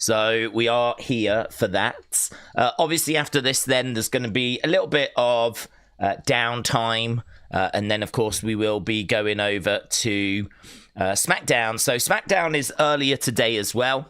So we are here for that. Obviously, after this, then there's going to be a little bit of downtime. And then, of course, we will be going over to SmackDown. So SmackDown is earlier today as well.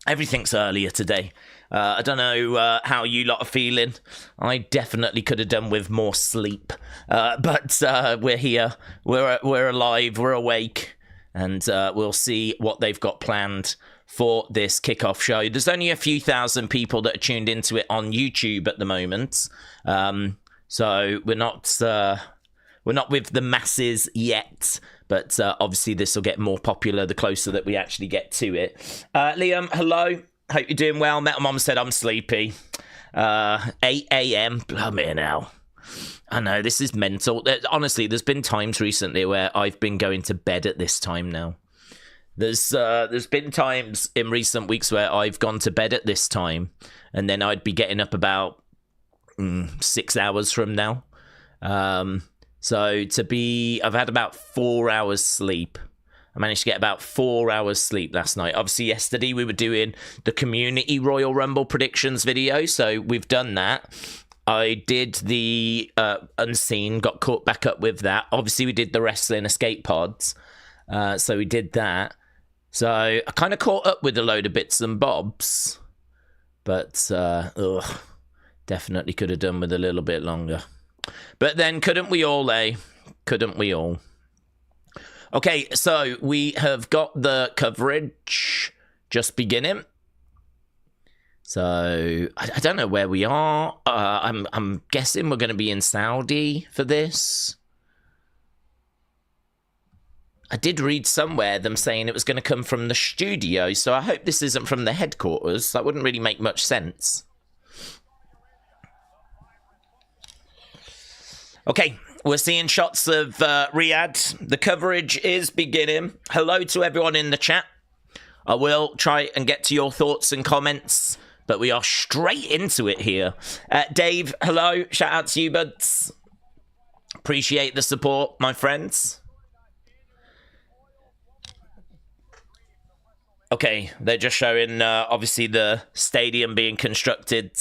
Everything's earlier today. I don't know how you lot are feeling. I definitely could have done with more sleep. But we're here. We're alive. We're awake. And we'll see what they've got planned for this kickoff show. There's only a few thousand people that are tuned into it on YouTube at the moment. So we're not with the masses yet. But obviously this will get more popular the closer that we actually get to it. Liam, hello. Hope you're doing well. Metal Mom said I'm sleepy. 8 a.m. Blimey now. I know, this is mental. Honestly, there's been times recently where I've been going to bed at this time now. There's been times in recent weeks where I've gone to bed at this time, and then I'd be getting up about 6 hours from now. So I've had about 4 hours sleep. I managed to get about 4 hours sleep last night. Obviously, yesterday we were doing the community Royal Rumble predictions video, so we've done that. I did the Unseen, got caught back up with that. Obviously, we did the Wrestling Escape Pods, so we did that. So I kind of caught up with a load of bits and bobs, but definitely could have done with a little bit longer. But then, couldn't we all, eh? Couldn't we all? Okay, so we have got the coverage just beginning. So I don't know where we are. I'm guessing we're going to be in Saudi for this. I did read somewhere them saying it was going to come from the studio, so I hope this isn't from the headquarters. That wouldn't really make much sense. Okay, we're seeing shots of Riyadh. The coverage is beginning. Hello to everyone in the chat. I will try and get to your thoughts and comments, but we are straight into it here. Dave, hello. Shout out to you, buds. Appreciate the support, my friends. Okay, they're just showing, obviously, the stadium being constructed.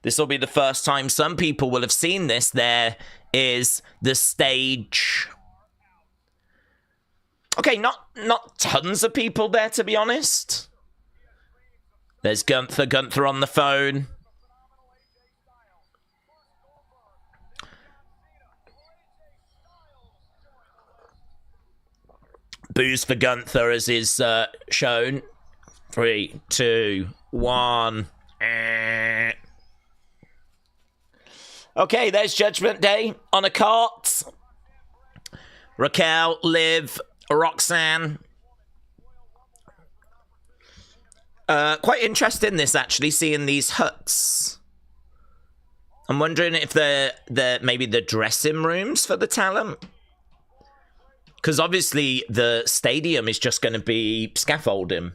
This will be the first time some people will have seen this. There is the stage. Okay, not tons of people there, to be honest. There's Gunther on the phone. Boos for Gunther as is shown. 3, 2, 1. Okay, there's Judgment Day on a cart. Raquel, Liv, Roxanne. Quite interesting this, actually, seeing these huts. I'm wondering if they're maybe the dressing rooms for the talent. Because obviously the stadium is just going to be scaffolding.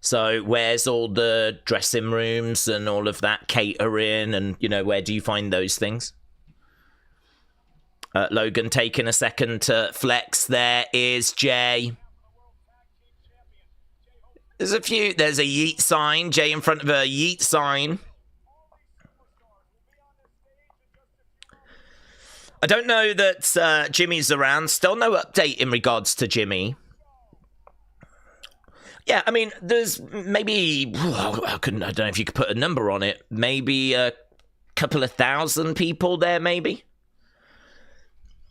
So where's all the dressing rooms and all of that catering and, you know, where do you find those things? Logan taking a second to flex. There is Jay. There's a yeet sign. Jay in front of a yeet sign. I don't know that Jimmy's around. Still no update in regards to Jimmy. Yeah, I mean, there's maybe... I don't know if you could put a number on it. Maybe a couple of thousand people there, maybe?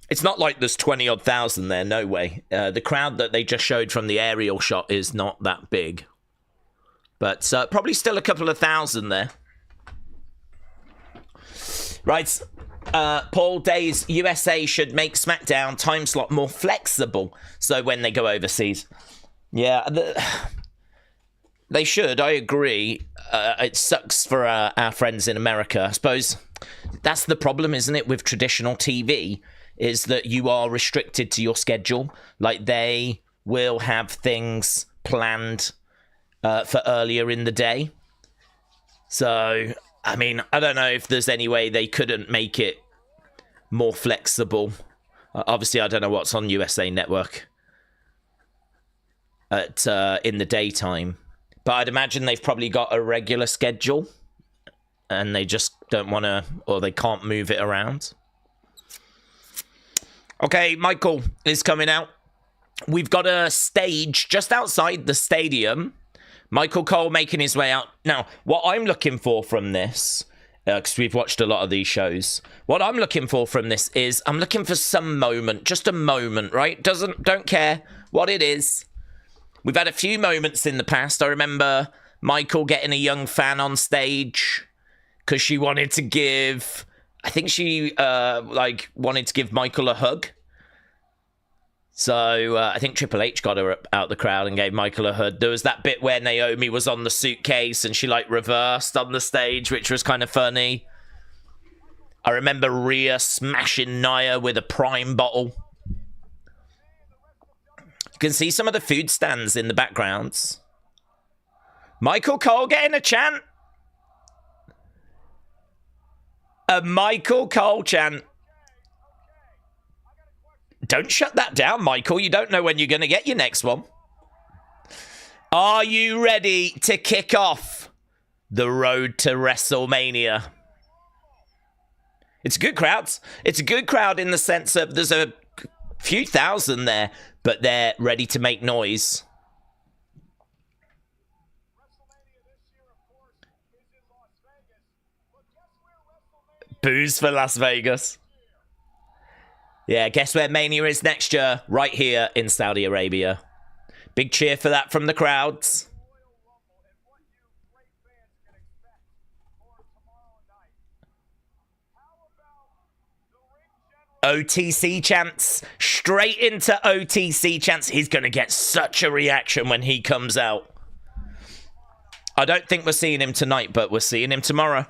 It's not like there's 20-odd thousand there, no way. The crowd that they just showed from the aerial shot is not that big. But probably still a couple of thousand there. Right. Paul Daze, USA should make SmackDown time slot more flexible so when they go overseas. Yeah, they should. I agree. It sucks for our friends in America. I suppose that's the problem, isn't it, with traditional TV, is that you are restricted to your schedule. Like, they will have things planned for earlier in the day. So, I mean, I don't know if there's any way they couldn't make it more flexible. Obviously, I don't know what's on USA Network in the daytime. But I'd imagine they've probably got a regular schedule and they just don't want to, or they can't move it around. Okay, Michael is coming out. We've got a stage just outside the stadium. Michael Cole making his way out. Now, what I'm looking for from this, because we've watched a lot of these shows, what I'm looking for from this is I'm looking for some moment, just a moment, right? Don't care what it is. We've had a few moments in the past. I remember Michael getting a young fan on stage because she wanted to give, I think she wanted to give Michael a hug. So I think Triple H got her out the crowd and gave Michael a hug. There was that bit where Naomi was on the suitcase and she reversed on the stage, which was kind of funny. I remember Rhea smashing Nia with a Prime bottle. You can see some of the food stands in the backgrounds. Michael Cole getting a chant. A Michael Cole chant. Don't shut that down, Michael. You don't know when you're going to get your next one. Are you ready to kick off the road to WrestleMania? It's a good crowd. It's a good crowd in the sense of there's a few thousand there, but they're ready to make noise. Booze for Las Vegas. Yeah, guess where Mania is next year? Right here in Saudi Arabia. Big cheer for that from the crowds. OTC chants. Straight into OTC chants. He's going to get such a reaction when he comes out. I don't think we're seeing him tonight, but we're seeing him tomorrow.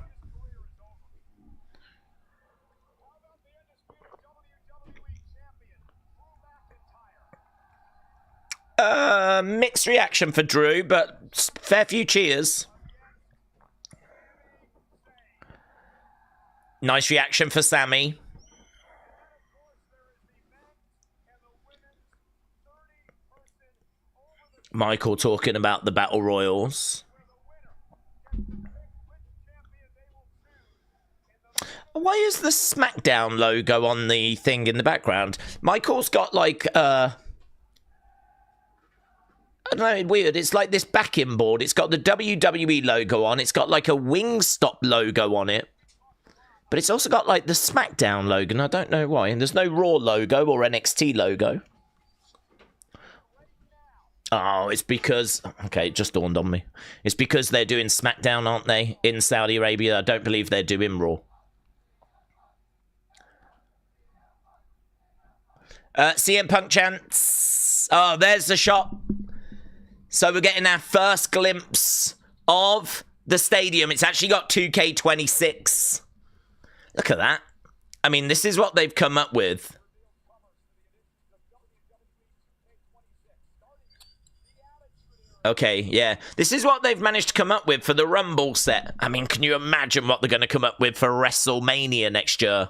Mixed reaction for Drew, but fair few cheers. Nice reaction for Sami. Michael talking about the Battle Royals. Why is the SmackDown logo on the thing in the background? Michael's got I don't know, weird. It's like this backing board. It's got the WWE logo on. It's got a Wingstop logo on it. But it's also got the SmackDown logo, and I don't know why. And there's no Raw logo or NXT logo. Oh, it's because... Okay, it just dawned on me. It's because they're doing SmackDown, aren't they? In Saudi Arabia. I don't believe they're doing Raw. CM Punk chants. Oh, there's the shot. So we're getting our first glimpse of the stadium. It's actually got 2K26. Look at that. I mean, this is what they've come up with. Okay, yeah. This is what they've managed to come up with for the Rumble set. I mean, can you imagine what they're going to come up with for WrestleMania next year?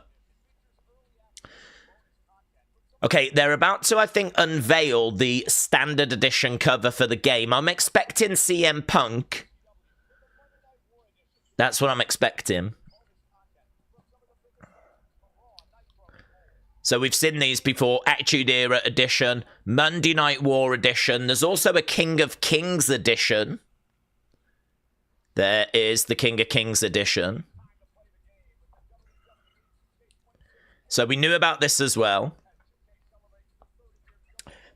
Okay, they're about to, I think, unveil the standard edition cover for the game. I'm expecting CM Punk. That's what I'm expecting. So we've seen these before. Attitude Era edition, Monday Night War edition. There's also a King of Kings edition. There is the King of Kings edition. So we knew about this as well.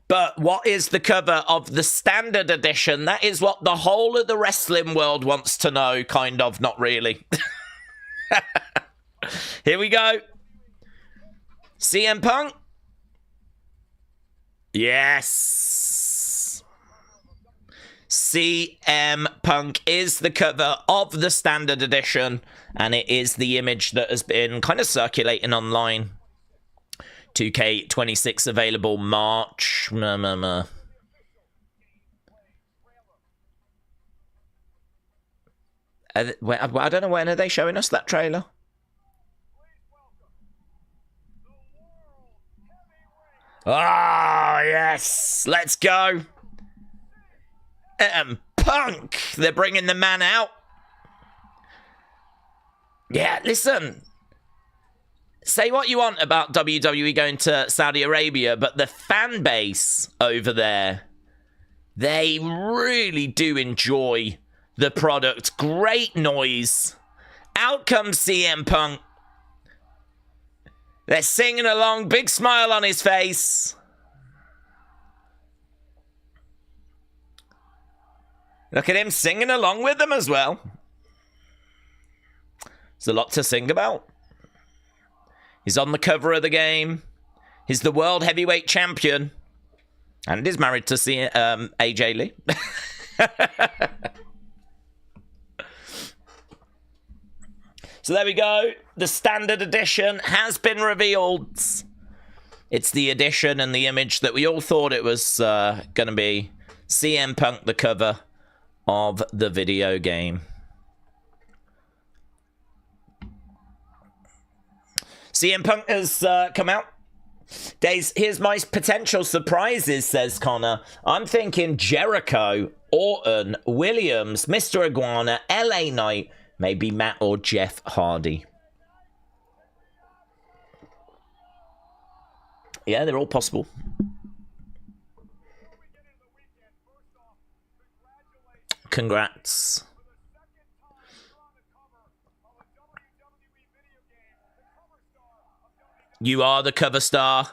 But what is the cover of the standard edition? That is what the whole of the wrestling world wants to know, kind of, not really. Here we go. CM Punk. Yes. CM Punk is the cover of the standard edition, and it is the image that has been kind of circulating online. 2K26 available March. I don't know, when are they showing us that trailer? Ah, yes. Let's go. Punk. They're bringing the man out. Yeah, listen. Say what you want about WWE going to Saudi Arabia, but the fan base over there, they really do enjoy the product. Great noise. Out comes CM Punk. They're singing along. Big smile on his face. Look at him singing along with them as well. There's a lot to sing about. He's on the cover of the game. He's the World Heavyweight Champion. And is married to AJ Lee. So there we go. The standard edition has been revealed. It's the edition and the image that we all thought it was going to be. CM Punk, the cover of the video game. CM Punk has come out. Daze, here's my potential surprises, says Connor. I'm thinking Jericho, Orton, Williams, Mr. Iguana, LA Knight, maybe Matt or Jeff Hardy. Yeah, they're all possible. Congrats. You are the cover star.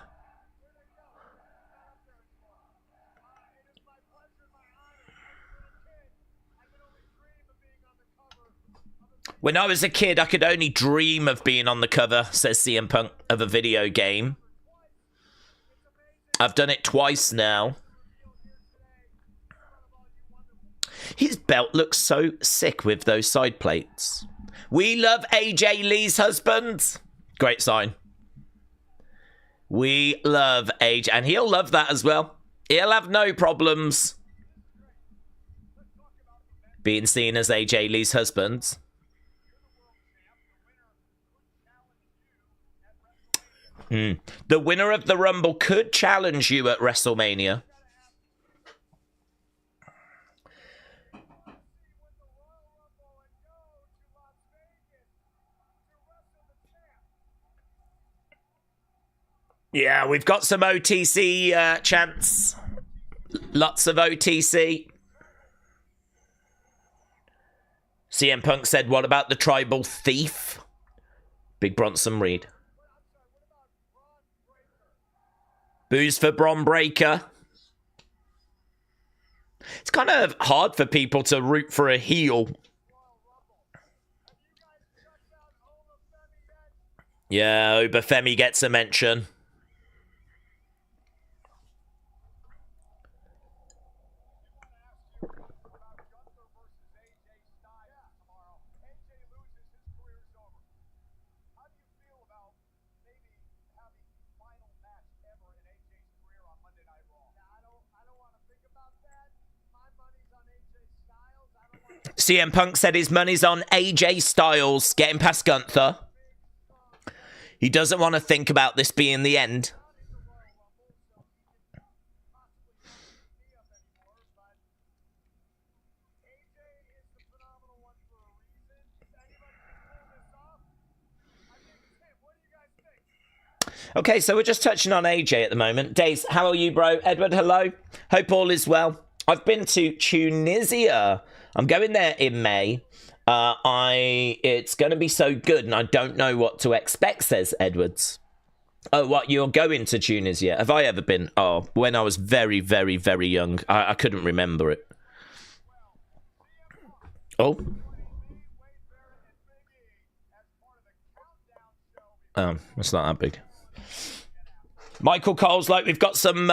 When I was a kid, I could only dream of being on the cover, says CM Punk, of a video game. I've done it twice now. His belt looks so sick with those side plates. We love AJ Lee's husband. Great sign. We love AJ, and he'll love that as well. He'll have no problems being seen as AJ Lee's husband. The winner of the Rumble could challenge you at WrestleMania. Yeah, we've got some OTC chants. Lots of OTC. CM Punk said, what about the tribal thief? Big Bronson Reed. Booze for Bron Breakker. It's kind of hard for people to root for a heel. Yeah, Obafemi gets a mention. CM Punk said his money's on AJ Styles getting past Gunther. He doesn't want to think about this being the end. Okay, so we're just touching on AJ at the moment. Daze, how are you, bro? Edward, hello. Hope all is well. I've been to Tunisia. I'm going there in May. It's going to be so good, and I don't know what to expect, says Edwards. Oh, what? You're going to Tunisia? Have I ever been? Oh, when I was very, very, very young. I couldn't remember it. Oh. It's not that big. Michael Cole's like, we've got some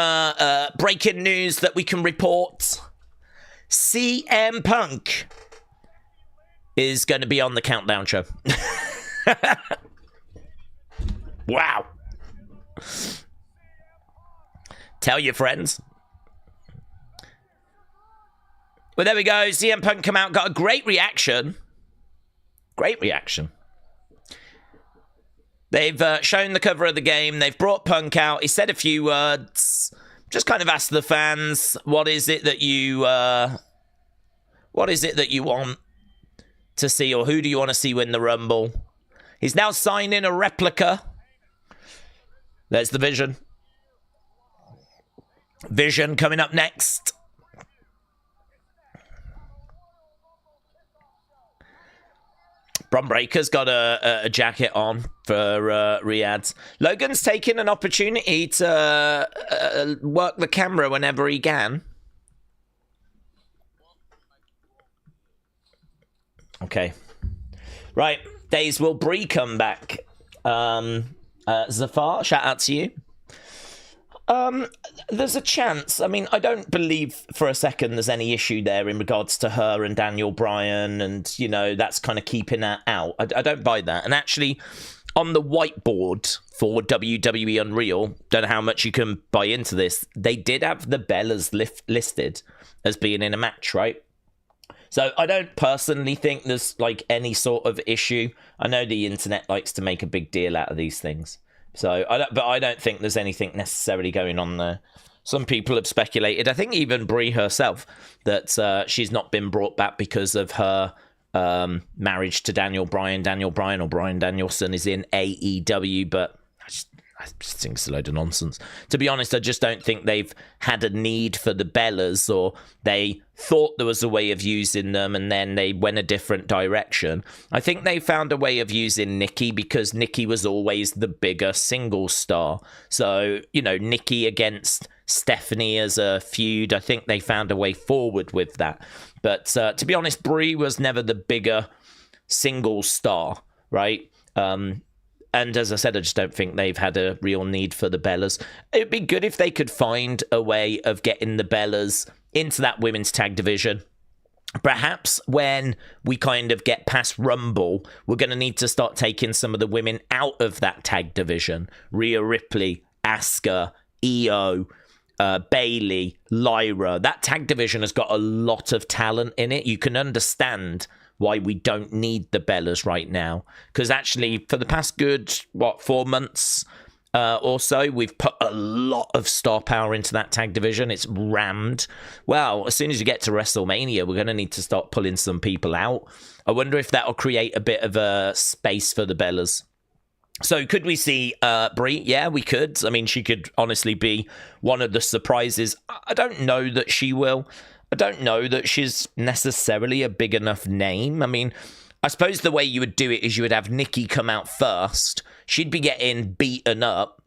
breaking news that we can report. CM Punk is going to be on the Countdown show. Wow. Tell your friends. Well, there we go. CM Punk come out, got a great reaction. Great reaction. They've shown the cover of the game. They've brought Punk out. He said a few words. Just kind of asked the fans, what is it that you What is it that you want to see, or who do you want to see win the Rumble? He's now signing a replica. There's the Vision. Vision coming up next. Bron Breakker's got a jacket on for Riyadh. Logan's taking an opportunity to work the camera whenever he can. Okay. Right. Daze, will Brie come back? Zafar, shout out to you. There's a chance. I mean, I don't believe for a second there's any issue there in regards to her and Daniel Bryan, and, you know, that's kind of keeping that out. I don't buy that. And actually, on the whiteboard for WWE Unreal, don't know how much you can buy into this, they did have the Bellas listed as being in a match, right? So I don't personally think there's, like, any sort of issue. I know the internet likes to make a big deal out of these things. So, I don't think there's anything necessarily going on there. Some people have speculated, I think even Brie herself, that she's not been brought back because of her marriage to Daniel Bryan. Daniel Bryan or Bryan Danielson is in AEW, but I just think it's a load of nonsense. To be honest, I just don't think they've had a need for the Bellas, or they thought there was a way of using them and then they went a different direction. I think they found a way of using Nikki because Nikki was always the bigger single star. So, you know, Nikki against Stephanie as a feud, I think they found a way forward with that. But to be honest, Brie was never the bigger single star, right? And as I said, I just don't think they've had a real need for the Bellas. It'd be good if they could find a way of getting the Bellas into that women's tag division. Perhaps when we kind of get past Rumble, we're going to need to start taking some of the women out of that tag division. Rhea Ripley, Asuka, Io, Bayley, Lyra. That tag division has got a lot of talent in it. You can understand why we don't need the Bellas right now. Because actually, for the past good, 4 months or so, we've put a lot of star power into that tag division. It's rammed. Well, as soon as you get to WrestleMania, we're going to need to start pulling some people out. I wonder if that'll create a bit of a space for the Bellas. So could we see Brie? Yeah, we could. I mean, she could honestly be one of the surprises. I don't know that she will. I don't know that she's necessarily a big enough name. I mean, I suppose the way you would do it is you would have Nikki come out first. She'd be getting beaten up,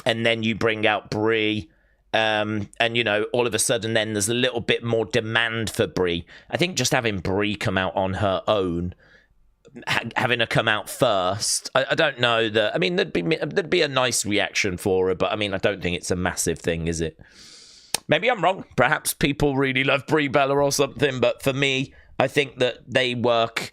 and then you bring out Brie. And, you know, all of a sudden then there's a little bit more demand for Brie. I think just having Brie come out on her own, having her come out first, I don't know that. I mean, there'd be a nice reaction for her, but I mean, I don't think it's a massive thing, is it? Maybe I'm wrong. Perhaps people really love Brie Bella or something, but for me, I think that they work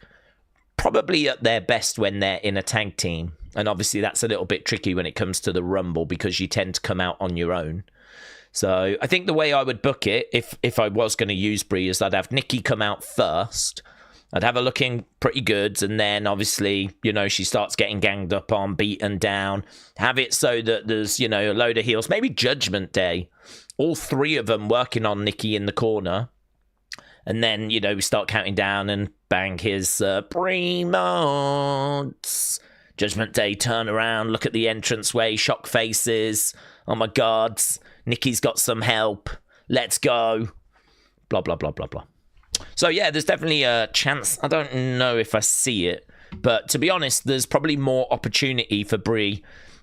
probably at their best when they're in a tag team. And obviously that's a little bit tricky when it comes to the Rumble because you tend to come out on your own. So I think the way I would book it, if I was going to use Brie, is I'd have Nikki come out first. I'd have her looking pretty good, and then obviously, you know, she starts getting ganged up on, beaten down. Have it so that there's, you know, a load of heels. Maybe Judgment Day. All three of them working on Nikki in the corner. And then, you know, we start counting down and bang his Primo's. Judgment Day turn around, look at the entranceway, shock faces. Oh my God, Nikki's got some help. Let's go. Blah, blah, blah, blah, blah. So, yeah, there's definitely a chance. I don't know if I see it. But to be honest, there's probably more opportunity for Brie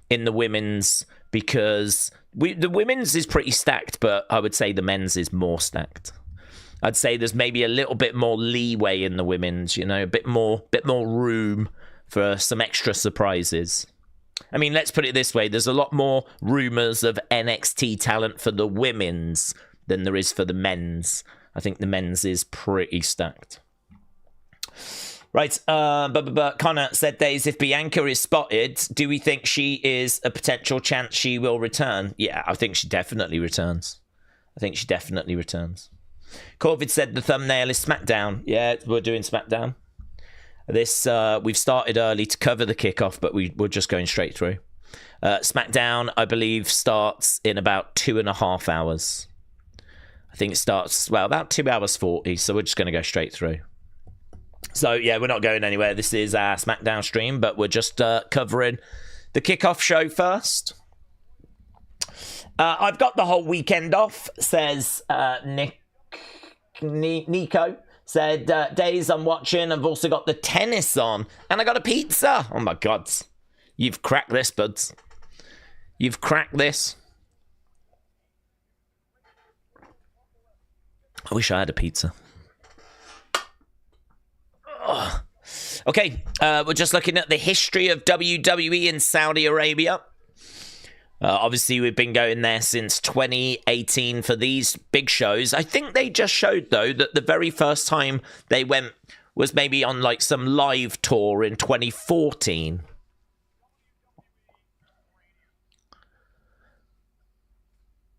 in the women's because the women's is pretty stacked, but I would say the men's is more stacked. I'd say there's maybe a little bit more leeway in the women's, you know, a bit more room for some extra surprises. I mean, let's put it this way. There's a lot more rumors of NXT talent for the women's than there is for the men's. I think the men's is pretty stacked. Right, Connor said, Daze, if Bianca is spotted, do we think she is a potential chance she will return? Yeah, I think she definitely returns. Corvid said the thumbnail is SmackDown. Yeah, we're doing SmackDown. This, we've started early to cover the kickoff, but we're just going straight through. SmackDown, I believe, starts in about 2.5 hours. I think it starts, well, about 2 hours 40, so we're just going to go straight through. So, yeah, we're not going anywhere. This is our SmackDown stream, but we're just covering the kickoff show first. I've got the whole weekend off, says Nico. Said, Daze, I'm watching. I've also got the tennis on. And I got a pizza. Oh, my God. You've cracked this, buds. You've cracked this. I wish I had a pizza. Ugh. Okay, we're just looking at the history of WWE in Saudi Arabia. Obviously, we've been going there since 2018 for these big shows. I think they just showed, though, that the very first time they went was maybe on, like, some live tour in 2014.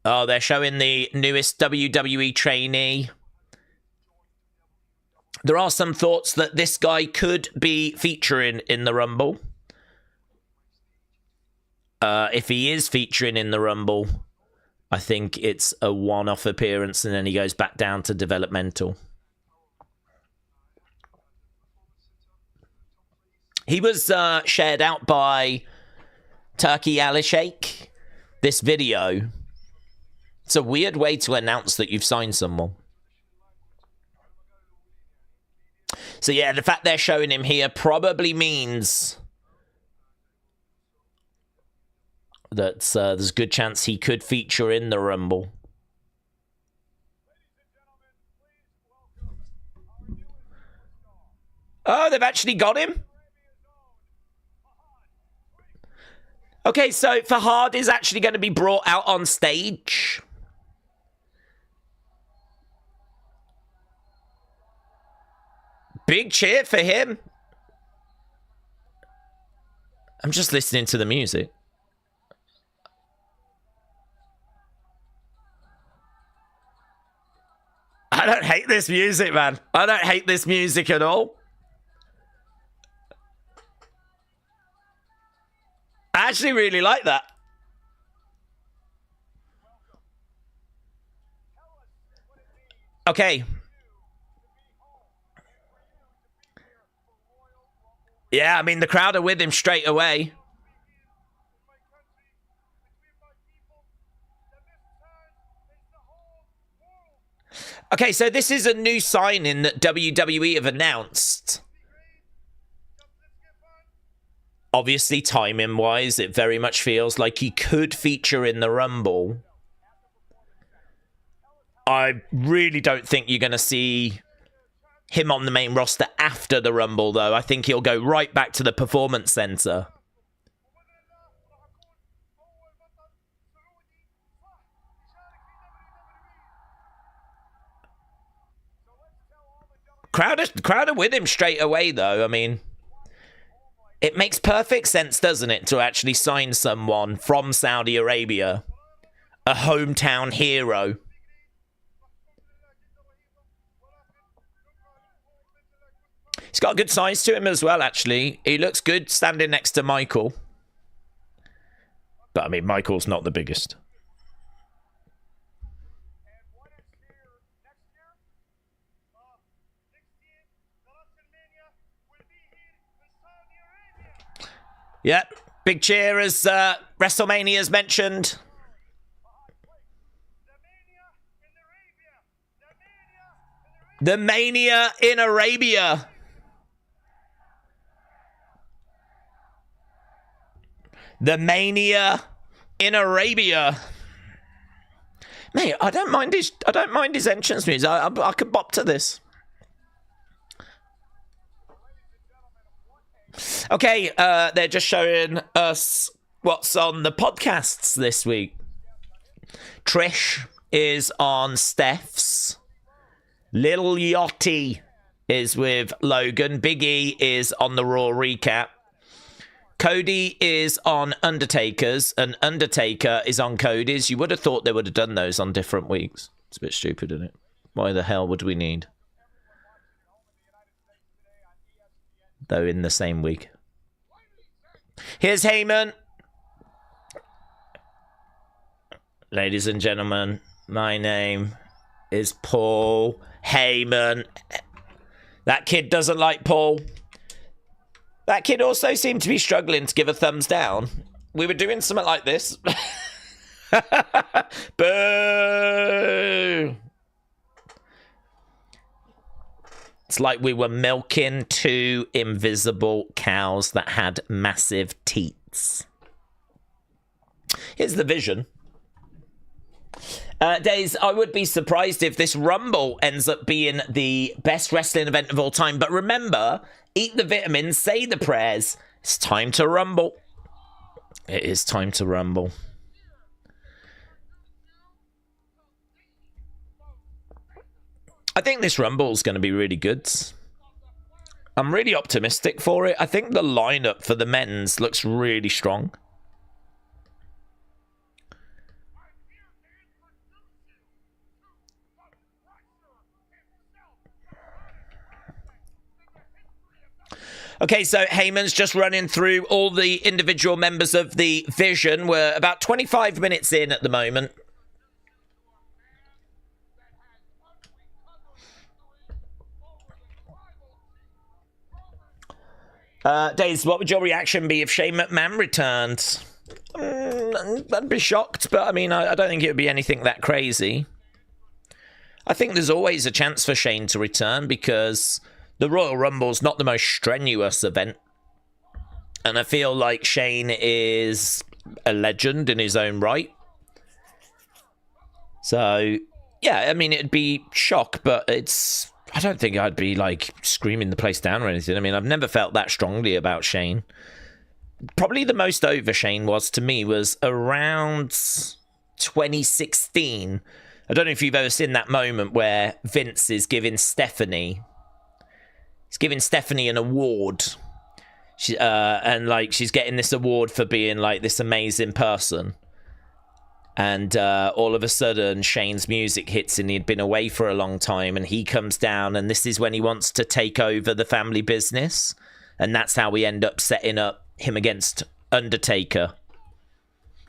Oh, they're showing the newest WWE trainee. There are some thoughts that this guy could be featuring in the Rumble. If he is featuring in the Rumble, I think it's a one-off appearance and then he goes back down to developmental. He was shared out by Turkey Alishake, this video. It's a weird way to announce that you've signed someone. So yeah, the fact they're showing him here probably means that there's a good chance he could feature in the Rumble. Oh, they've actually got him? Okay, so Fahad is actually going to be brought out on stage. Big cheer for him. I'm just listening to the music. I don't hate this music, man. I don't hate this music at all. I actually really like that. Okay. Yeah, I mean, the crowd are with him straight away. Okay, so this is a new signing that WWE have announced. Obviously, timing-wise, it very much feels like he could feature in the Rumble. I really don't think you're going to see him on the main roster after the Rumble, though. I think he'll go right back to the Performance Center. Crowd are with him straight away, though. I mean, it makes perfect sense, doesn't it, to actually sign someone from Saudi Arabia, a hometown hero. He's got a good size to him as well, actually. He looks good standing next to Michael. But, I mean, Michael's not the biggest. Yep, big cheer as WrestleMania's mentioned. The Mania in Arabia. The Mania in Arabia. Mate, I don't mind his entrance music. I could bop to this. Okay, they're just showing us what's on the podcasts this week. Trish is on Steph's. Lil Yachty is with Logan. Big E is on the Raw recap. Cody is on Undertaker's, and Undertaker is on Cody's. You would have thought they would have done those on different weeks. It's a bit stupid, isn't it? Why the hell would we need? Though in the same week. Here's Heyman. Ladies and gentlemen, my name is Paul Heyman. That kid doesn't like Paul. That kid also seemed to be struggling to give a thumbs down. We were doing something like this. Boo! It's like we were milking two invisible cows that had massive teats. Here's the vision. Daze, I would be surprised if this Rumble ends up being the best wrestling event of all time. But remember, eat the vitamins, say the prayers. It's time to rumble. It is time to rumble. I think this Rumble is going to be really good. I'm really optimistic for it. I think the lineup for the men's looks really strong. Okay, so Heyman's just running through all the individual members of the Vision. We're about 25 minutes in at the moment. Daze, what would your reaction be if Shane McMahon returned? I'd be shocked, but I mean, I don't think it would be anything that crazy. I think there's always a chance for Shane to return because the Royal Rumble's not the most strenuous event. And I feel like Shane is a legend in his own right. So, yeah, I mean, it'd be shock, but I don't think I'd be, like, screaming the place down or anything. I mean, I've never felt that strongly about Shane. Probably the most over Shane was, to me, was around 2016. I don't know if you've ever seen that moment where Vince is giving Stephanie... He's giving Stephanie an award. And, like, she's getting this award for being, like, this amazing person. And all of a sudden, Shane's music hits and he'd been away for a long time. And he comes down and this is when he wants to take over the family business. And that's how we end up setting up him against Undertaker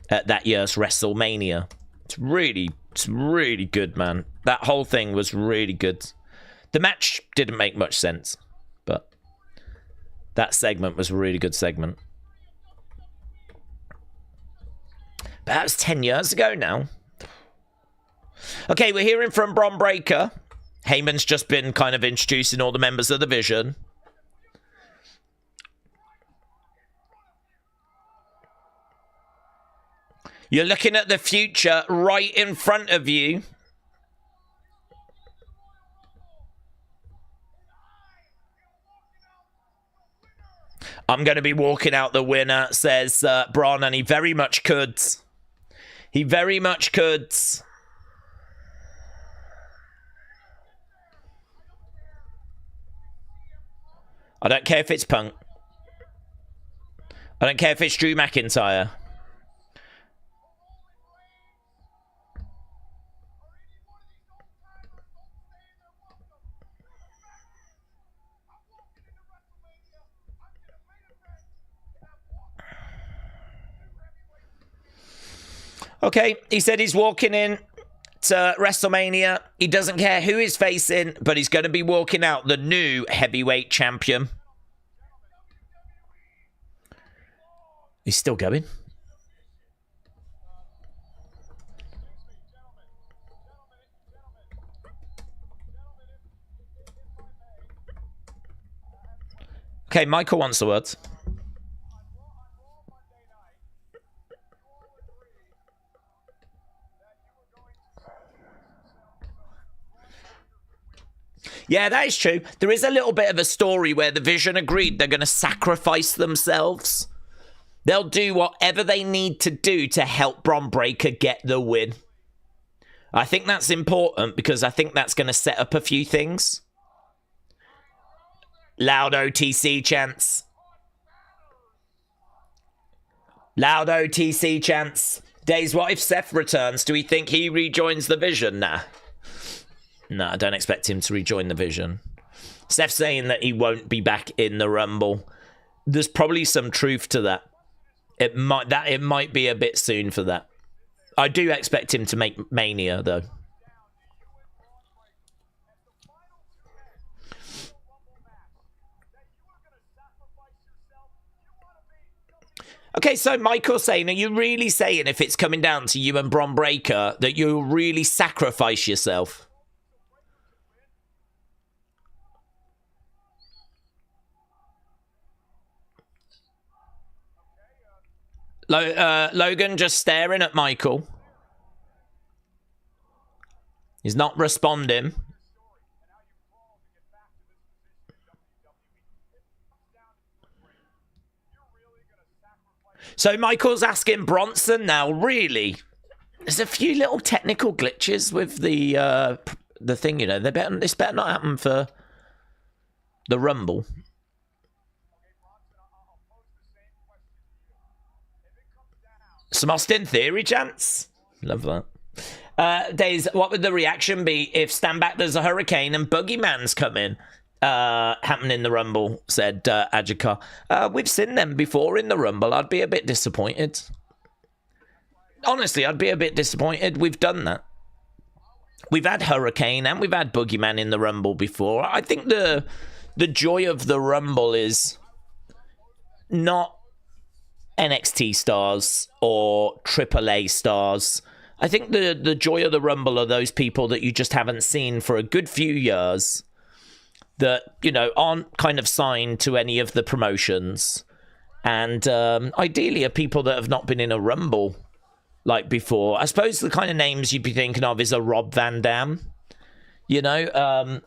at that year's WrestleMania. It's really good, man. That whole thing was really good. The match didn't make much sense. But that segment was a really good segment. But that was 10 years ago now. Okay, we're hearing from Bron Breakker. Heyman's just been kind of introducing all the members of the Vision. You're looking at the future right in front of you. I'm going to be walking out the winner, says Bron, and he very much could. He very much could. I don't care if it's Punk. I don't care if it's Drew McIntyre. Okay, he said he's walking in to WrestleMania. He doesn't care who he's facing, but he's going to be walking out the new heavyweight champion. He's still going. Okay, Michael wants the words. Yeah, that is true. There is a little bit of a story where the Vision agreed they're going to sacrifice themselves. They'll do whatever they need to do to help Bron Breakker get the win. I think that's important because I think that's going to set up a few things. Loud OTC chants. Loud OTC chants. Daze, what if Seth returns? Do we think he rejoins the Vision? Nah. No, I don't expect him to rejoin the Vision. Seth's saying that he won't be back in the Rumble. There's probably some truth to that. It might be a bit soon for that. I do expect him to make Mania, though. Okay, so Michael's saying, are you really saying if it's coming down to you and Bron Breakker that you'll really sacrifice yourself? Logan just staring at Michael. He's not responding. So Michael's asking Bronson now, really? There's a few little technical glitches with the thing, you know. This better not happen for the Rumble. Some Austin Theory chants. Love that. Daze, what would the reaction be if stand back there's a hurricane and Boogeyman's coming? Happen in the Rumble, said Ajika. We've seen them before in the Rumble. I'd be a bit disappointed. Honestly, I'd be a bit disappointed. We've done that. We've had Hurricane and we've had Boogeyman in the Rumble before. I think the joy of the Rumble is not NXT stars or AAA stars. I think the joy of the Rumble are those people that you just haven't seen for a good few years that, you know, aren't kind of signed to any of the promotions. And ideally are people that have not been in a Rumble like before. I suppose the kind of names you'd be thinking of is a Rob Van Dam. You know,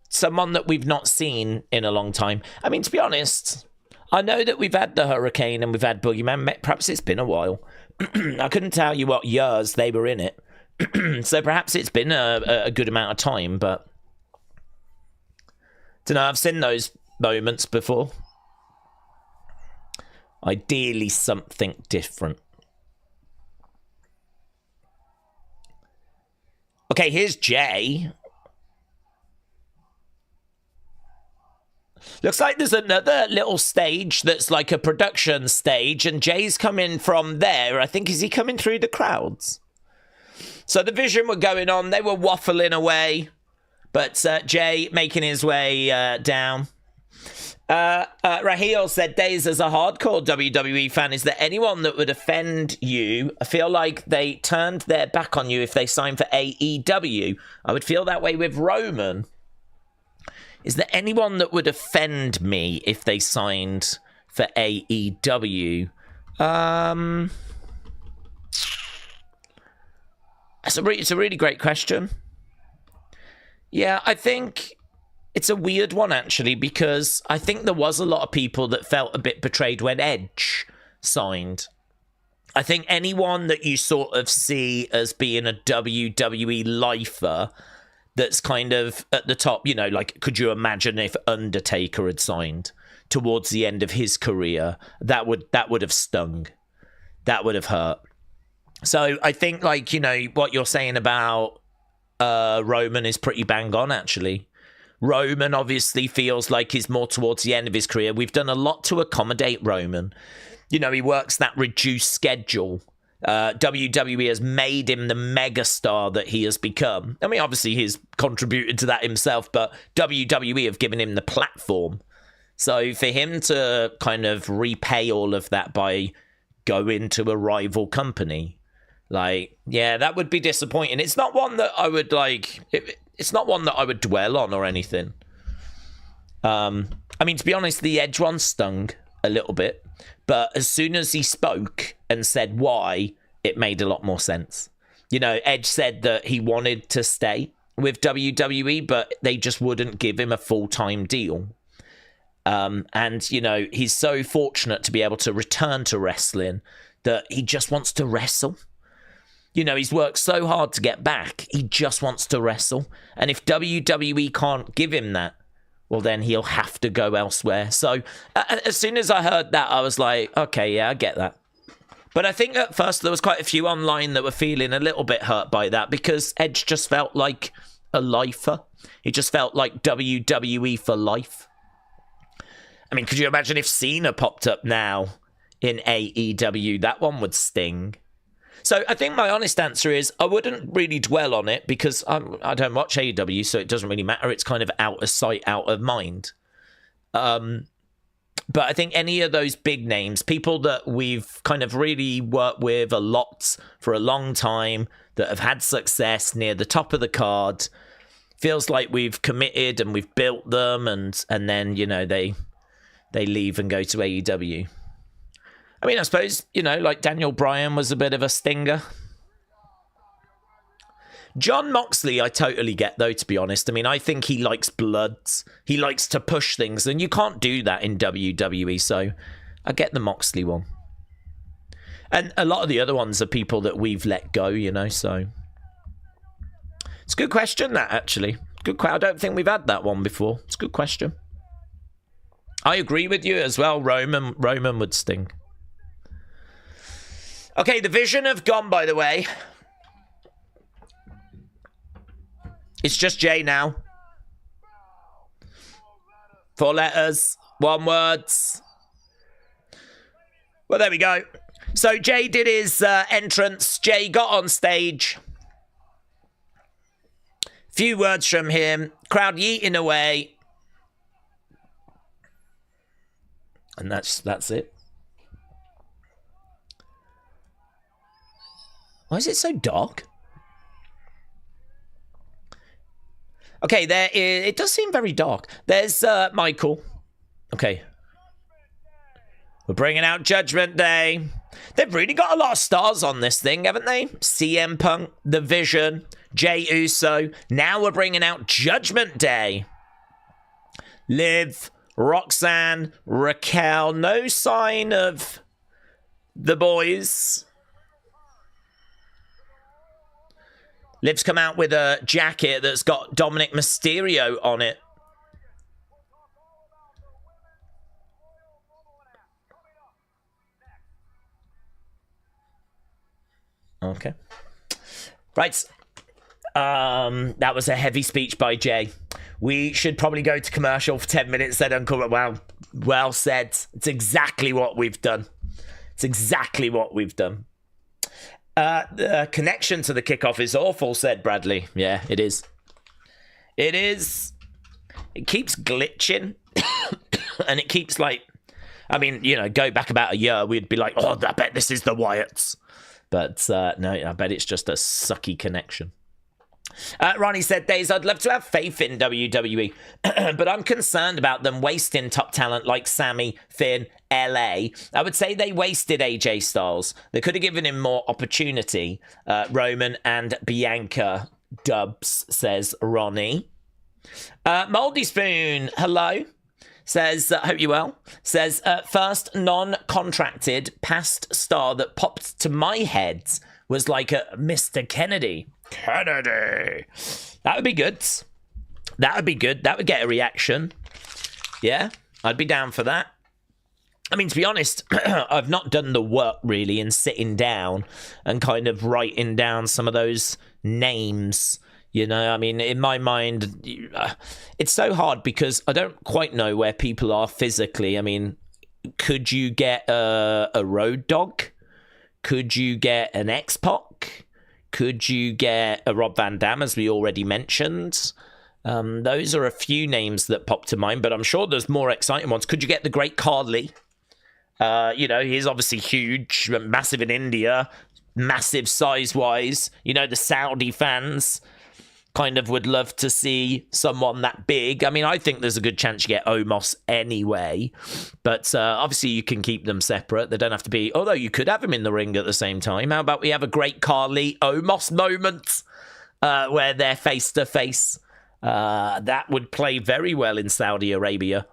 someone that we've not seen in a long time. I mean, to be honest, I know that we've had the Hurricane and we've had Boogeyman. Perhaps it's been a while. I couldn't tell you what years they were in it. So perhaps it's been a good amount of time, but don't know, I've seen those moments before. Ideally something different. Okay, here's Jay. Looks like there's another little stage that's like a production stage, and Jay's coming from there. I think, is he coming through the crowds? So the Vision were going on. They were waffling away. But Jay making his way down. Raheel said, Daze, as a hardcore WWE fan, is there anyone that would offend you? I feel like they turned their back on you if they signed for AEW. I would feel that way with Roman. Is there anyone that would offend me if they signed for AEW? It's a really great question. Yeah, I think it's a weird one, actually, because I think there was a lot of people that felt a bit betrayed when Edge signed. I think anyone that you sort of see as being a WWE lifer that's kind of at the top, you know, like, could you imagine if Undertaker had signed towards the end of his career? That would have stung. That would have hurt. So I think, like, you know, what you're saying about Roman is pretty bang on, actually. Roman obviously feels like he's more towards the end of his career. We've done a lot to accommodate Roman. You know, he works that reduced schedule. WWE has made him the megastar that he has become. I mean, obviously he's contributed to that himself, but WWE have given him the platform. So for him to kind of repay all of that by going to a rival company, like, yeah, that would be disappointing. It's not one that I would like. It's not one that I would dwell on or anything. I mean, to be honest, the Edge one stung a little bit, but as soon as he spoke and said why, it made a lot more sense. You know, Edge said that he wanted to stay with WWE, but they just wouldn't give him a full-time deal. And, you know, he's so fortunate to be able to return to wrestling that he just wants to wrestle. You know, he's worked so hard to get back. He just wants to wrestle. And if WWE can't give him that, well, then he'll have to go elsewhere. So as soon as I heard that, I was like, okay, yeah, I get that. But I think at first there was quite a few online that were feeling a little bit hurt by that because Edge just felt like a lifer. He just felt like WWE for life. I mean, could you imagine if Cena popped up now in AEW? That one would sting. So I think my honest answer is I wouldn't really dwell on it because I don't watch AEW, so it doesn't really matter. It's kind of out of sight, out of mind. But I think any of those big names, people that we've kind of really worked with a lot for a long time, that have had success near the top of the card, feels like we've committed and we've built them, and then, you know, they leave and go to AEW. I mean, I suppose, you know, like Daniel Bryan was a bit of a stinger. John Moxley, I totally get, though, to be honest. I mean, I think he likes blood. He likes to push things, and you can't do that in WWE, so I get the Moxley one. And a lot of the other ones are people that we've let go, you know, so... It's a good question, that, actually. Good. I don't think we've had that one before. It's a good question. I agree with you as well. Roman would sting. Okay, the Vision have gone, by the way. It's just Jay now. 4 letters, 1 word. Well, there we go. So Jay did his entrance. Jay got on stage. Few words from him. Crowd yeeting away. And that's it. Why is it so dark? Okay, it does seem very dark. There's Michael. Okay. We're bringing out Judgment Day. They've really got a lot of stars on this thing, haven't they? CM Punk, The Vision, Jey Uso. Now we're bringing out Judgment Day. Liv, Roxanne, Raquel. No sign of the boys. Liv's come out with a jacket that's got Dominic Mysterio on it. Okay. Right. That was a heavy speech by Jay. We should probably go to commercial for 10 minutes then, Uncle. Wow. Well said. It's exactly what we've done. It's exactly what we've done. The connection to the kickoff is awful, said Bradley. Yeah, it is. It is. It keeps glitching. And it keeps like... I mean, you know, go back about a year, we'd be like, oh, I bet this is the Wyatts. But no, I bet it's just a sucky connection. Ronnie said, Daze, I'd love to have faith in WWE, but I'm concerned about them wasting top talent like Sami, Finn, LA. I would say they wasted AJ Styles. They could have given him more opportunity. Roman and Bianca dubs, says Ronnie. Moldy Spoon, hello. Says, hope you well. Says, first non-contracted past star that popped to my head was like a Mr. Kennedy. Kennedy. That would be good. That would be good. That would get a reaction. Yeah, I'd be down for that. I mean, to be honest, I've not done the work really in sitting down and kind of writing down some of those names. You know, I mean, in my mind, it's so hard because I don't quite know where people are physically. I mean, could you get a Road Dogg? Could you get an X-Pac? Could you get a Rob Van Dam, as we already mentioned? Those are a few names that pop to mind, but I'm sure there's more exciting ones. Could you get the Great Khali? You know, he's obviously huge, massive in India, massive size-wise. You know, the Saudi fans kind of would love to see someone that big. I mean, I think there's a good chance you get Omos anyway, but obviously you can keep them separate. They don't have to be, although you could have them in the ring at the same time. How about we have a Great Khali Omos moment where they're face to face? That would play very well in Saudi Arabia.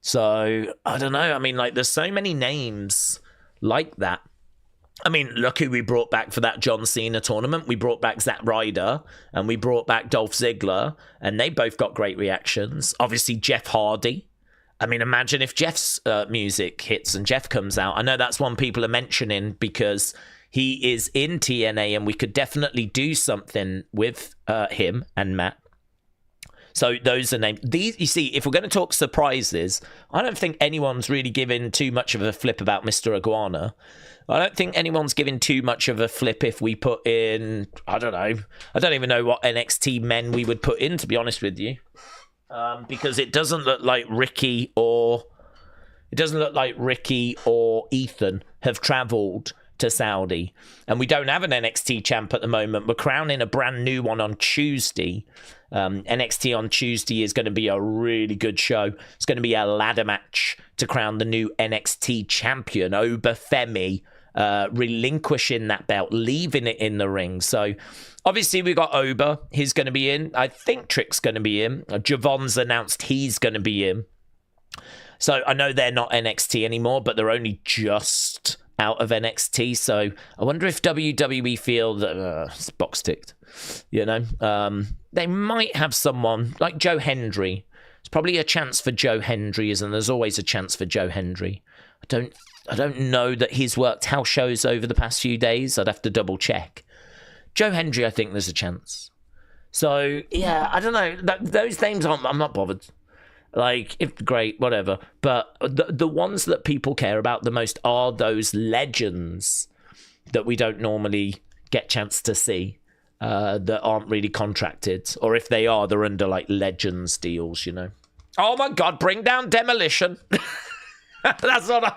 So, I don't know. I mean, like, there's so many names like that. I mean, look who we brought back for that John Cena tournament. We brought back Zack Ryder and we brought back Dolph Ziggler, and they both got great reactions. Obviously, Jeff Hardy. I mean, imagine if Jeff's music hits and Jeff comes out. I know that's one people are mentioning because he is in TNA and we could definitely do something with him and Matt. So those are names. These, you see, if we're going to talk surprises, I don't think anyone's really given too much of a flip about Mr. Iguana. I don't think anyone's giving too much of a flip if we put in, I don't know. I don't even know what NXT men we would put in, to be honest with you. Because it doesn't look like Ricky or It doesn't look like Ricky or Ethan have travelled to Saudi. And we don't have an NXT champ at the moment. We're crowning a brand new one on Tuesday. NXT on Tuesday is going to be a really good show. It's going to be a ladder match to crown the new NXT champion, Obafemi, relinquishing that belt, leaving it in the ring. So obviously we got Oba. He's going to be in. I think Trick's going to be in. Javon's announced he's going to be in. So I know they're not NXT anymore, but they're only just out of NXT. So I wonder if WWE feel that it's box ticked. You know, they might have someone like Joe Hendry. It's probably a chance for Joe Hendry, and there's always a chance for Joe Hendry. I don't know that he's worked house shows over the past few days. I'd have to double check. Joe Hendry, I think there's a chance. So yeah, I don't know. Those names I'm not bothered. Like, if great, whatever. But the ones that people care about the most are those legends that we don't normally get chance to see, that aren't really contracted. Or if they are, they're under, like, legends deals, you know. Oh, my God, bring down Demolition. That's what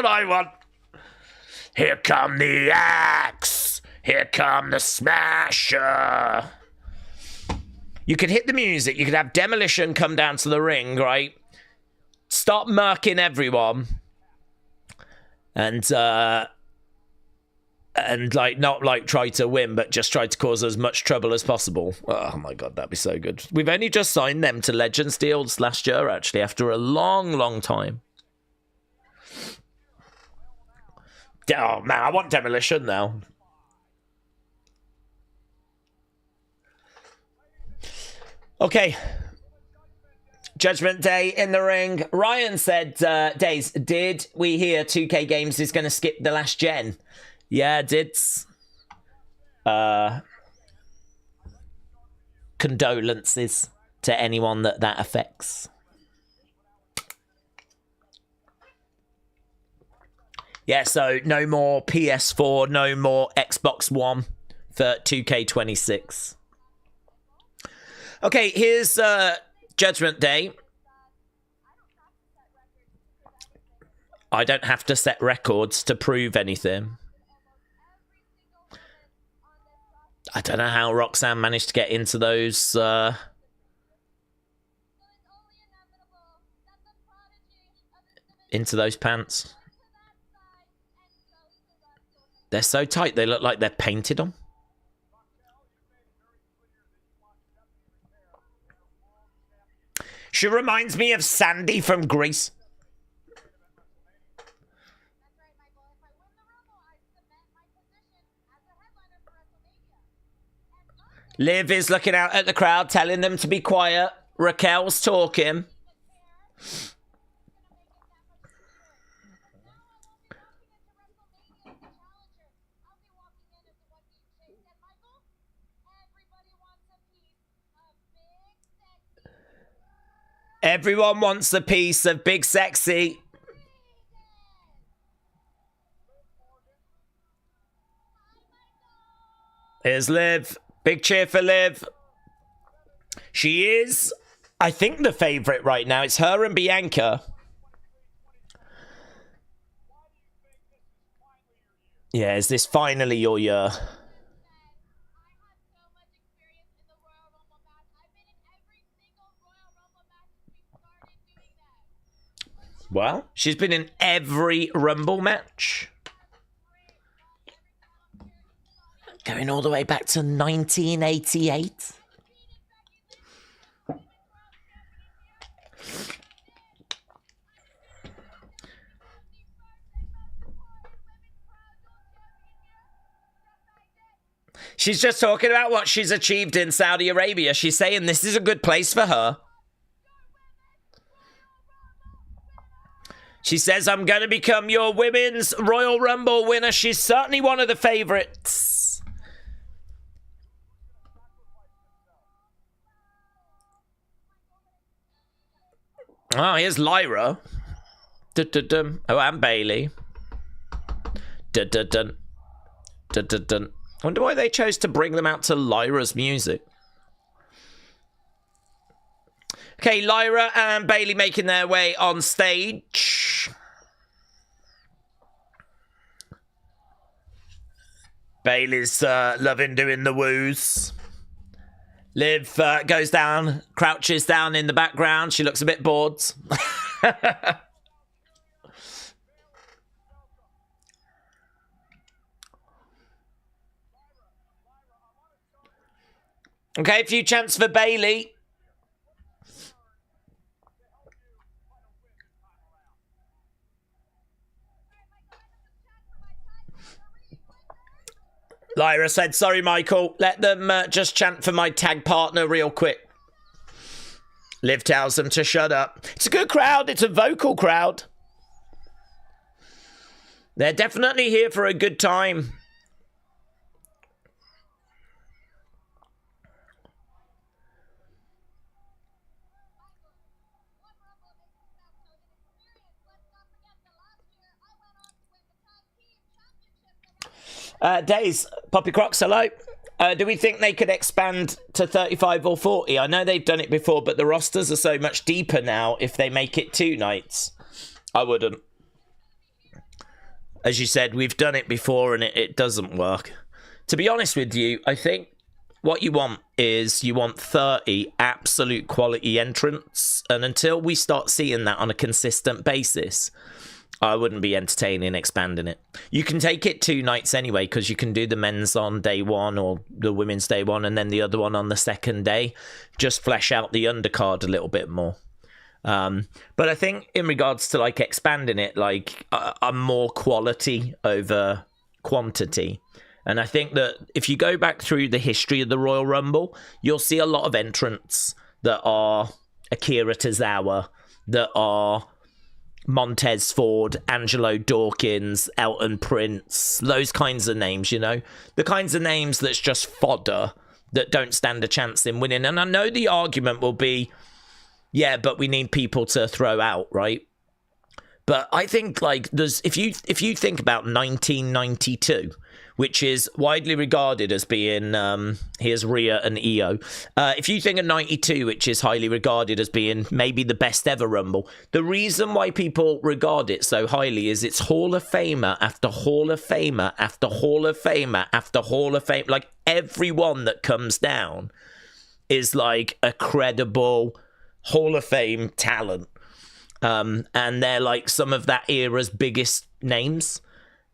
I want. Here come the Axe. Here come the Smasher. You could hit the music. You could have Demolition come down to the ring, right? Start murking everyone. And like, not like try to win, but just try to cause as much trouble as possible. Oh my God, that'd be so good. We've only just signed them to Legends deals last year, actually, after a long, long time. Oh man, I want Demolition now. Okay, Judgment Day in the ring. Ryan said, Daze, did we hear 2K Games is going to skip the last gen? Yeah, did. Condolences to anyone that affects. Yeah, so no more PS4, no more Xbox One for 2K26. Okay, here's Judgment Day. I don't have to set records to prove anything. I don't know how Roxanne managed to get into those... into those pants. They're so tight, they look like they're painted on. She reminds me of Sandy from Grease. Liv is looking out at the crowd, telling them to be quiet. Raquel's talking. Everyone wants a piece of Big Sexy. Here's Liv. Big cheer for Liv. She is, I think, the favourite right now. It's her and Bianca. Yeah, is this finally your year? Well, she's been in every Rumble match. Going all the way back to 1988. She's just talking about what she's achieved in Saudi Arabia. She's saying this is a good place for her. She says, I'm going to become your Women's Royal Rumble winner. She's certainly one of the favourites. Oh, here's Lyra. Dun-dun-dun. Oh, and Bailey. Dun-dun-dun. Dun-dun-dun. I wonder why they chose to bring them out to Lyra's music. Okay, Lyra and Bayley making their way on stage. Bayley's loving doing the woos. Liv goes down, crouches down in the background. She looks a bit bored. Okay, a few chants for Bayley. Lyra said, sorry, Michael. Let them just chant for my tag partner real quick. Liv tells them to shut up. It's a good crowd. It's a vocal crowd. They're definitely here for a good time. Daze, Poppy Crocs, hello. Do we think they could expand to 35 or 40? I know they've done it before, but the rosters are so much deeper now if they make it 2 nights. I wouldn't. As you said, we've done it before and it doesn't work. To be honest with you, I think what you want is you want 30 absolute quality entrants. And until we start seeing that on a consistent basis, I wouldn't be entertaining expanding it. You can take it 2 nights anyway, because you can do the men's on day 1 or the women's day 1 and then the other one on the second day. Just flesh out the undercard a little bit more. But I think in regards to like expanding it, like a more quality over quantity. And I think that if you go back through the history of the Royal Rumble, you'll see a lot of entrants that are Akira Tozawa, that are Montez Ford, Angelo Dawkins, Elton Prince, those kinds of names, you know? The kinds of names that's just fodder that don't stand a chance in winning. And I know the argument will be, yeah, but we need people to throw out, right? But I think, like, there's if you think about 1992, which is widely regarded as being, here's Rhea and Io. If you think of 92, which is highly regarded as being maybe the best ever Rumble, the reason why people regard it so highly is it's Hall of Famer after Hall of Famer after Hall of Famer after Hall of Fame. Like, everyone that comes down is like a credible Hall of Fame talent. And they're like some of that era's biggest names.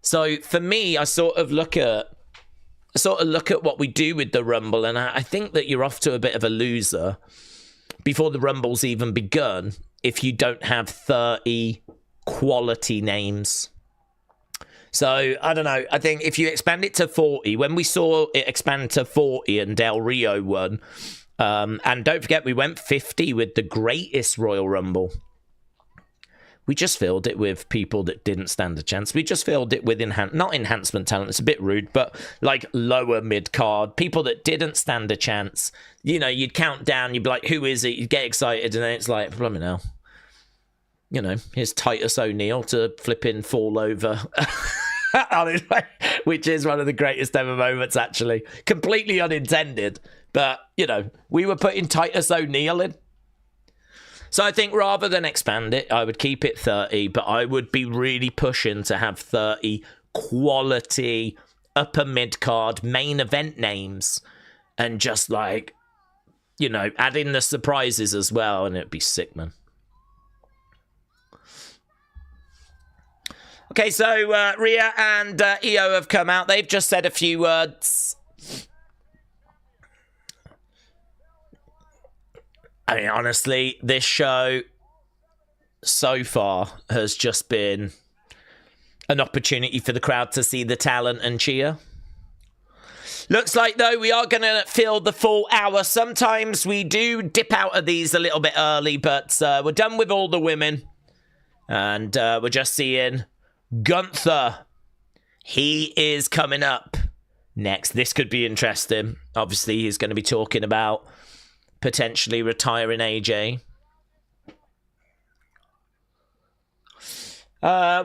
So for me, I sort of look at what we do with the Rumble, and I think that you're off to a bit of a loser before the Rumble's even begun if you don't have 30 quality names. So I don't know. I think if you expand it to 40, when we saw it expand to 40 and Del Rio won, and don't forget we went 50 with the greatest Royal Rumble. We just filled it with people that didn't stand a chance. We just filled it with not enhancement talent. It's a bit rude, but like lower mid-card. People that didn't stand a chance. You know, you'd count down. You'd be like, who is it? You'd get excited. And then it's like, blooming hell. You know, here's Titus O'Neil to flipping fall over. Which is one of the greatest ever moments, actually. Completely unintended. But, you know, we were putting Titus O'Neil in. So I think rather than expand it, I would keep it 30, but I would be really pushing to have 30 quality upper mid-card main event names and just like, you know, add in the surprises as well, and it'd be sick, man. Okay, so Rhea and Io have come out. They've just said a few words. I mean, honestly, this show so far has just been an opportunity for the crowd to see the talent and cheer. Looks like, though, we are going to fill the full hour. Sometimes we do dip out of these a little bit early, but we're done with all the women. And we're just seeing Gunther. He is coming up next. This could be interesting. Obviously, he's going to be talking about potentially retiring AJ.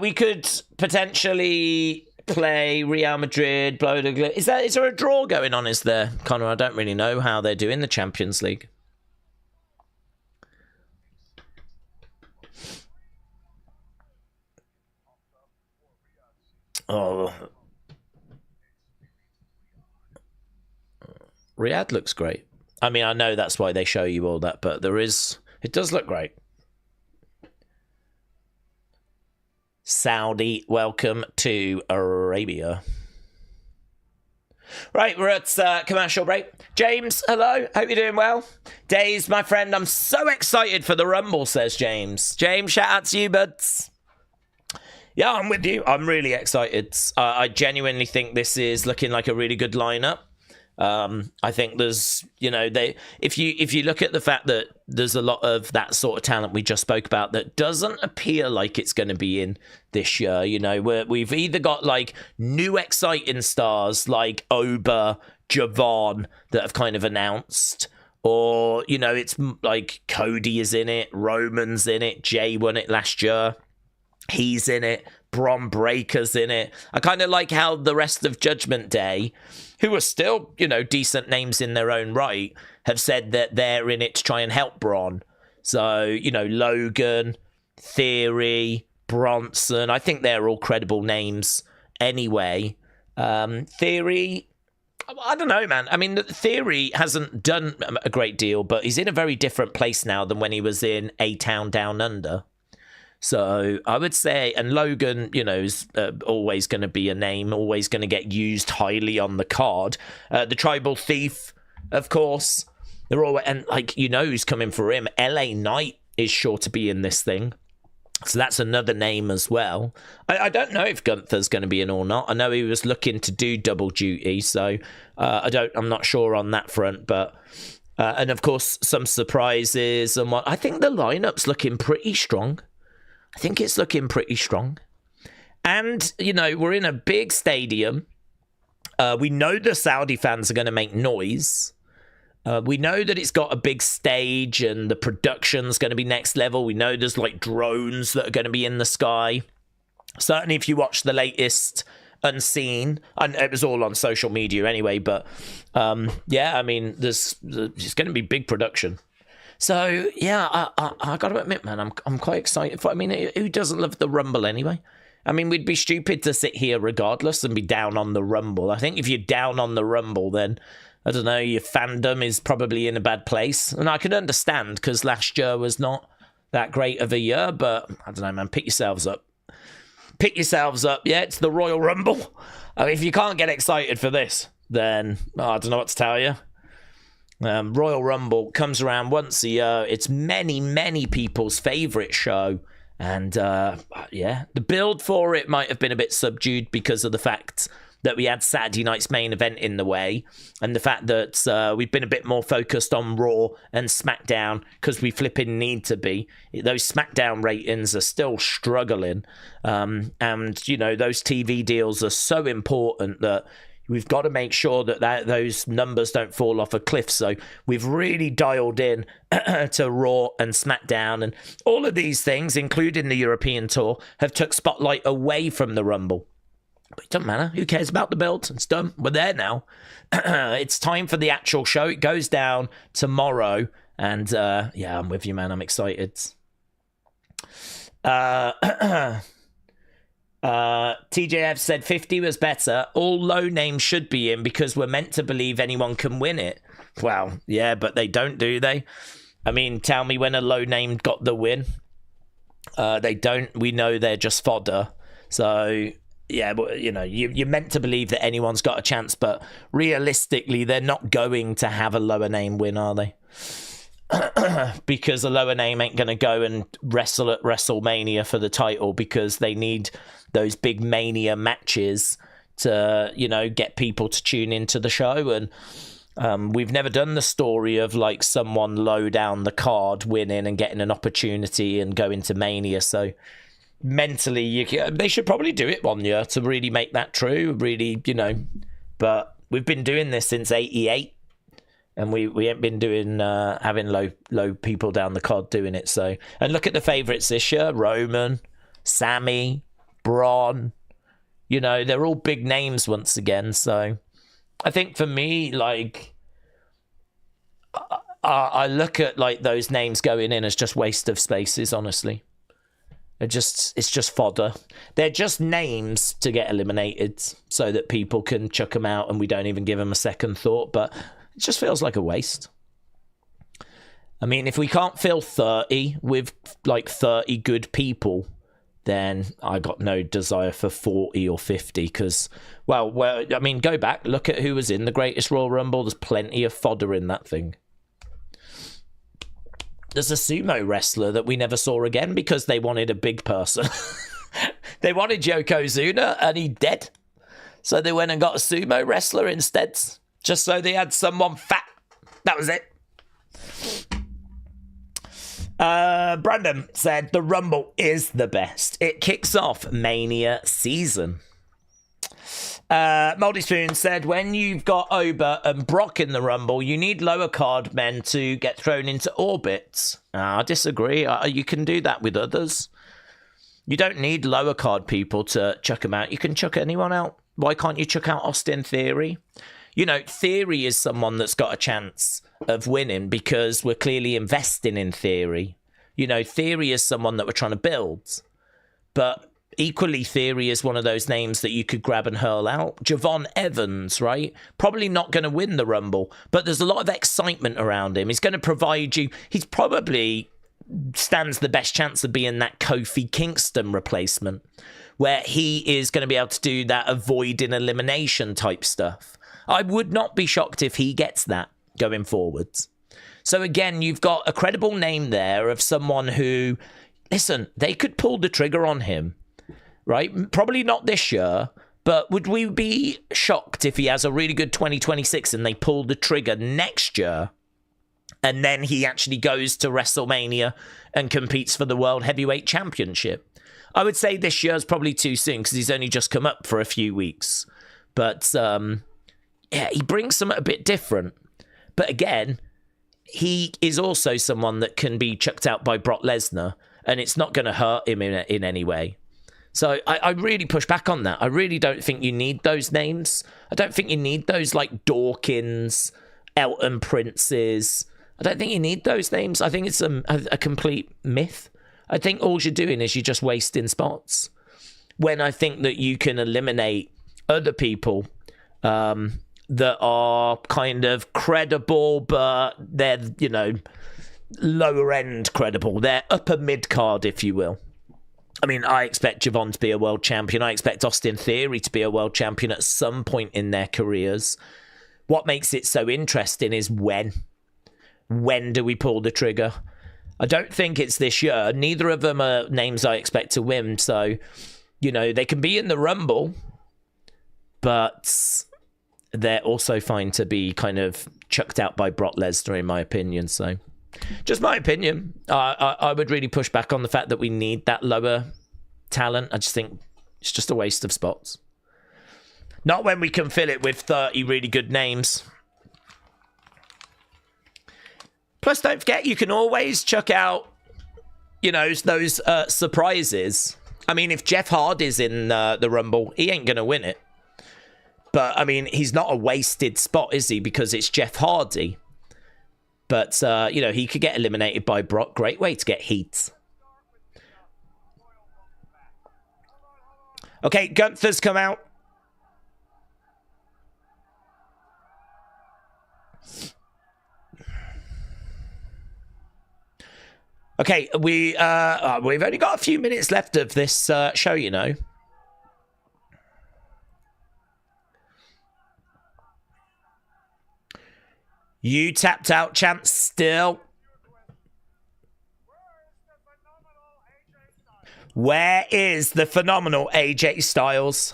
We could potentially play Real Madrid, blow the... Is there a draw going on, is there, Connor? I don't really know how they're doing the Champions League. Oh, Riyadh looks great. I mean, I know that's why they show you all that, but it does look great. Saudi, welcome to Arabia. Right, we're at commercial break. James, hello. Hope you're doing well. Daze, my friend, I'm so excited for the Rumble, says James. James, shout out to you, buds. Yeah, I'm with you. I'm really excited. I genuinely think this is looking like a really good lineup. I think there's, if you look at the fact that there's a lot of that sort of talent we just spoke about that doesn't appear like it's going to be in this year, we've either got like new exciting stars like Oba, Javon that have kind of announced, or, it's like Cody is in it, Roman's in it, Jay won it last year, he's in it, Bron Breaker's in it. I kind of like how the rest of Judgment Day, who are still, decent names in their own right, have said that they're in it to try and help Braun. So, Logan, Theory, Bronson, I think they're all credible names anyway. Theory, I don't know, man. I mean, Theory hasn't done a great deal, but he's in a very different place now than when he was in A-Town Down Under. So I would say, and Logan, is always going to be a name, always going to get used highly on the card. The Tribal Thief, of course, they're all, and who's coming for him. LA Knight is sure to be in this thing, so that's another name as well. I don't know if Gunther's going to be in or not. I know he was looking to do double duty, so I'm not sure on that front, but. And of course, some surprises and what. I think the lineup's looking pretty strong. I think it's looking pretty strong. And, we're in a big stadium. We know the Saudi fans are going to make noise. We know that it's got a big stage and the production's going to be next level. We know there's like drones that are going to be in the sky. Certainly if you watch the latest Unseen, and it was all on social media anyway, but I mean, it's going to be big production. So, yeah, I got to admit, man, I'm quite excited. I mean, who doesn't love the Rumble anyway? I mean, we'd be stupid to sit here regardless and be down on the Rumble. I think if you're down on the Rumble, then, I don't know, your fandom is probably in a bad place. And I can understand, because last year was not that great of a year, but, I don't know, man, pick yourselves up. Pick yourselves up. Yeah, it's the Royal Rumble. I mean, if you can't get excited for this, then, I don't know what to tell you. Royal Rumble comes around once a year. It's many, many people's favourite show. And, the build for it might have been a bit subdued because of the fact that we had Saturday night's main event in the way, and the fact that we've been a bit more focused on Raw and SmackDown because we flipping need to be. Those SmackDown ratings are still struggling. And, those TV deals are so important that we've got to make sure that those numbers don't fall off a cliff. So we've really dialed in to Raw and SmackDown, and all of these things, including the European tour, have took spotlight away from the Rumble. But it doesn't matter. Who cares about the belt? It's done. We're there now. It's time for the actual show. It goes down tomorrow. And I'm with you, man. I'm excited. TJF said 50 was better. All low names should be in because we're meant to believe anyone can win it. Well, yeah, but they don't, do they? I mean, tell me when a low name got the win. They don't. We know they're just fodder. So, yeah, but, you're meant to believe that anyone's got a chance, but realistically, they're not going to have a lower name win, are they? Because a lower name ain't going to go and wrestle at WrestleMania for the title because they need those big Mania matches to, get people to tune into the show. And we've never done the story of like someone low down the card winning and getting an opportunity and going to Mania. So mentally, they should probably do it one year to really make that true. Really, but we've been doing this since '88. And we ain't been doing having low people down the card doing it. So, and look at the favourites this year: Roman, Sami, Braun. They're all big names once again. So, I think for me, like, I look at like those names going in as just waste of spaces. Honestly, It's just fodder. They're just names to get eliminated so that people can chuck them out and we don't even give them a second thought. But it just feels like a waste. I mean, if we can't fill 30 with like 30 good people, then I got no desire for 40 or 50 because, well, I mean, go back, look at who was in the Greatest Royal Rumble. There's plenty of fodder in that thing. There's a sumo wrestler that we never saw again because they wanted a big person. They wanted Yokozuna and he dead. So they went and got a sumo wrestler instead. Just so they had someone fat. That was it. Brandon said, the Rumble is the best. It kicks off Mania season. Moldy Spoon said, when you've got Oba and Brock in the Rumble, you need lower card men to get thrown into orbit. I disagree. You can do that with others. You don't need lower card people to chuck them out. You can chuck anyone out. Why can't you chuck out Austin Theory? You know, Theory is someone that's got a chance of winning because we're clearly investing in Theory. You know, Theory is someone that we're trying to build. But equally, Theory is one of those names that you could grab and hurl out. Javon Evans, right? Probably not going to win the Rumble, but there's a lot of excitement around him. He's going to provide you... He's probably stands the best chance of being that Kofi Kingston replacement, where he is going to be able to do that avoiding elimination type stuff. I would not be shocked if he gets that going forwards. So again, you've got a credible name there of someone who... Listen, they could pull the trigger on him. Right? Probably not this year, but would we be shocked if he has a really good 2026 and they pull the trigger next year and then he actually goes to WrestleMania and competes for the World Heavyweight Championship? I would say this year's probably too soon because he's only just come up for a few weeks. But, yeah, he brings something a bit different. But again, he is also someone that can be chucked out by Brock Lesnar and it's not going to hurt him in any way. So I really push back on that. I really don't think you need those names. I don't think you need those like Dawkins, Elton Princes. I don't think you need those names. I think it's a complete myth. I think all you're doing is you're just wasting spots. When I think that you can eliminate other people that are kind of credible, but they're, you know, lower end credible. They're upper mid card, if you will. I mean, I expect Javon to be a world champion. I expect Austin Theory to be a world champion at some point in their careers. What makes it so interesting is when. When do we pull the trigger? I don't think it's this year. Neither of them are names I expect to win. So, you know, they can be in the Rumble, but they're also fine to be kind of chucked out by Brock Lesnar, in my opinion. So... just my opinion. I would really push back on the fact that we need that lower talent. I just think it's just a waste of spots. Not when we can fill it with 30 really good names. Plus, don't forget, you can always chuck out, you know, those surprises. I mean, if Jeff Hardy's in the Rumble, he ain't going to win it. But, I mean, he's not a wasted spot, is he? Because it's Jeff Hardy. But, you know, he could get eliminated by Brock. Great way to get heat. Okay, Gunther's come out. Okay, we've only got a few minutes left of this show, you know. You tapped out, chance still. Where is the phenomenal AJ Styles?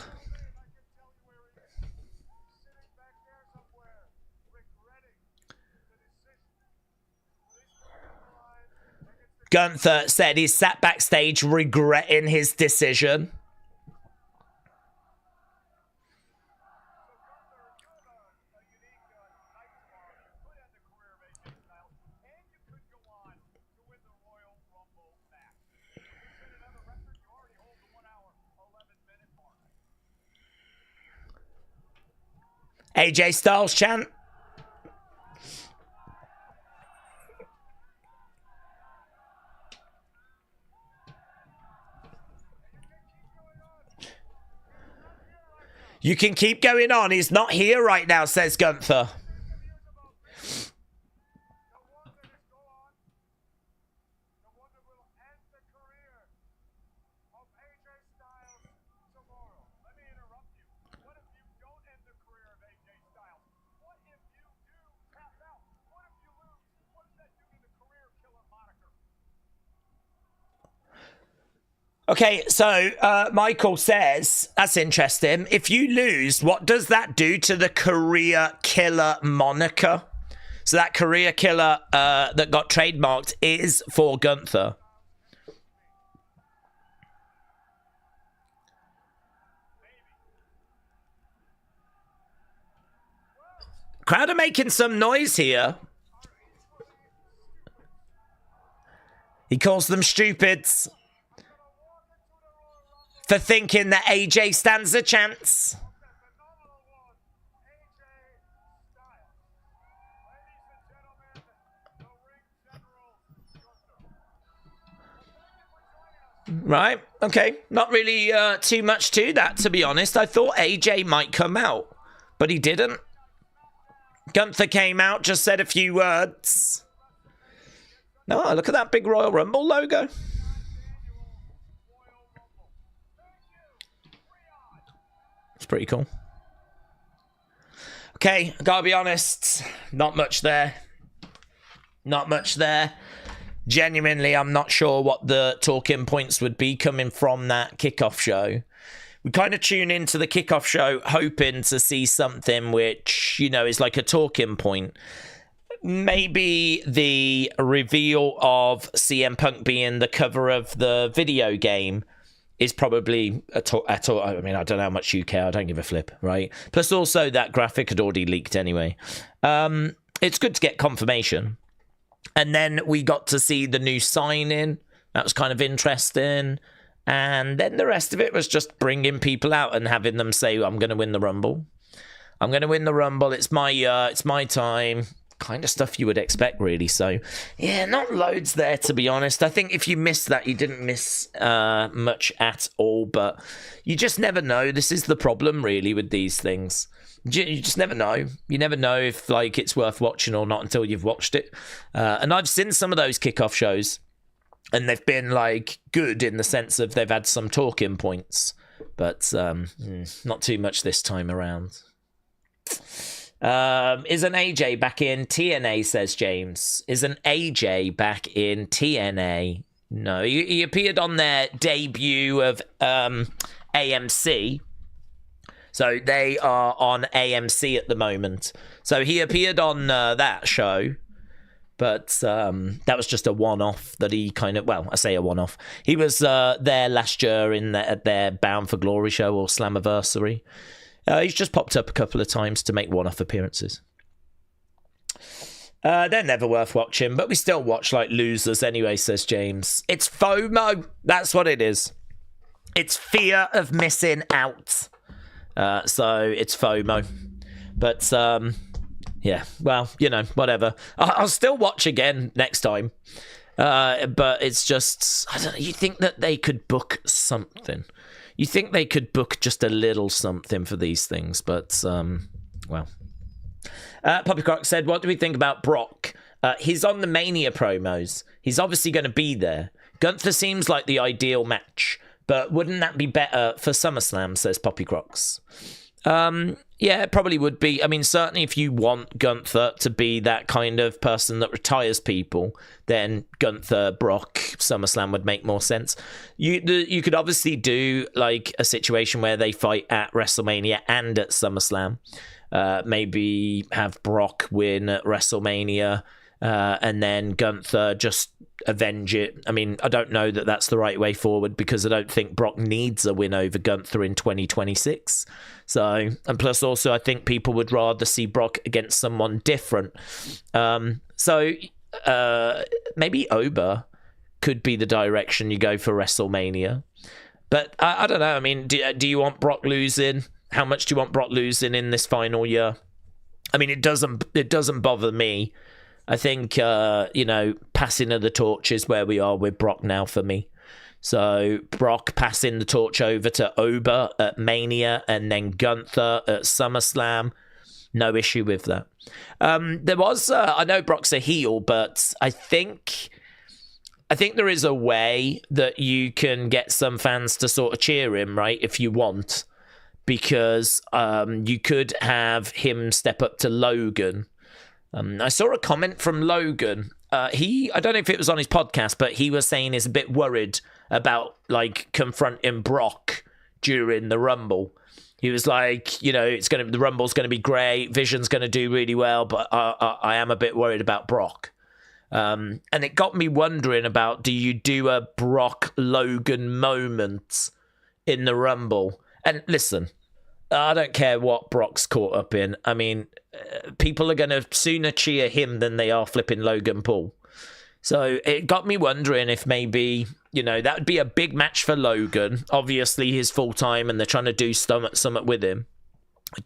Gunther said he sat backstage regretting his decision. AJ Styles chant. You can keep going on. He's not here right now, says Gunther. Okay, so Michael says, that's interesting. If you lose, what does that do to the career killer moniker? So that career killer that got trademarked is for Gunther. Crowd are making some noise here. He calls them stupids for thinking that AJ stands a chance. Right, okay. Not really too much to that, to be honest. I thought AJ might come out, but he didn't. Gunther came out, just said a few words. Oh, look at that big Royal Rumble logo. It's pretty cool. Okay, gotta be honest. Not much there. Not much there. Genuinely, I'm not sure what the talking points would be coming from that kickoff show. We kind of tune into the kickoff show hoping to see something which, you know, is like a talking point. Maybe the reveal of CM Punk being the cover of the video game is probably at all. I mean, I don't know how much you care. I don't give a flip, right? Plus, also, that graphic had already leaked anyway. It's good to get confirmation. And then we got to see the new sign-in. That was kind of interesting. And then the rest of it was just bringing people out and having them say, I'm going to win the Rumble. I'm going to win the Rumble. It's my time. Kind of stuff you would expect, really. So, yeah, not loads there, to be honest. I think if you missed that, you didn't miss much at all. But you just never know. This is the problem, really, with these things. You just never know. You never know if, like, it's worth watching or not until you've watched it. And I've seen some of those kickoff shows, and they've been, like, good in the sense of they've had some talking points. But not too much this time around. Isn't AJ back in TNA, says James. Isn't AJ back in TNA? No, he appeared on their debut of AMC. So they are on AMC at the moment. So he appeared on that show. But that was just a one-off that he kind of... Well, I say a one-off. He was there last year at their Bound for Glory show or Slammiversary. He's just popped up a couple of times to make one-off appearances. They're never worth watching, but we still watch like losers anyway, says James. It's FOMO. That's what it is. It's fear of missing out. So it's FOMO. But, yeah, well, you know, whatever. I'll still watch again next time. But it's just, I don't know, you think that they could book something. You think they could book just a little something for these things, but, well. Poppycrock said, what do we think about Brock? He's on the Mania promos. He's obviously going to be there. Gunther seems like the ideal match, but wouldn't that be better for SummerSlam, says Poppycrocks. Yeah, it probably would be. I mean, certainly if you want Gunther to be that kind of person that retires people, then Gunther, Brock, SummerSlam would make more sense. You could obviously do like a situation where they fight at WrestleMania and at SummerSlam. Maybe have Brock win at WrestleMania and then Gunther just avenge it. I mean, I don't know that that's the right way forward because I don't think Brock needs a win over Gunther in 2026. So, and plus also I think people would rather see Brock against someone different. So maybe Oba could be the direction you go for WrestleMania. But I don't know. I mean, do you want Brock losing? How much do you want Brock losing in this final year? I mean, it doesn't bother me. I think, passing of the torch is where we are with Brock now for me. So Brock passing the torch over to Oba at Mania and then Gunther at SummerSlam. No issue with that. There was, I know Brock's a heel, but I think there is a way that you can get some fans to sort of cheer him, right, if you want. Because you could have him step up to Logan. I saw a comment from Logan. I don't know if it was on his podcast, but he was saying he's a bit worried about like confronting Brock during the Rumble. He was like, the Rumble's going to be great, Vision's going to do really well, but I am a bit worried about Brock. And it got me wondering about, do you do a Brock Logan moment in the Rumble? And listen, I don't care what Brock's caught up in. I mean, people are going to sooner cheer him than they are flipping Logan Paul. So it got me wondering if maybe, that would be a big match for Logan. Obviously, he's full-time and they're trying to do something with him.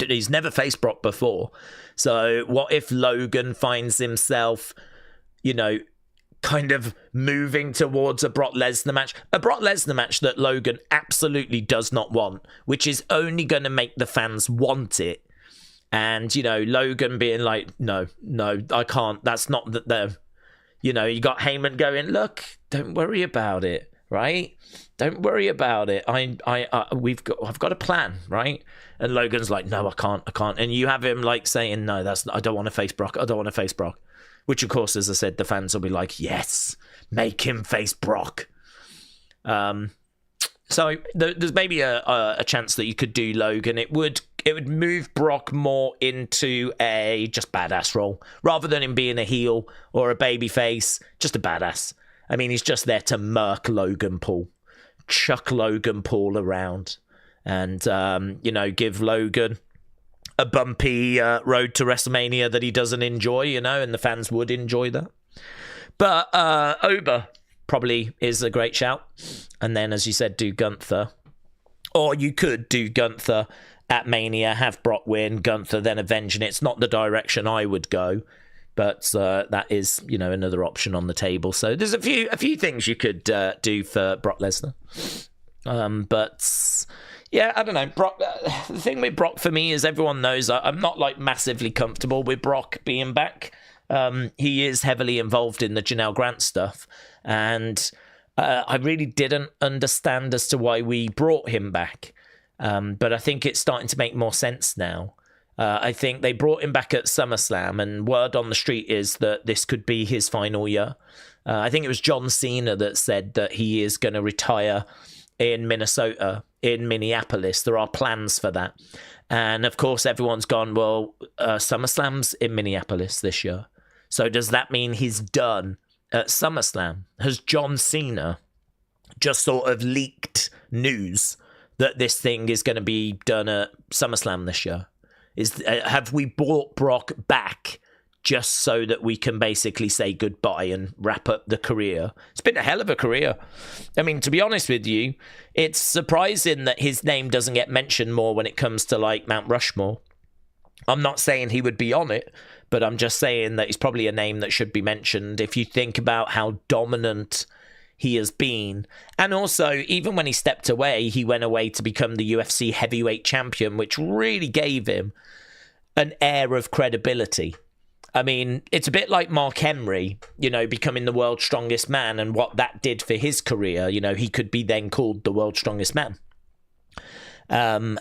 He's never faced Brock before. So what if Logan finds himself, kind of moving towards a Brock Lesnar match? A Brock Lesnar match that Logan absolutely does not want, which is only going to make the fans want it. And, Logan being like, no, I can't. That's not the you got Heyman going, look, don't worry about it, right? Don't worry about it. I've got a plan, right? And Logan's like, no, I can't. And you have him like saying, no, I don't want to face Brock. Which, of course, as I said, the fans will be like, yes, make him face Brock. So there's maybe a chance that you could do Logan. It would move Brock more into a just badass role, rather than him being a heel or a babyface, just a badass. I mean, he's just there to murk Logan Paul, chuck Logan Paul around, and, give Logan a bumpy road to WrestleMania that he doesn't enjoy, and the fans would enjoy that. But Oba probably is a great shout. And then, as you said, do Gunther. Or you could do Gunther at Mania, have Brock win, Gunther then avenging it. It's not the direction I would go, but that is, another option on the table. So there's a few things you could do for Brock Lesnar. But yeah, I don't know. Brock. The thing with Brock for me is everyone knows I'm not like massively comfortable with Brock being back. He is heavily involved in the Janelle Grant stuff, and I really didn't understand as to why we brought him back. But I think it's starting to make more sense now. I think they brought him back at SummerSlam, and word on the street is that this could be his final year. I think it was John Cena that said that he is going to retire in Minnesota, in Minneapolis. There are plans for that. And of course, everyone's gone, well, SummerSlam's in Minneapolis this year. So does that mean he's done at SummerSlam? Has John Cena just sort of leaked news that this thing is going to be done at SummerSlam this year? Have we brought Brock back just so that we can basically say goodbye and wrap up the career? It's been a hell of a career. I mean, to be honest with you, it's surprising that his name doesn't get mentioned more when it comes to like Mount Rushmore. I'm not saying he would be on it, but I'm just saying that he's probably a name that should be mentioned if you think about how dominant he has been. And also, even when he stepped away, he went away to become the UFC heavyweight champion, which really gave him an air of credibility. I mean, it's a bit like Mark Henry, becoming the world's strongest man, and what that did for his career. He could be then called the world's strongest man. And,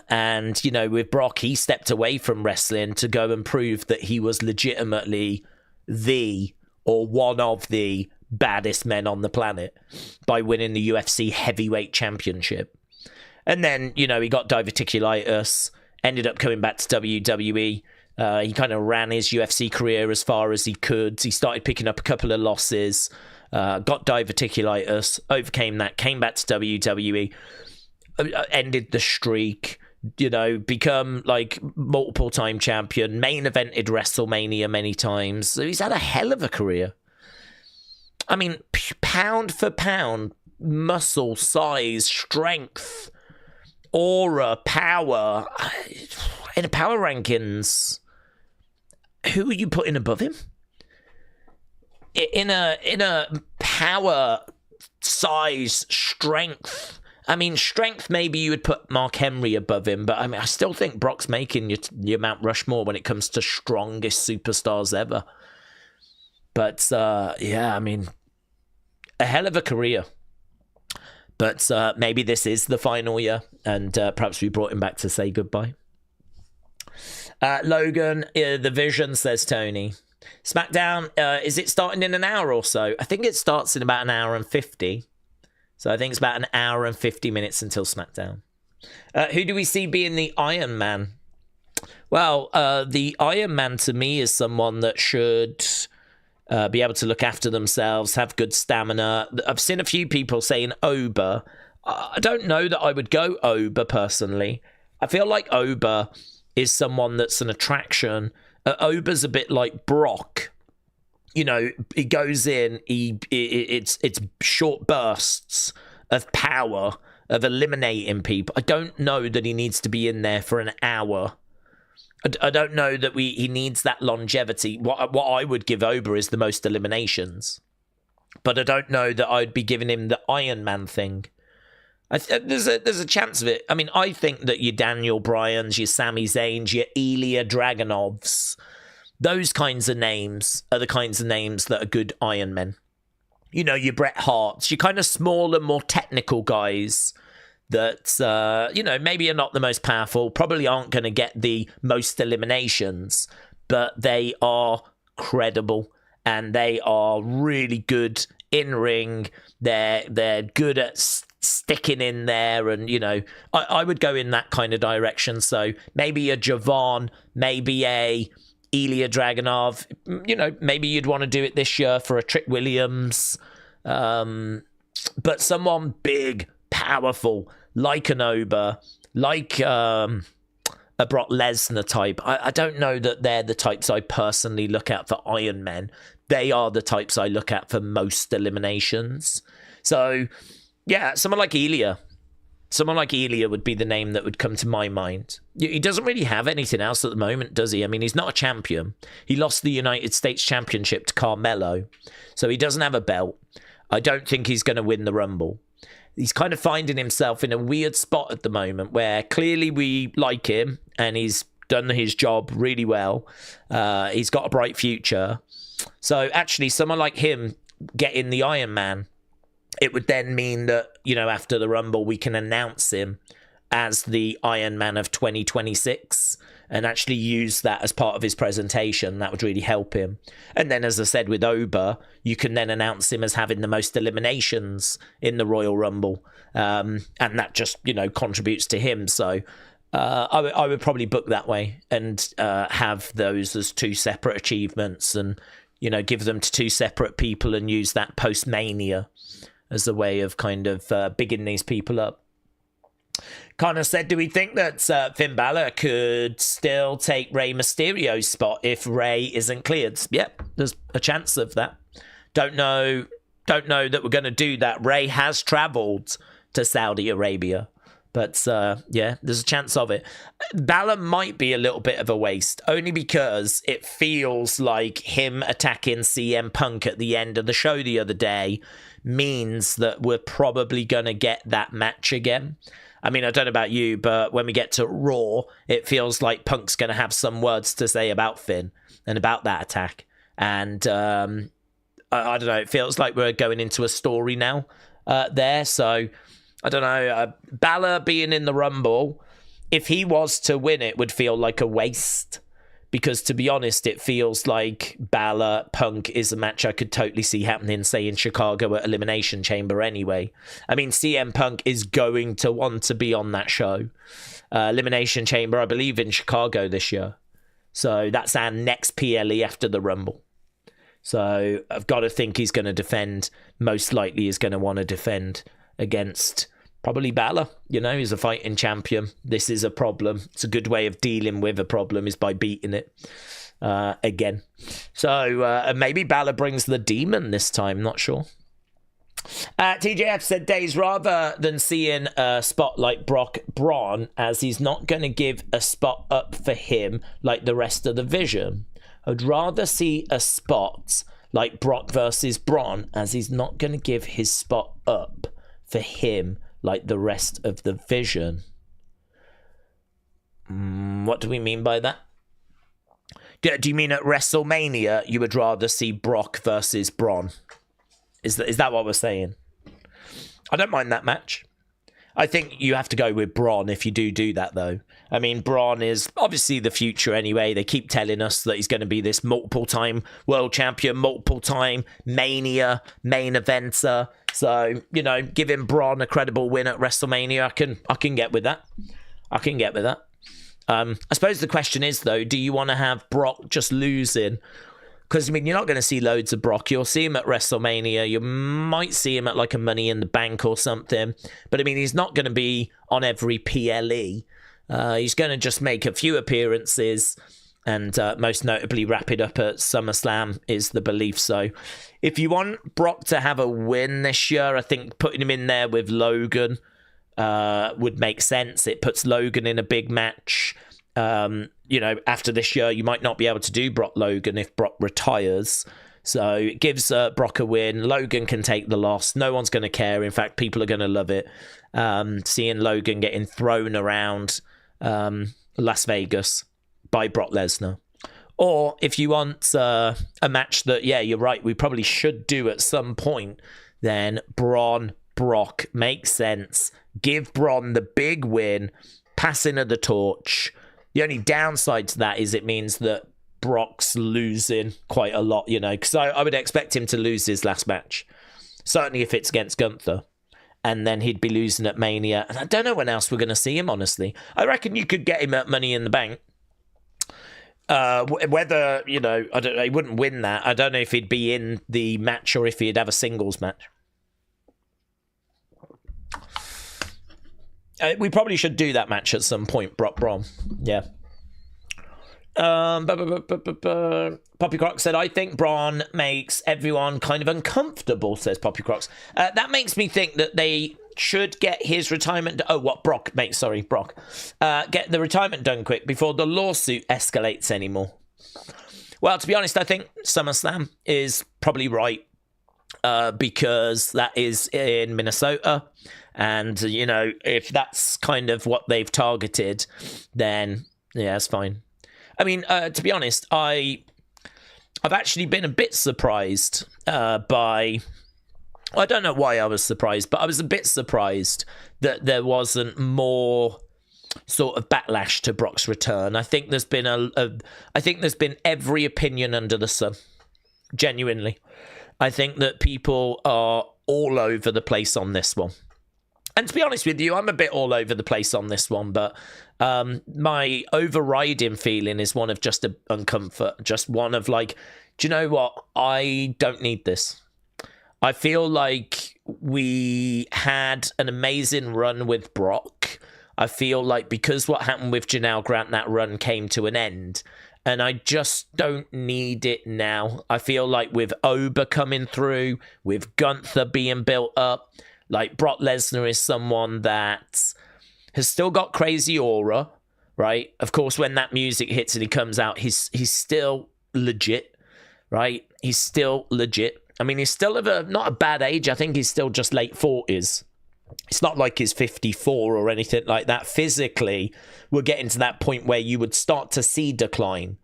with Brock, he stepped away from wrestling to go and prove that he was legitimately one of the baddest men on the planet by winning the UFC heavyweight championship. And then, he got diverticulitis, ended up coming back to WWE. He kind of ran his UFC career as far as he could. He started picking up a couple of losses, got diverticulitis, overcame that, came back to WWE, ended the streak, become like multiple time champion, main evented WrestleMania many times. So he's had a hell of a career. I mean, pound for pound, muscle, size, strength, aura, power. In the power rankings, who are you putting above him? In a power size, strength. I mean, strength, maybe you would put Mark Henry above him, but I mean, I still think Brock's making your Mount Rushmore when it comes to strongest superstars ever. But, yeah, I mean, a hell of a career. But maybe this is the final year, and perhaps we brought him back to say goodbye. Logan, the Vision, says Tony. SmackDown, is it starting in an hour or so? I think it starts in about an hour and 50. So I think it's about an hour and 50 minutes until SmackDown. Who do we see being the Iron Man? Well, the Iron Man to me is someone that should be able to look after themselves, have good stamina. I've seen a few people saying Oba. I don't know that I would go Oba personally. I feel like Oba is someone that's an attraction. Oba's a bit like Brock. You know, he goes in, it's short bursts of power, of eliminating people. I don't know that he needs to be in there for an hour. I don't know that he needs that longevity. What I would give Oba is the most eliminations. But I don't know that I'd be giving him the Iron Man thing. There's a chance of it. I mean, I think that your Daniel Bryans, your Sami Zayns, your Ilya Dragunovs, those kinds of names are the kinds of names that are good Iron Men. You know, your Bret Harts, your kind of smaller, more technical guys that, you know, maybe are not the most powerful, probably aren't going to get the most eliminations, but they are credible and they are really good in ring. They're good at sticking in there, and you know, I would go in that kind of direction. So maybe a Javon, maybe a Ilya Dragunov, you know, maybe you'd want to do it this year for a Trick Williams, but someone big, powerful, like an Oba, like a Brock Lesnar type. I don't know that they're the types I personally look at for Iron Men. They are the types I look at for most eliminations. So yeah, someone like Ilya. Someone like Ilya would be the name that would come to my mind. He doesn't really have anything else at the moment, does he? I mean, he's not a champion. He lost the United States Championship to Carmelo, so he doesn't have a belt. I don't think he's going to win the Rumble. He's kind of finding himself in a weird spot at the moment where clearly we like him and he's done his job really well. He's got a bright future. So actually, someone like him getting the Iron Man, it would then mean that, you know, after the Rumble, we can announce him as the Iron Man of 2026 and actually use that as part of his presentation. That would really help him. And then, as I said, with Oba, you can then announce him as having the most eliminations in the Royal Rumble. And that just, you know, contributes to him. So I would probably book that way and have those as two separate achievements and, you know, give them to two separate people and use that post-Mania as a way of kind of bigging these people up. Connor said, do we think that Finn Balor could still take Rey Mysterio's spot if Rey isn't cleared? Yep, there's a chance of that. Don't know that we're going to do that. Rey has travelled to Saudi Arabia. But, yeah, there's a chance of it. Balor might be a little bit of a waste, only because it feels like him attacking CM Punk at the end of the show the other day means that we're probably going to get that match again. I mean, I don't know about you, but when we get to Raw, it feels like Punk's going to have some words to say about Finn and about that attack. And I don't know, it feels like we're going into a story now there, so I don't know, Balor being in the Rumble, if he was to win it, would feel like a waste. Because to be honest, it feels like Balor Punk is a match I could totally see happening, say, in Chicago at Elimination Chamber anyway. I mean, CM Punk is going to want to be on that show. Elimination Chamber, I believe, in Chicago this year. So that's our next PLE after the Rumble. So I've got to think he's going to defend, most likely is going to want to defend against probably Balor. You know, he's a fighting champion. This is a problem. It's a good way of dealing with a problem is by beating it again. So maybe Balor brings the demon this time, not sure. TJF said, Daze, rather than seeing a spot like Brock Braun, as he's not going to give a spot up for him like the rest of the Vision, I'd rather see a spot like Brock versus Braun, as he's not going to give his spot up for him like the rest of the division. What do we mean by that? Do you mean at WrestleMania you would rather see Brock versus Braun? Is that what we're saying? I don't mind that match. I think you have to go with Braun if you do that, though. I mean, Braun is obviously the future anyway. They keep telling us that he's going to be this multiple-time world champion, multiple-time Mania main eventer. So, you know, giving Braun a credible win at WrestleMania, I can get with that. I can get with that. I suppose the question is, though, do you want to have Brock just losing? Because, I mean, you're not going to see loads of Brock. You'll see him at WrestleMania. You might see him at, like, a Money in the Bank or something. But, I mean, he's not going to be on every PLE. He's going to just make a few appearances and most notably wrap it up at SummerSlam is the belief. So, if you want Brock to have a win this year, I think putting him in there with Logan would make sense. It puts Logan in a big match. You know, after this year, you might not be able to do Brock Logan if Brock retires. So it gives Brock a win. Logan can take the loss. No one's going to care. In fact, people are going to love it. Seeing Logan getting thrown around Las Vegas by Brock Lesnar. Or if you want a match that, yeah, you're right, we probably should do at some point, then Braun Brock makes sense. Give Braun the big win, passing of the torch. The only downside to that is it means that Brock's losing quite a lot, you know, because I would expect him to lose his last match. Certainly if it's against Gunther. And then he'd be losing at Mania. And I don't know when else we're going to see him, honestly. I reckon you could get him at Money in the Bank. Whether, you know, I don't know, he wouldn't win that. I don't know if he'd be in the match or if he'd have a singles match. We probably should do that match at some point, Brock Braun. Yeah. Poppy Crocs said, I think Braun makes everyone kind of uncomfortable, says Poppy Crocs. That makes me think that they should get his retirement... Brock. Get the retirement done quick before the lawsuit escalates anymore. Well, to be honest, I think SummerSlam is probably right because that is in Minnesota. And, you know, if that's kind of what they've targeted, then, yeah, it's fine. I mean, to be honest, I've actually been a bit surprised by... I don't know why I was surprised, but I was a bit surprised that there wasn't more sort of backlash to Brock's return. I think there's been I think there's been every opinion under the sun. Genuinely. I think that people are all over the place on this one. And to be honest with you, I'm a bit all over the place on this one, but my overriding feeling is one of just a uncomfort, just one of like, do you know what? I don't need this. I feel like we had an amazing run with Brock. I feel like because what happened with Janelle Grant, that run came to an end. And I just don't need it now. I feel like with Oba coming through, with Gunther being built up, like Brock Lesnar is someone that has still got crazy aura, right? Of course, when that music hits and he comes out, he's still legit, right? He's still legit. I mean, he's still not a bad age. I think he's still just late 40s. It's not like he's 54 or anything like that. Physically, we're getting to that point where you would start to see decline.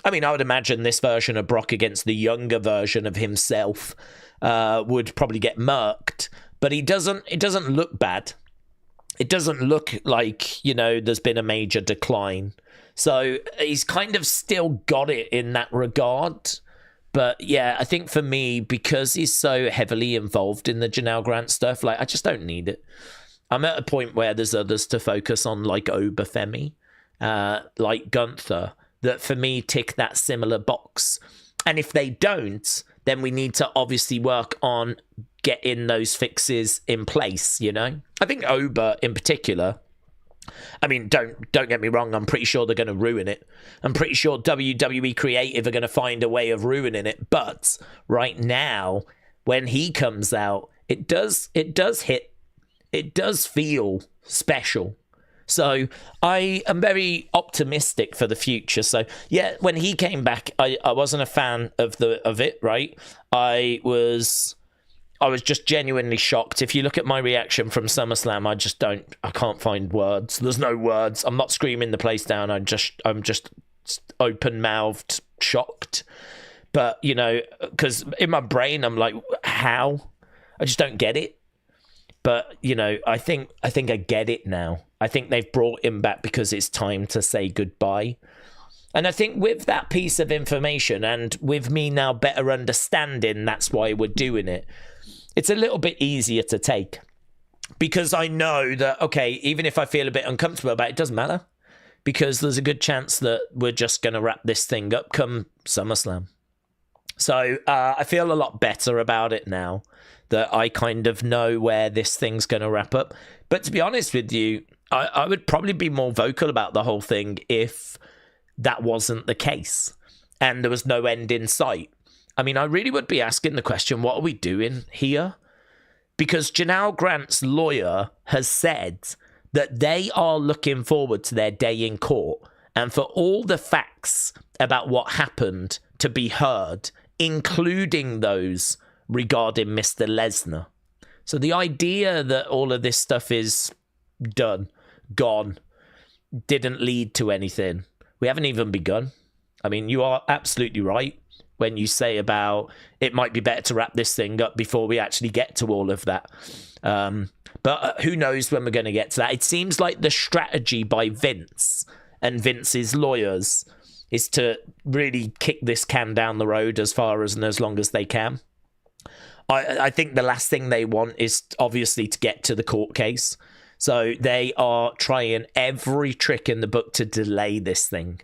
I mean, I would imagine this version of Brock against the younger version of himself would probably get murked. But it doesn't look bad. It doesn't look like, you know, there's been a major decline. So he's kind of still got it in that regard. But yeah, I think for me, because he's so heavily involved in the Janelle Grant stuff, like I just don't need it. I'm at a point where there's others to focus on, like Obafemi, like Gunther, that for me tick that similar box. And if they don't, then we need to obviously work on getting those fixes in place, you know? I think Oba in particular, I mean, don't get me wrong, I'm pretty sure they're going to ruin it. I'm pretty sure WWE Creative are going to find a way of ruining it. But right now, when he comes out, it does hit. It does feel special. So I am very optimistic for the future. So yeah, when he came back, I wasn't a fan of it, right? I was just genuinely shocked. If you look at my reaction from SummerSlam, I can't find words. There's no words. I'm not screaming the place down. I'm just open-mouthed, shocked. But, you know, because in my brain, I'm like, how? I just don't get it. But, you know, I think I get it now. I think they've brought him back because it's time to say goodbye. And I think with that piece of information and with me now better understanding that's why we're doing it, it's a little bit easier to take. Because I know that, okay, even if I feel a bit uncomfortable about it, it doesn't matter. Because there's a good chance that we're just going to wrap this thing up come SummerSlam. So I feel a lot better about it now that I kind of know where this thing's going to wrap up. But to be honest with you, I would probably be more vocal about the whole thing if that wasn't the case and there was no end in sight. I mean, I really would be asking the question, what are we doing here? Because Janelle Grant's lawyer has said that they are looking forward to their day in court and for all the facts about what happened to be heard, including those regarding Mr. Lesnar. So the idea that all of this stuff is done, gone, didn't lead to anything. We haven't even begun. I mean, you are absolutely right when you say about it might be better to wrap this thing up before we actually get to all of that. But who knows when we're going to get to that. It seems like the strategy by Vince and Vince's lawyers is to really kick this can down the road as far as and as long as they can. I think the last thing they want is obviously to get to the court case. So they are trying every trick in the book to delay this thing.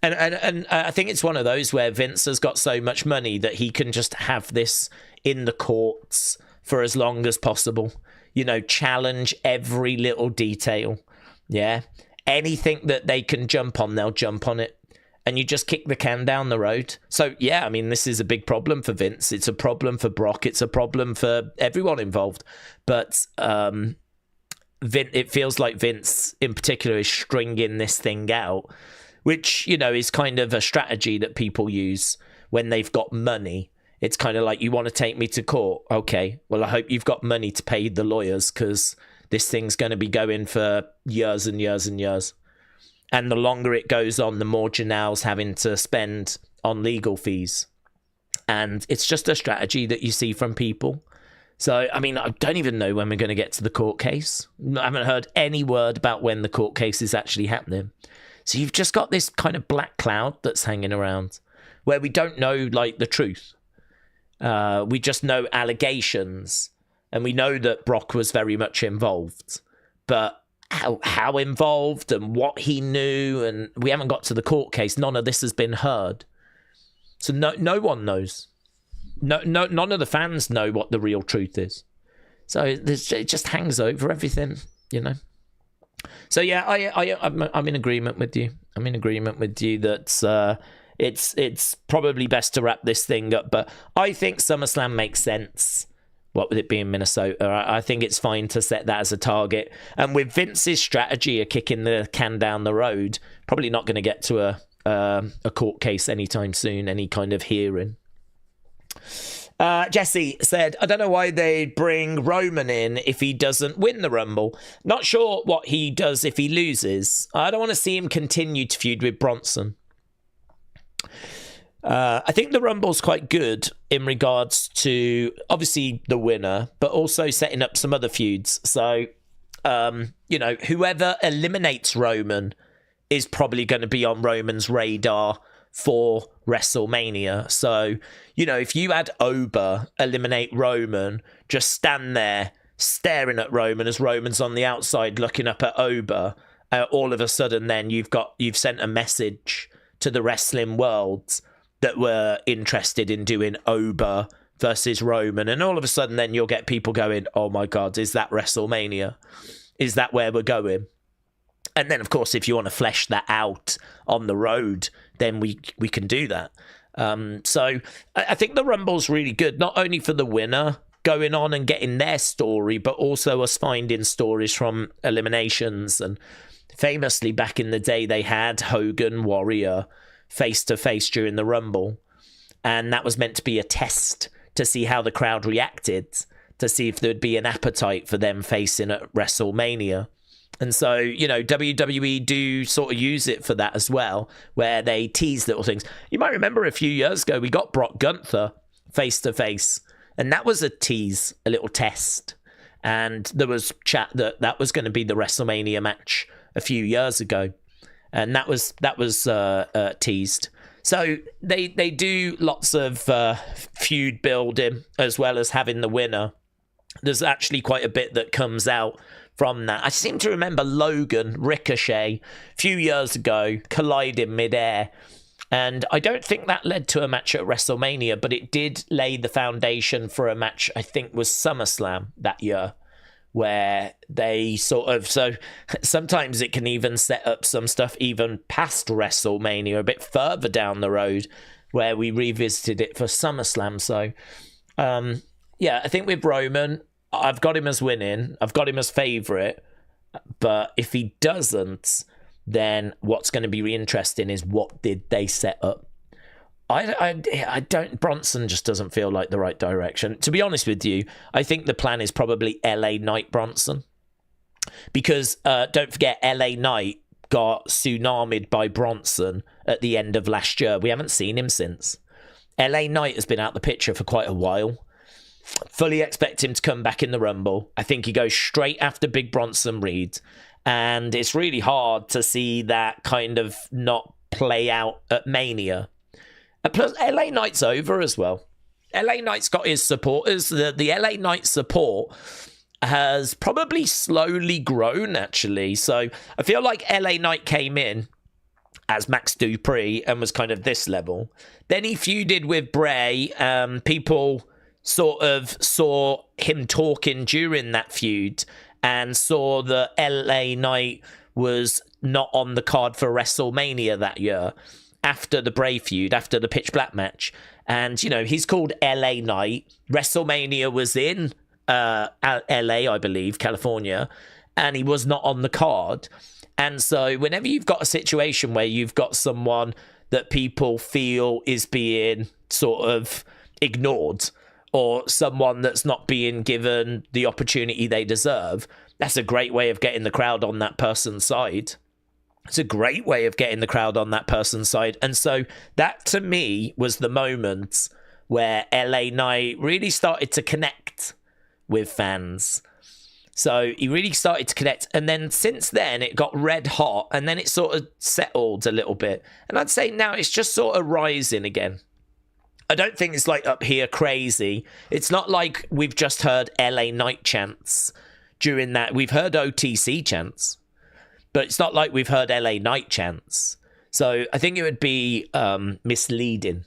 And I think it's one of those where Vince has got so much money that he can just have this in the courts for as long as possible. You know, challenge every little detail. Yeah. Anything that they can jump on, they'll jump on it. And you just kick the can down the road. So, yeah, I mean, this is a big problem for Vince. It's a problem for Brock. It's a problem for everyone involved. But it feels like Vince, in particular, is stringing this thing out, which, you know, is kind of a strategy that people use when they've got money. It's kind of like, you want to take me to court? Okay, well, I hope you've got money to pay the lawyers because this thing's going to be going for years and years and years. And the longer it goes on, the more Janelle's having to spend on legal fees. And it's just a strategy that you see from people. So, I mean, I don't even know when we're going to get to the court case. I haven't heard any word about when the court case is actually happening. So you've just got this kind of black cloud that's hanging around where we don't know, like, the truth. We just know allegations. And we know that Brock was very much involved. But how involved and what he knew, and we haven't got to the court case. None of this has been heard. So no one knows. No, none of the fans know what the real truth is. So it just hangs over everything, you know. So yeah, I'm in agreement with you. I'm in agreement with you that it's probably best to wrap this thing up. But I think SummerSlam makes sense. What would it be in Minnesota? I think it's fine to set that as a target. And with Vince's strategy of kicking the can down the road, probably not going to get to a court case anytime soon, any kind of hearing. Jesse said, I don't know why they bring Roman in if he doesn't win the Rumble. Not sure what he does if he loses. I don't want to see him continue to feud with Bronson. I think the Rumble's quite good in regards to, obviously, the winner, but also setting up some other feuds. So, you know, whoever eliminates Roman is probably going to be on Roman's radar for WrestleMania. So, you know, if you had Oba eliminate Roman, just stand there staring at Roman as Roman's on the outside looking up at Oba, all of a sudden then you've sent a message to the wrestling world that were interested in doing Oba versus Roman. And all of a sudden then you'll get people going, oh my God, is that WrestleMania? Is that where we're going? And then, of course, if you want to flesh that out on the road, then we can do that. So I think the Rumble's really good, not only for the winner, going on and getting their story, but also us finding stories from eliminations. And famously, back in the day, they had Hogan Warrior face-to-face during the Rumble. And that was meant to be a test to see how the crowd reacted, to see if there'd be an appetite for them facing at WrestleMania. And so, you know, WWE do sort of use it for that as well, where they tease little things. You might remember a few years ago, we got Brock Gunther face-to-face, and that was a tease, a little test. And there was chat that was going to be the WrestleMania match a few years ago, and that was teased. So they do lots of feud building as well as having the winner. There's actually quite a bit that comes out from that. I seem to remember Logan, Ricochet, a few years ago, colliding midair. And I don't think that led to a match at WrestleMania, but it did lay the foundation for a match, I think was SummerSlam that year, where they sort of... So sometimes it can even set up some stuff even past WrestleMania, a bit further down the road, where we revisited it for SummerSlam. So, yeah, I think with Roman, I've got him as winning. I've got him as favourite. But if he doesn't, then what's going to be interesting is what did they set up? I don't... Bronson just doesn't feel like the right direction. To be honest with you, I think the plan is probably LA Knight Bronson. Because don't forget, LA Knight got tsunamied by Bronson at the end of last year. We haven't seen him since. LA Knight has been out the picture for quite a while. Fully expect him to come back in the Rumble. I think he goes straight after Big Bronson Reed. And it's really hard to see that kind of not play out at Mania. And plus, LA Knight's over as well. LA Knight's got his supporters. The LA Knight support has probably slowly grown, actually. So I feel like LA Knight came in as Max Dupree and was kind of this level. Then he feuded with Bray. People sort of saw him talking during that feud and saw that LA Knight was not on the card for WrestleMania that year after the Bray feud, after the Pitch Black match. And, you know, he's called LA Knight. WrestleMania was in LA, I believe, California, and he was not on the card. And so whenever you've got a situation where you've got someone that people feel is being sort of ignored, or someone that's not being given the opportunity they deserve, that's a great way of getting the crowd on that person's side. It's a great way of getting the crowd on that person's side. And so that, to me, was the moment where LA Knight really started to connect with fans. So he really started to connect. And then since then, it got red hot, and then it sort of settled a little bit. And I'd say now it's just sort of rising again. I don't think it's like up here crazy. It's not like we've just heard LA Knight chants during that. We've heard OTC chants, but it's not like we've heard LA Knight chants. So I think it would be misleading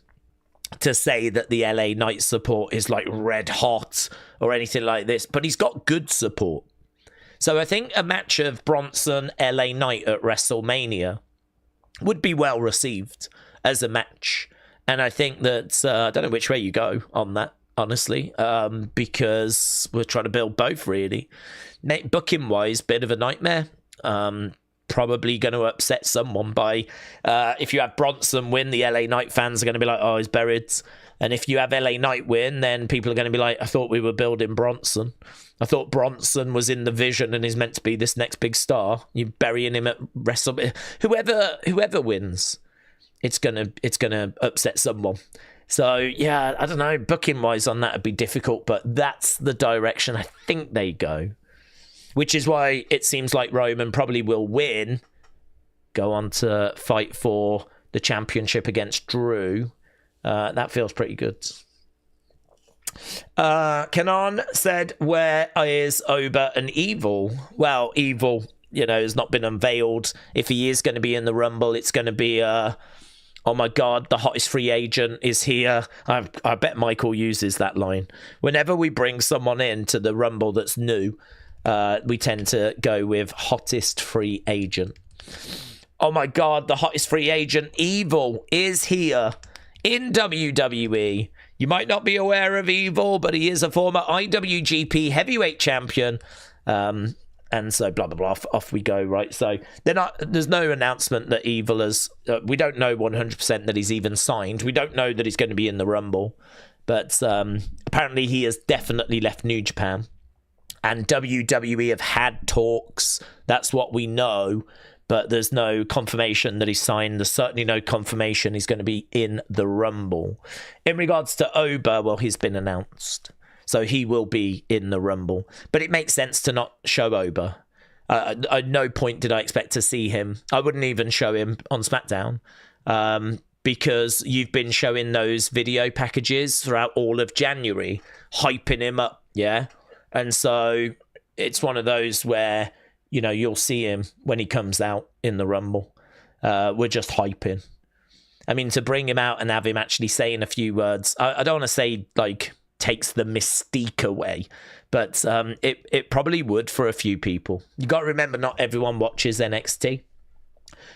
to say that the LA Knight support is like red hot or anything like this, but he's got good support. So I think a match of Bronson, LA Knight at WrestleMania would be well received as a match. And I think that, I don't know which way you go on that, honestly, because we're trying to build both, really. Booking-wise, bit of a nightmare. Probably going to upset someone by, if you have Bronson win, the LA Knight fans are going to be like, oh, he's buried. And if you have LA Knight win, then people are going to be like, I thought we were building Bronson. I thought Bronson was in the vision and is meant to be this next big star. You're burying him at WrestleMania. Whoever wins, it's gonna upset someone. So yeah, I don't know. Booking wise on that would be difficult, but that's the direction I think they go. Which is why it seems like Roman probably will win, go on to fight for the championship against Drew. That feels pretty good. Kanan said, where is Oba and Evil? Well, Evil, has not been unveiled. If he is going to be in the Rumble, it's going to be oh my God, the hottest free agent is here. I bet Michael uses that line. Whenever we bring someone into the Rumble that's new, we tend to go with hottest free agent. Oh my God, the hottest free agent, Evil, is here in WWE. You might not be aware of Evil, but he is a former IWGP heavyweight champion. And so blah, blah, blah, off we go, right? So there's no announcement that Evil has... we don't know 100% that he's even signed. We don't know that he's going to be in the Rumble. But apparently he has definitely left New Japan. And WWE have had talks. That's what we know. But there's no confirmation that he's signed. There's certainly no confirmation he's going to be in the Rumble. In regards to Oba, well, he's been announced. So he will be in the Rumble. But it makes sense to not show Oba. At no point did I expect to see him. I wouldn't even show him on SmackDown. Because you've been showing those video packages throughout all of January. Hyping him up, yeah? And so it's one of those where, you know, you'll see him when he comes out in the Rumble. We're just hyping. I mean, to bring him out and have him actually saying a few words, I don't want to say, like, takes the mystique away, but it probably would for a few people. You got to remember, not everyone watches NXT.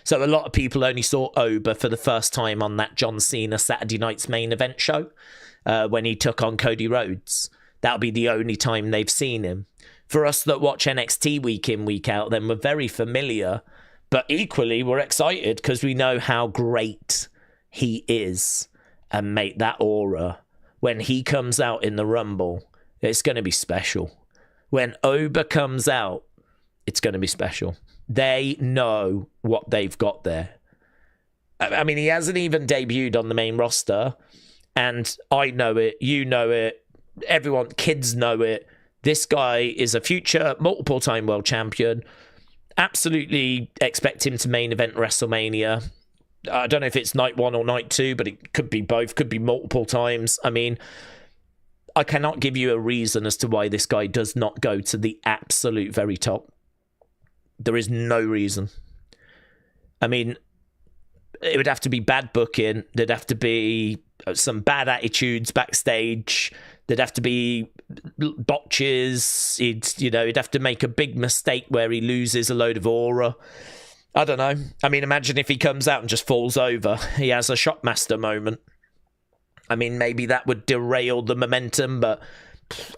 So a lot of people only saw Oba for the first time on that John Cena Saturday Night's Main Event show when he took on Cody Rhodes. That'll be the only time they've seen him. For us that watch NXT week in, week out, then we're very familiar, but equally we're excited because we know how great he is. And mate, that aura, when he comes out in the Rumble, it's going to be special. When Oba comes out, it's going to be special. They know what they've got there. I mean, he hasn't even debuted on the main roster, and I know it, you know it, everyone, kids know it. This guy is a future multiple-time world champion. Absolutely expect him to main event WrestleMania. I don't know if it's night 1 or night 2, but it could be both, could be multiple times. I mean, I cannot give you a reason as to why this guy does not go to the absolute very top. There is no reason. I mean, it would have to be bad booking. There'd have to be some bad attitudes backstage. There'd have to be botches. He'd have to make a big mistake where he loses a load of aura. I don't know. I mean, imagine if he comes out and just falls over. He has a Shockmaster moment. I mean, maybe that would derail the momentum, but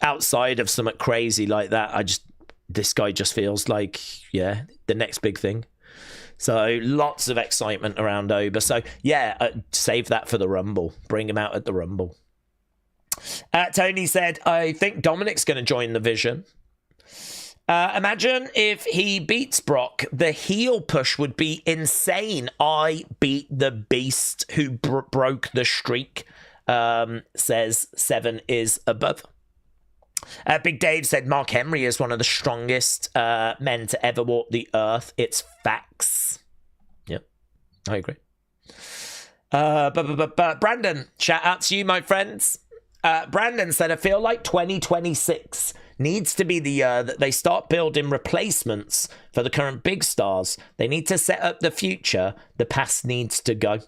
outside of something crazy like that, this guy just feels like, yeah, the next big thing. So lots of excitement around Oba. So yeah, save that for the Rumble. Bring him out at the Rumble. Tony said, I think Dominic's going to join the Vision. Imagine if he beats Brock. The heel push would be insane. I beat the beast who broke the streak, says 7 is above. Big Dave said Mark Henry is one of the strongest men to ever walk the earth. It's facts. Yep, I agree. Brandon, shout out to you, my friends. Brandon said, I feel like 2026 needs to be the year that they start building replacements for the current big stars. They need to set up the future. The past needs to go.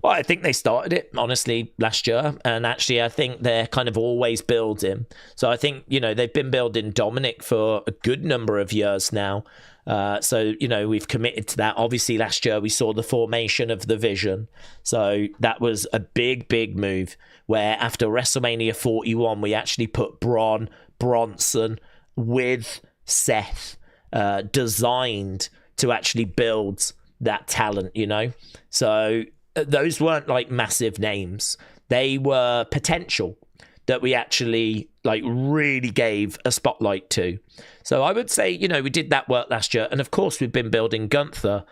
Well, I think they started it, honestly, last year. And actually, I think they're kind of always building. So I think, they've been building Dominic for a good number of years now. So, we've committed to that. Obviously, last year we saw the formation of the Vision. So that was a big, big move where after WrestleMania 41, we actually put Bronson with Seth, designed to actually build that talent, So those weren't like massive names. They were potential that we actually really gave a spotlight to. So I would say, we did that work last year. And of course, we've been building Gunther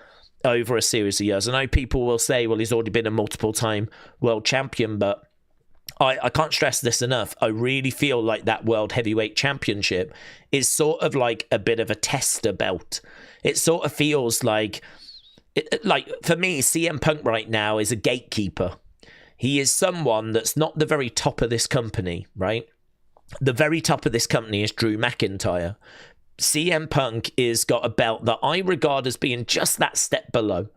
over a series of years. I know people will say, well, he's already been a multiple-time world champion, but I can't stress this enough. I really feel like that World Heavyweight Championship is sort of like a bit of a tester belt. It sort of feels like for me, CM Punk right now is a gatekeeper. He is someone that's not the very top of this company, right? The very top of this company is Drew McIntyre. CM Punk is got a belt that I regard as being just that step below.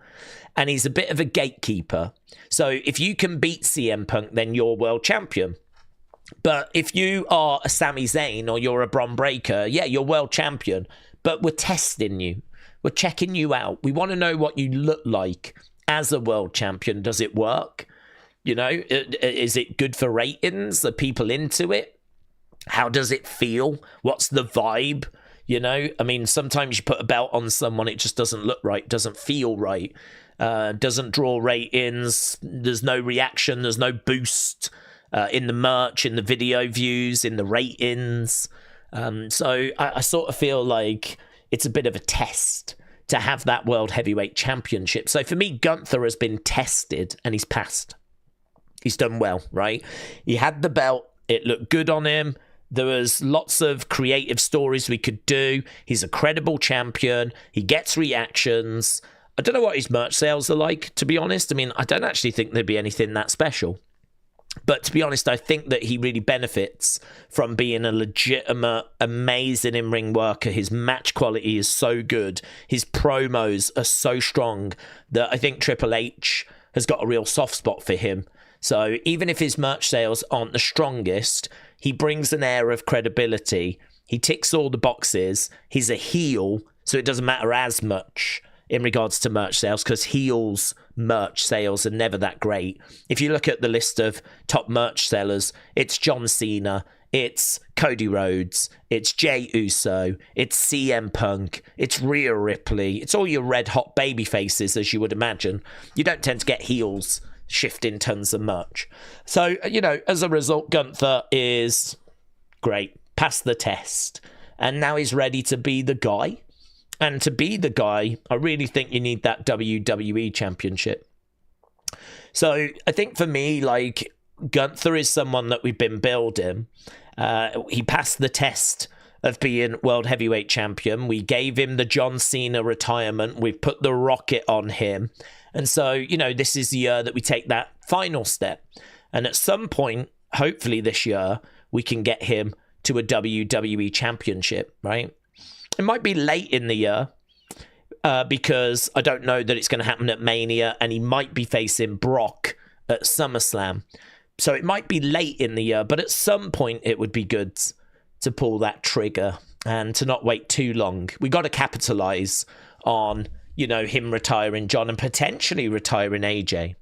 And he's a bit of a gatekeeper. So if you can beat CM Punk, then you're world champion. But if you are a Sami Zayn or you're a Bron Breakker, yeah, you're world champion. But we're testing you. We're checking you out. We want to know what you look like as a world champion. Does it work? You know, is it good for ratings? Are people into it? How does it feel? What's the vibe? You know, I mean, sometimes you put a belt on someone, it just doesn't look right, doesn't feel right, doesn't draw ratings. There's no reaction, there's no boost in the merch, in the video views, in the ratings. So I sort of feel like it's a bit of a test to have that World Heavyweight Championship. So for me, Gunther has been tested and he's passed. He's done well, right? He had the belt. It looked good on him. There was lots of creative stories we could do. He's a credible champion. He gets reactions. I don't know what his merch sales are like, to be honest. I mean, I don't actually think there'd be anything that special. But to be honest, I think that he really benefits from being a legitimate, amazing in-ring worker. His match quality is so good. His promos are so strong that I think Triple H has got a real soft spot for him. So even if his merch sales aren't the strongest, he brings an air of credibility. He ticks all the boxes. He's a heel, so it doesn't matter as much in regards to merch sales because heels' merch sales are never that great. If you look at the list of top merch sellers, it's John Cena, it's Cody Rhodes, it's Jey Uso, it's CM Punk, it's Rhea Ripley, it's all your red hot baby faces, as you would imagine. You don't tend to get heels shifting tons of merch. So, you know, as a result, Gunther is great, passed the test, and now he's ready to be the guy. And to be the guy, I really think you need that WWE Championship. So I think for me, like, Gunther is someone that we've been building. He passed the test of being World Heavyweight Champion. We gave him the John Cena retirement. We've put the rocket on him. And so, you know, this is the year that we take that final step. And at some point, hopefully this year, we can get him to a WWE Championship, right? It might be late in the year because I don't know that it's going to happen at Mania, and he might be facing Brock at SummerSlam. So it might be late in the year, but at some point it would be good to pull that trigger and to not wait too long. We got to capitalize on, you know, him retiring John and potentially retiring AJ.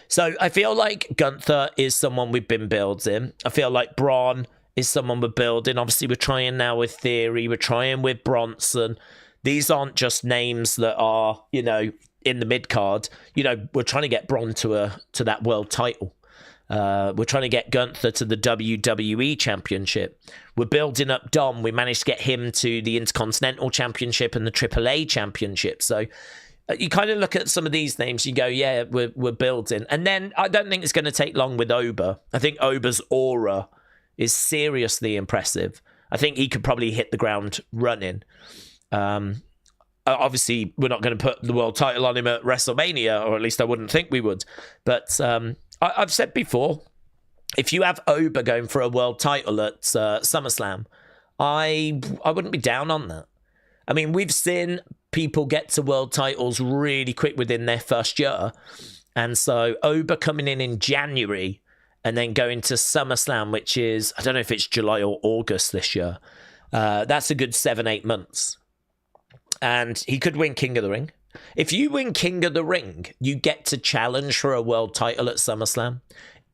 So I feel like Gunther is someone we've been building. I feel like Braun is someone we're building. Obviously, we're trying now with Theory. We're trying with Bronson. These aren't just names that are, you know, in the mid-card. You know, we're trying to get Braun to that world title. We're trying to get Gunther to the WWE Championship. We're building up Dom. We managed to get him to the Intercontinental Championship and the AAA Championship. So you kind of look at some of these names, you go, yeah, we're building. And then I don't think it's going to take long with Oba. I think Oba's aura is seriously impressive. I think he could probably hit the ground running. Obviously, we're not going to put the world title on him at WrestleMania, or at least I wouldn't think we would. But I've said before, if you have Oba going for a world title at SummerSlam, I wouldn't be down on that. I mean, we've seen people get to world titles really quick within their first year. And so Oba coming in January and then going to SummerSlam, which is, I don't know if it's July or August this year. That's a good 7-8 months. And he could win King of the Ring. If you win King of the Ring, you get to challenge for a world title at SummerSlam.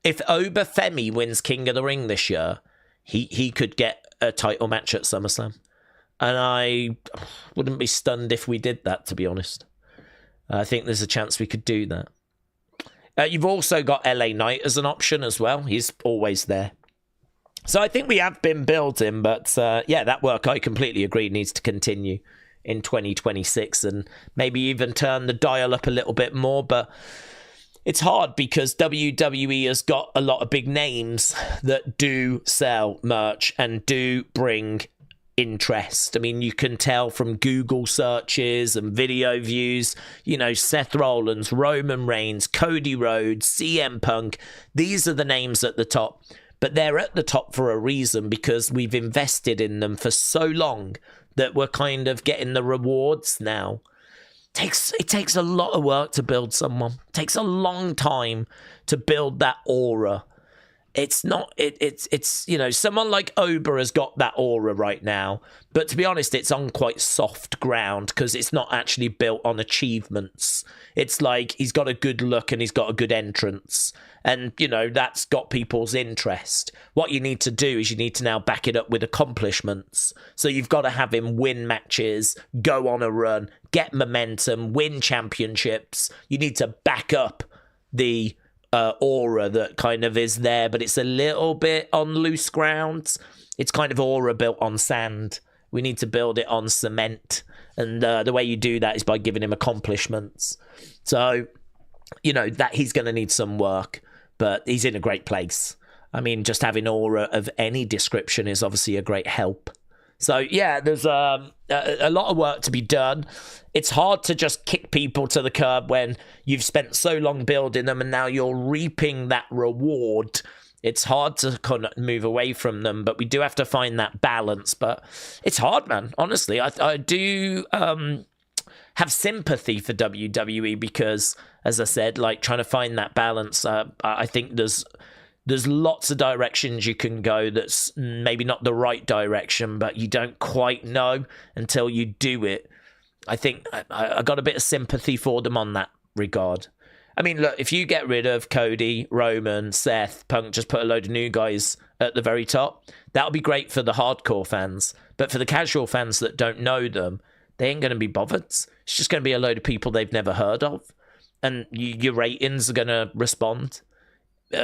If Oba Femi wins King of the Ring this year, he could get a title match at SummerSlam. And I wouldn't be stunned if we did that, to be honest. I think there's a chance we could do that. You've also got LA Knight as an option as well. He's always there. So I think we have been building, but yeah, that work, I completely agree, needs to continue in 2026 and maybe even turn the dial up a little bit more. But it's hard because WWE has got a lot of big names that do sell merch and do bring interest. I mean, you can tell from Google searches and video views, you know, Seth Rollins, Roman Reigns, Cody Rhodes, CM Punk. These are the names at the top, but they're at the top for a reason because we've invested in them for so long that we're kind of getting the rewards now. It takes a lot of work to build someone. It takes a long time to build that aura. it's not it's you know, someone like Oba has got that aura right now, but to be honest, it's on quite soft ground because it's not actually built on achievements. It's like he's got a good look and he's got a good entrance, and you know, that's got people's interest. What you need to do is you need to now back it up with accomplishments. So you've got to have him win matches, go on a run, get momentum, win championships. You need to back up the aura that kind of is there, but it's a little bit on loose ground. It's kind of aura built on sand. We need to build it on cement, and the way you do that is by giving him accomplishments. So, you know, that he's going to need some work, but he's in a great place. I mean, just having aura of any description is obviously a great help. So, yeah, there's a lot of work to be done. It's hard to just kick people to the curb when you've spent so long building them and now you're reaping that reward. It's hard to kind of move away from them, but we do have to find that balance. But it's hard, man. Honestly, I do have sympathy for WWE because, as I said, like trying to find that balance, I think there's lots of directions you can go that's maybe not the right direction, but you don't quite know until you do it. I think I got a bit of sympathy for them on that regard. I mean, look, if you get rid of Cody, Roman, Seth, Punk, just put a load of new guys at the very top, that'll be great for the hardcore fans. But for the casual fans that don't know them, they ain't going to be bothered. It's just going to be a load of people they've never heard of. And your ratings are going to respond.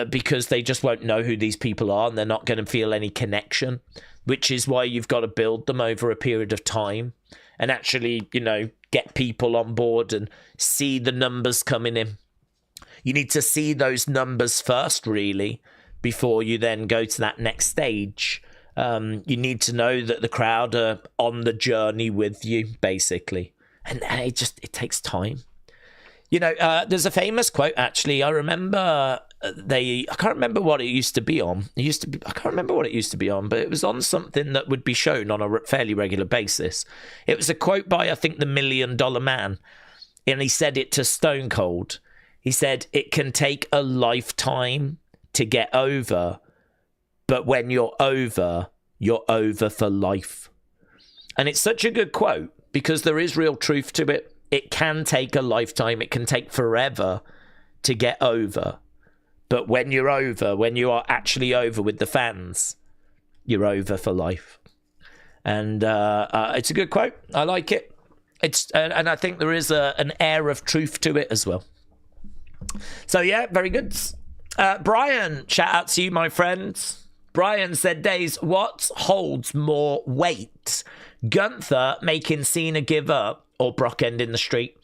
Because they just won't know who these people are and they're not going to feel any connection, which is why you've got to build them over a period of time and actually, you know, get people on board and see the numbers coming in. You need to see those numbers first, really, before you then go to that next stage. You need to know that the crowd are on the journey with you, basically. And it takes time. You know, there's a famous quote, actually. I remember I can't remember what it used to be on. I can't remember what it used to be on, but it was on something that would be shown on a fairly regular basis. It was a quote by, I think, the $1 Million Man. And he said it to Stone Cold. He said, "It can take a lifetime to get over, but when you're over for life." And it's such a good quote because there is real truth to it. It can take a lifetime. It can take forever to get over. But when you're over, when you are actually over with the fans, you're over for life. And it's a good quote. I like it. And I think there is an air of truth to it as well. So, yeah, very good. Brian, shout out to you, my friends. Brian said, Daze, what holds more weight? Gunther making Cena give up or Brock ending the streak?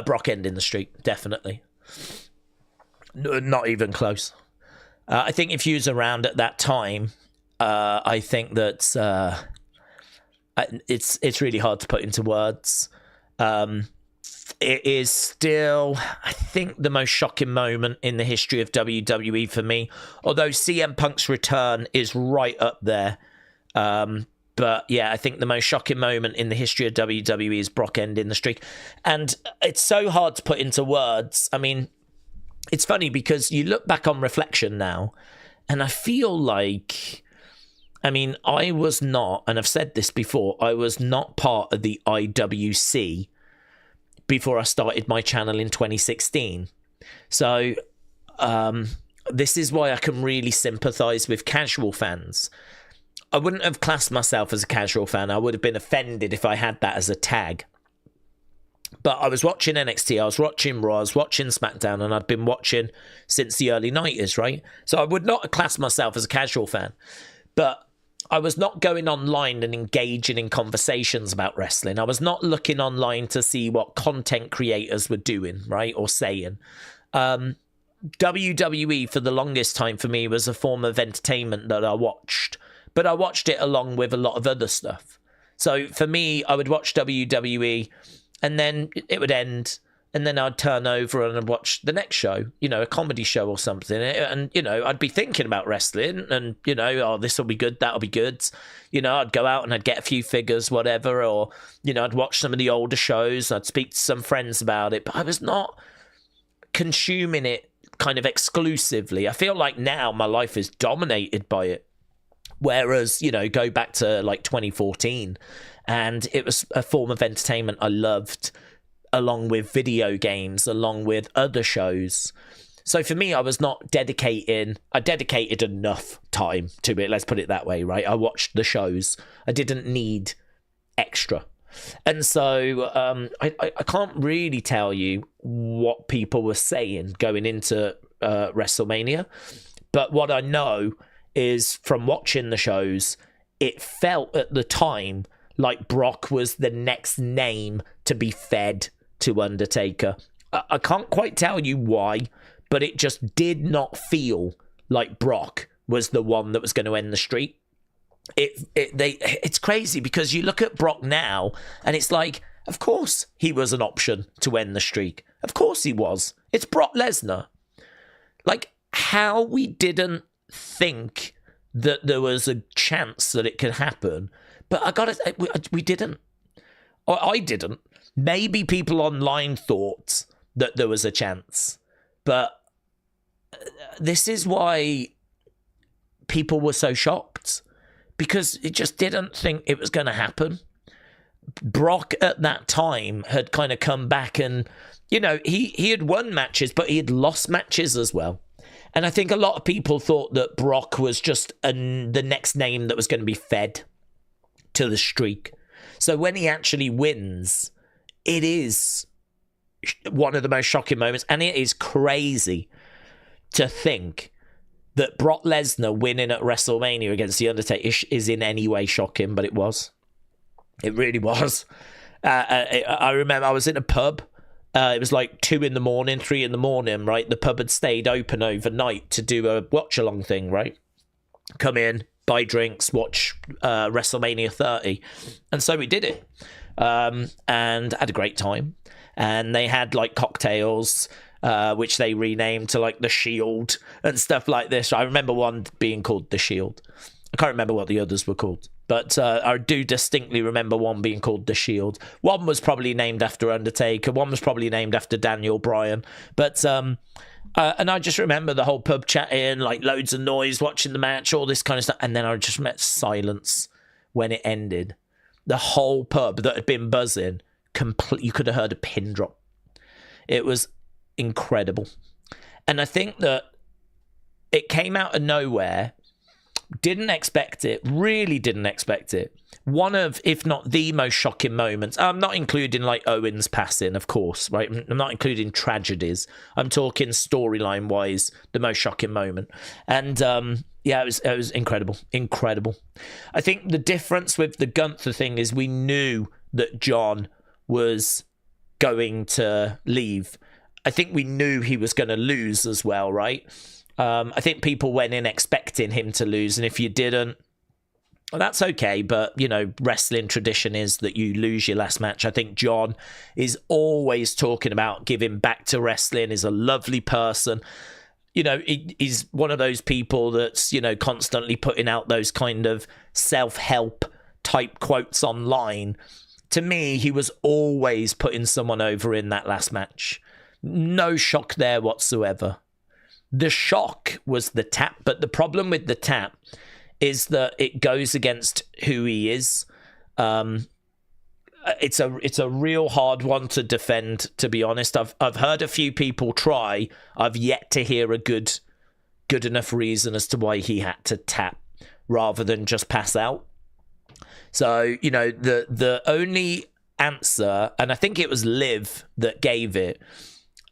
Brock ending the streak, definitely. Not even close. I think if he was around at that time, I think that it's really hard to put into words. It is still, I think, the most shocking moment in the history of WWE for me. Although CM Punk's return is right up there. But yeah, I think the most shocking moment in the history of WWE is Brock ending the streak. And it's so hard to put into words. I mean, it's funny because you look back on reflection now, and I feel like, I mean, I was not, and I've said this before, I was not part of the IWC before I started my channel in 2016. So this is why I can really sympathize with casual fans. I wouldn't have classed myself as a casual fan. I would have been offended if I had that as a tag. But I was watching NXT, I was watching Raw, I was watching SmackDown, and I'd been watching since the early 90s, right? So I would not have classed myself as a casual fan. But I was not going online and engaging in conversations about wrestling. I was not looking online to see what content creators were doing, right, or saying. WWE, for the longest time for me, was a form of entertainment that I watched. But I watched it along with a lot of other stuff. So for me, I would watch WWE, and then it would end, and then I'd turn over and I'd watch the next show, you know, a comedy show or something. And, you know, I'd be thinking about wrestling and, you know, oh, this will be good, that'll be good. You know, I'd go out and I'd get a few figures, whatever, or, you know, I'd watch some of the older shows. I'd speak to some friends about it, but I was not consuming it kind of exclusively. I feel like now my life is dominated by it. Whereas, go back to like 2014, and it was a form of entertainment I loved, along with video games, along with other shows. So for me, I dedicated enough time to it. Let's put it that way, right? I watched the shows. I didn't need extra. And so I can't really tell you what people were saying going into WrestleMania. But what I know is from watching the shows, it felt at the time like Brock was the next name to be fed to Undertaker. I can't quite tell you why, but it just did not feel like Brock was the one that was going to end the streak. It's crazy because you look at Brock now and it's like, of course he was an option to end the streak. Of course he was. It's Brock Lesnar. Like, how we didn't think that there was a chance that it could happen, but we didn't. Or I didn't. Maybe people online thought that there was a chance, but this is why people were so shocked, because it just didn't think it was going to happen. Brock at that time had kind of come back and, he had won matches, but he had lost matches as well. And I think a lot of people thought that Brock was just the next name that was going to be fed to the streak. So when he actually wins, it is one of the most shocking moments. And it is crazy to think that Brock Lesnar winning at WrestleMania against The Undertaker is in any way shocking, but it was. It really was. I remember I was in a pub. It was like 2 in the morning, 3 in the morning, right? The pub had stayed open overnight to do a watch-along thing, right? Come in, buy drinks, watch WrestleMania 30. And so we did it. And had a great time. And they had like cocktails, which they renamed to like the Shield and stuff like this. I remember one being called the Shield. I can't remember what the others were called, but I do distinctly remember one being called the Shield. One was probably named after Undertaker. One was probably named after Daniel Bryan. But and I just remember the whole pub chatting, like loads of noise, watching the match, all this kind of stuff. And then I just met silence when it ended. The whole pub that had been buzzing, you could have heard a pin drop. It was incredible. And I think that it came out of nowhere. Didn't expect it, really didn't expect it. One of, if not the most shocking moments. I'm not including like Owen's passing, of course, right? I'm not including tragedies. I'm talking storyline wise, the most shocking moment. And yeah, it was incredible. I think the difference with the Gunther thing is we knew that John was going to leave. I think we knew he was going to lose as well, right? I think people went in expecting him to lose, and if you didn't, well, that's okay. But, wrestling tradition is that you lose your last match. I think John is always talking about giving back to wrestling, is a lovely person. He's one of those people that's, constantly putting out those kind of self-help type quotes online. To me, he was always putting someone over in that last match. No shock there whatsoever. The shock was the tap, but the problem with the tap is that it goes against who he is. It's a real hard one to defend, to be honest. I've heard a few people try. I've yet to hear a good enough reason as to why he had to tap rather than just pass out. So, the only answer, and I think it was Liv that gave it,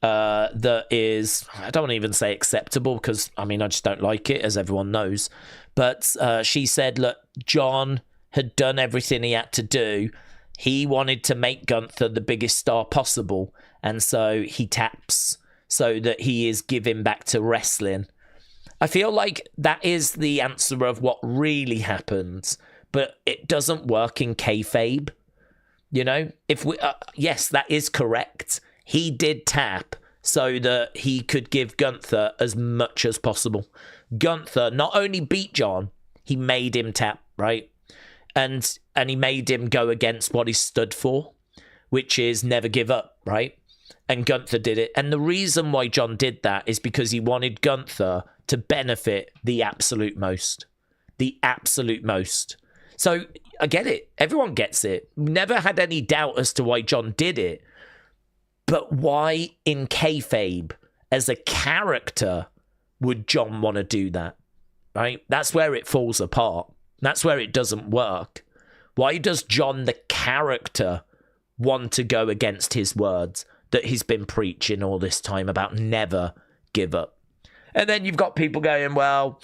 that is, I don't want to even say acceptable because, I just don't like it, as everyone knows. But she said, look, John had done everything he had to do. He wanted to make Gunther the biggest star possible. And so he taps so that he is giving back to wrestling. I feel like that is the answer of what really happens, but it doesn't work in kayfabe. If we, yes, that is correct. He did tap so that he could give Gunther as much as possible. Gunther not only beat John, he made him tap, right? And he made him go against what he stood for, which is never give up, right? and Gunther did it. And the reason why John did that is because he wanted Gunther to benefit the absolute most. The absolute most. So I get it. Everyone gets it. Never had any doubt as to why John did it. But why in kayfabe, as a character, would John want to do that? Right? That's where it falls apart. That's where it doesn't work. Why does John, the character, want to go against his words that he's been preaching all this time about never give up? And then you've got people going, well,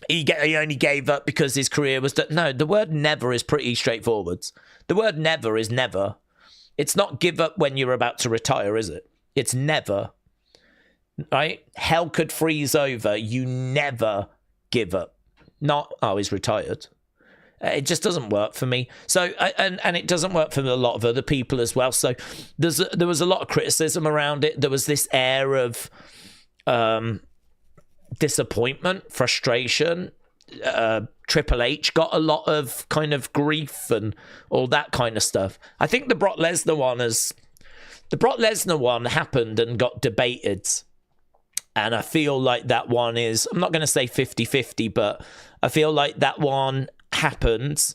he only gave up because his career was... No, the word never is pretty straightforward. The word never is never. It's not give up when you're about to retire, is it? It's never. Right? Hell could freeze over. You never give up. Not, oh, he's retired. It just doesn't work for me. So, and it doesn't work for a lot of other people as well. So there was a lot of criticism around it. There was this air of disappointment, frustration. Triple H got a lot of kind of grief and all that kind of stuff. I think the Brock Lesnar one happened and got debated. And I feel like that one is, I'm not going to say 50-50, but I feel like that one happened.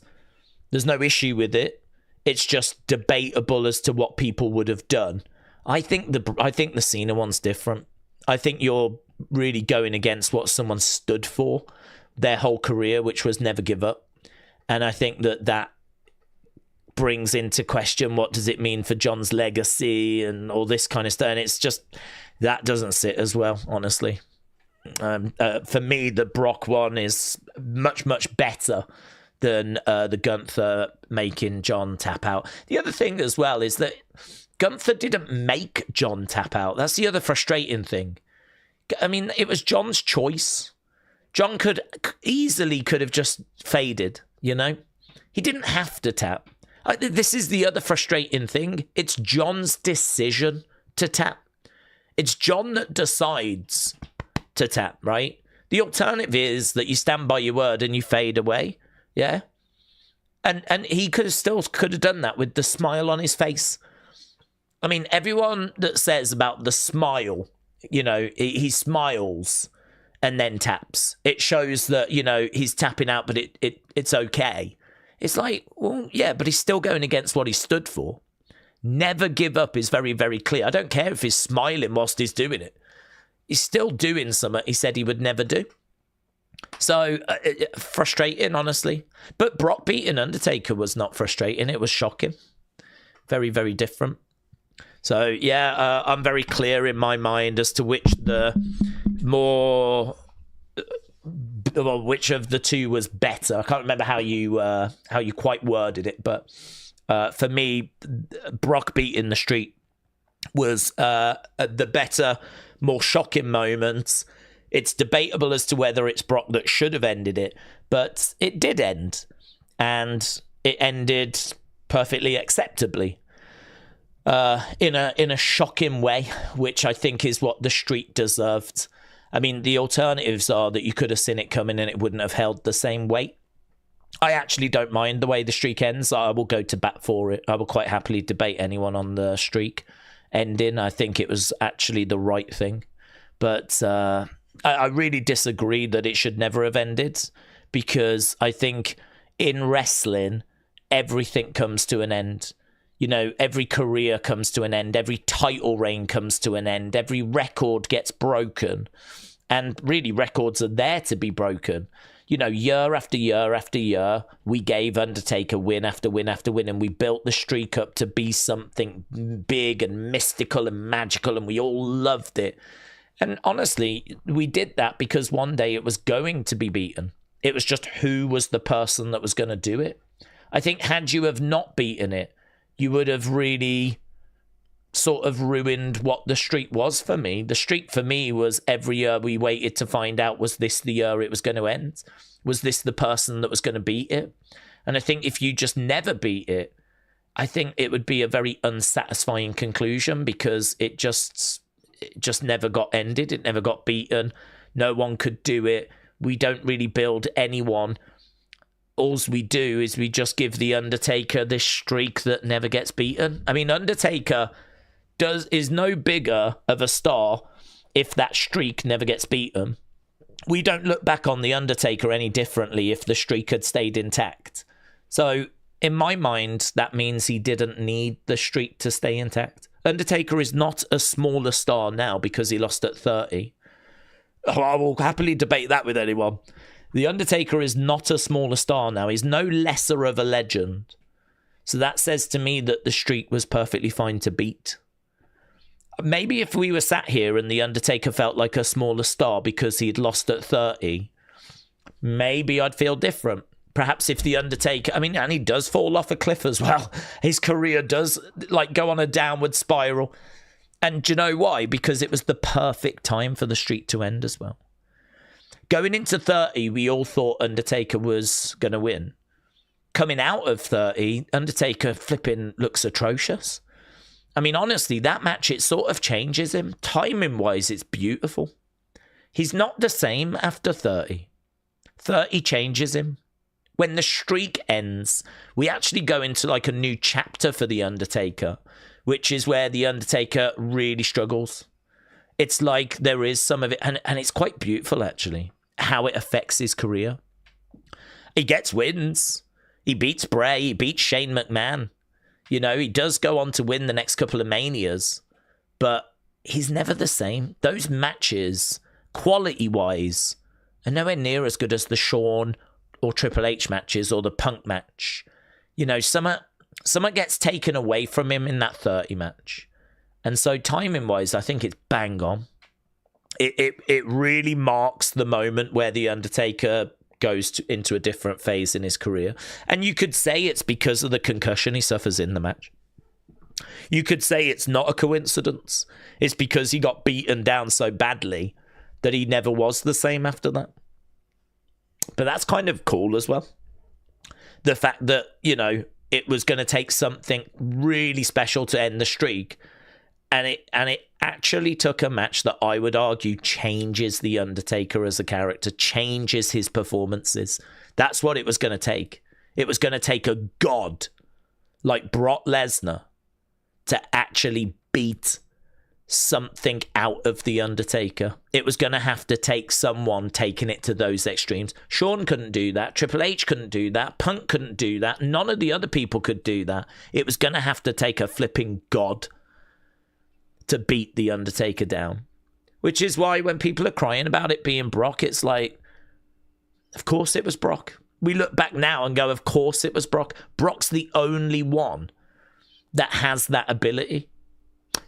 There's no issue with it. It's just debatable as to what people would have done. I think the Cena one's different. I think you're really going against what someone stood for their whole career, which was never give up. And I think that brings into question, what does it mean for John's legacy and all this kind of stuff. And it's just, that doesn't sit as well, honestly. For me, the Brock one is much, much better than the Gunther making John tap out. The other thing as well is that Gunther didn't make John tap out. That's the other frustrating thing. I mean, it was John's choice. John could have just faded, you know? He didn't have to tap. This is the other frustrating thing. It's John's decision to tap. It's John that decides to tap, right? The alternative is that you stand by your word and you fade away, yeah? And he could have done that with the smile on his face. I mean, everyone that says about the smile, you know, he smiles and then taps. It shows that, you know, he's tapping out, but it's okay. It's like, well, yeah, but he's still going against what he stood for. Never give up is very, very clear. I don't care if he's smiling whilst he's doing it. He's still doing something he said he would never do. So, frustrating, honestly. But Brock beating Undertaker was not frustrating. It was shocking. Very, very different. So, yeah, I'm very clear in my mind as to which of the two was better. I can't remember how you quite worded it, but for me, Brock beating the Streak was the better, more shocking moments. It's debatable as to whether it's Brock that should have ended it, but it did end, and it ended perfectly acceptably. In a shocking way, which I think is what the Streak deserved. I mean, the alternatives are that you could have seen it coming and it wouldn't have held the same weight. I actually don't mind the way the Streak ends. I will go to bat for it. I will quite happily debate anyone on the Streak ending. I think it was actually the right thing. But I really disagree that it should never have ended, because I think in wrestling, everything comes to an end. You know, every career comes to an end. Every title reign comes to an end. Every record gets broken. And really, records are there to be broken. You know, year after year after year, we gave Undertaker win after win after win, and we built the Streak up to be something big and mystical and magical, and we all loved it. And honestly, we did that because one day it was going to be beaten. It was just who was the person that was going to do it. I think had you have not beaten it, you would have really sort of ruined what the Streak was for me. The Streak for me was every year we waited to find out, was this the year it was going to end? Was this the person that was going to beat it? And I think if you just never beat it, I think it would be a very unsatisfying conclusion, because it just never got ended. It never got beaten. No one could do it. We don't really build anyone. All we do is we just give the Undertaker this streak that never gets beaten. I mean, Undertaker is no bigger of a star if that streak never gets beaten. We don't look back on The Undertaker any differently if the streak had stayed intact. So, in my mind, that means he didn't need the streak to stay intact. Undertaker is not a smaller star now because he lost at 30. Oh, I will happily debate that with anyone. The Undertaker is not a smaller star now. He's no lesser of a legend. So that says to me that the streak was perfectly fine to beat. Maybe if we were sat here and The Undertaker felt like a smaller star because he'd lost at 30, maybe I'd feel different. Perhaps if The Undertaker, and he does fall off a cliff as well. His career does go on a downward spiral. And do you know why? Because it was the perfect time for the streak to end as well. Going into 30, we all thought Undertaker was going to win. Coming out of 30, Undertaker flipping looks atrocious. Honestly, that match, it sort of changes him. Timing-wise, it's beautiful. He's not the same after 30. 30 changes him. When the streak ends, we actually go into a new chapter for The Undertaker, which is where The Undertaker really struggles. It's like there is some of it, and it's quite beautiful, actually, how it affects his career. He gets wins. He beats Bray. He beats Shane McMahon. He does go on to win the next couple of Manias, but he's never the same. Those matches, quality-wise, are nowhere near as good as the Shawn or Triple H matches or the Punk match. Something gets taken away from him in that 30 match. And so timing-wise, I think it's bang on. It really marks the moment where The Undertaker goes into a different phase in his career. And you could say it's because of the concussion he suffers in the match. You could say it's not a coincidence. It's because he got beaten down so badly that he never was the same after that. But that's kind of cool as well. The fact that, it was going to take something really special to end the streak. And it actually took a match that I would argue changes The Undertaker as a character, changes his performances. That's what it was going to take. It was going to take a god like Brock Lesnar to actually beat something out of The Undertaker. It was going to have to take someone taking it to those extremes. Shawn couldn't do that. Triple H couldn't do that. Punk couldn't do that. None of the other people could do that. It was going to have to take a flipping god to beat The Undertaker down. Which is why when people are crying about it being Brock, it's like, of course it was Brock. We look back now and go, of course it was Brock. Brock's the only one that has that ability.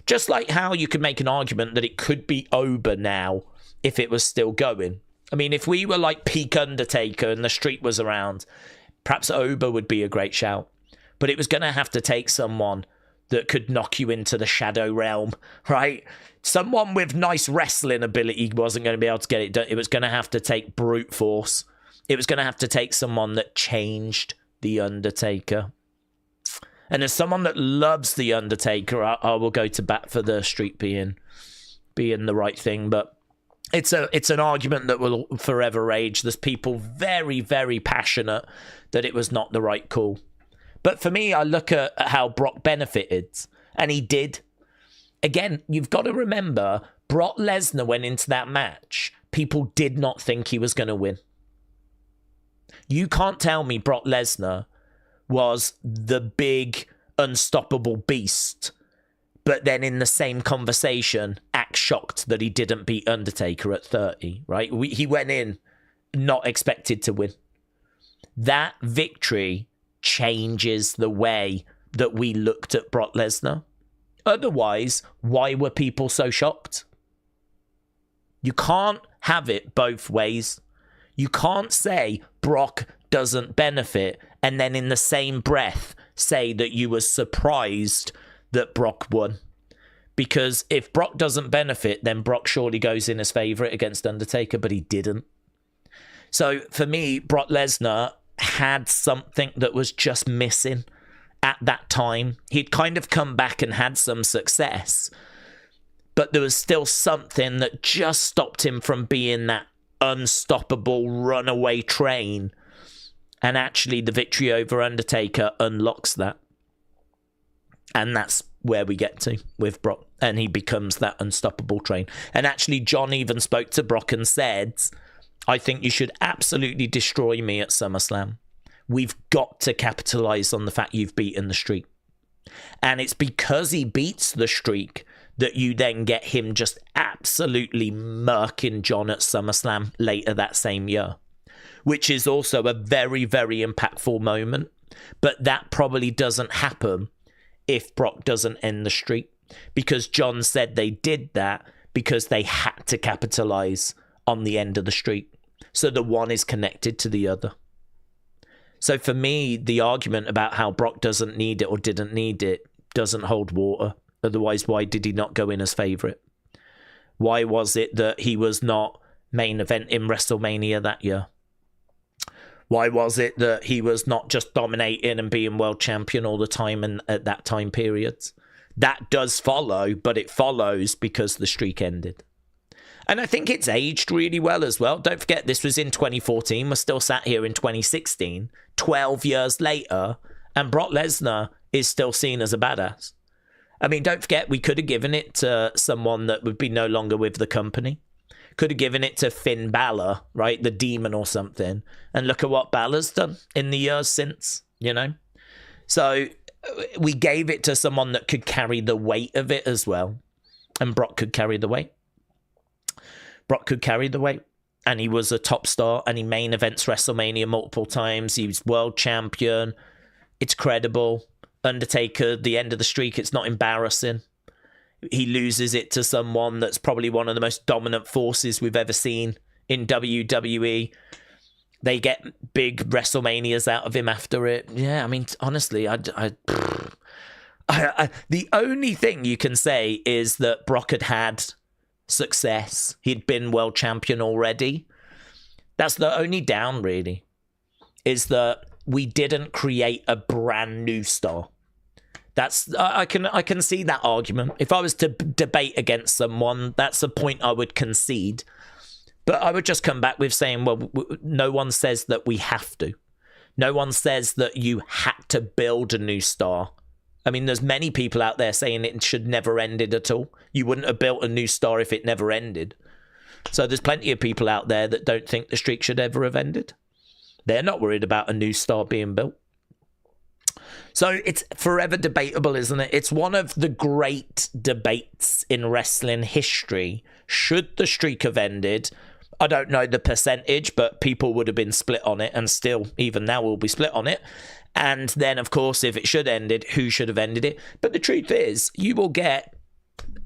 Just like how you could make an argument that it could be Oba now if it was still going. If we were like peak Undertaker and the streak was around, perhaps Oba would be a great shout. But it was going to have to take someone that could knock you into the shadow realm, right? Someone with nice wrestling ability wasn't going to be able to get it done. It was going to have to take brute force. It was going to have to take someone that changed The Undertaker. And as someone that loves The Undertaker, I will go to bat for the streak being the right thing. But it's an argument that will forever rage. There's people very, very passionate that it was not the right call. But for me, I look at how Brock benefited, and he did. Again, you've got to remember, Brock Lesnar went into that match. People did not think he was going to win. You can't tell me Brock Lesnar was the big, unstoppable beast, but then in the same conversation, act shocked that he didn't beat Undertaker at 30, right? He went in not expected to win. That victory changes the way that we looked at Brock Lesnar. Otherwise, why were people so shocked? You can't have it both ways. You can't say Brock doesn't benefit and then in the same breath say that you were surprised that Brock won. Because if Brock doesn't benefit, then Brock surely goes in as favourite against Undertaker, but he didn't. So for me, Brock Lesnar had something that was just missing at that time. He'd kind of come back and had some success, but there was still something that just stopped him from being that unstoppable runaway train. And actually the victory over Undertaker unlocks that. And that's where we get to with Brock. And he becomes that unstoppable train. And actually, John even spoke to Brock and said, I think you should absolutely destroy me at SummerSlam. We've got to capitalize on the fact you've beaten the streak. And it's because he beats the streak that you then get him just absolutely murking John at SummerSlam later that same year, which is also a very, very impactful moment. But that probably doesn't happen if Brock doesn't end the streak, because John said they did that because they had to capitalize on the end of the streak. So the one is connected to the other. So for me, the argument about how Brock doesn't need it or didn't need it doesn't hold water. Otherwise, why did he not go in as favourite? Why was it that he was not main event in WrestleMania that year? Why was it that he was not just dominating and being world champion all the time and at that time period? That does follow, but it follows because the streak ended. And I think it's aged really well as well. Don't forget, this was in 2014. We're still sat here in 2016, 12 years later, and Brock Lesnar is still seen as a badass. I mean, don't forget, we could have given it to someone that would be no longer with the company. Could have given it to Finn Balor, right? The Demon or something. And look at what Balor's done in the years since, you know? So we gave it to someone that could carry the weight of it as well. And Brock could carry the weight. Brock could carry the weight. And he was a top star. And he main events WrestleMania multiple times. He was world champion. It's credible. Undertaker, the end of the streak, it's not embarrassing. He loses it to someone that's probably one of the most dominant forces we've ever seen in WWE. They get big WrestleManias out of him after it. Yeah, I mean, honestly, the only thing you can say is that Brock had success. He'd been world champion already. That's the only down, really, is that we didn't create a brand new star. That's I can see that argument. If I was to debate against someone, that's a point I would concede. But I would just come back with saying, well, no one says that we have to. No one says that you had to build a new star. I mean, there's many people out there saying it should never ended at all. You wouldn't have built a new star if it never ended. So there's plenty of people out there that don't think the streak should ever have ended. They're not worried about a new star being built. So it's forever debatable, isn't it? It's one of the great debates in wrestling history. Should the streak have ended? I don't know the percentage, but people would have been split on it, and still, even now, will be split on it. And then, of course, if it should have ended, who should have ended it? But the truth is, you will get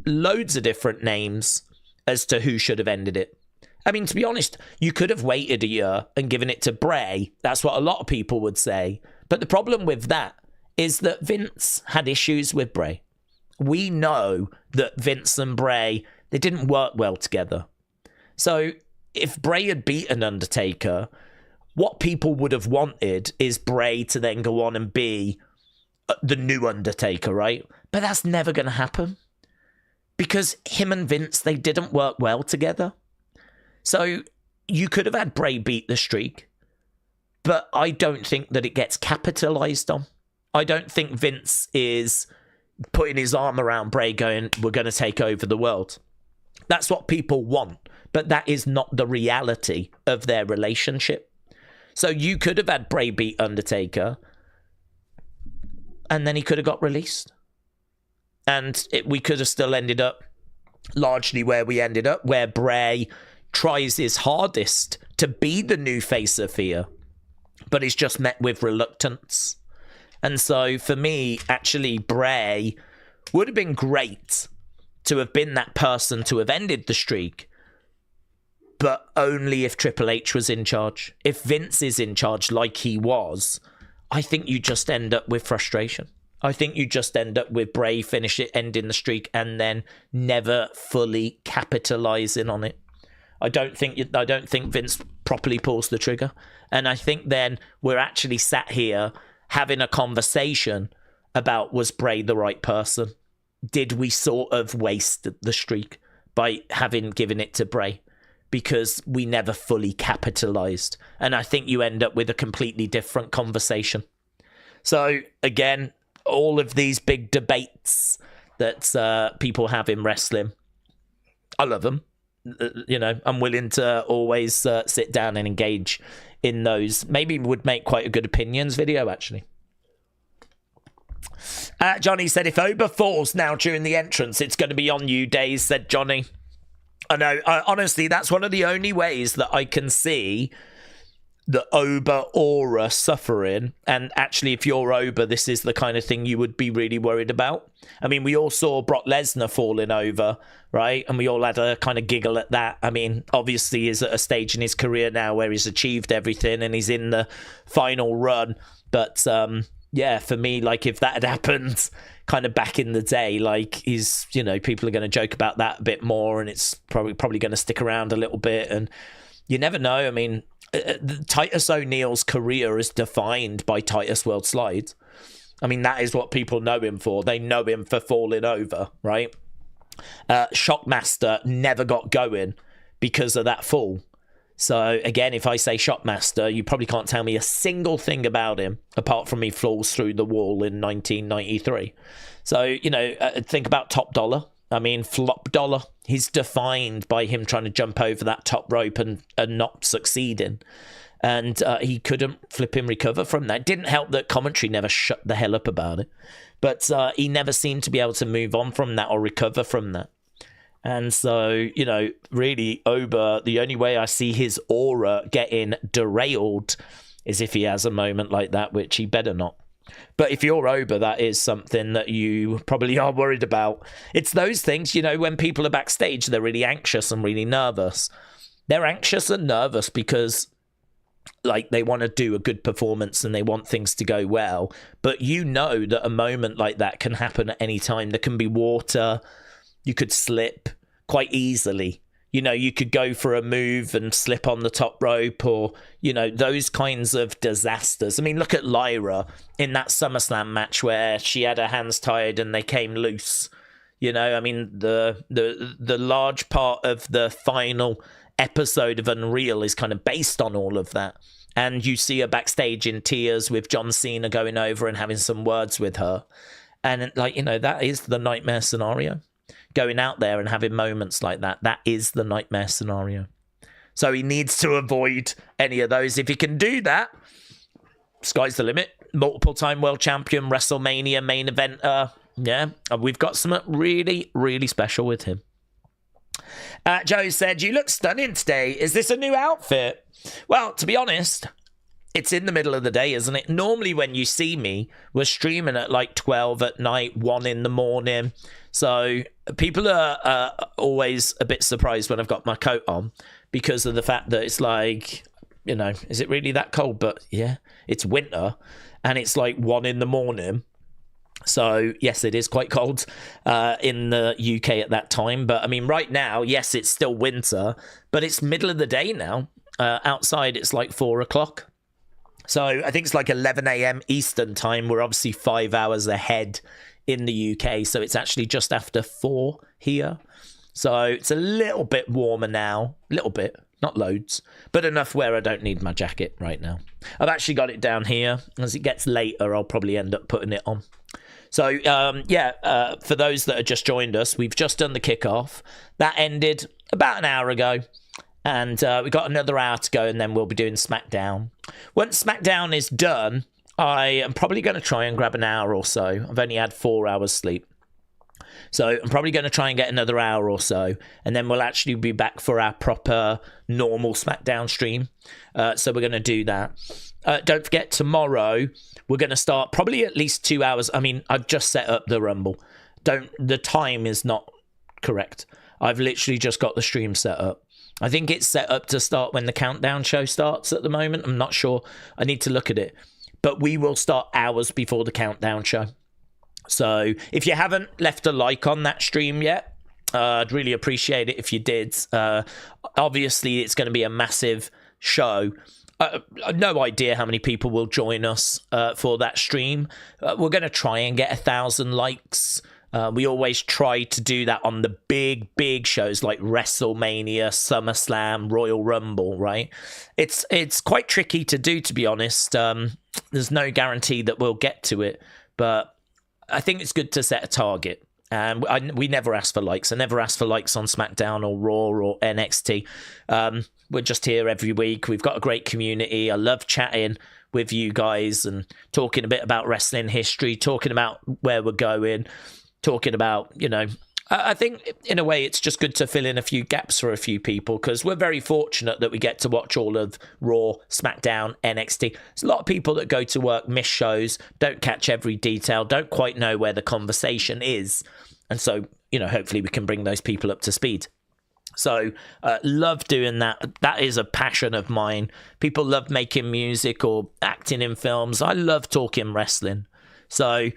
loads of different names as to who should have ended it. I mean, to be honest, you could have waited a year and given it to Bray. That's what a lot of people would say. But the problem with that is that Vince had issues with Bray. We know that Vince and Bray, they didn't work well together. So if Bray had beaten Undertaker, what people would have wanted is Bray to then go on and be the new Undertaker, right? But that's never going to happen. Because him and Vince, they didn't work well together. So you could have had Bray beat the streak, but I don't think that it gets capitalized on. I don't think Vince is putting his arm around Bray going, we're going to take over the world. That's what people want, but that is not the reality of their relationship. So you could have had Bray beat Undertaker, and then he could have got released. And we could have still ended up largely where we ended up, where Bray tries his hardest to be the new face of fear, but is just met with reluctance. And so for me, actually, Bray would have been great to have been that person to have ended the streak, but only if Triple H was in charge. If Vince is in charge like he was, I think you just end up with frustration. I think you just end up with Bray ending the streak and then never fully capitalizing on it. I don't think Vince properly pulls the trigger. And I think then we're actually sat here having a conversation about, was Bray the right person? Did we sort of waste the streak by having given it to Bray? Because we never fully capitalized. And I think you end up with a completely different conversation. So again, all of these big debates that people have in wrestling. I love them. I'm willing to always sit down and engage in those. Maybe would make quite a good opinions video, actually. Johnny said, if Oba falls now during the entrance, it's going to be on you, Daze, said Johnny. I know. Honestly, that's one of the only ways that I can see the Oba aura suffering. And actually, if you're Oba, this is the kind of thing you would be really worried about. I mean, we all saw Brock Lesnar falling over, right? And we all had a kind of giggle at that. I mean, obviously, he's at a stage in his career now where he's achieved everything and he's in the final run. But yeah, for me, like, if that had happened kind of back in the day, like, he's, people are going to joke about that a bit more, and it's probably going to stick around a little bit. And you never know. I mean, Titus O'Neil's career is defined by Titus World Slides. I mean, that is what people know him for. They know him for falling over, right? Shockmaster never got going because of that fall. So, again, if I say Shockmaster, you probably can't tell me a single thing about him apart from he falls through the wall in 1993. So, think about Top Dollar. I mean, Flop Dollar. He's defined by him trying to jump over that top rope and not succeeding. And he couldn't flip and recover from that. It didn't help that commentary never shut the hell up about it. But he never seemed to be able to move on from that or recover from that. And so, really, Oba, the only way I see his aura getting derailed is if he has a moment like that, which he better not. But if you're Oba, that is something that you probably are worried about. It's those things, when people are backstage, they're really anxious and really nervous. They're anxious and nervous because, like, they want to do a good performance and they want things to go well. But that a moment like that can happen at any time. There can be water. You could slip quite easily. You could go for a move and slip on the top rope, or, those kinds of disasters. I mean, look at Lyra in that SummerSlam match where she had her hands tied and they came loose. I mean, the large part of the final episode of Unreal is kind of based on all of that. And you see her backstage in tears with John Cena going over and having some words with her. And, that is the nightmare scenario. Going out there and having moments like that, that is the nightmare scenario. So he needs to avoid any of those. If he can do that, sky's the limit. Multiple time world champion, WrestleMania main eventer. Yeah, we've got something really, really special with him. Joe said, you look stunning today. Is this a new outfit? Well, to be honest, it's in the middle of the day, isn't it? Normally when you see me, we're streaming at like 12 at night, 1 in the morning. So people are always a bit surprised when I've got my coat on because of the fact that it's like, is it really that cold? But yeah, it's winter and it's like 1 in the morning. So yes, it is quite cold in the UK at that time. But I mean, right now, yes, it's still winter, but it's middle of the day now. Outside, it's like 4 o'clock. So I think it's like 11 a.m. Eastern time. We're obviously 5 hours ahead in the UK. So it's actually just after 4 here. So it's a little bit warmer now. A little bit, not loads, but enough where I don't need my jacket right now. I've actually got it down here. As it gets later, I'll probably end up putting it on. So, for those that have just joined us, we've just done the kickoff. That ended about an hour ago. And we've got another hour to go, and then we'll be doing SmackDown. Once SmackDown is done, I am probably going to try and grab an hour or so. I've only had 4 hours sleep. So I'm probably going to try and get another hour or so, and then we'll actually be back for our proper normal SmackDown stream. So we're going to do that. Don't forget, tomorrow we're going to start probably at least 2 hours. I mean, I've just set up the Rumble. The time is not correct. I've literally just got the stream set up. I think it's set up to start when the countdown show starts at the moment. I'm not sure. I need to look at it. But we will start hours before the countdown show. So if you haven't left a like on that stream yet, I'd really appreciate it if you did. Obviously, it's going to be a massive show. No idea how many people will join us for that stream. We're going to try and get 1,000 likes. We always try to do that on the big shows like WrestleMania, SummerSlam, Royal Rumble, right? It's quite tricky to do, to be honest. There's no guarantee that we'll get to it, but I think it's good to set a target. And we never ask for likes. I never ask for likes on SmackDown or Raw or NXT. We're just here every week. We've got a great community. I love chatting with you guys and talking a bit about wrestling history, talking about where we're going, talking about, I think in a way it's just good to fill in a few gaps for a few people, because we're very fortunate that we get to watch all of Raw, SmackDown, NXT. There's a lot of people that go to work, miss shows, don't catch every detail, don't quite know where the conversation is. And so, hopefully we can bring those people up to speed. So love doing that. That is a passion of mine. People love making music or acting in films. I love talking wrestling. So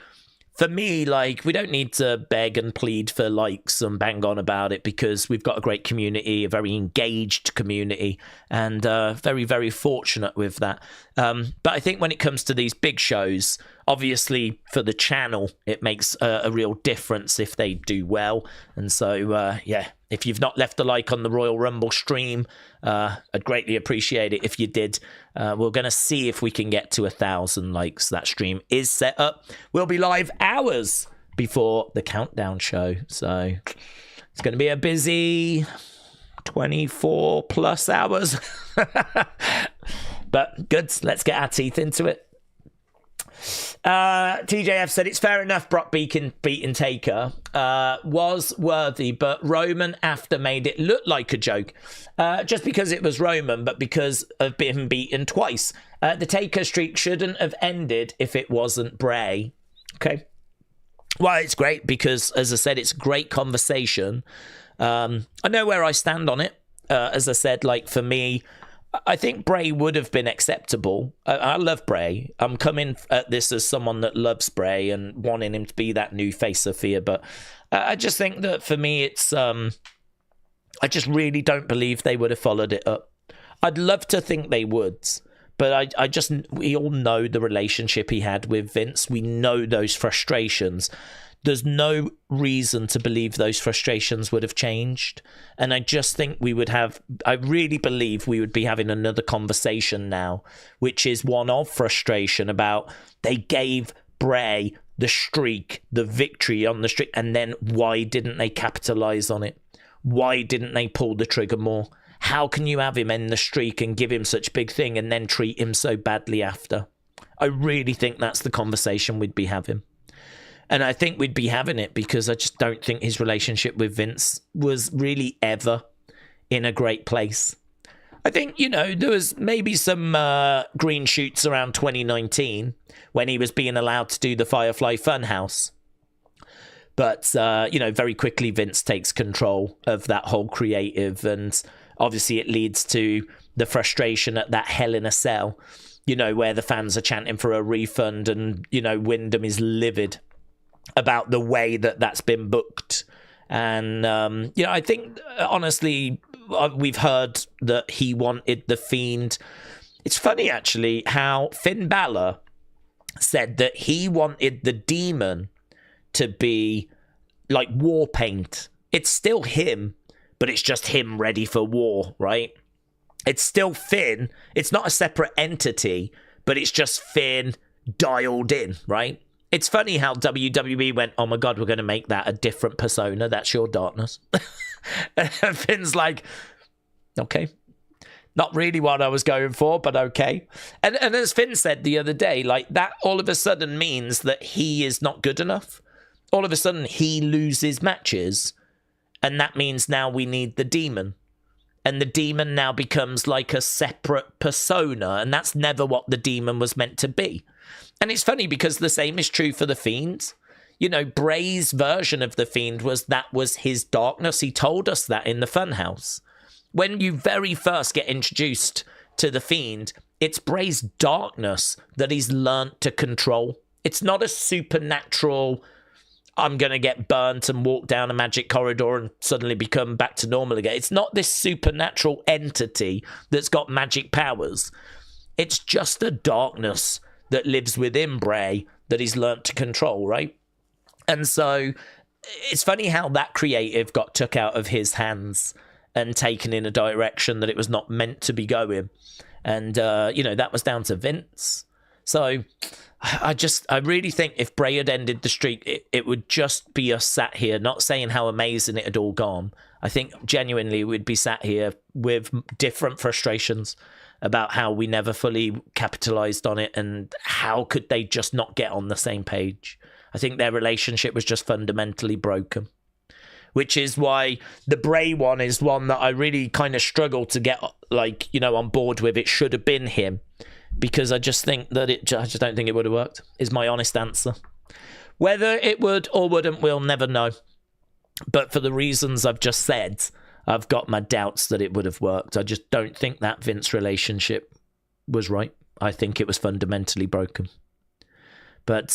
for me, we don't need to beg and plead for likes and bang on about it, because we've got a great community, a very engaged community, and very, very fortunate with that. But I think when it comes to these big shows, obviously for the channel, it makes a real difference if they do well. And so, if you've not left a like on the Royal Rumble stream, I'd greatly appreciate it if you did. We're going to see if we can get to 1,000 likes. That stream is set up. We'll be live hours before the countdown show. So it's going to be a busy 24 plus hours. But good. Let's get our teeth into it. TJF said it's fair enough Brock beating Taker was worthy, but Roman after made it look like a joke, just because it was Roman, but because of being beaten twice. The Taker streak shouldn't have ended if it wasn't Bray. Okay, well, it's great because, as I said, it's a great conversation. I know where I stand on it. As I said, for me, I think Bray would have been acceptable. I love Bray. I'm coming at this as someone that loves Bray and wanting him to be that new face of fear. But I just think that for me, it's I just really don't believe they would have followed it up. I'd love to think they would, but we all know the relationship he had with Vince. We know those frustrations. There's no reason to believe those frustrations would have changed. And I just think I really believe we would be having another conversation now, which is one of frustration about they gave Bray the streak, the victory on the streak, and then why didn't they capitalize on it? Why didn't they pull the trigger more? How can you have him in the streak and give him such big thing and then treat him so badly after? I really think that's the conversation we'd be having. And I think we'd be having it because I just don't think his relationship with Vince was really ever in a great place. I think, there was maybe some green shoots around 2019 when he was being allowed to do the Firefly Funhouse. But, very quickly Vince takes control of that whole creative. And obviously it leads to the frustration at that Hell in a Cell, where the fans are chanting for a refund and, Wyndham is livid about the way that that's been booked. And, I think, honestly, we've heard that he wanted The Fiend. It's funny, actually, how Finn Balor said that he wanted the Demon to be like war paint. It's still him, but it's just him ready for war, right? It's still Finn. It's not a separate entity, but it's just Finn dialed in, right? It's funny how WWE went, oh my God, we're going to make that a different persona. That's your darkness. And Finn's like, okay. Not really what I was going for, but okay. And as Finn said the other day, that all of a sudden means that he is not good enough. All of a sudden he loses matches. And that means now we need the Demon. And the Demon now becomes like a separate persona. And that's never what the Demon was meant to be. And it's funny because the same is true for The Fiend. Bray's version of The Fiend was his darkness. He told us that in the Funhouse. When you very first get introduced to The Fiend, it's Bray's darkness that he's learnt to control. It's not a supernatural, I'm going to get burnt and walk down a magic corridor and suddenly become back to normal again. It's not this supernatural entity that's got magic powers. It's just a darkness that lives within Bray that he's learnt to control, right? And so it's funny how that creative got took out of his hands and taken in a direction that it was not meant to be going. And, that was down to Vince. So I really think if Bray had ended the streak, it would just be us sat here, not saying how amazing it had all gone. I think genuinely we'd be sat here with different frustrations about how we never fully capitalized on it and how could they just not get on the same page. I think their relationship was just fundamentally broken, which is why the Bray one is one that I really kind of struggle to get on board with. It should have been him, because I just think that I just don't think it would have worked, is my honest answer. Whether it would or wouldn't, we'll never know. But for the reasons I've just said, I've got my doubts that it would have worked. I just don't think that Vince relationship was right. I think it was fundamentally broken. But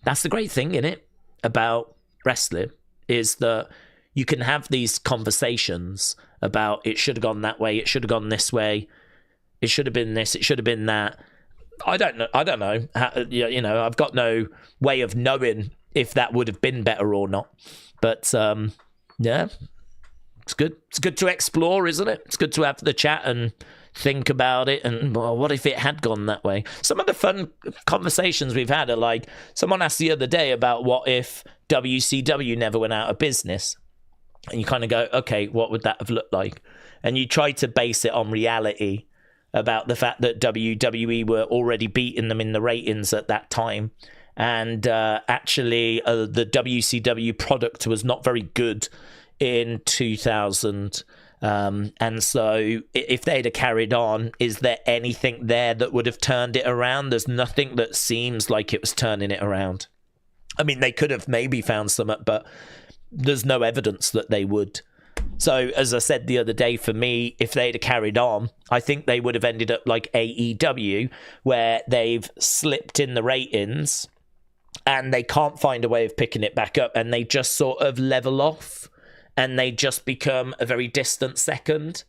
that's the great thing, innit, about wrestling, is that you can have these conversations about it should have gone that way, it should have gone this way, it should have been this, it should have been that. I don't know. I've got no way of knowing if that would have been better or not. But yeah, it's good. It's good to explore, isn't it? It's good to have the chat and think about it. And well, what if it had gone that way? Some of the fun conversations we've had are like, someone asked the other day about what if WCW never went out of business? And you kind of go, okay, what would that have looked like? And you try to base it on reality about the fact that WWE were already beating them in the ratings at that time. And actually, the WCW product was not very good in 2000. And so if they'd have carried on, is there anything there that would have turned it around? There's nothing that seems like it was turning it around. I mean, they could have maybe found something, but there's no evidence that they would. So, as I said the other day, for me, if they'd have carried on, I think they would have ended up like AEW, where they've slipped in the ratings and they can't find a way of picking it back up, and they just sort of level off and they just become a very distant second.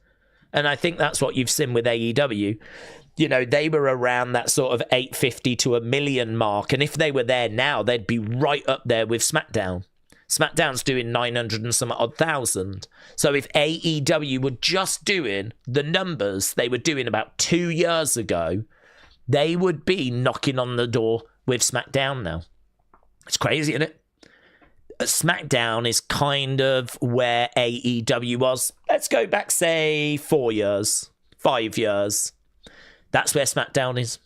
And I think that's what you've seen with AEW. You know, they were around that sort of 850 to 1 million mark, and if they were there now, they'd be right up there with SmackDown. SmackDown's doing 900 and some odd thousand. So if AEW were just doing the numbers they were doing about 2 years ago, they would be knocking on the door with SmackDown now. It's crazy, isn't it? SmackDown is kind of where AEW was. Let's go back, say, 4 years, 5 years. That's where SmackDown is.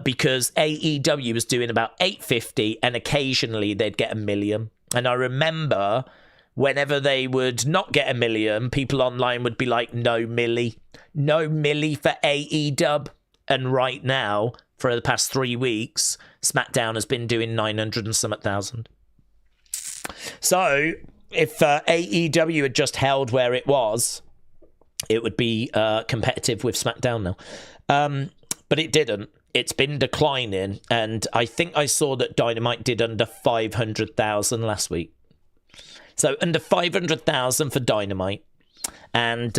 Because AEW was doing about 850 and occasionally they'd get 1 million. And I remember whenever they would not get 1 million, people online would be like, no milli for AEW. And right now, for the past 3 weeks, SmackDown has been doing 900 and some thousand. So if AEW had just held where it was, it would be competitive with SmackDown now. But it didn't. It's been declining, and I think I saw that Dynamite did under 500,000 last week. So under 500,000 for Dynamite, and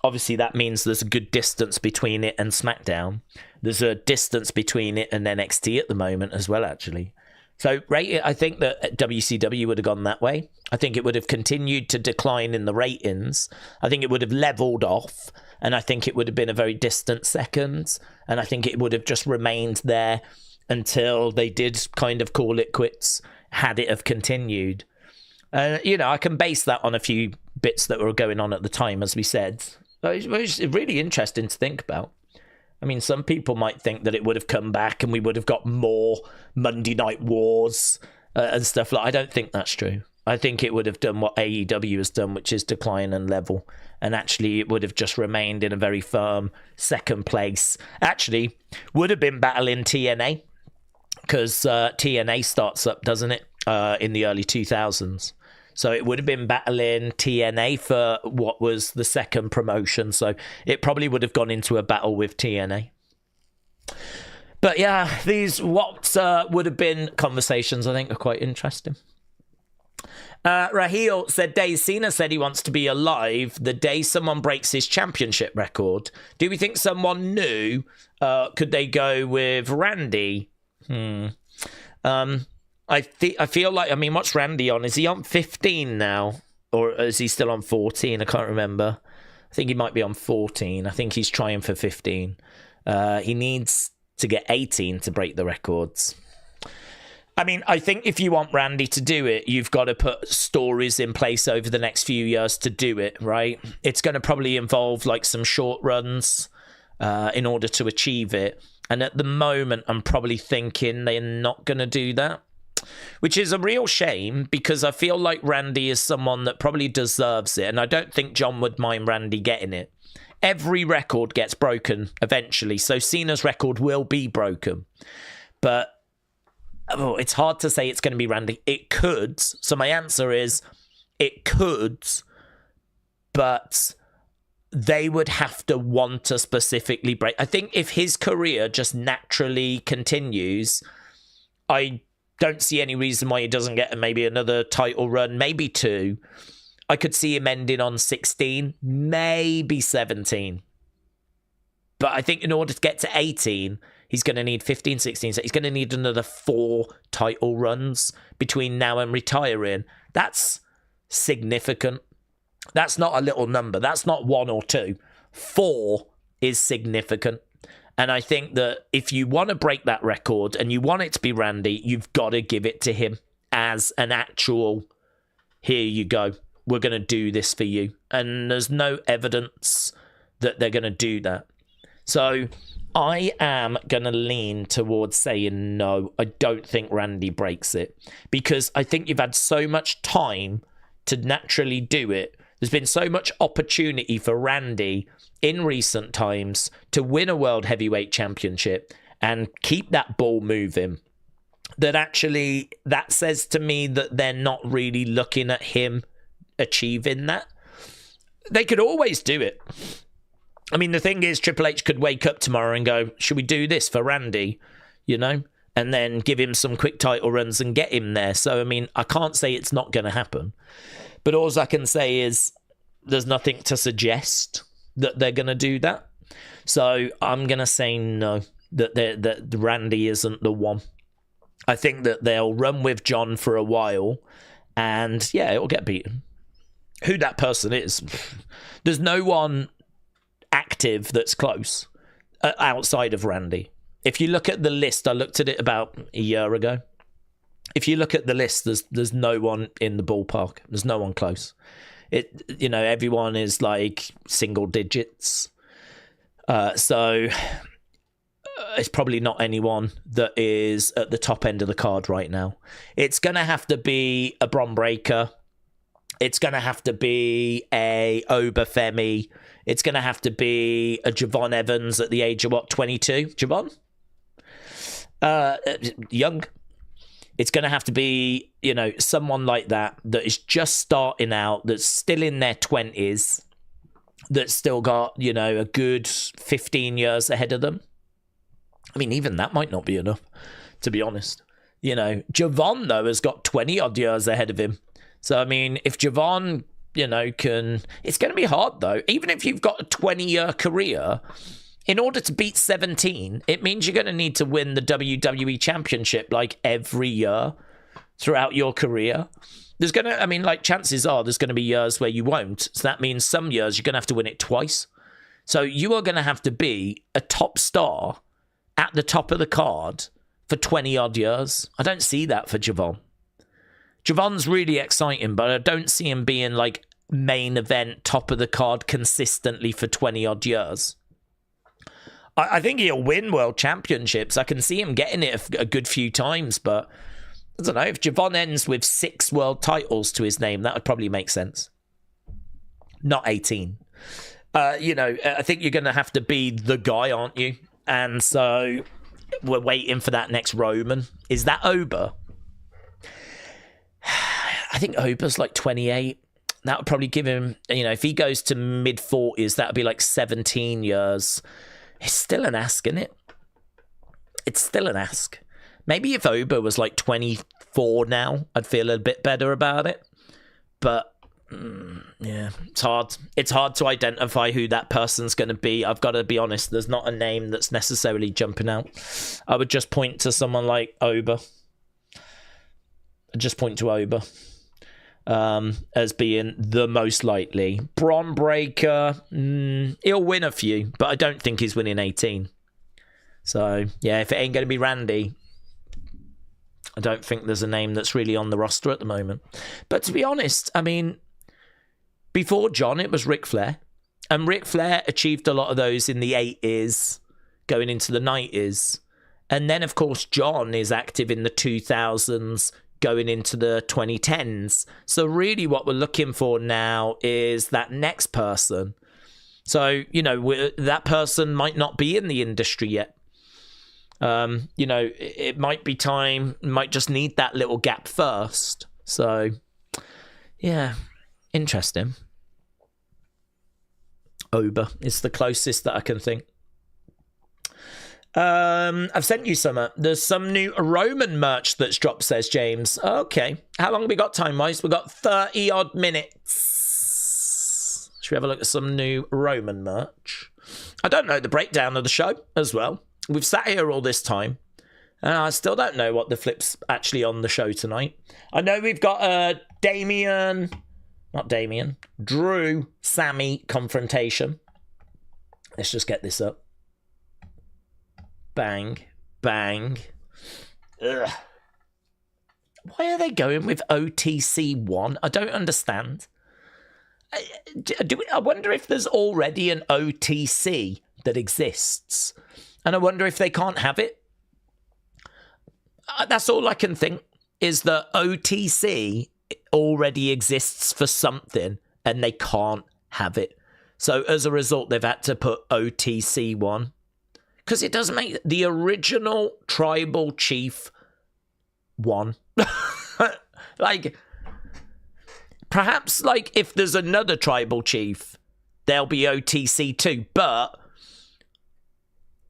obviously that means there's a good distance between it and SmackDown. There's a distance between it and NXT at the moment as well, actually. So I think that WCW would have gone that way. I think it would have continued to decline in the ratings. I think it would have leveled off, and I think it would have been a very distant second, and I think it would have just remained there until they did kind of call it quits, had it have continued. I can base that on a few bits that were going on at the time, as we said. It was really interesting to think about. I mean, some people might think that it would have come back and we would have got more Monday Night Wars and stuff like that. I don't think that's true. I think it would have done what AEW has done, which is decline and level. And actually, it would have just remained in a very firm second place. Actually, would have been battling TNA, because TNA starts up, doesn't it, in the early 2000s. So it would have been battling TNA for what was the second promotion. So it probably would have gone into a battle with TNA. But yeah, these what would have been conversations, I think, are quite interesting. Raheel said, Daze, Cena said he wants to be alive the day someone breaks his championship record. Do we think someone new? Could they go with Randy? I feel like, I mean, what's Randy on? Is he on 15 now? Or is he still on 14? I can't remember. I think he might be on 14. I think he's trying for 15. He needs to get 18 to break the records. I mean, I think if you want Randy to do it, you've got to put stories in place over the next few years to do it, right? It's going to probably involve like some short runs in order to achieve it. And at the moment, I'm probably thinking they're not going to do that, which is a real shame because I feel like Randy is someone that probably deserves it. And I don't think John would mind Randy getting it. Every record gets broken eventually. So Cena's record will be broken. But it's hard to say it's going to be Randy. It could. So my answer is it could, but they would have to want to specifically break. I think if his career just naturally continues, I don't see any reason why he doesn't get maybe another title run, maybe 2. I could see him ending on 16, maybe 17. But I think in order to get to 18, he's going to need 15, 16. So he's going to need another 4 title runs between now and retiring. That's significant. That's not a little number. That's not 1 or 2. 4 is significant. And I think that if you want to break that record and you want it to be Randy, you've got to give it to him as an actual, here you go, we're going to do this for you. And there's no evidence that they're going to do that. So I am going to lean towards saying no. I don't think Randy breaks it because I think you've had so much time to naturally do it. There's been so much opportunity for Randy in recent times to win a World Heavyweight Championship and keep that ball moving that actually that says to me that they're not really looking at him achieving that. They could always do it. I mean, the thing is, Triple H could wake up tomorrow and go, should we do this for Randy? You know, and then give him some quick title runs and get him there. So, I mean, I can't say it's not going to happen. But all I can say is there's nothing to suggest that they're going to do that. So I'm going to say no, that Randy isn't the one. I think that they'll run with John for a while and, yeah, it'll get beaten. Who that person is, there's no one active that's close outside of Randy. If you look at the list, I looked at it about a year ago. If you look at the list, there's no one in the ballpark. There's no one close. Everyone is like single digits. So it's probably not anyone that is at the top end of the card right now. It's going to have to be a Bron Breakker. It's going to have to be a Obafemi. It's going to have to be a Javon Evans at the age of, 22? Javon? Young. It's going to have to be, someone like that is just starting out, that's still in their 20s, that's still got, a good 15 years ahead of them. I mean, even that might not be enough, to be honest. Javon, though, has got 20-odd years ahead of him. So, I mean, if Javon, can... It's going to be hard, though. Even if you've got a 20-year career, in order to beat 17, it means you're going to need to win the WWE Championship, like, every year throughout your career. There's going to... chances are there's going to be years where you won't. So that means some years you're going to have to win it twice. So you are going to have to be a top star at the top of the card for 20-odd years. I don't see that for Javon. Javon's really exciting, but I don't see him being like main event, top of the card consistently for 20-odd years. I think he'll win world championships. I can see him getting it a good few times, but I don't know. If Javon ends with 6 world titles to his name, that would probably make sense. Not 18. I think you're going to have to be the guy, aren't you? And so we're waiting for that next Roman. Is that Oba? I think Oba's like 28. That would probably give him, if he goes to mid-40s, that would be like 17 years. It's still an ask, isn't it? It's still an ask. Maybe if Oba was like 24 now, I'd feel a bit better about it. But, yeah, it's hard. It's hard to identify who that person's going to be. I've got to be honest, there's not a name that's necessarily jumping out. I would just point to someone like Oba. Just point to Oba as being the most likely. Bron Breakker, he'll win a few, but I don't think he's winning 18. So, yeah, if it ain't going to be Randy, I don't think there's a name that's really on the roster at the moment. But to be honest, I mean, before John, it was Ric Flair. And Ric Flair achieved a lot of those in the 80s, going into the 90s. And then, of course, John is active in the 2000s, going into the 2010s. So really what we're looking for now is that next person. So, you know, that person might not be in the industry yet. You know, it might be time, might just need that little gap first. So, yeah, interesting. Ober is the closest that I can think. I've sent you some. There's some new Roman merch that's dropped, says James. Okay. How long have we got time-wise? We've got 30-odd minutes. Should we have a look at some new Roman merch? I don't know the breakdown of the show as well. We've sat here all this time, and I still don't know what the flip's actually on the show tonight. I know we've got Drew, Sami confrontation. Let's just get this up. Bang, bang. Ugh. Why are they going with OTC1? I don't understand. I wonder if there's already an OTC that exists. And I wonder if they can't have it. That's all I can think, is that OTC already exists for something and they can't have it. So as a result, they've had to put OTC1. Because it doesn't make the original tribal chief one. Like, perhaps, like, if there's another tribal chief, there'll be OTC2. But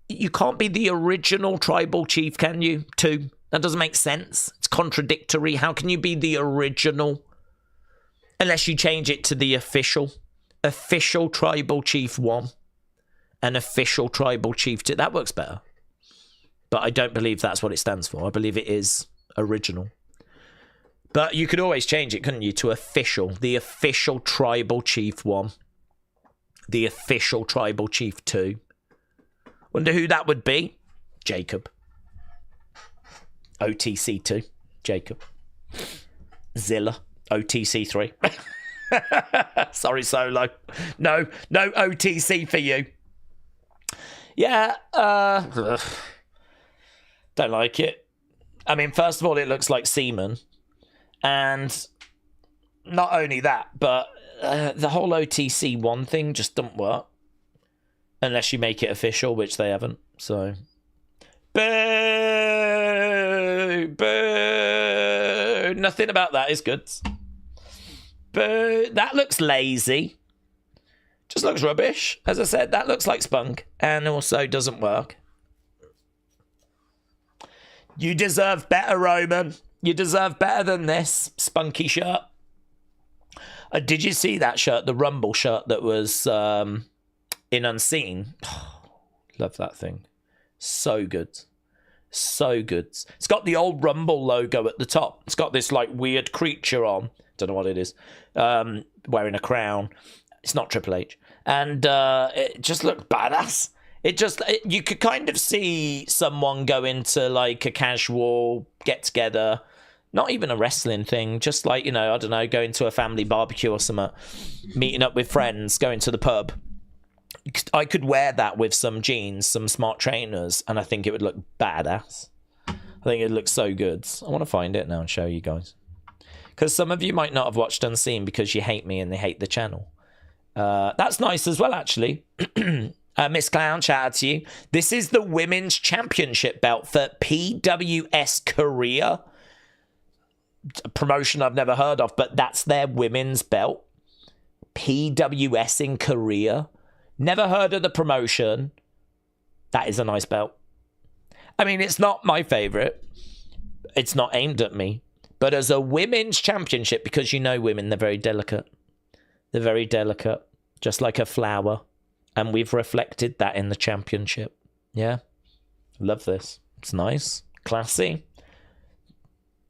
you can't be the original tribal chief, can you? Two. That doesn't make sense. It's contradictory. How can you be the original? Unless you change it to the official tribal chief 1. An official tribal chief 2. That works better. But I don't believe that's what it stands for. I believe it is original. But you could always change it, couldn't you, to official. The official tribal chief 1. The official tribal chief 2. Wonder who that would be? Jacob. OTC2. Jacob. Zilla. OTC3. Sorry, Solo. No OTC for you. Yeah, don't like it. I mean, first of all, it looks like semen. And not only that, but the whole OTC1 thing just doesn't work. Unless you make it official, which they haven't. So, boo! Boo! Nothing about that is good. Boo! That looks lazy. Just looks rubbish. As I said, that looks like spunk. And also doesn't work. You deserve better, Roman. You deserve better than this spunky shirt. Did you see that shirt? The Rumble shirt that was in Unseen. Oh, love that thing. So good. So good. It's got the old Rumble logo at the top. It's got this like weird creature on. Don't know what it is. Wearing a crown. It's not Triple H. And it just looked badass. You could kind of see someone go into like a casual get-together, not even a wrestling thing, just like, you know, I don't know, going to a family barbecue or something, meeting up with friends, going to the pub. I could wear that with some jeans, some smart trainers, and I think it would look badass. I think it looks so good. I want to find it now and show you guys. Because some of you might not have watched Unseen because you hate me and they hate the channel. That's nice as well, actually. Miss Clown, shout out to you. This is the Women's Championship belt for PWS Korea. A promotion I've never heard of, but that's their women's belt. PWS in Korea. Never heard of the promotion. That is a nice belt. I mean, it's not my favourite. It's not aimed at me. But as a women's championship, because you know women, they're very delicate. They're very delicate. Just like a flower. And we've reflected that in the championship. Yeah. Love this. It's nice. Classy.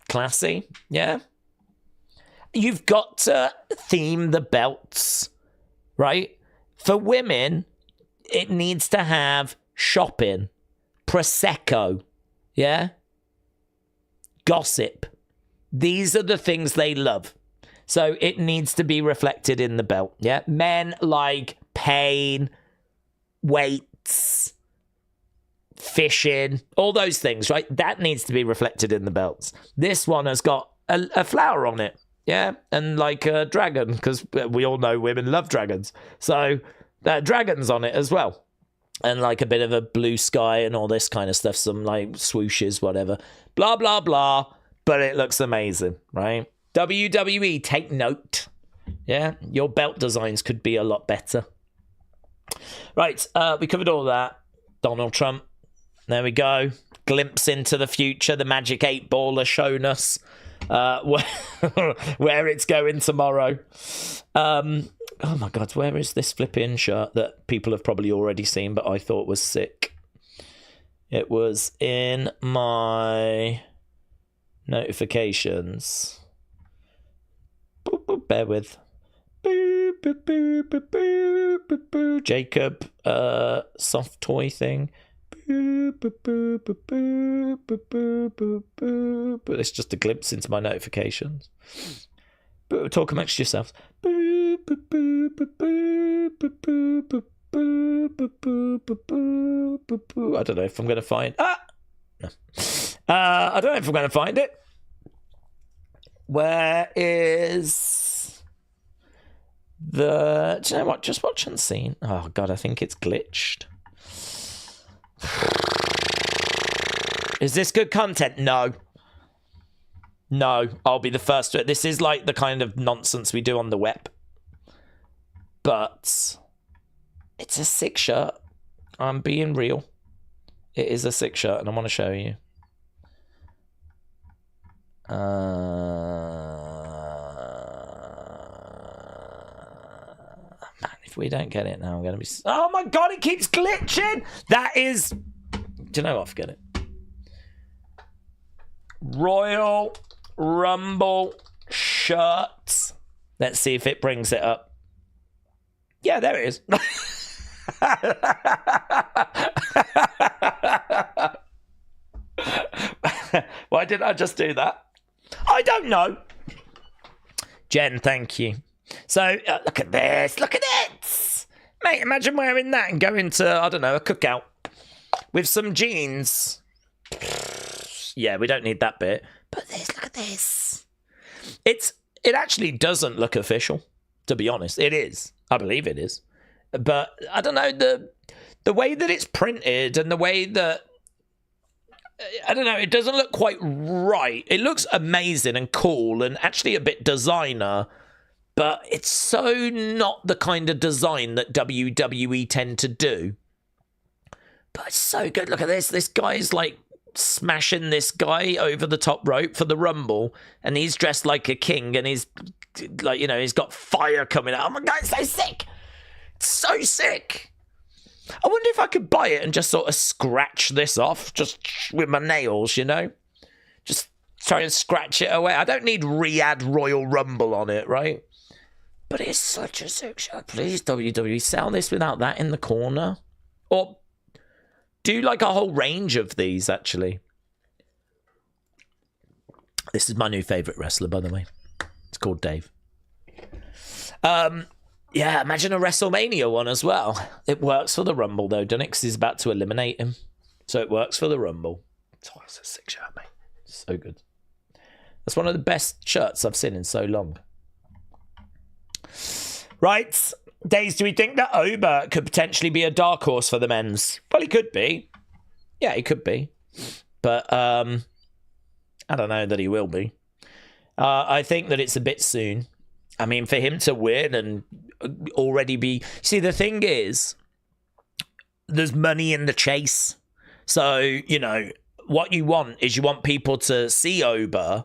Classy. Yeah. You've got to theme the belts, right? For women, it needs to have shopping, Prosecco. Yeah? Gossip. These are the things they love. So it needs to be reflected in the belt. Yeah? Men like pain, weights, fishing, all those things, right? That needs to be reflected in the belts. This one has got a flower on it. Yeah? And like a dragon, because we all know women love dragons. So dragons on it as well. And like a bit of a blue sky and all this kind of stuff. Some like swooshes, whatever. Blah, blah, blah. But it looks amazing, right? WWE, take note. Yeah, your belt designs could be a lot better. Right, we covered all that. Donald Trump. There we go. Glimpse into the future. The Magic 8 Ball has shown us where it's going tomorrow. Oh my God, where is this flipping shirt that people have probably already seen, but I thought was sick? It was in my notifications. Boop, boop, bear with. Boop, boop, boop, boop, boop, boop, boop. Jacob, soft toy thing. Boop, boop, boop, boop, boop, boop, boop, boop, boop. But it's just a glimpse into my notifications. Talk amongst yourselves. Boop, boop, boop, boop, boop, boop, boop, boop, boop, boop, boop, boop, boop, boop. I don't know if I'm going to find... No. I don't know if I'm going to find it. Where is the... Do you know what? Just watch and see. Oh, God, I think it's glitched. Is this good content? No. No, I'll be the first to it. This is like the kind of nonsense we do on the web. But it's a sick shirt. I'm being real. It is a sick shirt, and I want to show you. Man, if we don't get it now, I'm going to be... Oh my God, it keeps glitching! That is... Do you know what? Forget it. Royal Rumble shirts. Let's see if it brings it up. Yeah, there it is. Why didn't I just do that? I don't know. Jen, thank you. So, look at this. Look at it. Mate, imagine wearing that and going to, I don't know, a cookout with some jeans. Yeah, we don't need that bit. But this, look at this. It actually doesn't look official, to be honest. It is. I believe it is. But I don't know, the way that it's printed and the way that... I don't know, it doesn't look quite right. It looks amazing and cool and actually a bit designer, but it's so not the kind of design that WWE tend to do. But it's so good. Look at this. This guy's like smashing this guy over the top rope for the Rumble, and he's dressed like a king, and he's like, you know, he's got fire coming out. Oh my God, it's so sick. It's so sick. I wonder if I could buy it and just sort of scratch this off just with my nails, you know? Just try and scratch it away. I don't need Riyadh Royal Rumble on it, right? But it's such a sick shirt. Please, WWE, sell this without that in the corner. Or do like a whole range of these, actually. This is my new favourite wrestler, by the way. It's called Dave. Yeah, imagine a WrestleMania one as well. It works for the Rumble, though, doesn't it? Because he's about to eliminate him. So it works for the Rumble. Oh, it's a sick shirt, mate. So good. That's one of the best shirts I've seen in so long. Right. Daze, do we think that Oba could potentially be a dark horse for the men's? Well, he could be. Yeah, he could be. But I don't know that he will be. I think that it's a bit soon. I mean, for him to win and already be... See, the thing is, there's money in the chase. So, you know, what you want is you want people to see Oba.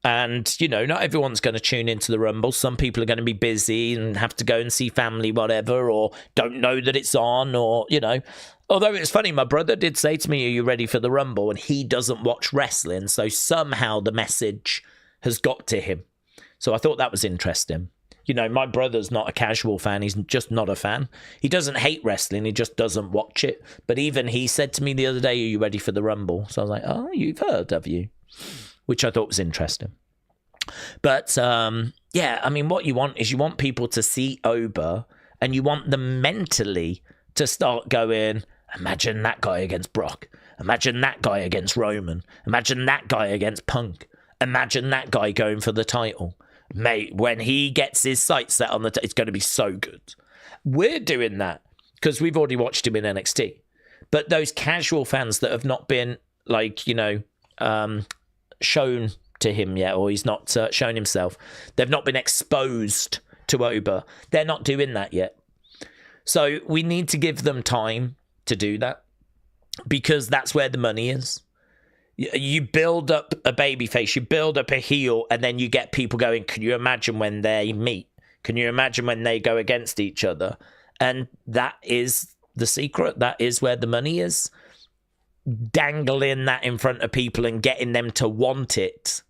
And, you know, not everyone's going to tune into the Rumble. Some people are going to be busy and have to go and see family, whatever, or don't know that it's on, or, you know. Although it's funny, my brother did say to me, are you ready for the Rumble? And he doesn't watch wrestling. So somehow the message has got to him. So I thought that was interesting. You know, my brother's not a casual fan. He's just not a fan. He doesn't hate wrestling. He just doesn't watch it. But even he said to me the other day, are you ready for the Rumble? So I was like, oh, you've heard, have you? Which I thought was interesting. But, yeah, I mean, what you want is you want people to see Oba and you want them mentally to start going, imagine that guy against Brock. Imagine that guy against Roman. Imagine that guy against Punk. Imagine that guy going for the title. Mate, when he gets his sights set on it's going to be so good. We're doing that because we've already watched him in NXT. But those casual fans that have not been, like, you know, shown to him yet, or he's not shown himself, they've not been exposed to Oba. They're not doing that yet. So we need to give them time to do that because that's where the money is. You build up a babyface, you build up a heel, and then you get people going, can you imagine when they meet? Can you imagine when they go against each other? And that is the secret. That is where the money is. Dangling that in front of people and getting them to want it.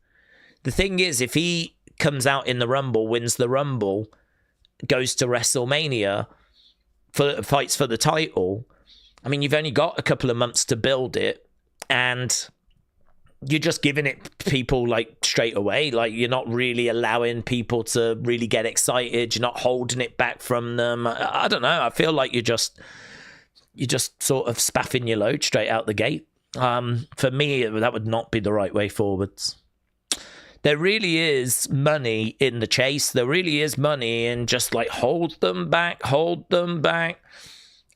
The thing is, if he comes out in the Rumble, wins the Rumble, goes to WrestleMania, fights for the title, I mean, you've only got a couple of months to build it, and you're just giving it people like straight away. Like, you're not really allowing people to really get excited. You're not holding it back from them. I don't know. I feel like you're just sort of spaffing your load straight out the gate. For me, that would not be the right way forwards. There really is money in the chase. There really is money in just like hold them back.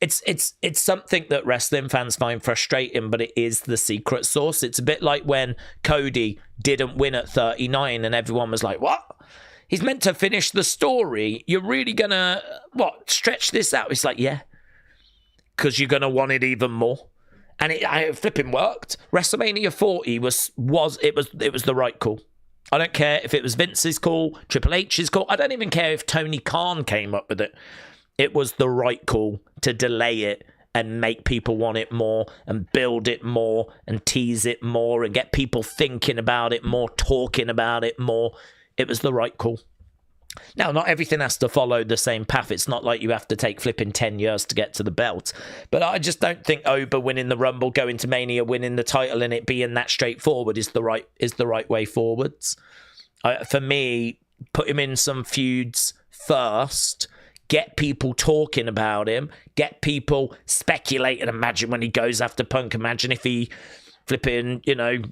It's something that wrestling fans find frustrating, but it is the secret sauce. It's a bit like when Cody didn't win at 39 and everyone was like, what? He's meant to finish the story. You're really gonna, stretch this out? It's like, yeah, because you're gonna want it even more. And it flipping worked. WrestleMania 40 was the right call. I don't care if it was Vince's call, Triple H's call. I don't even care if Tony Khan came up with it. It was the right call to delay it and make people want it more and build it more and tease it more and get people thinking about it more, talking about it more. It was the right call. Now, not everything has to follow the same path. It's not like you have to take flipping 10 years to get to the belt. But I just don't think Oba winning the Rumble, going to Mania, winning the title, and it being that straightforward is the right way forwards. For me, put him in some feuds first, get people talking about him, get people speculating. Imagine when he goes after Punk. Imagine if he flipping,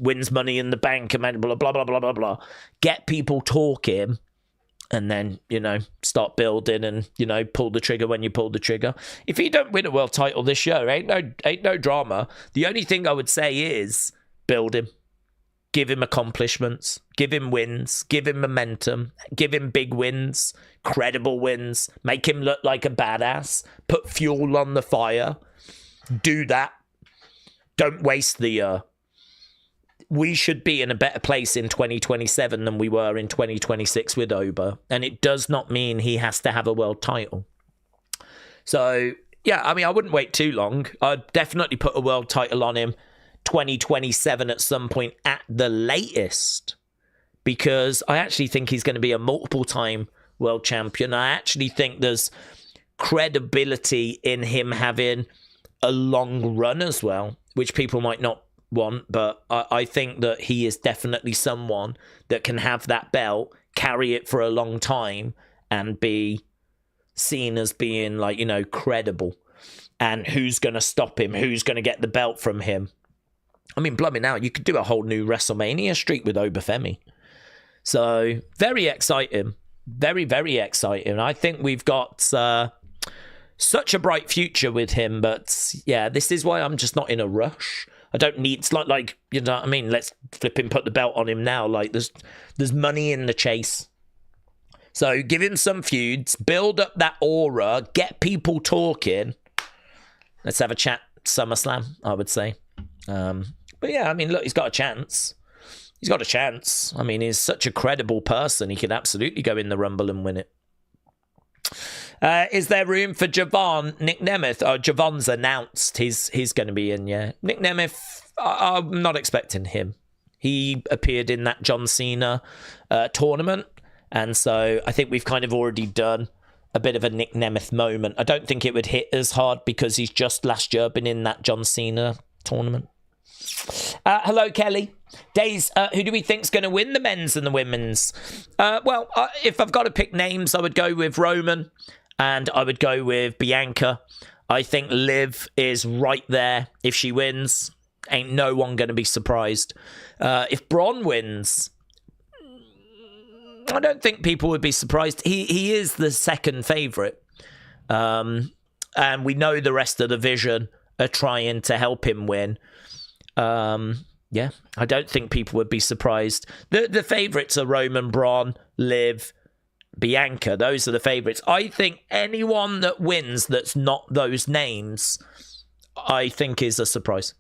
wins Money in the Bank. Imagine blah, blah, blah, blah, blah, blah. Get people talking. And then, start building and, pull the trigger when you pull the trigger. If he don't win a world title this year, ain't no drama. The only thing I would say is build him. Give him accomplishments. Give him wins. Give him momentum. Give him big wins. Credible wins. Make him look like a badass. Put fuel on the fire. Do that. Don't waste the year. We should be in a better place in 2027 than we were in 2026 with Oba. And it does not mean he has to have a world title. So, yeah, I mean, I wouldn't wait too long. I'd definitely put a world title on him 2027 at some point at the latest. Because I actually think he's going to be a multiple-time world champion. I actually think there's credibility in him having a long run as well, which people might not want, but I think that he is definitely someone that can have that belt, carry it for a long time, and be seen as being credible. And who's going to stop him? Who's going to get the belt from him? I mean, blumming out, you could do a whole new WrestleMania streak with Obafemi. So very exciting, very, very exciting. I think we've got such a bright future with him, but yeah, this is why I'm just not in a rush. I don't need, it's not like, you know what I mean? Let's flip him, put the belt on him now. Like, there's money in the chase. So give him some feuds, build up that aura, get people talking. Let's have a chat SummerSlam, I would say. But yeah, I mean, look, he's got a chance. He's got a chance. I mean, he's such a credible person. He could absolutely go in the Rumble and win it. Is there room for Javon? Nick Nemeth. Oh, Javon's announced he's going to be in, yeah. Nick Nemeth, I'm not expecting him. He appeared in that John Cena tournament, And so I think we've kind of already done a bit of a Nick Nemeth moment. I don't think it would hit as hard because he's just last year been in that John Cena tournament. Hello, Kelly. Daze, who do we think's going to win the men's and the women's? If I've got to pick names, I would go with Roman and I would go with Bianca. I think Liv is right there. If she wins, ain't no one going to be surprised. If Braun wins, I don't think people would be surprised. He is the second favourite. And we know the rest of the division are trying to help him win. Yeah, I don't think people would be surprised. The favourites are Roman, Braun, Liv, Bianca. Those are the favourites. I think anyone that wins that's not those names, I think is a surprise.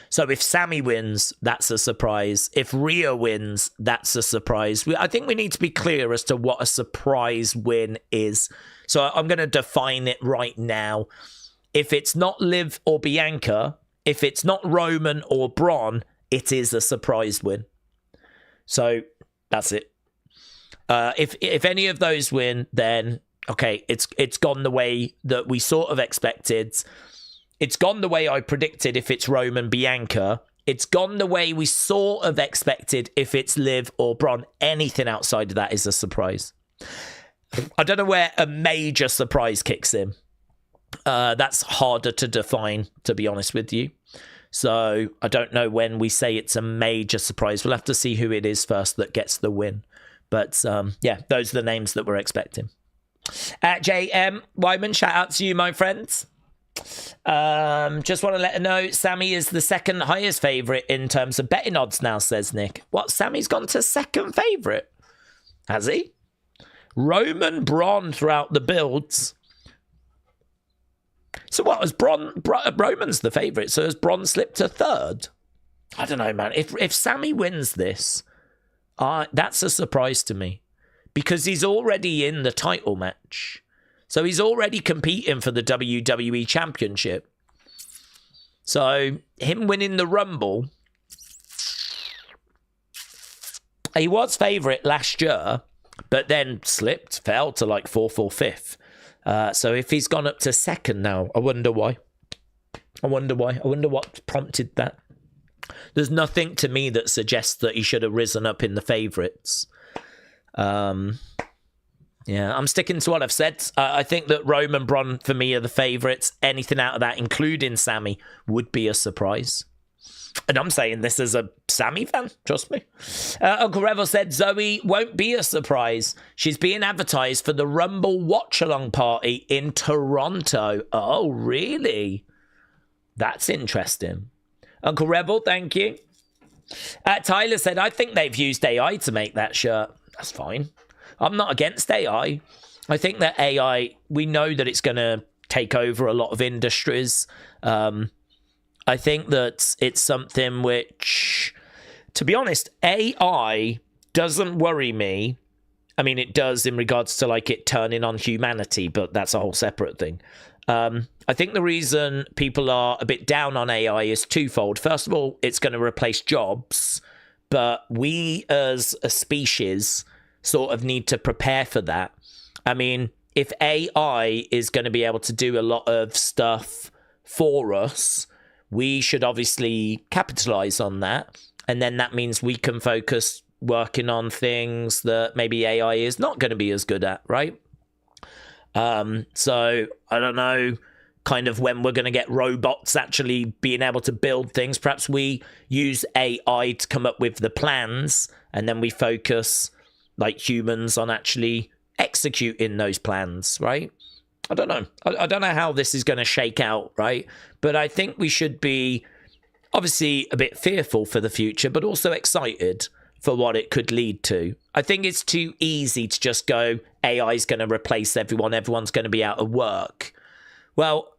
So if Sami wins, that's a surprise. If Rhea wins, that's a surprise. I think we need to be clear as to what a surprise win is. So I'm going to define it right now. If it's not Liv or Bianca, if it's not Roman or Braun, it is a surprise win. So that's it. If any of those win, then okay, it's gone the way that we sort of expected. It's gone the way I predicted if it's Roman, Bianca. It's gone the way we sort of expected if it's Liv or Braun. Anything outside of that is a surprise. I don't know where a major surprise kicks in. That's harder to define, to be honest with you. So I don't know when we say it's a major surprise. We'll have to see who it is first that gets the win. But yeah, those are the names that we're expecting. JM Wyman, shout out to you, my friends. Just want to let her know Sami is the second highest favourite in terms of betting odds now, says Nick. What? Sami's gone to second favourite? Has he? Roman, Braun throughout the builds. So what, has Roman's the favourite, so has Braun slipped to third? I don't know, man. If Sami wins this, that's a surprise to me. Because he's already in the title match. So he's already competing for the WWE Championship. So him winning the Rumble, he was favourite last year, but then fell to like 4th or 5th. So if he's gone up to second now, I wonder why. I wonder what prompted that. There's nothing to me that suggests that he should have risen up in the favourites. Yeah, I'm sticking to what I've said. I think that Roman, Braun, for me, are the favourites. Anything out of that, including Sami, would be a surprise. And I'm saying this as a Sami fan, trust me. Uncle Revel said Zoe won't be a surprise. She's being advertised for the Rumble watch-along party in Toronto. Oh, really? That's interesting. Uncle Rebel, thank you. Tyler said, I think they've used AI to make that shirt. That's fine. I'm not against AI. I think that AI, we know that it's going to take over a lot of industries. I think that it's something which, to be honest, AI doesn't worry me. I mean, it does in regards to like it turning on humanity, but that's a whole separate thing. I think the reason people are a bit down on AI is twofold. First of all, it's going to replace jobs, but we as a species sort of need to prepare for that. I mean, if AI is going to be able to do a lot of stuff for us, we should obviously capitalize on that. And then that means we can focus working on things that maybe AI is not going to be as good at, right? So I don't know kind of when we're going to get robots actually being able to build things. Perhaps we use AI to come up with the plans and then we focus like humans on actually executing those plans, right? I don't know. I don't know how this is going to shake out, right? But I think we should be obviously a bit fearful for the future, but also excited for what it could lead to. I think it's too easy to just go, AI is going to replace everyone. Everyone's going to be out of work. Well,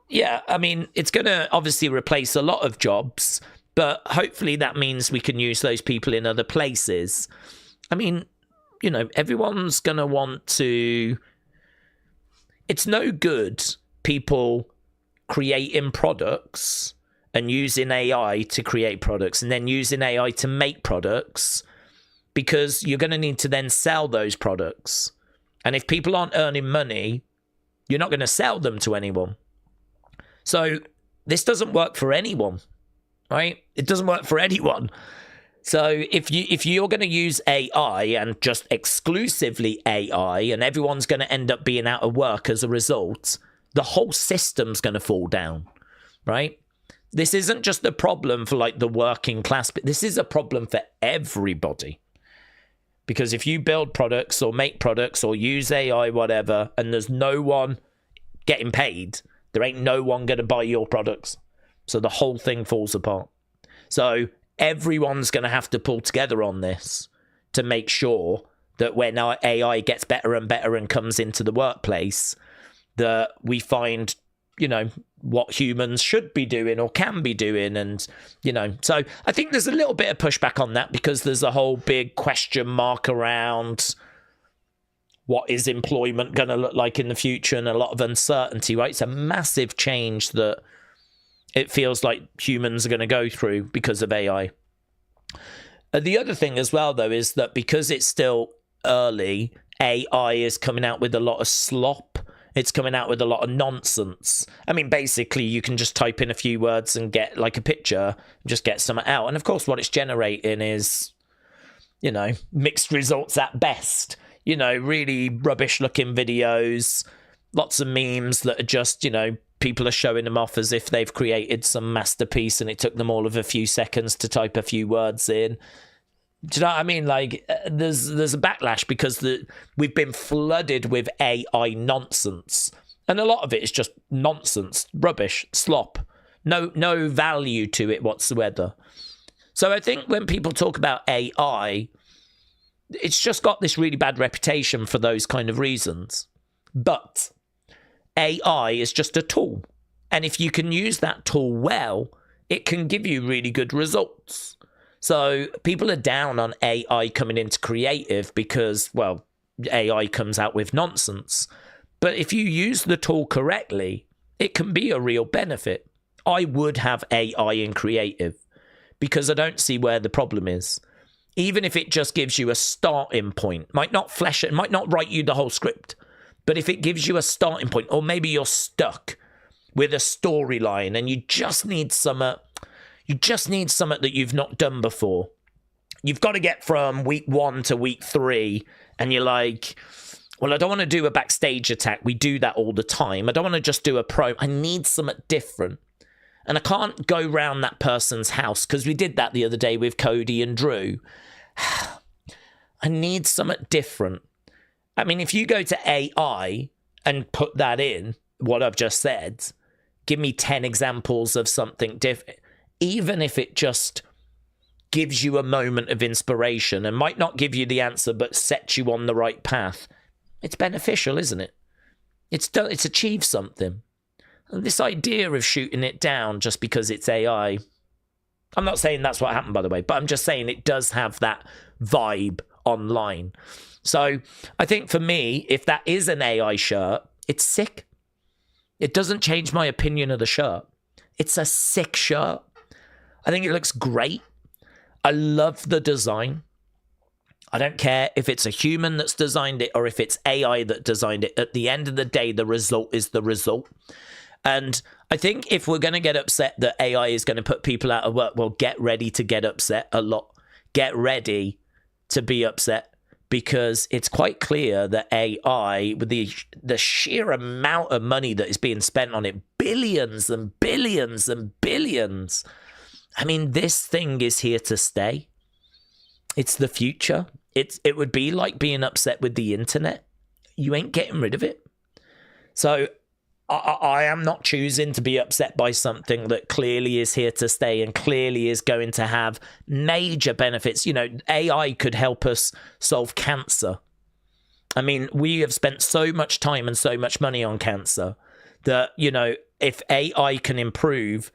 yeah, I mean, it's going to obviously replace a lot of jobs, but hopefully that means we can use those people in other places. I mean, you know, everyone's going to want to... It's no good people creating products and using AI to create products and then using AI to make products because you're going to need to then sell those products. And if people aren't earning money, you're not going to sell them to anyone. So this doesn't work for anyone, right? It doesn't work for anyone. So if you're going to use AI and just exclusively AI, and everyone's going to end up being out of work as a result, the whole system's going to fall down, right? This isn't just a problem for like the working class, but this is a problem for everybody. Because if you build products or make products or use AI, whatever, and there's no one getting paid, there ain't no one going to buy your products. So the whole thing falls apart. So everyone's going to have to pull together on this to make sure that when our AI gets better and better and comes into the workplace, that we find, you know, what humans should be doing or can be doing. And, you know, so I think there's a little bit of pushback on that because there's a whole big question mark around what is employment going to look like in the future and a lot of uncertainty, right? It's a massive change that it feels like humans are going to go through because of AI. The other thing as well, though, is that because it's still early, AI is coming out with a lot of slop. It's coming out with a lot of nonsense. I mean, basically, you can just type in a few words and get like a picture, just get something out. And of course, what it's generating is, you know, mixed results at best. You know, really rubbish looking videos, lots of memes that are just, you know, people are showing them off as if they've created some masterpiece and it took them all of a few seconds to type a few words in. Do you know what I mean? Like, there's a backlash because we've been flooded with AI nonsense. And a lot of it is just nonsense, rubbish, slop. No value to it whatsoever. So I think when people talk about AI, it's just got this really bad reputation for those kind of reasons. But AI is just a tool. And if you can use that tool well, it can give you really good results. So people are down on AI coming into creative because, well, AI comes out with nonsense. But if you use the tool correctly, it can be a real benefit. I would have AI in creative because I don't see where the problem is. Even if it just gives you a starting point, might not flesh it, might not write you the whole script, but if it gives you a starting point, or maybe you're stuck with a storyline and you just need something that you've not done before. You've got to get from week 1 to week 3, and you're like, well, I don't want to do a backstage attack. We do that all the time. I don't want to just do a pro. I need something different. And I can't go round that person's house because we did that the other day with Cody and Drew. I need something different. I mean, if you go to AI and put that in, what I've just said, give me 10 examples of something different, even if it just gives you a moment of inspiration and might not give you the answer, but sets you on the right path, it's beneficial, isn't it? It's achieved something. And this idea of shooting it down just because it's AI, I'm not saying that's what happened, by the way, but I'm just saying it does have that vibe online. So I think for me, if that is an AI shirt, it's sick. It doesn't change my opinion of the shirt. It's a sick shirt. I think it looks great. I love the design. I don't care if it's a human that's designed it or if it's AI that designed it. At the end of the day, the result is the result. And I think if we're going to get upset that AI is going to put people out of work, well, get ready to get upset a lot. Get ready to be upset because it's quite clear that AI, with the sheer amount of money that is being spent on it, billions and billions and billions. I mean, this thing is here to stay. It's the future. It would be like being upset with the internet. You ain't getting rid of it. So I am not choosing to be upset by something that clearly is here to stay and clearly is going to have major benefits. You know, AI could help us solve cancer. I mean, we have spent so much time and so much money on cancer that, you know, if AI can improve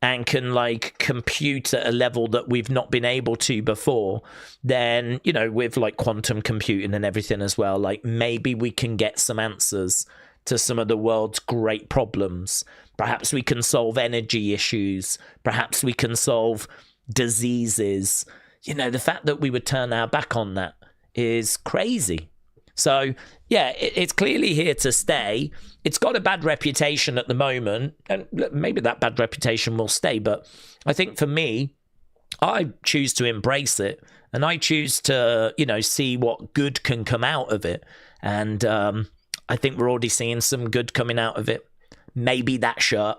and can like compute at a level that we've not been able to before, then, you know, with like quantum computing and everything as well, like maybe we can get some answers to some of the world's great problems. Perhaps we can solve energy issues. Perhaps we can solve diseases. the fact that we would turn our back on that is crazy. So, yeah, it's clearly here to stay. It's got a bad reputation at the moment, and maybe that bad reputation will stay. But I think for me, I choose to embrace it, and I choose to, see what good can come out of it. And I think we're already seeing some good coming out of it. Maybe that shirt.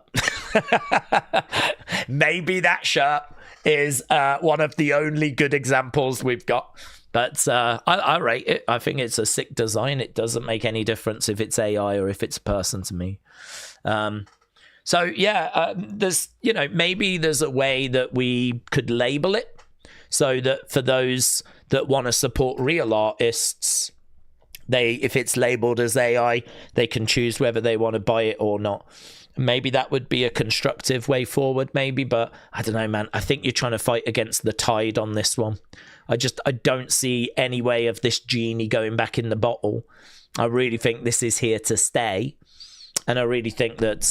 Maybe that shirt is one of the only good examples we've got. But I rate it. I think it's a sick design. It doesn't make any difference if it's AI or if it's a person to me. So, yeah, there's, maybe there's a way that we could label it so that for those that want to support real artists, if it's labeled as AI, they can choose whether they want to buy it or not. Maybe that would be a constructive way forward, maybe, but I don't know, man. I think you're trying to fight against the tide on this one. I don't see any way of this genie going back in the bottle. I really think this is here to stay. And I really think that,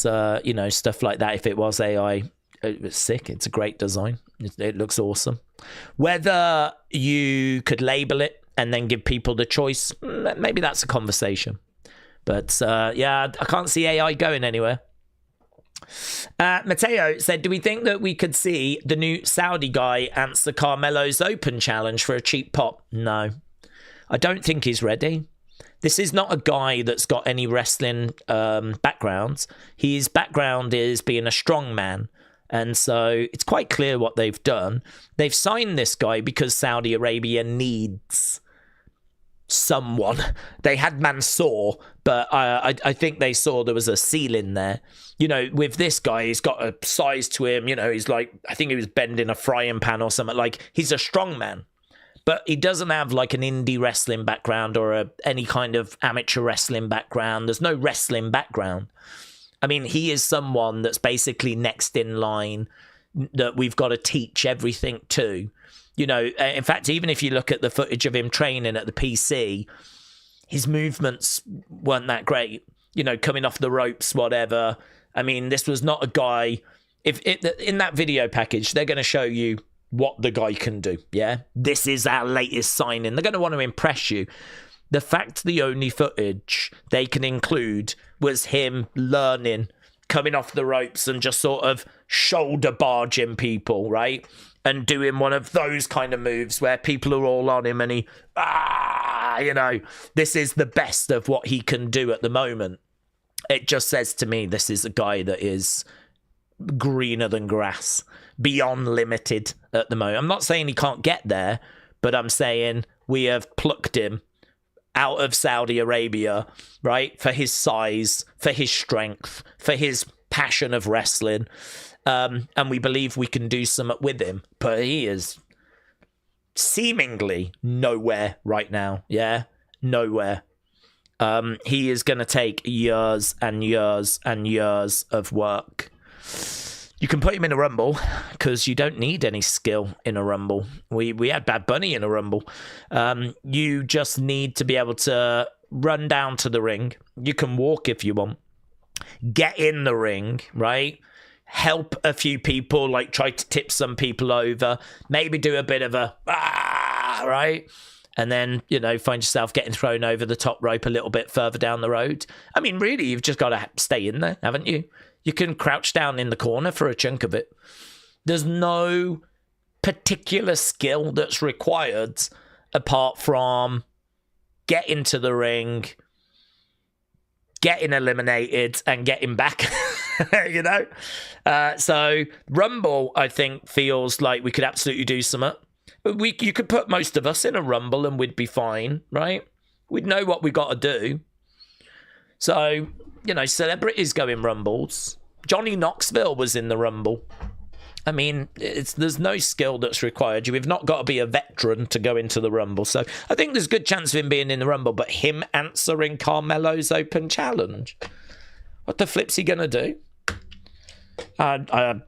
stuff like that, if it was AI, it was sick. It's a great design. It looks awesome. Whether you could label it and then give people the choice, maybe that's a conversation. But, I can't see AI going anywhere. Matteo said, do we think that we could see the new Saudi guy answer Carmelo's Open challenge for a cheap pop? No. I don't think he's ready. This is not a guy that's got any wrestling backgrounds. His background is being a strongman. And so it's quite clear what they've done. They've signed this guy because Saudi Arabia needs someone. They had Mansoor, but I think they saw there was a ceiling there. With this guy, he's got a size to him. He's like, I think he was bending a frying pan or something. Like, he's a strong man, but he doesn't have like an indie wrestling background or any kind of amateur wrestling background. There's no wrestling background. I mean, he is someone that's basically next in line that we've got to teach everything to. In fact, even if you look at the footage of him training at the PC, his movements weren't that great. Coming off the ropes, whatever. I mean, this was not a guy. In that video package, they're going to show you what the guy can do. Yeah, this is our latest signing. They're going to want to impress you. The fact the only footage they can include was him learning, coming off the ropes and just sort of shoulder barging people, right? And doing one of those kind of moves where people are all on him and this is the best of what he can do at the moment. It just says to me, this is a guy that is greener than grass, beyond limited at the moment. I'm not saying he can't get there, but I'm saying we have plucked him out of Saudi Arabia, right? For his size, for his strength, for his passion of wrestling. And we believe we can do something with him, but he is seemingly nowhere right now. Yeah, nowhere. He is going to take years and years and years of work. You can put him in a Rumble because you don't need any skill in a Rumble. We had Bad Bunny in a Rumble. You just need to be able to run down to the ring. You can walk if you want. Get in the ring, right? Help a few people, like try to tip some people over, maybe do a bit of a right, and then find yourself getting thrown over the top rope a little bit further down the road. I mean, really, you've just got to stay in there, haven't you? You can crouch down in the corner for a chunk of it. There's no particular skill that's required apart from get into the ring, getting eliminated, and getting back. So Rumble, I think, feels like we could absolutely do something. You could put most of us in a Rumble and we'd be fine, right? We'd know what we got to do. So, celebrities go in Rumbles. Johnny Knoxville was in the Rumble. I mean, there's no skill that's required. You've not got to be a veteran to go into the Rumble. So I think there's a good chance of him being in the Rumble, but him answering Carmelo's Open challenge, what the flip's he going to do? I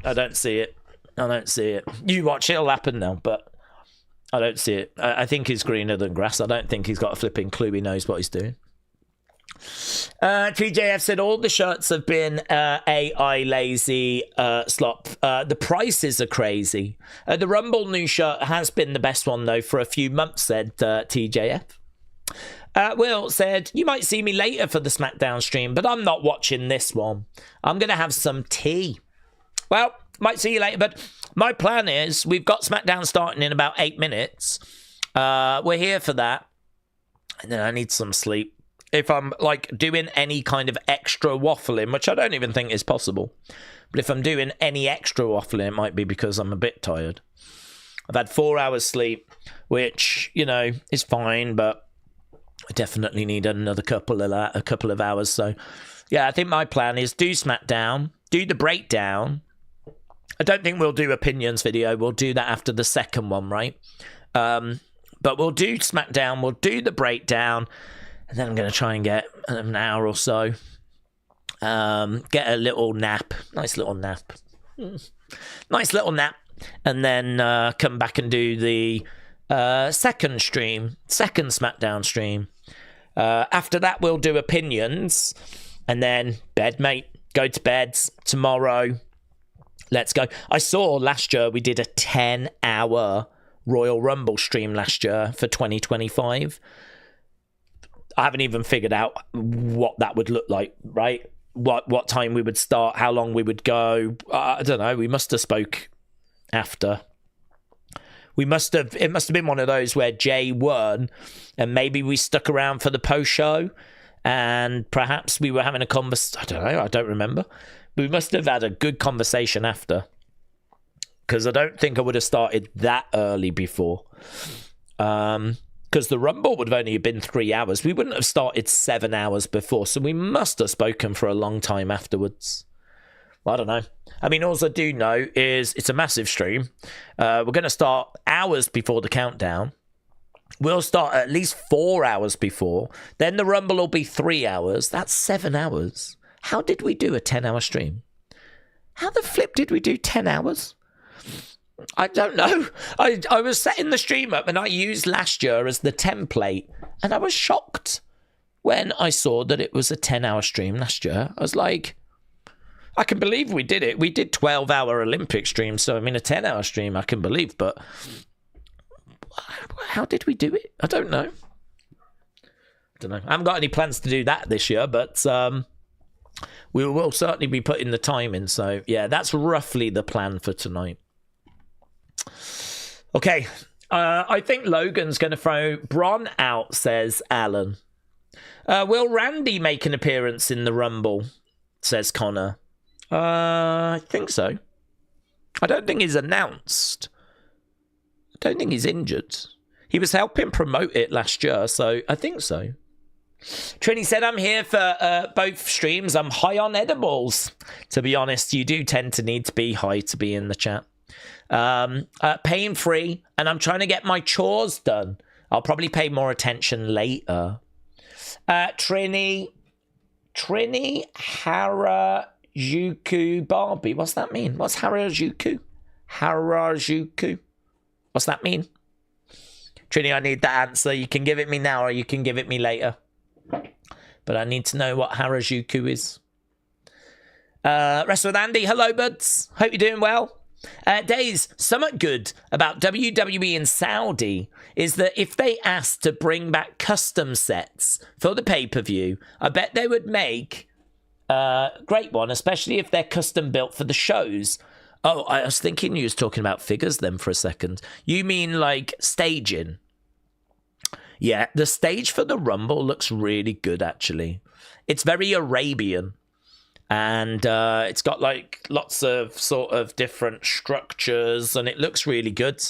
don't see it. I don't see it. You watch, it'll happen now, but I don't see it. I think he's greener than grass. I don't think he's got a flipping clue he knows what he's doing. TJF said all the shirts have been AI lazy slop. The prices are crazy. The Rumble new shirt has been the best one though for a few months, said TJF. Will said, you might see me later for the SmackDown stream, but I'm not watching this one. I'm going to have some tea. Well, might see you later, but my plan is we've got SmackDown starting in about 8 minutes. We're here for that. And then I need some sleep. If I'm like doing any kind of extra waffling, which I don't even think is possible, but if I'm doing any extra waffling, it might be because I'm a bit tired. I've had 4 hours sleep, which, you know, is fine, but I definitely need another couple of hours. So, yeah, I think my plan is do SmackDown, do the breakdown. I don't think we'll do opinions video. We'll do that after the second one, right? But we'll do SmackDown, we'll do the breakdown, and then I'm going to try and get an hour or so. Get a little nap. Nice little nap. Nice little nap. And then come back and do the second SmackDown stream. After that, we'll do opinions. And then bed, mate. Go to bed tomorrow. Let's go. I saw last year we did a 10-hour Royal Rumble stream last year for 2025. I haven't even figured out what that would look like, right? What time we would start, how long we would go. I don't know. We must have spoke after. It must have been one of those where Jay won and maybe we stuck around for the post show and perhaps we were having a conversation. I don't know. I don't remember. We must have had a good conversation after, because I don't think I would have started that early before. Because the Rumble would have only been 3 hours. We wouldn't have started 7 hours before, so we must have spoken for a long time afterwards. Well, I don't know. I mean, all I do know is it's a massive stream. We're going to start hours before the countdown. We'll start at least 4 hours before. Then the Rumble will be 3 hours. That's 7 hours. How did we do a 10-hour stream? How the flip did we do 10 hours? I don't know. I was setting the stream up and I used last year as the template. And I was shocked when I saw that it was a 10-hour stream last year. I was like, I can believe we did it. We did 12-hour Olympic streams. So, I mean, a 10-hour stream I can believe. But how did we do it? I don't know. I haven't got any plans to do that this year. But we will certainly be putting the time in. So, yeah, that's roughly the plan for tonight. Okay, I think Logan's going to throw Bron out, says Alan. Will Randy make an appearance in the Rumble, says Connor. I think so. I don't think he's announced. I don't think he's injured. He was helping promote it last year, so I think so. Trini said, I'm here for both streams. I'm high on edibles. To be honest, you do tend to need to be high to be in the chat. Pain free, and I'm trying to get my chores done. I'll probably pay more attention later. Trini Harajuku Barbie. What's that mean? What's Harajuku? Harajuku. What's that mean? Trini, I need that answer. You can give it me now or you can give it me later. But I need to know what Harajuku is. Wrestle with Andy. Hello, buds. Hope you're doing well. Daze, somewhat good about WWE in Saudi is that if they asked to bring back custom sets for the pay-per-view, I bet they would make a great one, especially if they're custom built for the shows. Oh, I was thinking you was talking about figures then for a second. You mean like staging? Yeah, the stage for the Rumble looks really good, actually. It's very Arabian. And it's got like lots of sort of different structures and it looks really good.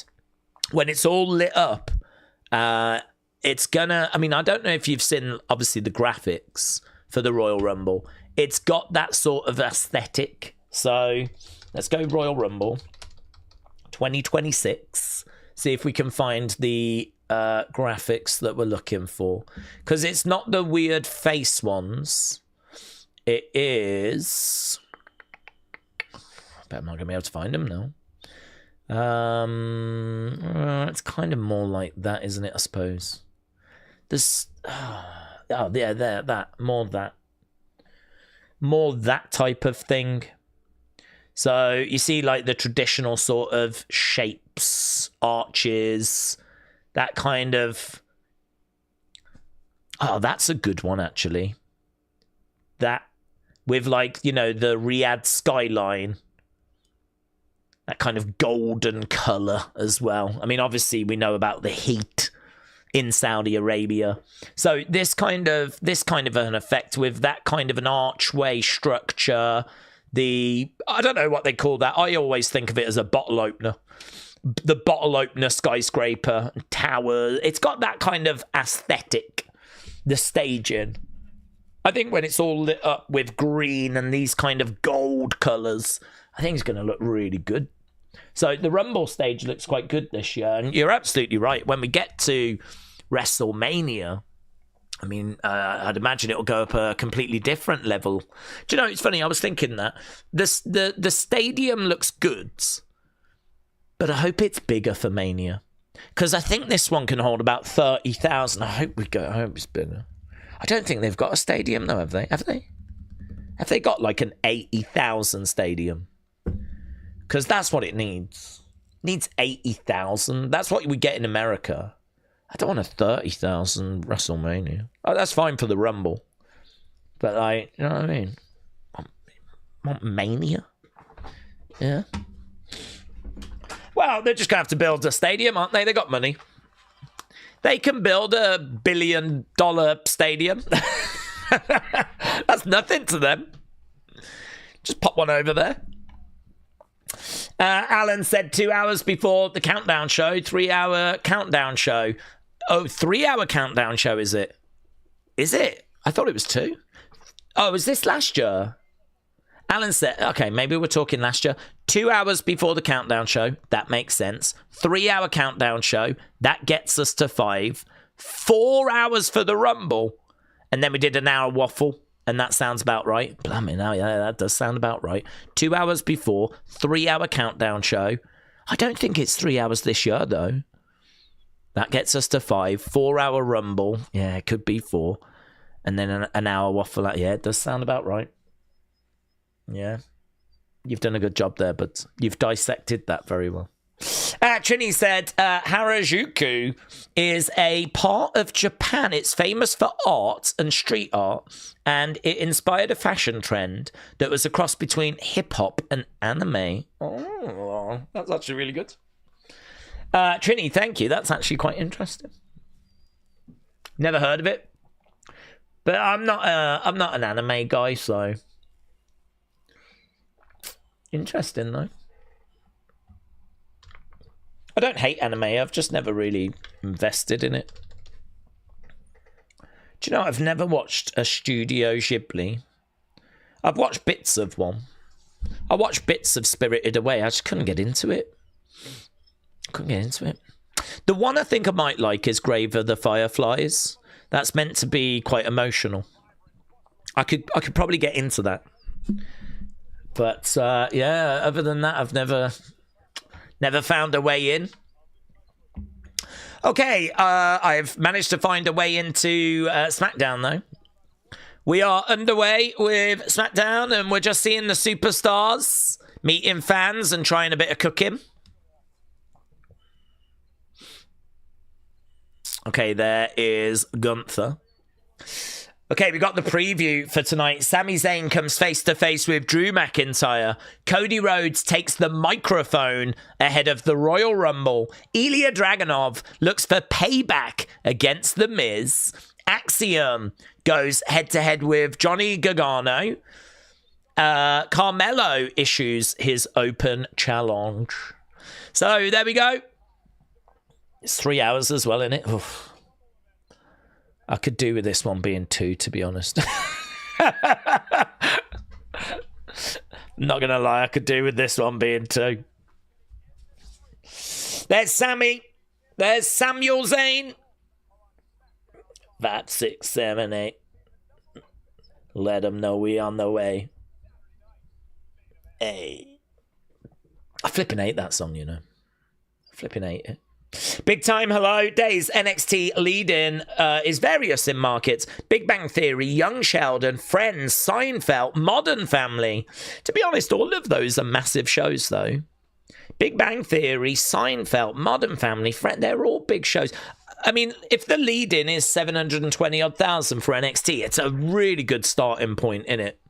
When it's all lit up, it's gonna, I mean, I don't know if you've seen obviously the graphics for the Royal Rumble. It's got that sort of aesthetic. So let's go Royal Rumble 2026. See if we can find the graphics that we're looking for. Because it's not the weird face ones. It is. I bet I'm not going to be able to find them now. It's kind of more like that, isn't it? I suppose. Oh, yeah, there, that. More that type of thing. So you see like the traditional sort of shapes, arches, that kind of... Oh, that's a good one, actually. That, with like, you know, the Riyadh skyline. That kind of golden colour as well. I mean, obviously we know about the heat in Saudi Arabia. So this kind of an effect with that kind of an archway structure. I don't know what they call that. I always think of it as a bottle opener. The bottle opener skyscraper, tower. It's got that kind of aesthetic. The staging. I think when it's all lit up with green and these kind of gold colours, I think it's going to look really good. So the Rumble stage looks quite good this year. And you're absolutely right. When we get to WrestleMania, I mean, I'd imagine it'll go up a completely different level. Do you know, it's funny, I was thinking that. The stadium looks good, but I hope it's bigger for Mania. Because I think this one can hold about 30,000. I hope it's bigger. I don't think they've got a stadium, though, have they? Have they got like an 80,000 stadium? Because that's what it needs. It needs 80,000. That's what we get in America. I don't want a 30,000 WrestleMania. Oh, that's fine for the Rumble. But, like, you know what I mean? Want Mania? Yeah. Well, they're just going to have to build a stadium, aren't they? They got money. They can build $1 billion stadium. That's nothing to them. Just pop one over there. Alan said 2 hours before the countdown show, 3-hour countdown show. Oh, 3-hour countdown show, is it? Is it? I thought it was 2. Oh, was this last year? Alan said, okay, maybe we're talking last year. 2 hours before the countdown show. That makes sense. 3-hour countdown show. That gets us to 5. 4 hours for the Rumble. And then we did an hour waffle. And that sounds about right. Blimey, now, yeah, that does sound about right. 2 hours before, 3-hour countdown show. I don't think it's 3 hours this year, though. That gets us to 5. 4-hour Rumble. Yeah, it could be 4. And then an hour waffle. Yeah, it does sound about right. Yeah. You've done a good job there, but you've dissected that very well. Trini said Harajuku is a part of Japan. It's famous for art and street art, and it inspired a fashion trend that was a cross between hip-hop and anime. Oh, that's actually really good. Trini, thank you. That's actually quite interesting. Never heard of it, but I'm not an anime guy, so interesting though. I don't hate anime. I've just never really invested in it. Do you know, I've never watched a Studio Ghibli. I've watched bits of one. I watched bits of Spirited Away. I just couldn't get into it. The one I think I might like is Grave of the Fireflies. That's meant to be quite emotional. I could probably get into that. But, yeah, other than that, I've never found a way in. Okay, I've managed to find a way into SmackDown, though. We are underway with SmackDown, and we're just seeing the superstars meeting fans and trying a bit of cooking. Okay, there is Gunther. Okay, we got the preview for tonight. Sami Zayn comes face-to-face with Drew McIntyre. Cody Rhodes takes the microphone ahead of the Royal Rumble. Ilya Dragunov looks for payback against The Miz. Axiom goes head-to-head with Johnny Gargano. Carmelo issues his open challenge. So, there we go. It's 3 hours as well, innit? Oof. I could do with this one being 2, to be honest. Not going to lie, I could do with this one being 2. There's Sami. There's Samuel Zayn. 5, 6, 7, 8. Let them know we on the way. Hey. I flipping hate that song, you know. I flipping hate it. Big time hello. Days NXT lead-in is various in markets. Big Bang Theory, Young Sheldon, Friends, Seinfeld, Modern Family. To be honest, all of those are massive shows, though. Big Bang Theory, Seinfeld, Modern Family, Friends, they're all big shows. I mean, if the lead-in is 720,000 for NXT, it's a really good starting point, isn't it?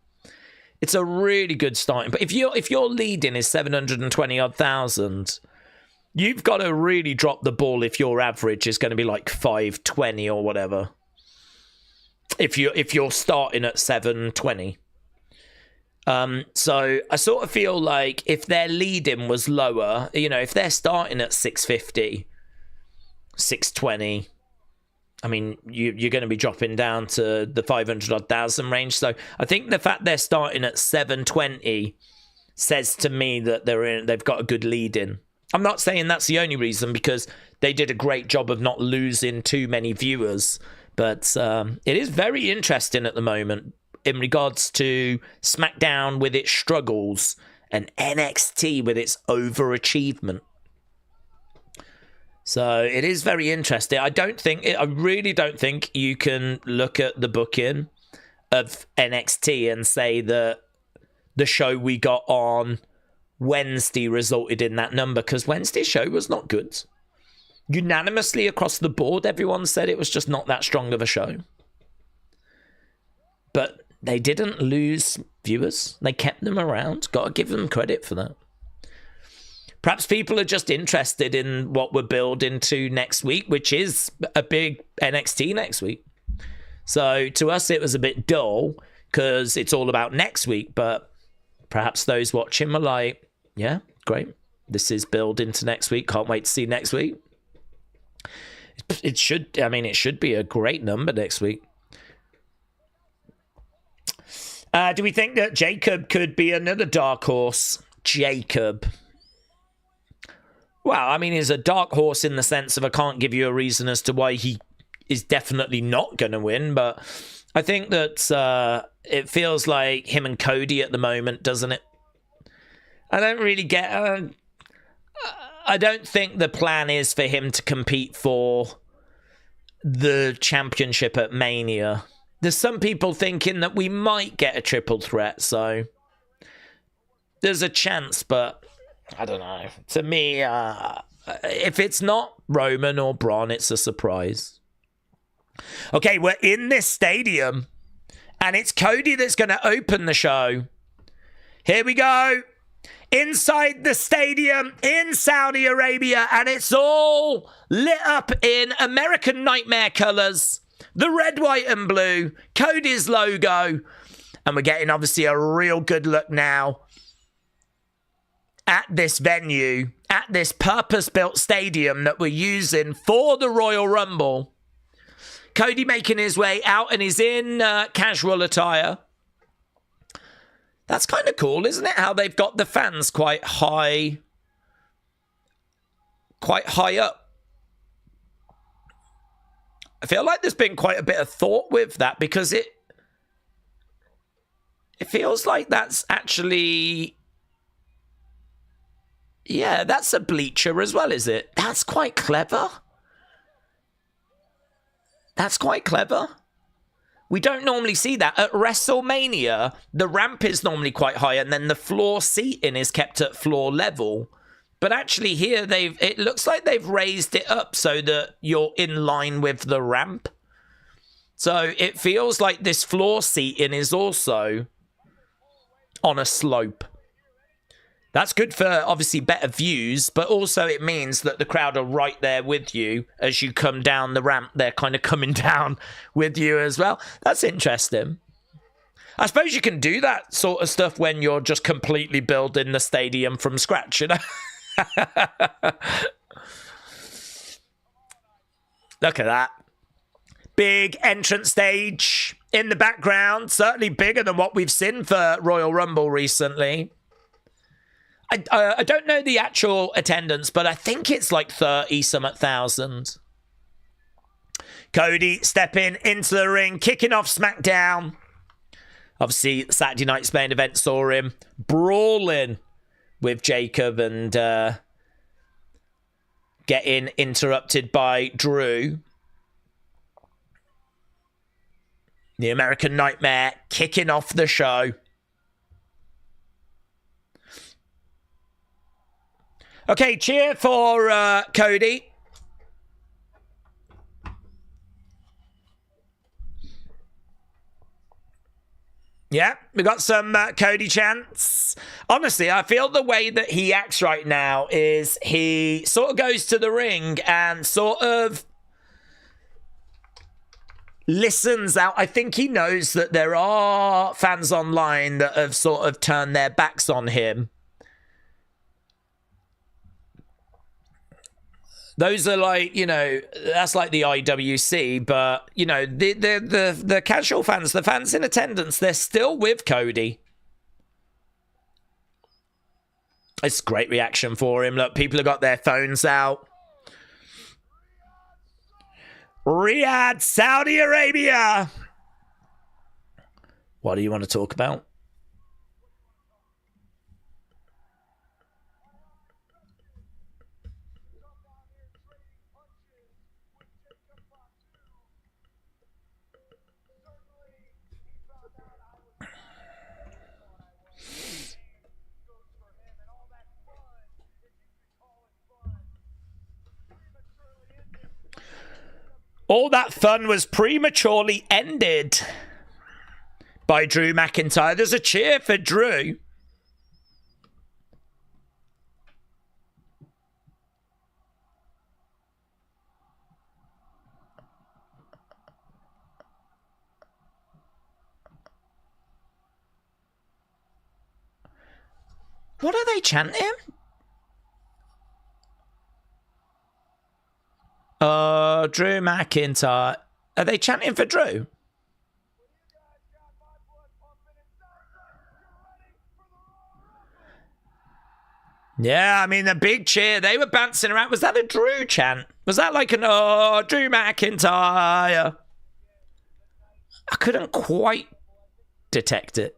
It's a really good starting point. If your lead-in is 720,000, you've got to really drop the ball if your average is going to be like 520 or whatever. If you're starting at 720. So I sort of feel like if their lead-in was lower, if they're starting at 650, 620, I mean, you're going to be dropping down to the 500,000 range. So I think the fact they're starting at 720 says to me that they've got a good lead-in. I'm not saying that's the only reason, because they did a great job of not losing too many viewers. But it is very interesting at the moment in regards to SmackDown with its struggles and NXT with its overachievement. So it is very interesting. I really don't think you can look at the booking of NXT and say that the show we got on Wednesday resulted in that number, because Wednesday's show was not good. Unanimously across the board, everyone said it was just not that strong of a show. But they didn't lose viewers. They kept them around. Got to give them credit for that. Perhaps people are just interested in what we're building to next week, which is a big NXT next week. So to us, it was a bit dull because it's all about next week. But perhaps those watching are like, yeah, great. This is building to next week. Can't wait to see next week. It should be a great number next week. Do we think that Jacob could be another dark horse? Jacob. Well, I mean, he's a dark horse in the sense of I can't give you a reason as to why he is definitely not going to win, but I think that it feels like him and Cody at the moment, doesn't it? I don't really get... I don't think the plan is for him to compete for the championship at Mania. There's some people thinking that we might get a triple threat, so there's a chance, but I don't know. To me, if it's not Roman or Braun, it's a surprise. Okay, we're in this stadium, and it's Cody that's going to open the show. Here we go. Inside the stadium in Saudi Arabia, and it's all lit up in American Nightmare colours. The red, white, and blue. Cody's logo. And we're getting, obviously, a real good look now at this venue, at this purpose-built stadium that we're using for the Royal Rumble. Cody making his way out, and he's in casual attire. That's kind of cool, isn't it? How they've got the fans quite high up. I feel like there's been quite a bit of thought with that, because it feels like that's actually... Yeah, that's a bleacher as well, is it? That's quite clever. That's quite clever. We don't normally see that. At WrestleMania, the ramp is normally quite high, and then the floor seating is kept at floor level. But actually here, it looks like they've raised it up so that you're in line with the ramp. So it feels like this floor seating is also on a slope. That's good for, obviously, better views, but also it means that the crowd are right there with you as you come down the ramp. They're kind of coming down with you as well. That's interesting. I suppose you can do that sort of stuff when you're just completely building the stadium from scratch, you know? Look at that. Big entrance stage in the background. Certainly bigger than what we've seen for Royal Rumble recently. I don't know the actual attendance, but I think it's like 30-something thousand. Cody stepping into the ring, kicking off SmackDown. Obviously, Saturday night's main event saw him brawling with Jacob and getting interrupted by Drew. The American Nightmare kicking off the show. Okay, cheer for Cody. Yeah, we got some Cody chants. Honestly, I feel the way that he acts right now is he sort of goes to the ring and sort of listens out. I think he knows that there are fans online that have sort of turned their backs on him. Those are like, you know, that's like the IWC, but, you know, the casual fans, the fans in attendance, they're still with Cody. It's a great reaction for him. Look, people have got their phones out. Riyadh, Saudi Arabia. What do you want to talk about? All that fun was prematurely ended by Drew McIntyre. There's a cheer for Drew. What are they chanting? Drew McIntyre. Are they chanting for Drew? Yeah, I mean, the big cheer. They were bouncing around. Was that a Drew chant? Was that like an, oh, Drew McIntyre? I couldn't quite detect it.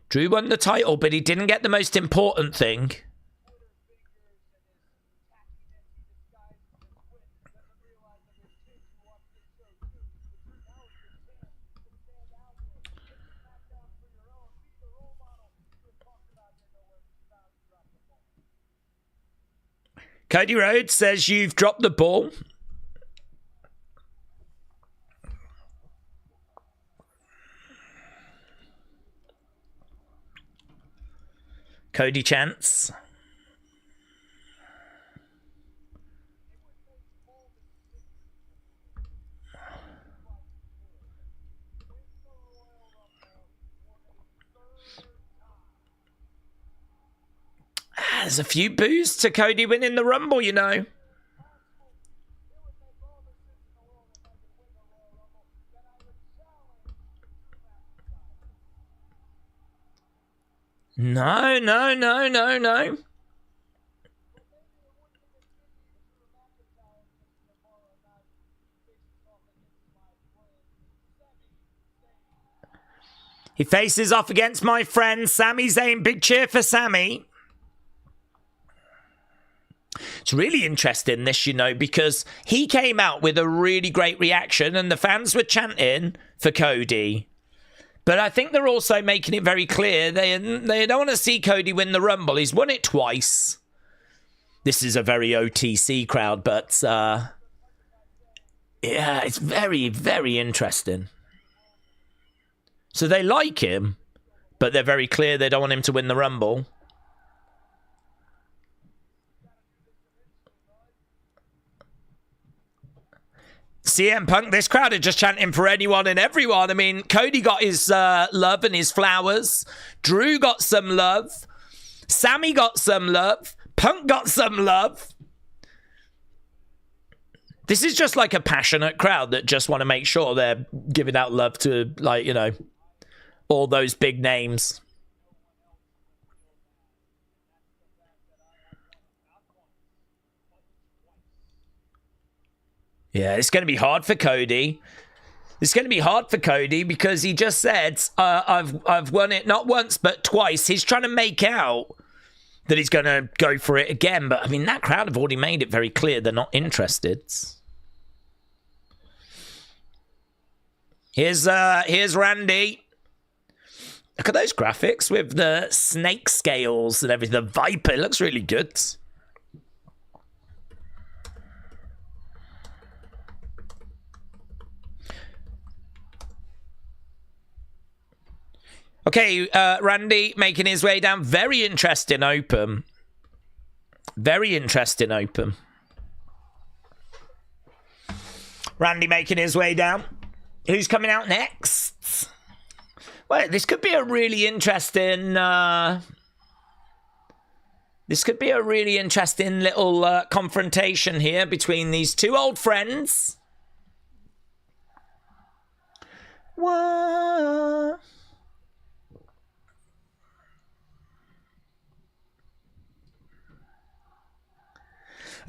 Drew won the title, but he didn't get the most important thing. Cody Rhodes says you've dropped the ball. Cody chants. There's a few boos to Cody winning the Rumble, you know. No. He faces off against my friend Sami Zayn. Big cheer for Sami. It's really interesting, this, you know, because he came out with a really great reaction and the fans were chanting for Cody. But I think they're also making it very clear they don't want to see Cody win the Rumble. He's won it twice. This is a very OTC crowd, but yeah, it's very, very interesting. So they like him, but they're very clear they don't want him to win the Rumble. CM Punk, this crowd are just chanting for anyone and everyone. I mean, Cody got his love and his flowers. Drew got some love. Sami got some love. Punk got some love. This is just like a passionate crowd that just want to make sure they're giving out love to, like, you know, all those big names. Yeah, it's going to be hard for Cody. It's going to be hard for Cody because he just said, I've won it not once but twice. He's trying to make out that he's going to go for it again. But, I mean, that crowd have already made it very clear they're not interested. Here's Randy. Look at those graphics with the snake scales and everything. The Viper, it looks really good. Okay, Randy making his way down. Very interesting open. Very interesting open. Randy making his way down. Who's coming out next? Well, this could be a really interesting... this could be a really interesting little confrontation here between these two old friends. What?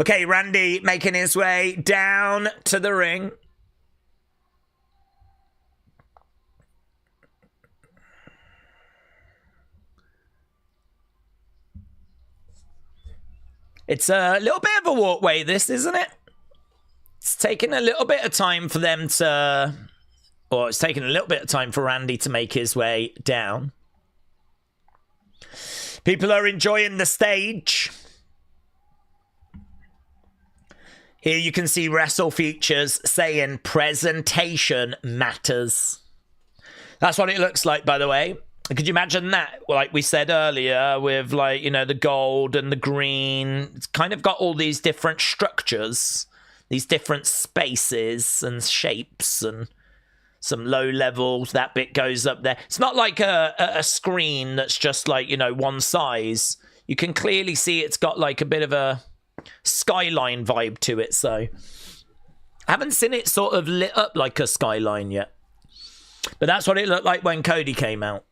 Okay, Randy making his way down to the ring. It's a little bit of a walkway, this, isn't it? It's taking a little bit of time for them to... Or it's taking a little bit of time for Randy to make his way down. People are enjoying the stage. Here you can see Wrestle Features saying presentation matters. That's what it looks like, by the way. Could you imagine that? Like we said earlier, with like, you know, the gold and the green. It's kind of got all these different structures, these different spaces and shapes and some low levels. That bit goes up there. It's not like a screen that's just like, you know, one size. You can clearly see it's got like a bit of a skyline vibe to it, so I haven't seen it sort of lit up like a skyline yet, but that's what it looked like when Cody came out.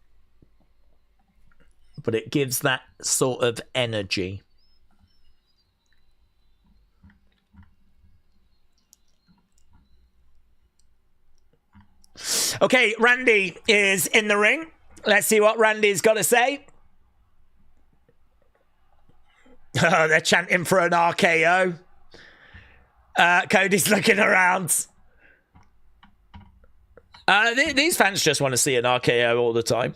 But it gives that sort of energy. Okay, Randy is in the ring. Let's see what Randy's got to say. Oh, they're chanting for an RKO. Cody's looking around. These fans just want to see an RKO all the time.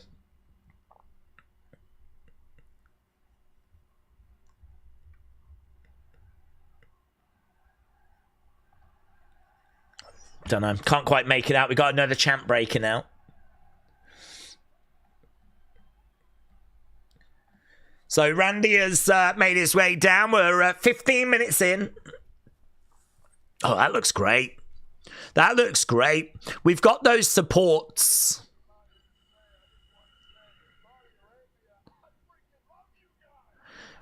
Don't know. Can't quite make it out. We got another chant breaking out. So Randy has made his way down. We're 15 minutes in. Oh, that looks great. That looks great. We've got those supports.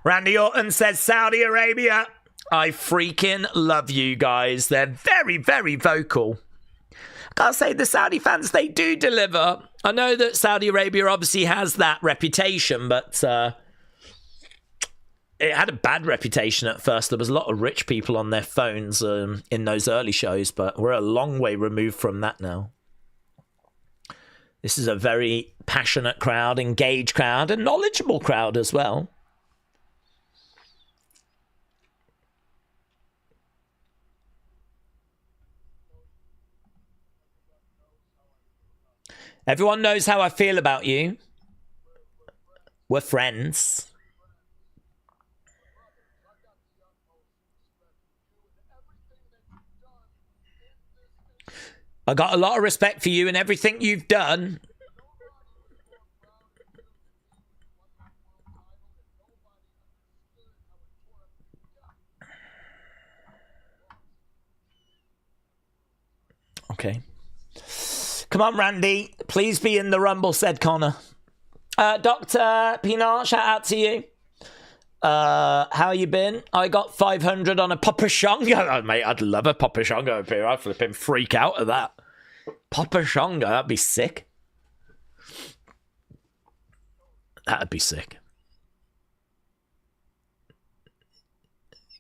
Randy Orton says, Saudi Arabia, I freaking love you guys. They're very, very vocal. I gotta say, the Saudi fans, they do deliver. I know that Saudi Arabia obviously has that reputation, but... it had a bad reputation at first. There was a lot of rich people on their phones in those early shows, but we're a long way removed from that now. This is a very passionate crowd, engaged crowd, and knowledgeable crowd as well. Everyone knows how I feel about you. We're friends. I got a lot of respect for you and everything you've done. Okay. Come on, Randy. Please be in the Rumble, said Connor. Dr. Pinar, shout out to you. How you been? I got 500 on a Papa Shango. Oh, mate, I'd love a Papa Shango up here. I'd flipping freak out at that. Papa Shango, that'd be sick. That'd be sick.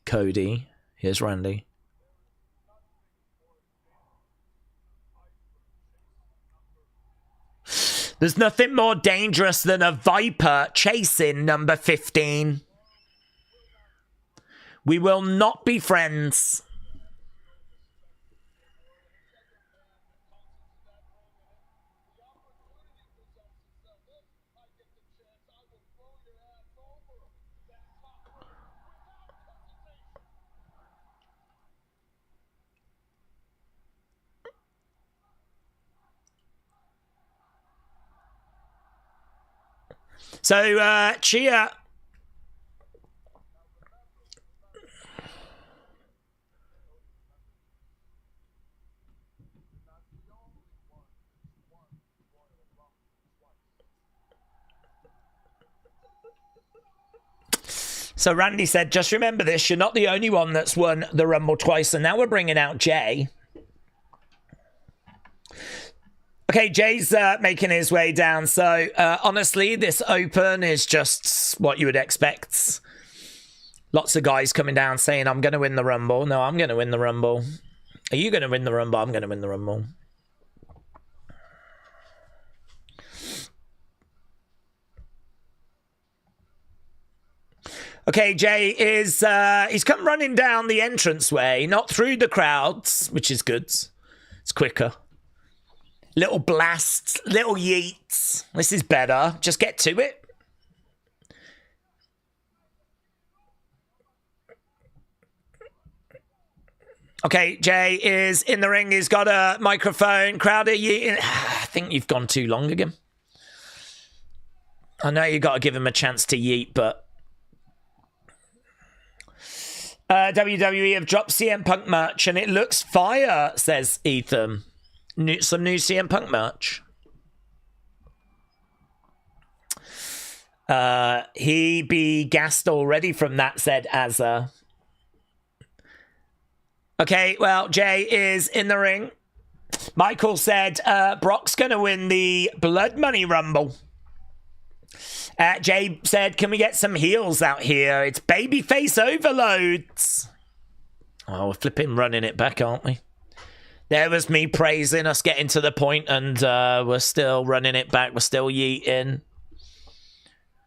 Cody. Here's Randy. There's nothing more dangerous than a viper chasing number 15. We will not be friends. So, Chia. So Randy said, just remember this, you're not the only one that's won the Rumble twice, and now we're bringing out Jay. Okay, Jay's making his way down. So, honestly, this open is just what you would expect. Lots of guys coming down saying, I'm going to win the Rumble. No, I'm going to win the Rumble. Are you going to win the Rumble? I'm going to win the Rumble. Okay, Jay is, he's come running down the entranceway, not through the crowds, which is good. It's quicker. Little blasts, little yeets. This is better. Just get to it. Okay, Jay is in the ring. He's got a microphone. Crowder, I think you've gone too long again. I know you got to give him a chance to yeet, but WWE have dropped CM Punk merch and it looks fire, says Ethan. Some new CM Punk merch. He be gassed already from that, said Azza. Okay, well, Jay is in the ring. Michael said Brock's going to win the Blood Money Rumble. Jay said, can we get some heels out here? It's babyface overloads. Oh, we're flipping running it back, aren't we? There was me praising us getting to the point, and we're still running it back. We're still yeeting.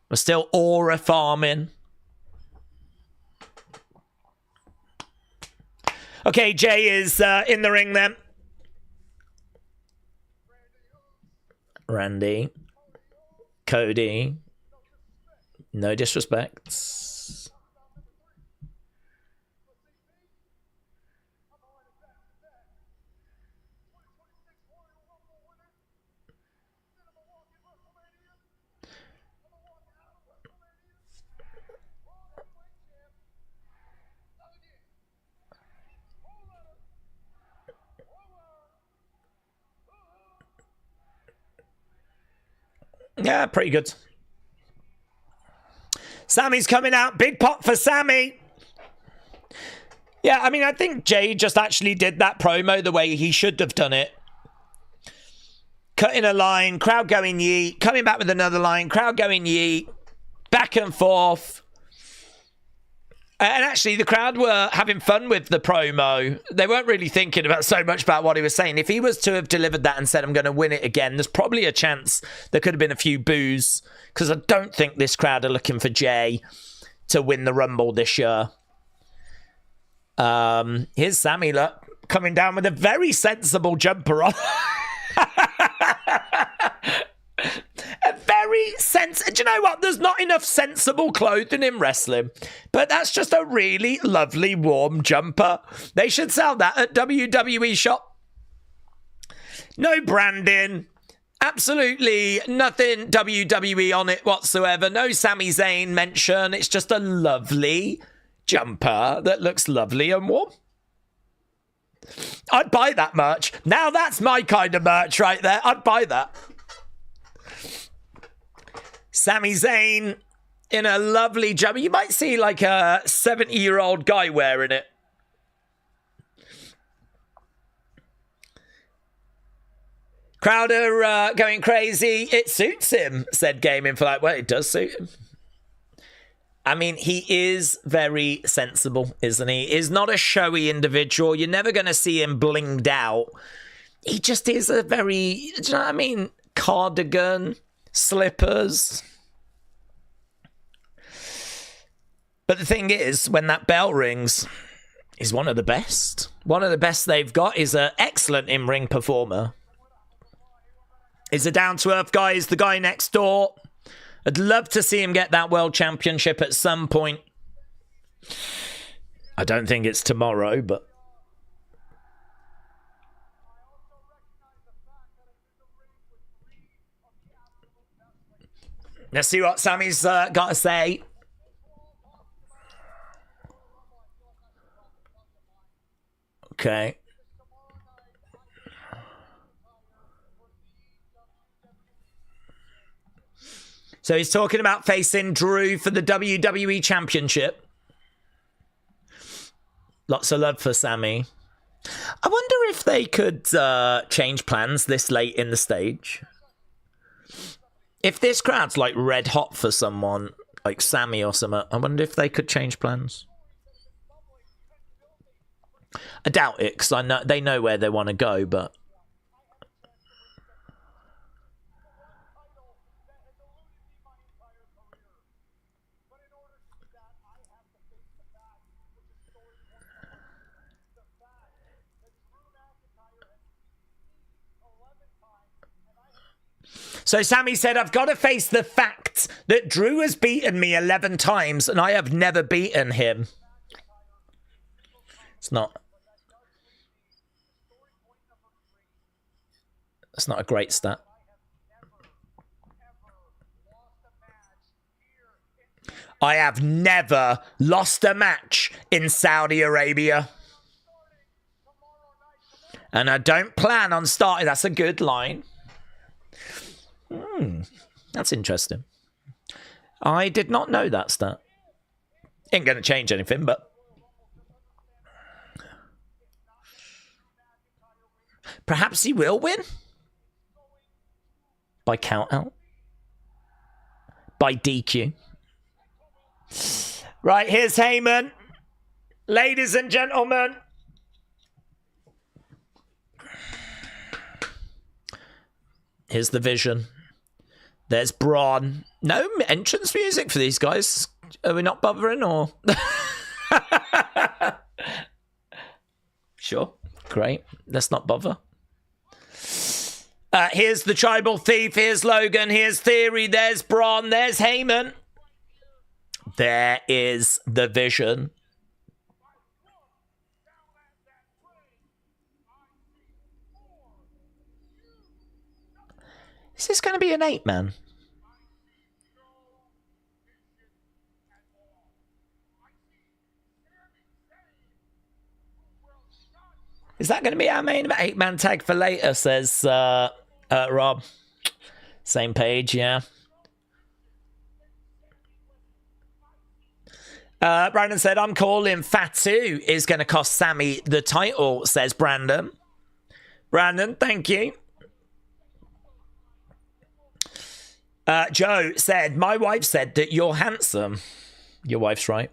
We're still aura farming. Okay, Jay is in the ring then. Randy. Cody. No disrespect. Yeah, pretty good. Sami's coming out. Big pop for Sami. Yeah, I mean, I think Jay just actually did that promo the way he should have done it. Cutting a line, crowd going yeet, coming back with another line, crowd going yeet, back and forth. And actually, the crowd were having fun with the promo. They weren't really thinking about so much about what he was saying. If he was to have delivered that and said, I'm going to win it again, there's probably a chance there could have been a few boos. Because I don't think this crowd are looking for Jay to win the Rumble this year. Here's Sami, look, coming down with a very sensible jumper on. A very sensible... Do you know what? There's not enough sensible clothing in wrestling. But that's just a really lovely, warm jumper. They should sell that at WWE shop. No branding. Absolutely nothing WWE on it whatsoever. No Sami Zayn mention. It's just a lovely jumper that looks lovely and warm. I'd buy that merch. Now that's my kind of merch right there. I'd buy that. Sami Zayn in a lovely jumper. You might see like a 70-year-old guy wearing it. Crowder going crazy. It suits him, said Gaming for like, well, it does suit him. I mean, he is very sensible, isn't he? He's not a showy individual. You're never going to see him blinged out. He just is a very, do you know what I mean? cardigan, slippers. But the thing is, when that bell rings, he's one of the best. One of the best they've got. Is an excellent in-ring performer. He's a down-to-earth guy. He's the guy next door. I'd love to see him get that world championship at some point. I don't think it's tomorrow, but... let's see what Sami's got to say. Okay. So he's talking about facing Drew for the WWE Championship. Lots of love for Sami. I wonder if they could change plans this late in the stage. If this crowd's like red hot for someone like Sami or something, I wonder if they could change plans. I doubt it, because I know they know where they want to go, but... So Sami said, I've got to face the fact that Drew has beaten me 11 times and I have never beaten him. It's not... That's not a great stat. I have never lost a match in Saudi Arabia. And I don't plan on starting. That's a good line. That's interesting. I did not know that stat. Ain't going to change anything, but... perhaps he will win? By count out? By DQ? Right, here's Heyman. Ladies and gentlemen. Here's the Vision. There's Braun. No entrance music for these guys. Are we not bothering or? Sure. Great. Let's not bother. Here's the Tribal Thief. Here's Logan. Here's Theory. There's Braun. There's Heyman. There is the Vision. Is this going to be an 8-man? Is that going to be our main 8-man tag for later, says Rob. Same page, yeah. Brandon said, I'm calling Fatu is going to cost Sami the title, says Brandon. Brandon, thank you. Joe said, my wife said that you're handsome. Your wife's right.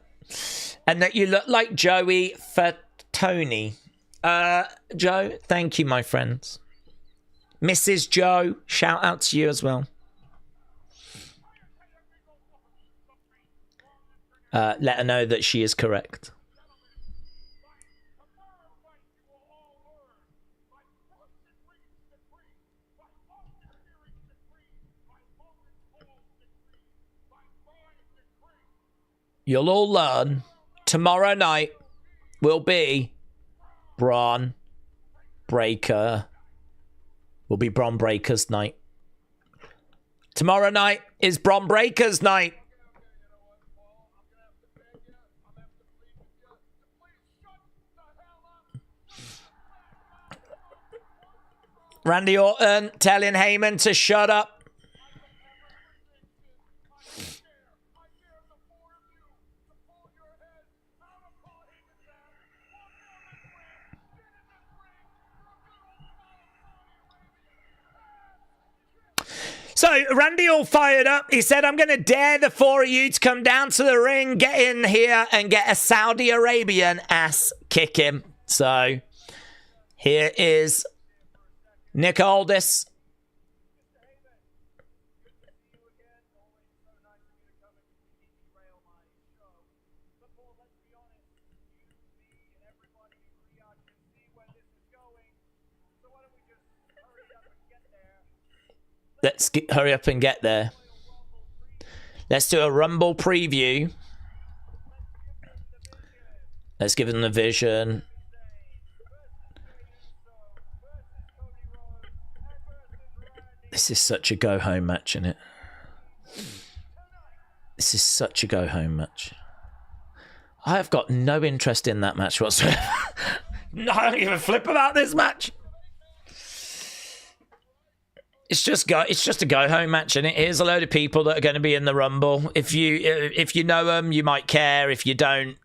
And that you look like Joey Fatoni. Joe, thank you, my friends. Mrs. Joe, shout out to you as well. Let her know that she is correct. You'll all learn tomorrow night will be Braun Breaker. Will be Braun Breaker's night. Tomorrow night is Braun Breaker's night. Randy Orton telling Heyman to shut up. So, Randy all fired up. He said, I'm going to dare the four of you to come down to the ring, get in here, and get a Saudi Arabian ass kicking. So, here is Nick Aldis. Let's hurry up and get there. Let's do a Rumble preview. Let's give them the vision. This is such a go-home match, isn't it? This is such a go-home match. I have got no interest in that match whatsoever. No, I don't give a flip about this match. It's just a go-home match, and here's a load of people that are going to be in the Rumble. If you know them, you might care. If you don't,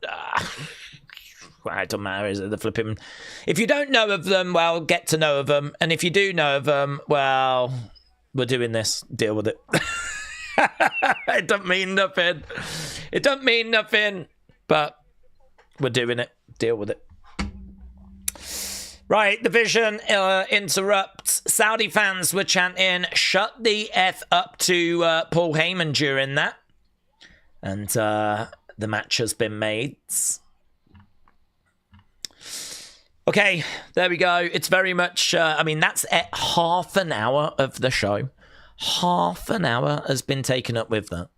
well, it doesn't matter, is it? The flipping. If you don't know of them, well, get to know of them, and if you do know of them, well, we're doing this. Deal with it. It don't mean nothing. It don't mean nothing, but we're doing it. Deal with it. Right, the vision interrupts. Saudi fans were chanting, "Shut the F up" to Paul Heyman during that. And the match has been made. Okay, there we go. It's very much, that's at half an hour of the show. Half an hour has been taken up with that.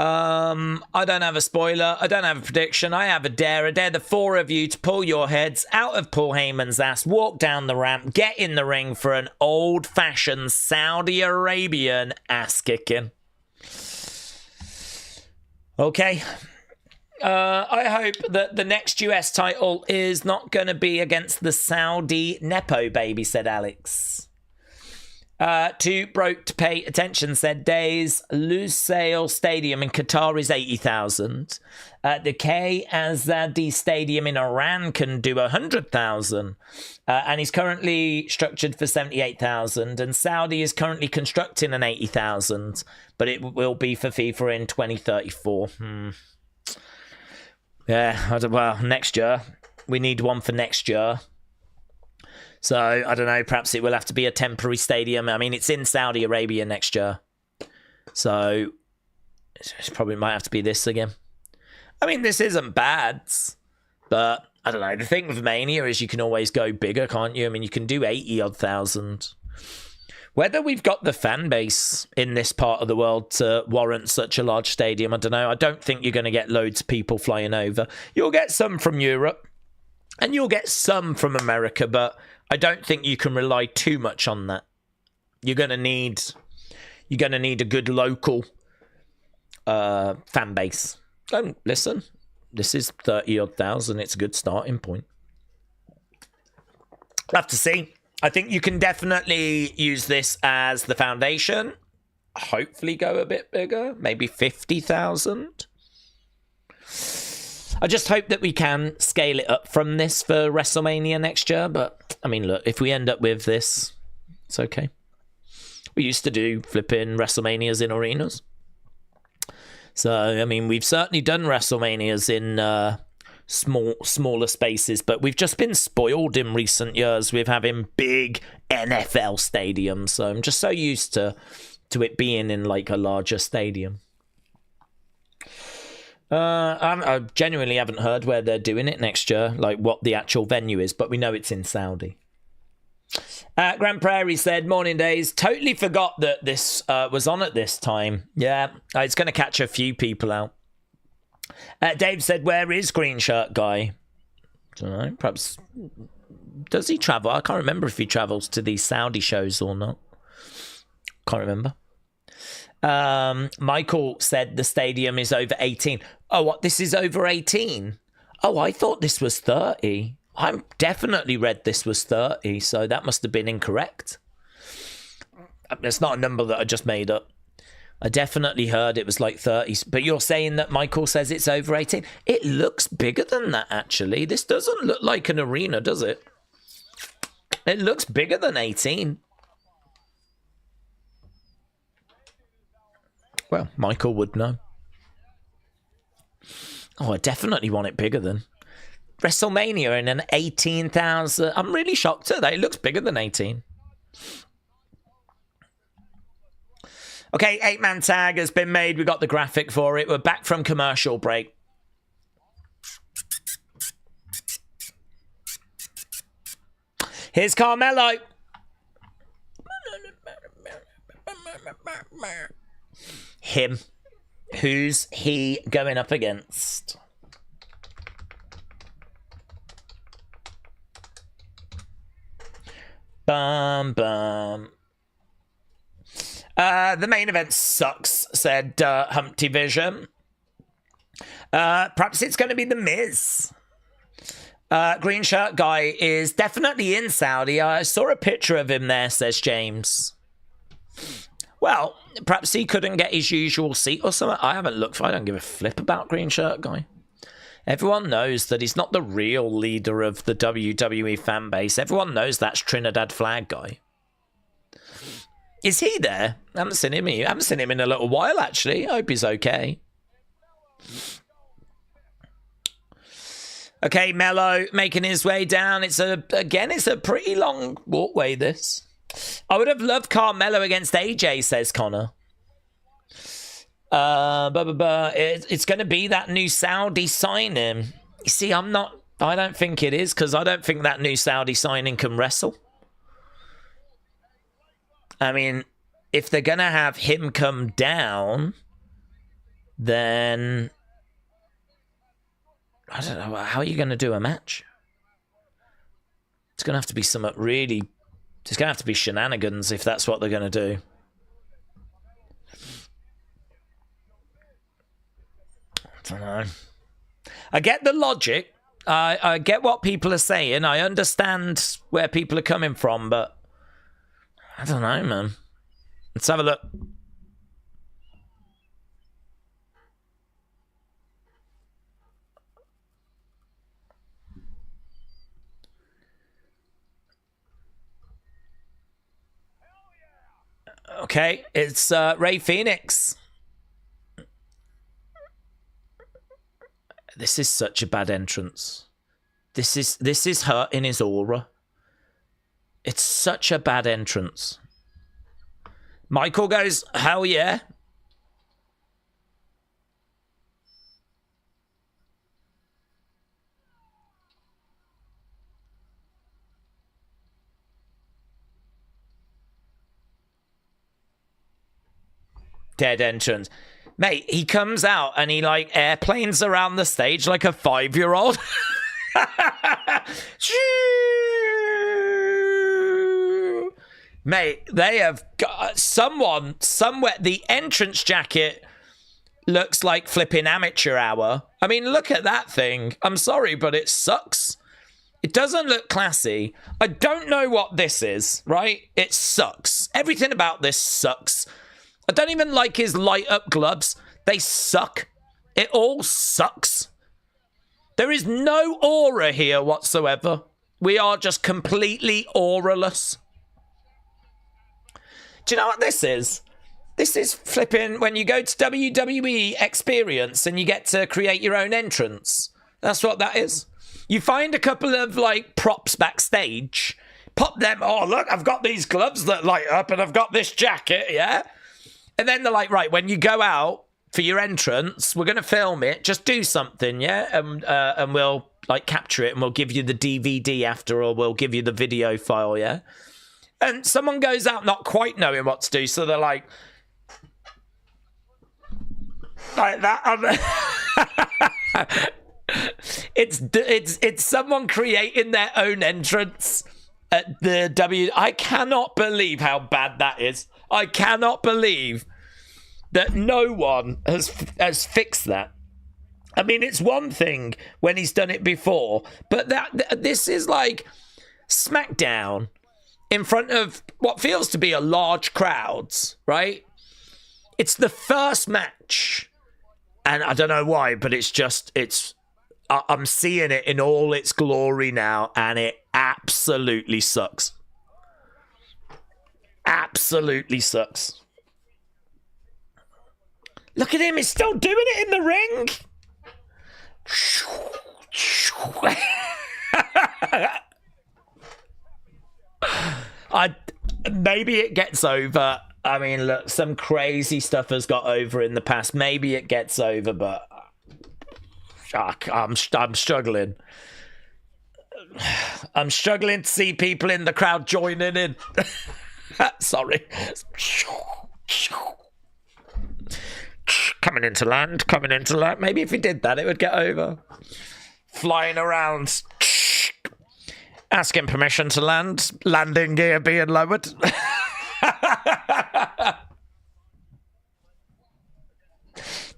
I don't have a spoiler. I don't have a prediction. I have a dare. I dare the four of you to pull your heads out of Paul Heyman's ass, walk down the ramp, get in the ring for an old-fashioned Saudi Arabian ass-kicking. Okay. I hope that the next US title is not going to be against the Saudi Nepo baby, said Alex. Too broke to pay attention, said Daze. Lusail Stadium in Qatar is 80,000. The K Azadi Stadium in Iran can do 100,000. And he's currently structured for 78,000. And Saudi is currently constructing an 80,000. But it will be for FIFA in 2034. Yeah, well, next year. We need one for next year. So, I don't know, perhaps it will have to be a temporary stadium. I mean, it's in Saudi Arabia next year. So, it probably might have to be this again. I mean, this isn't bad. But, I don't know, the thing with Mania is you can always go bigger, can't you? I mean, you can do 80-odd thousand. Whether we've got the fan base in this part of the world to warrant such a large stadium, I don't know. I don't think you're going to get loads of people flying over. You'll get some from Europe. And you'll get some from America, but I don't think you can rely too much on that. You're gonna need a good local fan base. And listen, this is 30-odd thousand. It's a good starting point. We'll have to see. I think you can definitely use this as the foundation. Hopefully go a bit bigger, maybe 50,000. I just hope that we can scale it up from this for WrestleMania next year. But, I mean, look, if we end up with this, it's okay. We used to do flipping WrestleManias in arenas. So, I mean, we've certainly done WrestleManias in smaller spaces, but we've just been spoiled in recent years with having big NFL stadiums. So I'm just so used to it being in, like, a larger stadium. I genuinely haven't heard where they're doing it next year, like what the actual venue is, but we know it's in Saudi. Grand Prairie said, "Morning Days. Totally forgot that this was on at this time. Yeah, it's going to catch a few people out." Dave said, "Where is Green Shirt Guy?" Don't know. Perhaps does he travel? I can't remember if he travels to these Saudi shows or not. Can't remember. Michael said the stadium is over 18. Oh, what? This is over 18? Oh, I thought this was 30. I definitely read this was 30, so that must have been incorrect. It's not a number that I just made up. I definitely heard it was like 30, but you're saying that Michael says it's over 18? It looks bigger than that, actually. This doesn't look like an arena, does it? It looks bigger than 18. Well, Michael would know. Oh, I definitely want it bigger than WrestleMania in an 18,000. I'm really shocked at that. It looks bigger than 18. Okay, 8-man tag has been made. We got the graphic for it. We're back from commercial break. Here's Carmelo. Him. Who's he going up against? Bum, bum. The main event sucks, said Humpty Vision. Perhaps it's going to be The Miz. Green shirt guy is definitely in Saudi. I saw a picture of him there, says James. Well, perhaps he couldn't get his usual seat or something. I haven't looked. I don't give a flip about green shirt guy. Everyone knows that he's not the real leader of the WWE fan base. Everyone knows that's Trinidad Flag guy. Is he there? I haven't seen him. I haven't seen him in a little while, actually. I hope he's okay. Okay, Mello making his way down. It's a pretty long walkway, this. I would have loved Carmelo against AJ, says Connor. It's going to be that new Saudi signing. You see, I don't think it is, because I don't think that new Saudi signing can wrestle. I mean, if they're going to have him come down, then I don't know. How are you going to do a match? It's going to have to be somewhat really... It's going to have to be shenanigans if that's what they're going to do. I don't know. I get the logic. I get what people are saying. I understand where people are coming from, but I don't know, man. Let's have a look. Okay, it's Ray Phoenix. This is such a bad entrance. This is hurting his aura. It's such a bad entrance. Michael goes, hell yeah. Dead entrance. Mate, he comes out and he like airplanes around the stage like a 5-year-old. Mate, they have got someone somewhere. The entrance jacket looks like flipping amateur hour. I mean, look at that thing. I'm sorry, but it sucks. It doesn't look classy. I don't know what this is, right? It sucks. Everything about this sucks. I don't even like his light-up gloves. They suck. It all sucks. There is no aura here whatsoever. We are just completely auraless. Do you know what this is? This is flipping when you go to WWE Experience and you get to create your own entrance. That's what that is. You find a couple of, like, props backstage. Pop them. Oh, look, I've got these gloves that light up and I've got this jacket, yeah? And then they're like, right, when you go out for your entrance, we're going to film it. Just do something, yeah? And we'll, like, capture it and we'll give you the DVD after, or we'll give you the video file, yeah? And someone goes out not quite knowing what to do, so they're like that. It's someone creating their own entrance at the W. I cannot believe how bad that is. I cannot believe that no one has fixed that. I mean, it's one thing when he's done it before, but this is like SmackDown in front of what feels to be a large crowds, right? It's the first match, and I don't know why, but I'm seeing it in all its glory now, and it absolutely sucks. Absolutely sucks. Look at him, he's still doing it in the ring. Maybe it gets over I mean, look, some crazy stuff has got over in the past. Maybe it gets over, but I'm struggling. I'm struggling to see people in the crowd joining in. Sorry. Coming into land. Maybe if he did that, it would get over. Flying around. Asking permission to land. Landing gear being lowered.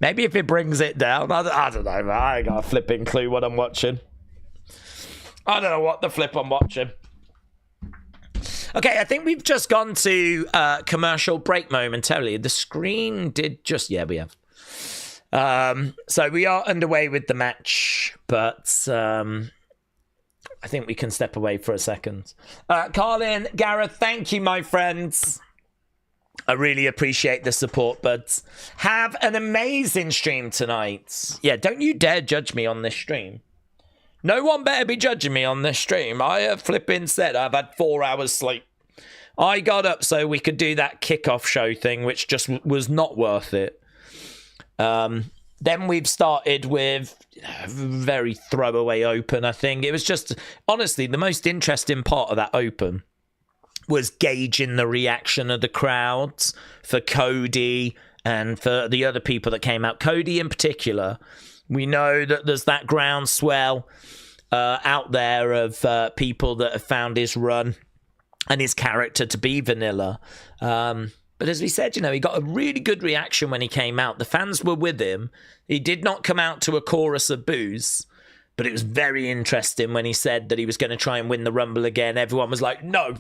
Maybe if he brings it down. I don't know, man. I ain't got a flipping clue what I'm watching. I don't know what the flip I'm watching. Okay, I think we've just gone to commercial break momentarily. The screen did just... Yeah, we have. So we are underway with the match, but I think we can step away for a second. Carlin, Gareth, thank you, my friends. I really appreciate the support, buds. Have an amazing stream tonight. Yeah, don't you dare judge me on this stream. No one better be judging me on this stream. I have flipping said I've had 4 hours sleep. I got up so we could do that kickoff show thing, which just was not worth it. Then we've started with a very throwaway open, I think. It was just, honestly, the most interesting part of that open was gauging the reaction of the crowds for Cody and for the other people that came out. Cody in particular, we know that there's that groundswell out there of people that have found his run and his character to be vanilla. But as we said, he got a really good reaction when he came out. The fans were with him. He did not come out to a chorus of boos, but it was very interesting when he said that he was going to try and win the Rumble again. Everyone was like, no.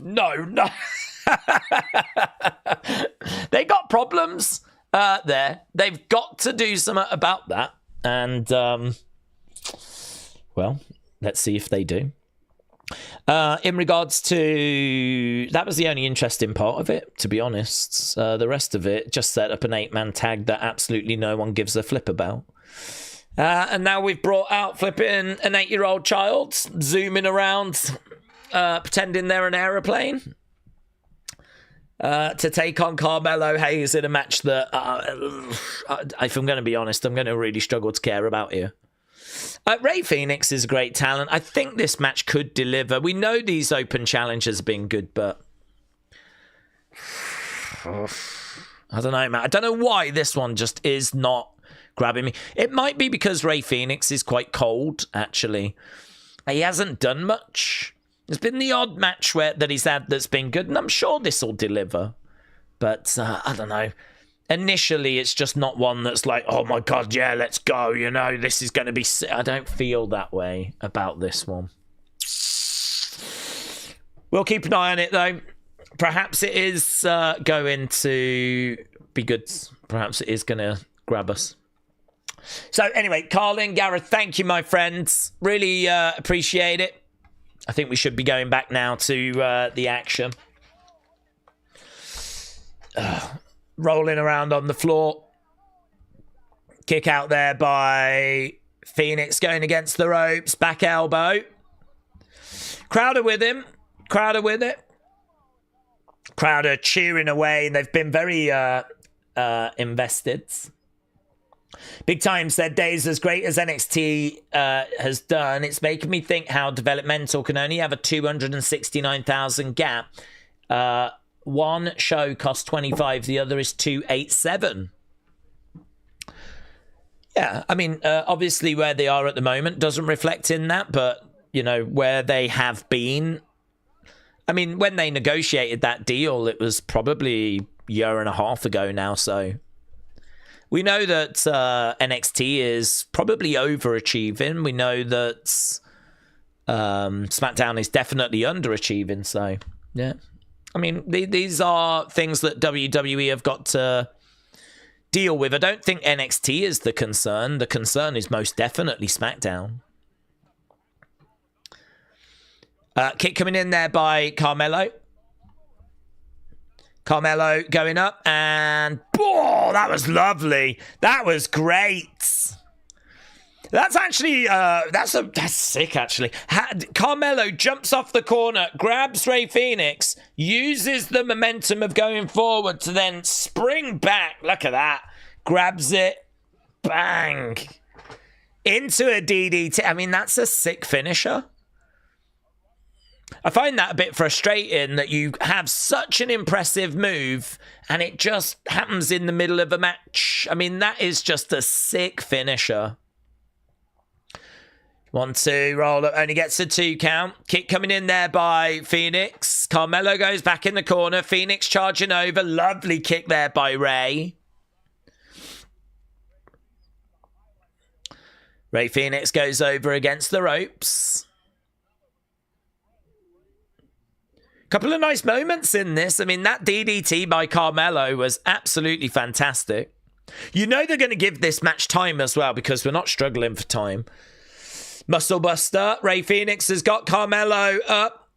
They got problems there. They've got to do something about that. And, well, let's see if they do. In regards to... That was the only interesting part of it, to be honest. The rest of it just set up an 8-man tag that absolutely no one gives a flip about. And now we've brought out flipping an 8-year-old child, zooming around, pretending they're an aeroplane, to take on Carmelo Hayes in a match that, if I'm going to be honest, I'm going to really struggle to care about here. Ray Phoenix is a great talent. I think this match could deliver. We know these open challenges have been good, but I don't know, man. I don't know why this one just is not grabbing me. It might be because Ray Phoenix is quite cold, actually. He hasn't done much. There's been the odd match that he's had that's been good, and I'm sure this will deliver. But I don't know. Initially, it's just not one that's like, oh my God, yeah, let's go. This is going to be... I don't feel that way about this one. We'll keep an eye on it, though. Perhaps it is going to be good. Perhaps it is going to grab us. So anyway, Carlin, Gareth, thank you, my friends. Really appreciate it. I think we should be going back now to the action. Rolling around on the floor. Kick out there by Phoenix going against the ropes. Back elbow. Crowder with him. Crowder with it. Crowder cheering away. They've been very invested. Big Time said, Daze, as great as NXT has done, it's making me think how developmental can only have a 269,000 gap. One show costs 25, the other is 287. Yeah, I mean, obviously where they are at the moment doesn't reflect in that, but, where they have been. I mean, when they negotiated that deal, it was probably a year and a half ago now, so... We know that NXT is probably overachieving. We know that SmackDown is definitely underachieving. So, yeah. I mean, these are things that WWE have got to deal with. I don't think NXT is the concern. The concern is most definitely SmackDown. Kick coming in there by Carmelo. Carmelo going up, and that was lovely. That was great. That's actually, that's sick, actually. Carmelo jumps off the corner, grabs Rey Fenix, uses the momentum of going forward to then spring back. Look at that. Grabs it. Bang. Into a DDT. I mean, that's a sick finisher. I find that a bit frustrating that you have such an impressive move and it just happens in the middle of a match. I mean, that is just a sick finisher. 1, 2, roll up, only gets a 2 count. Kick coming in there by Phoenix. Carmelo goes back in the corner. Phoenix charging over. Lovely kick there by Rey. Rey Fenix goes over against the ropes. Couple of nice moments in this. I mean, that DDT by Carmelo was absolutely fantastic. You know they're going to give this match time as well because we're not struggling for time. Muscle Buster. Rey Fenix has got Carmelo up.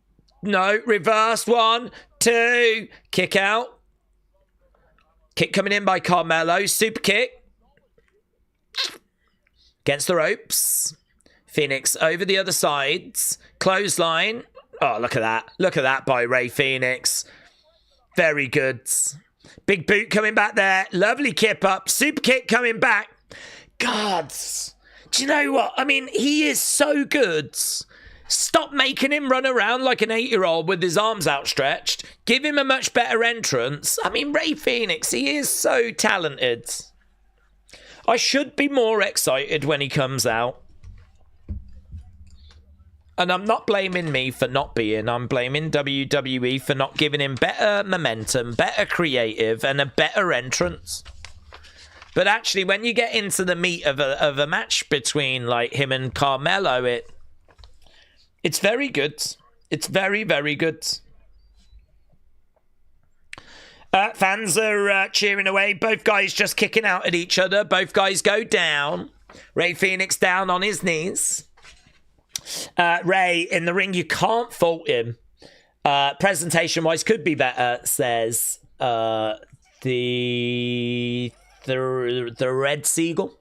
No, reverse. 1, 2. Kick out. Kick coming in by Carmelo. Super kick. Against the ropes. Phoenix over the other sides. Clothesline. Oh, look at that. Look at that by Rey Fenix. Very good. Big boot coming back there. Lovely kip up. Super kick coming back. God. Do you know what? I mean, he is so good. Stop making him run around like an 8-year-old with his arms outstretched. Give him a much better entrance. I mean, Rey Fenix, he is so talented. I should be more excited when he comes out. And I'm not blaming me for not being. I'm blaming WWE for not giving him better momentum, better creative, and a better entrance. But actually, when you get into the meat of a match between like him and Carmelo, it's very good. It's very, very good. Fans are cheering away. Both guys just kicking out at each other. Both guys go down. Rey Fenix down on his knees. Rey in the ring, you can't fault him. Presentation wise, could be better, says the Red Seagull.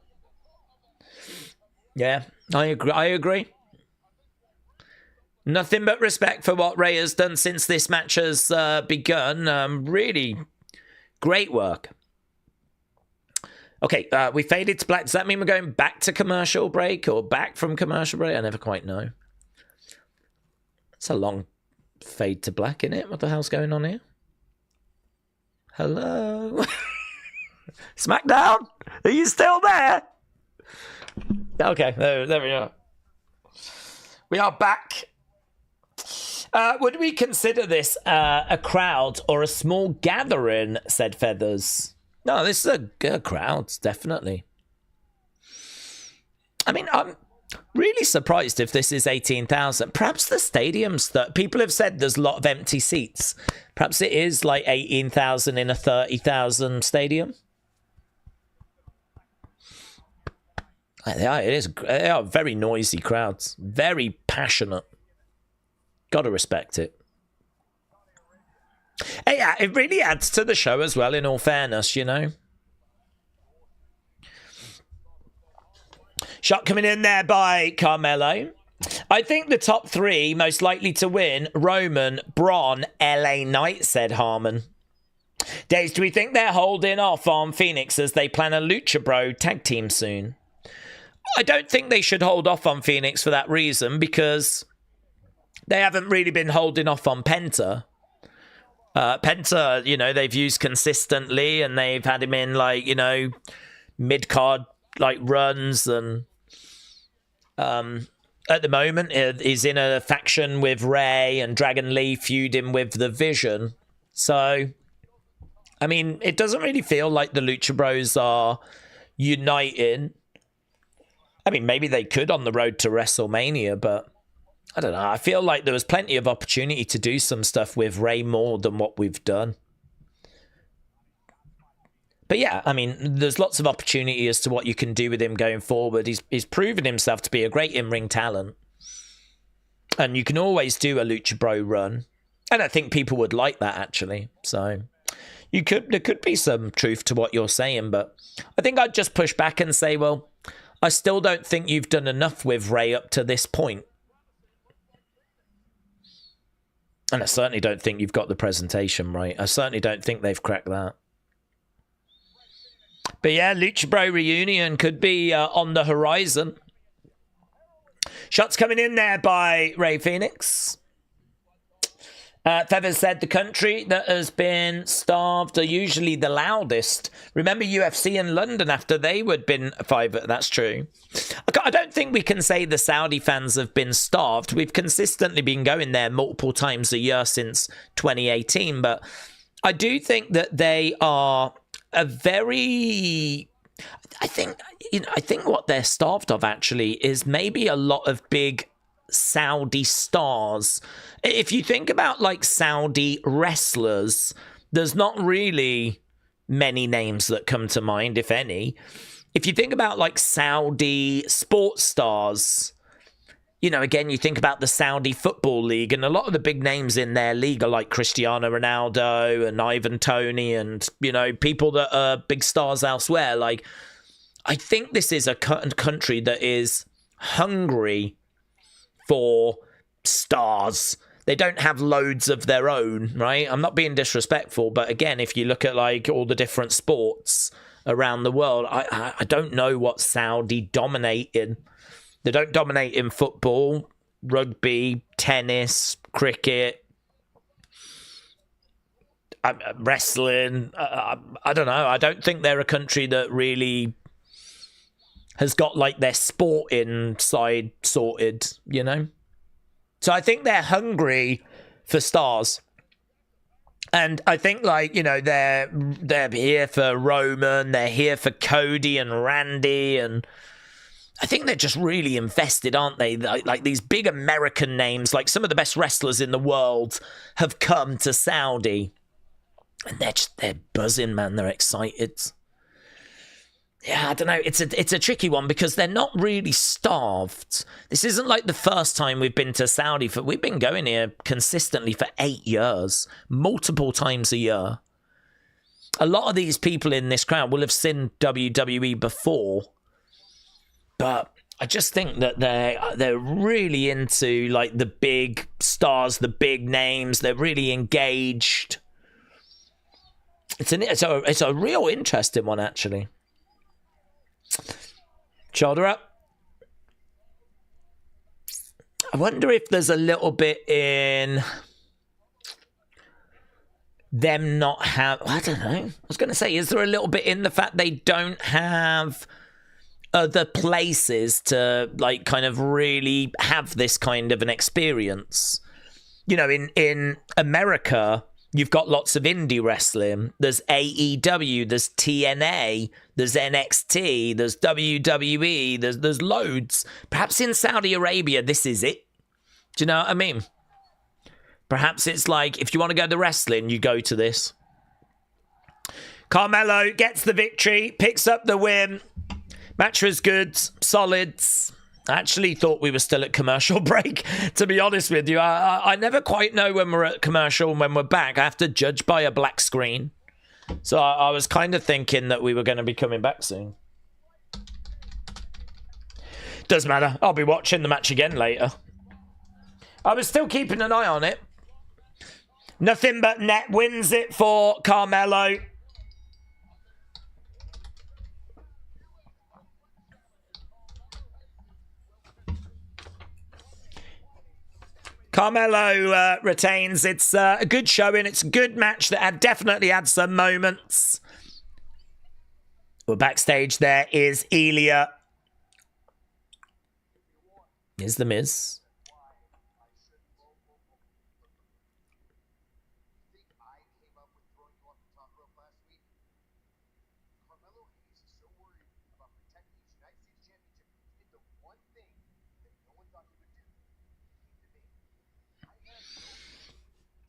Yeah, I agree. Nothing but respect for what Rey has done since this match has begun. Really great work. Okay, we faded to black. Does that mean we're going back to commercial break or back from commercial break? I never quite know. It's a long fade to black, isn't it? What the hell's going on here? Hello? SmackDown? Are you still there? Okay, there we are. We are back. Would we consider this a crowd or a small gathering, said Feathers. No, this is a crowd, definitely. I mean, I'm really surprised if this is 18,000. Perhaps the stadium's that people have said there's a lot of empty seats. Perhaps it is like 18,000 in a 30,000 stadium. They are very noisy crowds, very passionate. Gotta respect it. Yeah, it really adds to the show as well, in all fairness, you know. Shot coming in there by Carmelo. I think the top 3 most likely to win, Roman, Braun, LA Knight, said Harmon. Daze, do we think they're holding off on Phoenix as they plan a Lucha Bro tag team soon? I don't think they should hold off on Phoenix for that reason, because they haven't really been holding off on Penta. Penta, you know, they've used consistently and they've had him in, like, you know, mid-card, like, runs. And at the moment, he's in a faction with Rey and Dragon Lee feuding with the Vision. So, I mean, it doesn't really feel like the Lucha Bros are uniting. I mean, maybe they could on the road to WrestleMania, but I don't know. I feel like there was plenty of opportunity to do some stuff with Rey more than what we've done. But yeah, I mean, there's lots of opportunity as to what you can do with him going forward. He's proven himself to be a great in-ring talent. And you can always do a Lucha Bro run. And I think people would like that, actually. So there could be some truth to what you're saying, but I think I'd just push back and say, well, I still don't think you've done enough with Ray up to this point. And I certainly don't think you've got the presentation right. I certainly don't think they've cracked that. But yeah, Lucha Bro reunion could be on the horizon. Shots coming in there by Ray Phoenix. Feathers said the country that has been starved are usually the loudest. Remember UFC in London after they would been five. That's true. I don't think we can say the Saudi fans have been starved. We've consistently been going there multiple times a year since 2018. But I do think that they are a very... I think what they're starved of actually is maybe a lot of big Saudi stars. If you think about like Saudi wrestlers, there's not really many names that come to mind, if any. If you think about like Saudi sports stars, you know, again, you think about the Saudi Football League, and a lot of the big names in their league are like Cristiano Ronaldo and Ivan Toney and, you know, people that are big stars elsewhere. Like, I think this is a country that is hungry for stars. They don't have loads of their own, right? I'm not being disrespectful, but again, if you look at like all the different sports around the world, I don't know what Saudi dominate in. They don't dominate in football, rugby, tennis, cricket, wrestling. I don't know. I don't think they're a country that really has got like their sporting side sorted, you know? So I think they're hungry for stars. And I think, like, you know, they're here for Roman, they're here for Cody and Randy, and I think they're just really invested, aren't they? Like these big American names, like some of the best wrestlers in the world have come to Saudi. And they're buzzing, man. They're excited. Yeah, I don't know. It's a tricky one because they're not really starved. This isn't like the first time we've been to Saudi. We've been going here consistently for 8 years, multiple times a year. A lot of these people in this crowd will have seen WWE before, but I just think that they're really into like the big stars, the big names. They're really engaged. It's a real interesting one, actually. Shoulder up. I wonder if there's a little bit in them not have... I don't know. I was going to say, is there a little bit in the fact they don't have other places to, like, kind of really have this kind of an experience? You know, in America, you've got lots of indie wrestling. There's AEW, there's TNA, there's NXT, there's WWE, there's loads. Perhaps in Saudi Arabia, this is it. Do you know what I mean? Perhaps it's like, if you want to go to wrestling, you go to this. Carmelo gets the victory, picks up the win. Match was good, solid. I actually thought we were still at commercial break, to be honest with you. I never quite know when we're at commercial and when we're back. I have to judge by a black screen. So I was kind of thinking that we were going to be coming back soon. Doesn't matter. I'll be watching the match again later. I was still keeping an eye on it. Nothing but net wins it for Carmelo. Carmelo retains. It's a good showing. It's a good match that had definitely had some moments. Well, backstage there is Ilya. Here's The Miz.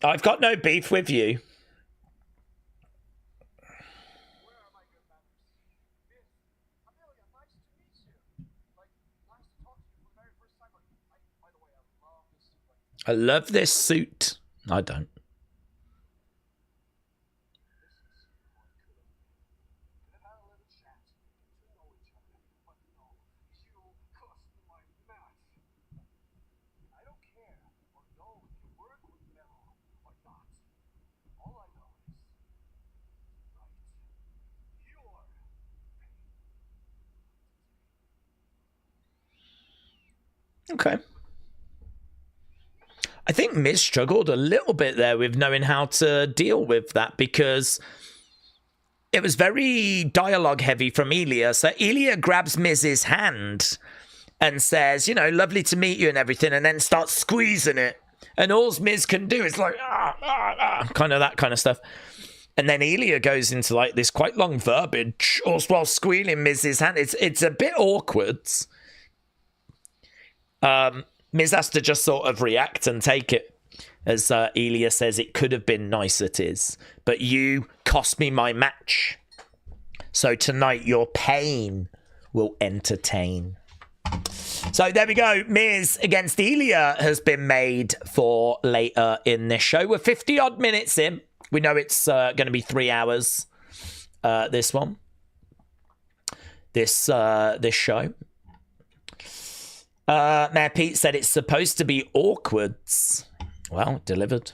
I've got no beef with you. I love this suit. I don't. Okay. I think Miz struggled a little bit there with knowing how to deal with that because it was very dialogue heavy from Ilya. So Ilya grabs Miz's hand and says, you know, lovely to meet you and everything, and then starts squeezing it. And all Miz can do is like, kind of that kind of stuff. And then Ilya goes into like this quite long verbiage while squealing Miz's hand. It's a bit awkward. Miz has to just sort of react and take it. As Ilya says, it could have been nice, it is. But you cost me my match. So tonight your pain will entertain. So there we go. Miz against Ilya has been made for later in this show. We're 50-odd minutes in. We know it's going to be 3 hours, this one. This show. Mayor Pete said it's supposed to be awkward. Well, delivered.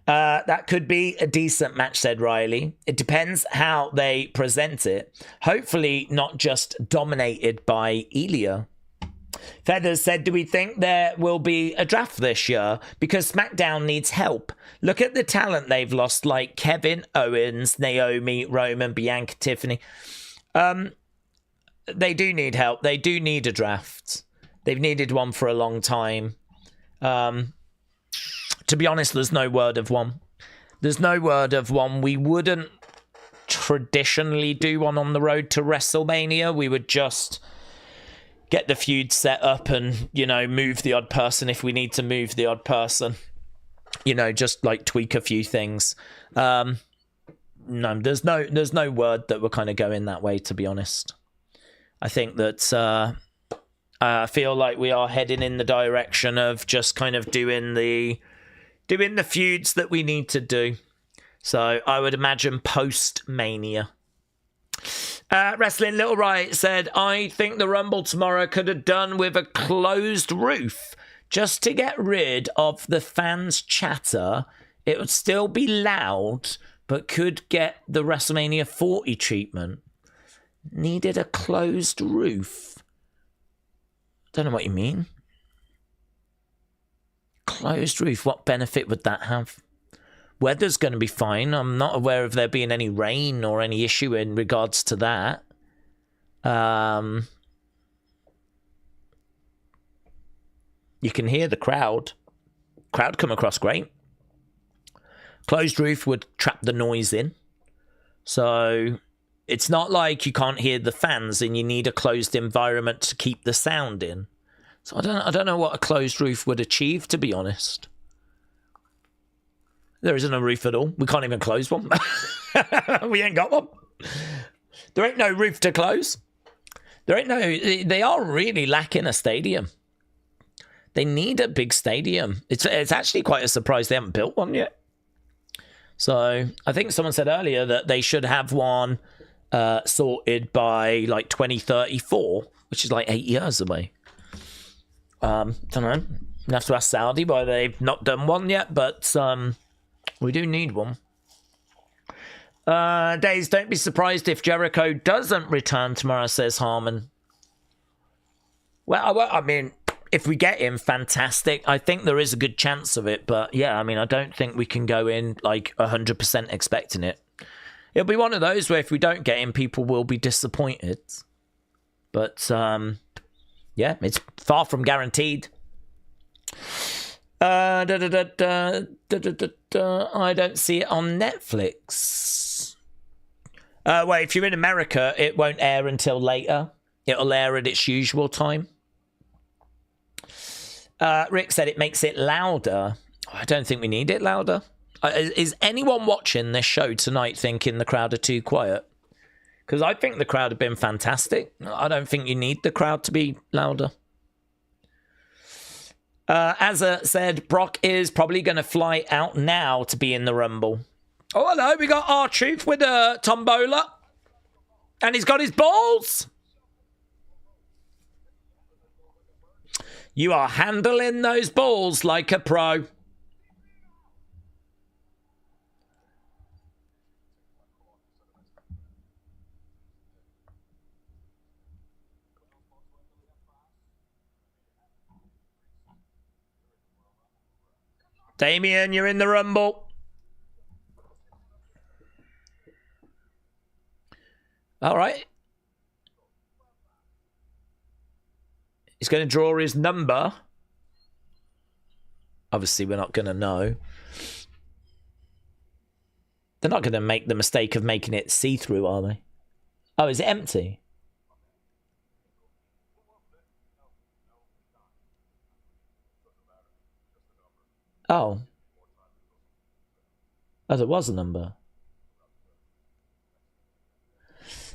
That could be a decent match, said Riley. It depends how they present it. Hopefully not just dominated by Ilya. Feathers said, do we think there will be a draft this year? Because SmackDown needs help. Look at the talent they've lost, like Kevin Owens, Naomi, Roman, Bianca, Tiffany. They do need help. They do need a draft. They've needed one for a long time. To be honest, there's no word of one. There's no word of one. We wouldn't traditionally do one on the road to WrestleMania. We would just get the feud set up and, you know, move the odd person if we need to move the odd person. You know, just like tweak a few things. No, there's no word that we're kind of going that way, to be honest. I think that I feel like we are heading in the direction of just kind of doing the feuds that we need to do. So I would imagine post-Mania. Wrestling Little Riot said, I think the Rumble tomorrow could have done with a closed roof just to get rid of the fans' chatter. It would still be loud, but could get the WrestleMania 40 treatment. Needed a closed roof. Don't know what you mean. Closed roof, what benefit would that have? Weather's going to be fine. I'm not aware of there being any rain or any issue in regards to that. You can hear the crowd. Crowd come across great. Closed roof would trap the noise in. So it's not like you can't hear the fans and you need a closed environment to keep the sound in. So I don't know what a closed roof would achieve, to be honest. There isn't a roof at all. We can't even close one. We ain't got one. There ain't no roof to close. They are really lacking a stadium. They need a big stadium. It's actually quite a surprise they haven't built one yet. So I think someone said earlier that they should have one sorted by like 2034, which is like 8 years away. Don't know. You have to ask Saudi why they've not done one yet, but we do need one. Daze, don't be surprised if Jericho doesn't return tomorrow, says Harmon. Well, I mean, if we get him, fantastic. I think there is a good chance of it, but yeah, I mean, I don't think we can go in like 100% expecting it. It'll be one of those where if we don't get him, people will be disappointed. But yeah, it's far from guaranteed. I don't see it on Netflix. Well, if you're in America, it won't air until later. It'll air at its usual time. Rick said it makes it louder. I don't think we need it louder. Is anyone watching this show tonight thinking the crowd are too quiet? Because I think the crowd have been fantastic. I don't think you need the crowd to be louder. Azza said Brock is probably going to fly out now to be in the Rumble. Oh, hello. We got R-Truth with a tombola. And he's got his balls. You are handling those balls like a pro. Damien, you're in the Rumble. All right. He's going to draw his number. Obviously, we're not going to know. They're not going to make the mistake of making it see-through, are they? Oh, is it empty? Oh. Oh, there was a number.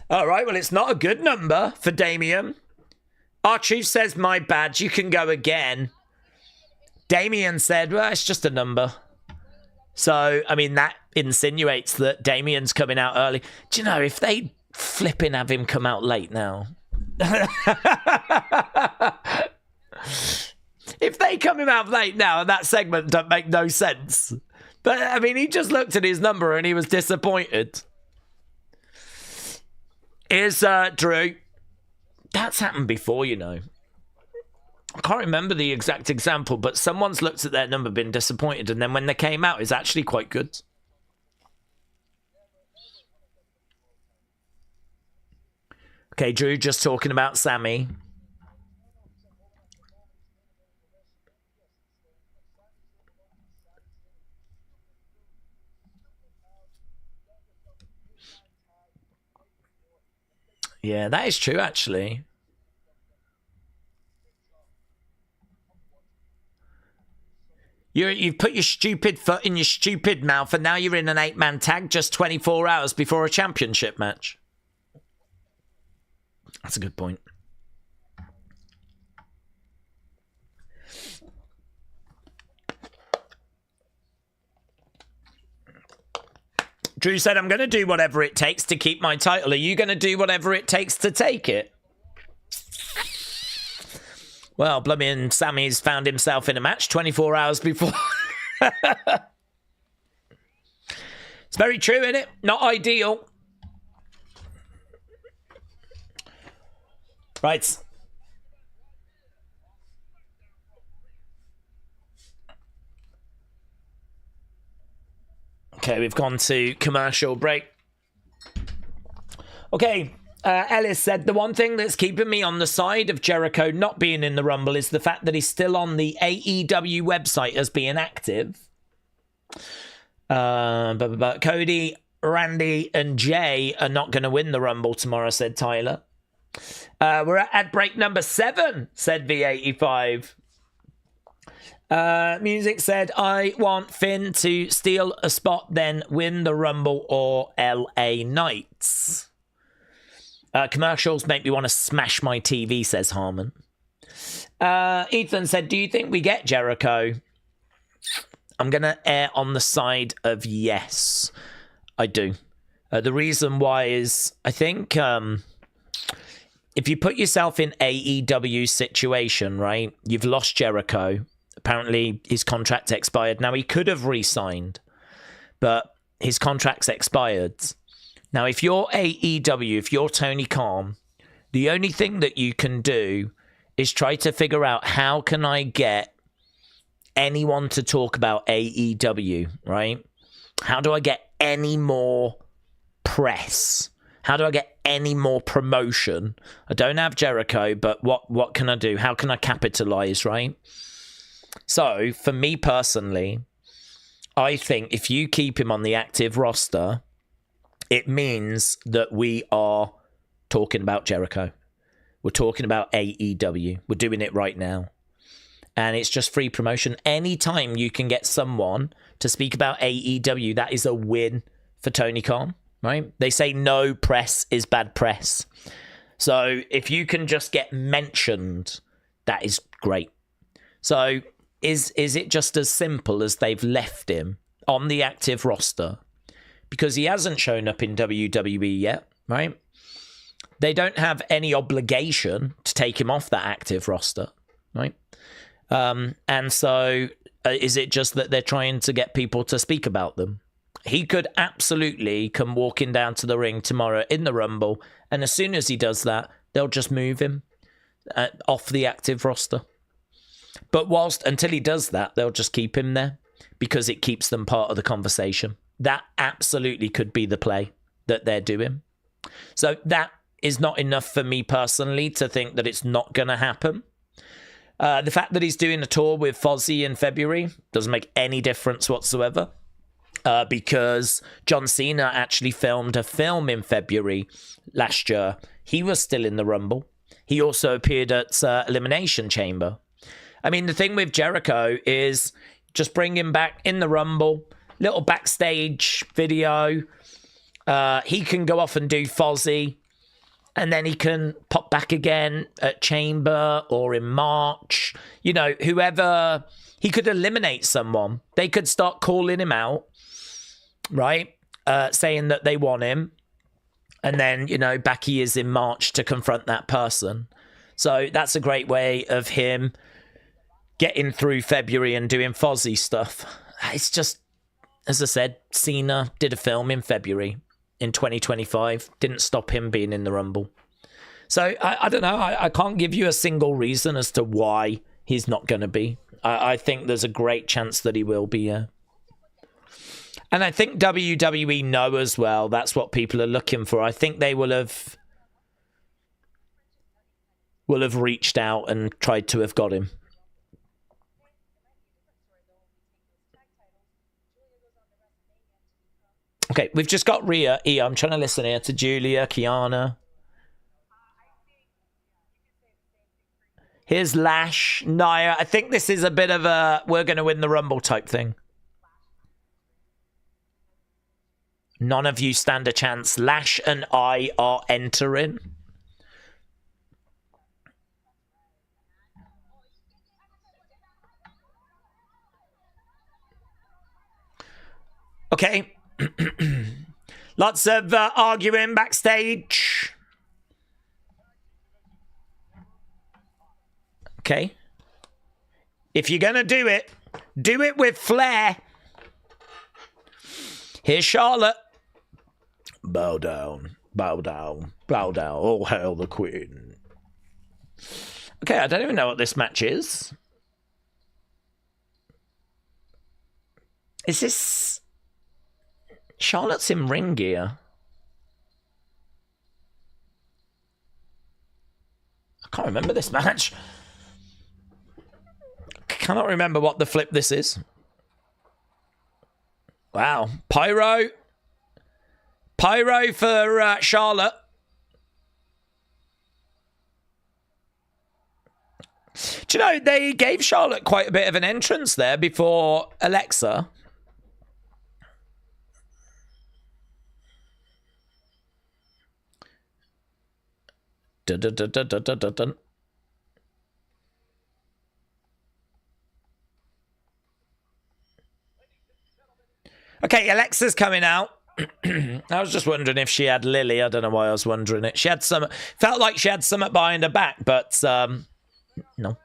All right, well, it's not a good number for Damien. Our chief says, my bad, you can go again. Damien said, well, it's just a number. So, I mean, that insinuates that Damien's coming out early. Do you know, if they flipping have him come out late now? If they come him out late now, that segment don't make no sense. But, I mean, he just looked at his number and he was disappointed. Here's Drew. That's happened before, you know. I can't remember the exact example, but someone's looked at their number, been disappointed, and then when they came out, it's actually quite good. Okay, Drew just talking about Sami. Yeah, that is true, actually. You've put your stupid foot in your stupid mouth, and now you're in an 8-man tag just 24 hours before a championship match. That's a good point. Drew said, I'm going to do whatever it takes to keep my title. Are you going to do whatever it takes to take it? Well, blooming Sami's found himself in a match 24 hours before. It's very true, isn't it? Not ideal. Right. Okay, we've gone to commercial break. Okay, Ellis said, the one thing that's keeping me on the side of Jericho not being in the Rumble is the fact that he's still on the AEW website as being active. Cody, Randy, and Jay are not going to win the Rumble tomorrow, said Tyler. We're at break number 7, said V85. Music said, I want Finn to steal a spot, then win the Rumble or LA Knights. Commercials make me want to smash my TV, says Harmon. Ethan said, do you think we get Jericho? I'm going to err on the side of yes. I do. The reason why is, I think, if you put yourself in AEW situation, right, you've lost Jericho. Apparently, his contract expired. Now, he could have re-signed, but his contract's expired. Now, if you're AEW, if you're Tony Khan, the only thing that you can do is try to figure out how can I get anyone to talk about AEW, right? How do I get any more press? How do I get any more promotion? I don't have Jericho, but what can I do? How can I capitalize, right? So, for me personally, I think if you keep him on the active roster, it means that we are talking about Jericho. We're talking about AEW. We're doing it right now. And it's just free promotion. Anytime you can get someone to speak about AEW, that is a win for Tony Khan, right? They say no press is bad press. So if you can just get mentioned, that is great. So is it just as simple as they've left him on the active roster? Because he hasn't shown up in WWE yet, right? They don't have any obligation to take him off that active roster, right? And so is it just that they're trying to get people to speak about them? He could absolutely come walking down to the ring tomorrow in the Rumble, and as soon as he does that, they'll just move him off the active roster. But until he does that, they'll just keep him there. because it keeps them part of the conversation. That absolutely could be the play that they're doing. So that is not enough for me personally to think that it's not going to happen. The fact that he's doing a tour with Fozzy in February doesn't make any difference whatsoever, because John Cena actually filmed a film in February last year. He was still in the Rumble. He also appeared at Elimination Chamber. I mean, the thing with Jericho is just bring him back in the Rumble, little backstage video. He can go off and do Fozzy, and then he can pop back again at Chamber or in March. You know, whoever, he could eliminate someone. They could start calling him out, right? Saying that they want him. And then, you know, back he is in March to confront that person. So that's a great way of him getting through February and doing Fozzy stuff. It's just, as I said, Cena did a film in February in 2025. Didn't stop him being in the Rumble. So I don't know. I can't give you a single reason as to why he's not going to be. I think there's a great chance that he will be. And I think WWE know as well. That's what people are looking for. I think they will have reached out and tried to have got him. Okay, we've just got Rhea. I'm trying to listen here to Julia, Kiana. Here's Lash, Nia. I think this is a bit of a we're going to win the Rumble type thing. None of you stand a chance. Lash and I are entering. Okay. Lots of arguing backstage. Okay. If you're going to do it with flair. Here's Charlotte. Bow down, bow down, bow down. All hail the Queen. Okay, I don't even know what this match is. Is this... Charlotte's in ring gear. I can't remember this match. Cannot remember what the flip this is. Wow. Pyro for Charlotte. Do you know, they gave Charlotte quite a bit of an entrance there before Alexa. Dun, dun, dun, dun, dun, dun, dun. Okay, Alexa's coming out. I was just wondering if she had Lily. I don't know why I was wondering it. She had some, felt like she had something behind her back, but no.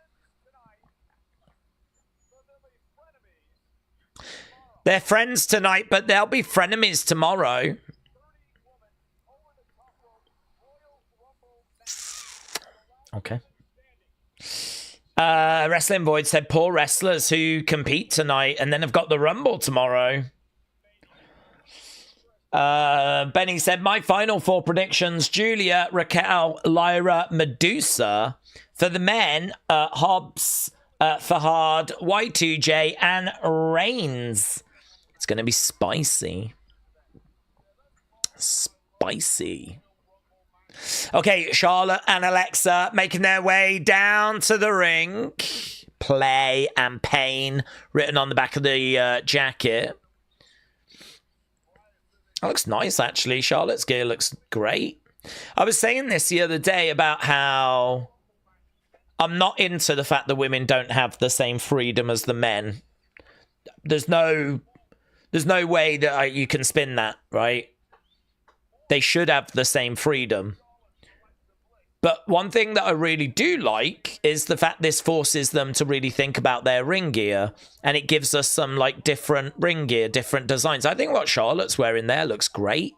They're friends tonight, but they'll be frenemies tomorrow. Okay. Wrestling Void said poor wrestlers who compete tonight and then have got the Rumble tomorrow. Benny said, my final four predictions, Julia, Raquel, Lyra, Medusa. For the men, Hobbs, Fahad, Y2J, and Reigns. It's going to be spicy. Spicy. Okay, Charlotte and Alexa making their way down to the ring. Play and pain written on the back of the jacket. That looks nice, actually. Charlotte's gear looks great. I was saying this the other day about how I'm not into the fact that women don't have the same freedom as the men. There's no way that you can spin that, right? They should have the same freedom. But one thing that I really do like is the fact this forces them to really think about their ring gear. And it gives us some like different ring gear, different designs. I think what Charlotte's wearing there looks great.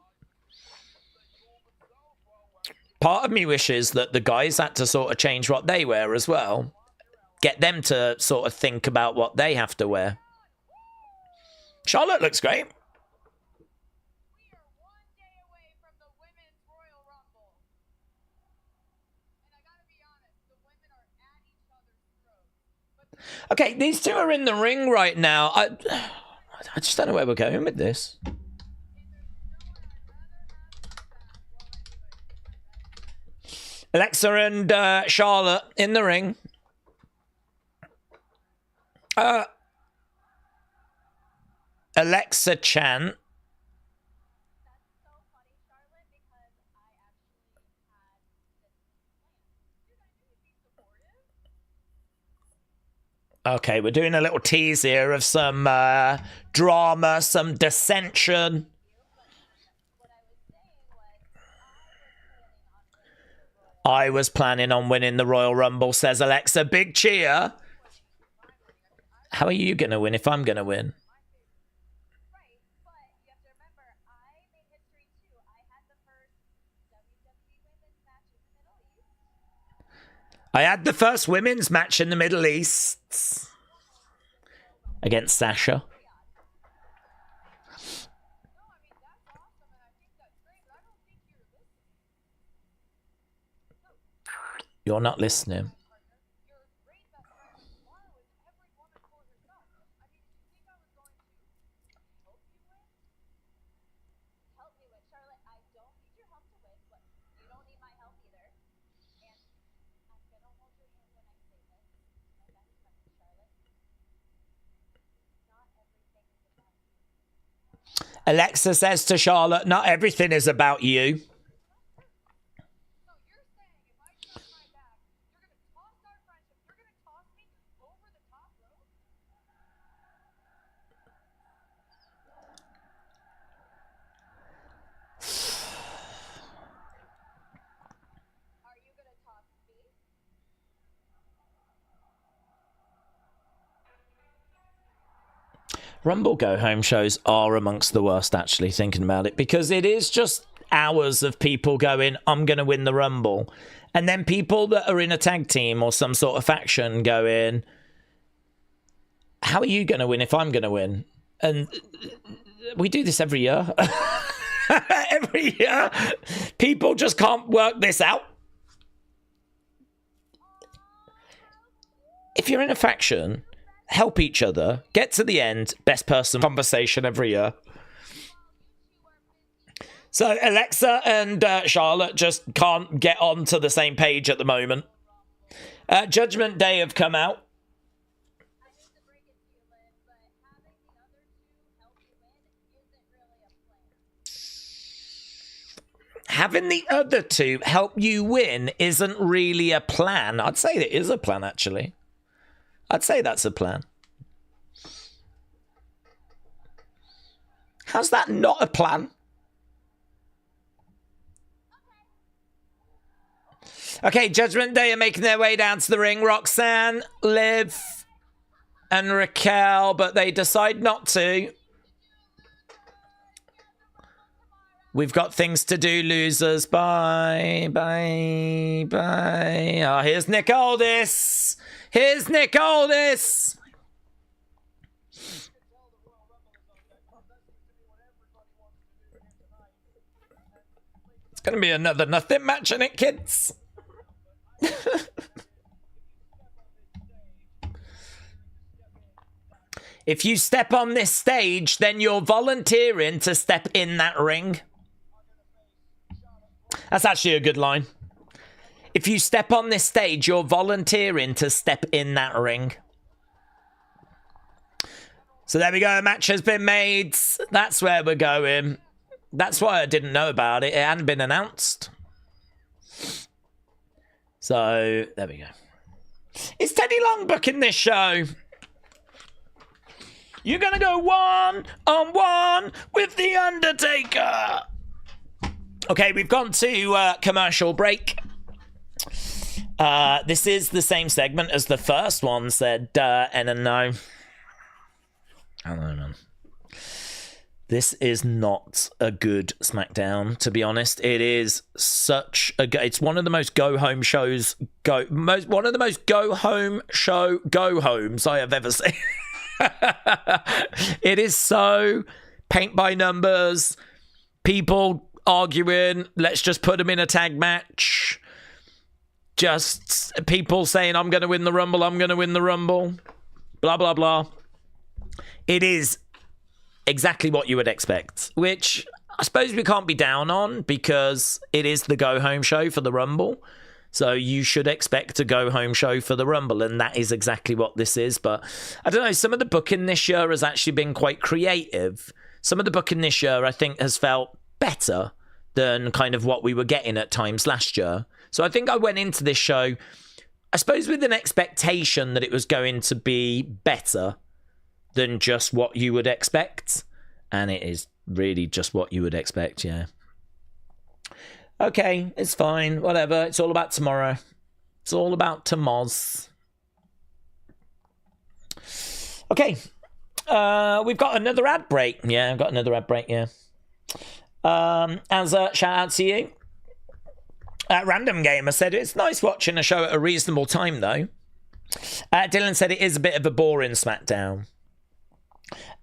Part of me wishes that the guys had to sort of change what they wear as well. Get them to sort of think about what they have to wear. Charlotte looks great. Okay, these two are in the ring right now. I just don't know where we're going with this. Alexa and Charlotte in the ring. Alexa chant. Okay, we're doing a little tease here of some drama, some dissension. I was planning on winning the Royal Rumble, says Alexa. Big cheer. How are you going to win if I'm going to win? I had the first women's match in the Middle East against Sasha. You're not listening. Alexa says to Charlotte, not everything is about you. Rumble go-home shows are amongst the worst, actually, thinking about it, because it is just hours of people going, I'm going to win the Rumble. And then people that are in a tag team or some sort of faction going, how are you going to win if I'm going to win? And we do this every year. Every year. People just can't work this out. If you're in a faction, help each other, get to the end, best person conversation every year. So Alexa and Charlotte just can't get onto the same page at the moment. Judgment Day have come out. Having the other two help you win isn't really a plan. I'd say it is a plan, actually. I'd say that's a plan. How's that not a plan? Okay, Judgment Day are making their way down to the ring. Roxanne, Liv, and Raquel, but they decide not to. We've got things to do, losers. Bye, bye, bye. Oh, here's Nick Aldis. Here's Nick Aldis. It's going to be another nothing match, isn't it, kids? If you step on this stage, then you're volunteering to step in that ring. That's actually a good line. If you step on this stage, you're volunteering to step in that ring. So there we go. A match has been made. That's where we're going. That's why I didn't know about it. It hadn't been announced. So there we go. Is Teddy Long booking this show? You're going to go one-on-one with The Undertaker. Okay, we've gone to commercial break. This is the same segment as the first one, said N and No. I don't know, man. This is not a good SmackDown, to be honest. It is such a... It's one of the most go-home shows... One of the most go-home show go-homes I have ever seen. It is so paint by numbers. People arguing, let's just put them in a tag match. Just people saying, I'm going to win the Rumble, I'm going to win the Rumble. Blah, blah, blah. It is exactly what you would expect, which I suppose we can't be down on because it is the go-home show for the Rumble. So you should expect a go-home show for the Rumble, and that is exactly what this is. But I don't know, some of the booking this year has actually been quite creative. Some of the booking this year, I think, has felt better than kind of what we were getting at times last year. So I think I went into this show, I suppose, with an expectation that it was going to be better than just what you would expect. And it is really just what you would expect, yeah. Okay, it's fine, whatever. It's all about tomorrow. It's all about tomorrows. Okay, we've got another ad break. Yeah, I've got another ad break, yeah. As a shout out to you. Random Gamer said, it's nice watching a show at a reasonable time, though. Dylan said it is a bit of a boring SmackDown.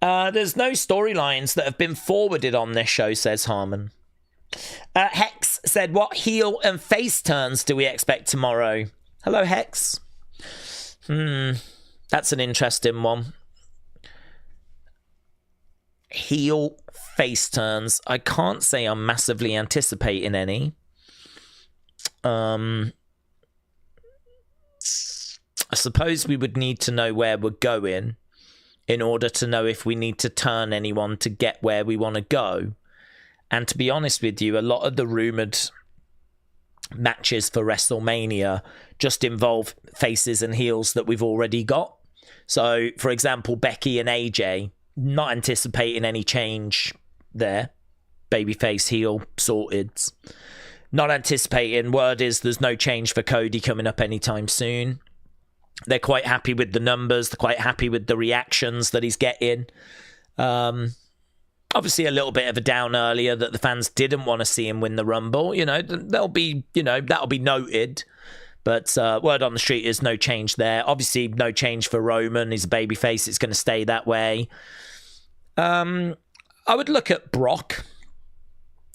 There's no storylines that have been forwarded on this show, says Harmon. Hex said, what heel and face turns do we expect tomorrow? Hello, Hex. That's an interesting one. Heel face turns. I can't say I'm massively anticipating any. I suppose we would need to know where we're going in order to know if we need to turn anyone to get where we want to go. And to be honest with you, a lot of the rumoured matches for WrestleMania just involve faces and heels that we've already got. So, for example, Becky and AJ, not anticipating any change there. Babyface, heel, sorted. Not anticipating. Word is there's no change for Cody coming up anytime soon. They're quite happy with the numbers. They're quite happy with the reactions that he's getting. Obviously, a little bit of a down earlier that the fans didn't want to see him win the Rumble. You know, that'll be noted. But word on the street is no change there. Obviously, no change for Roman. He's a babyface. It's going to stay that way. I would look at Brock.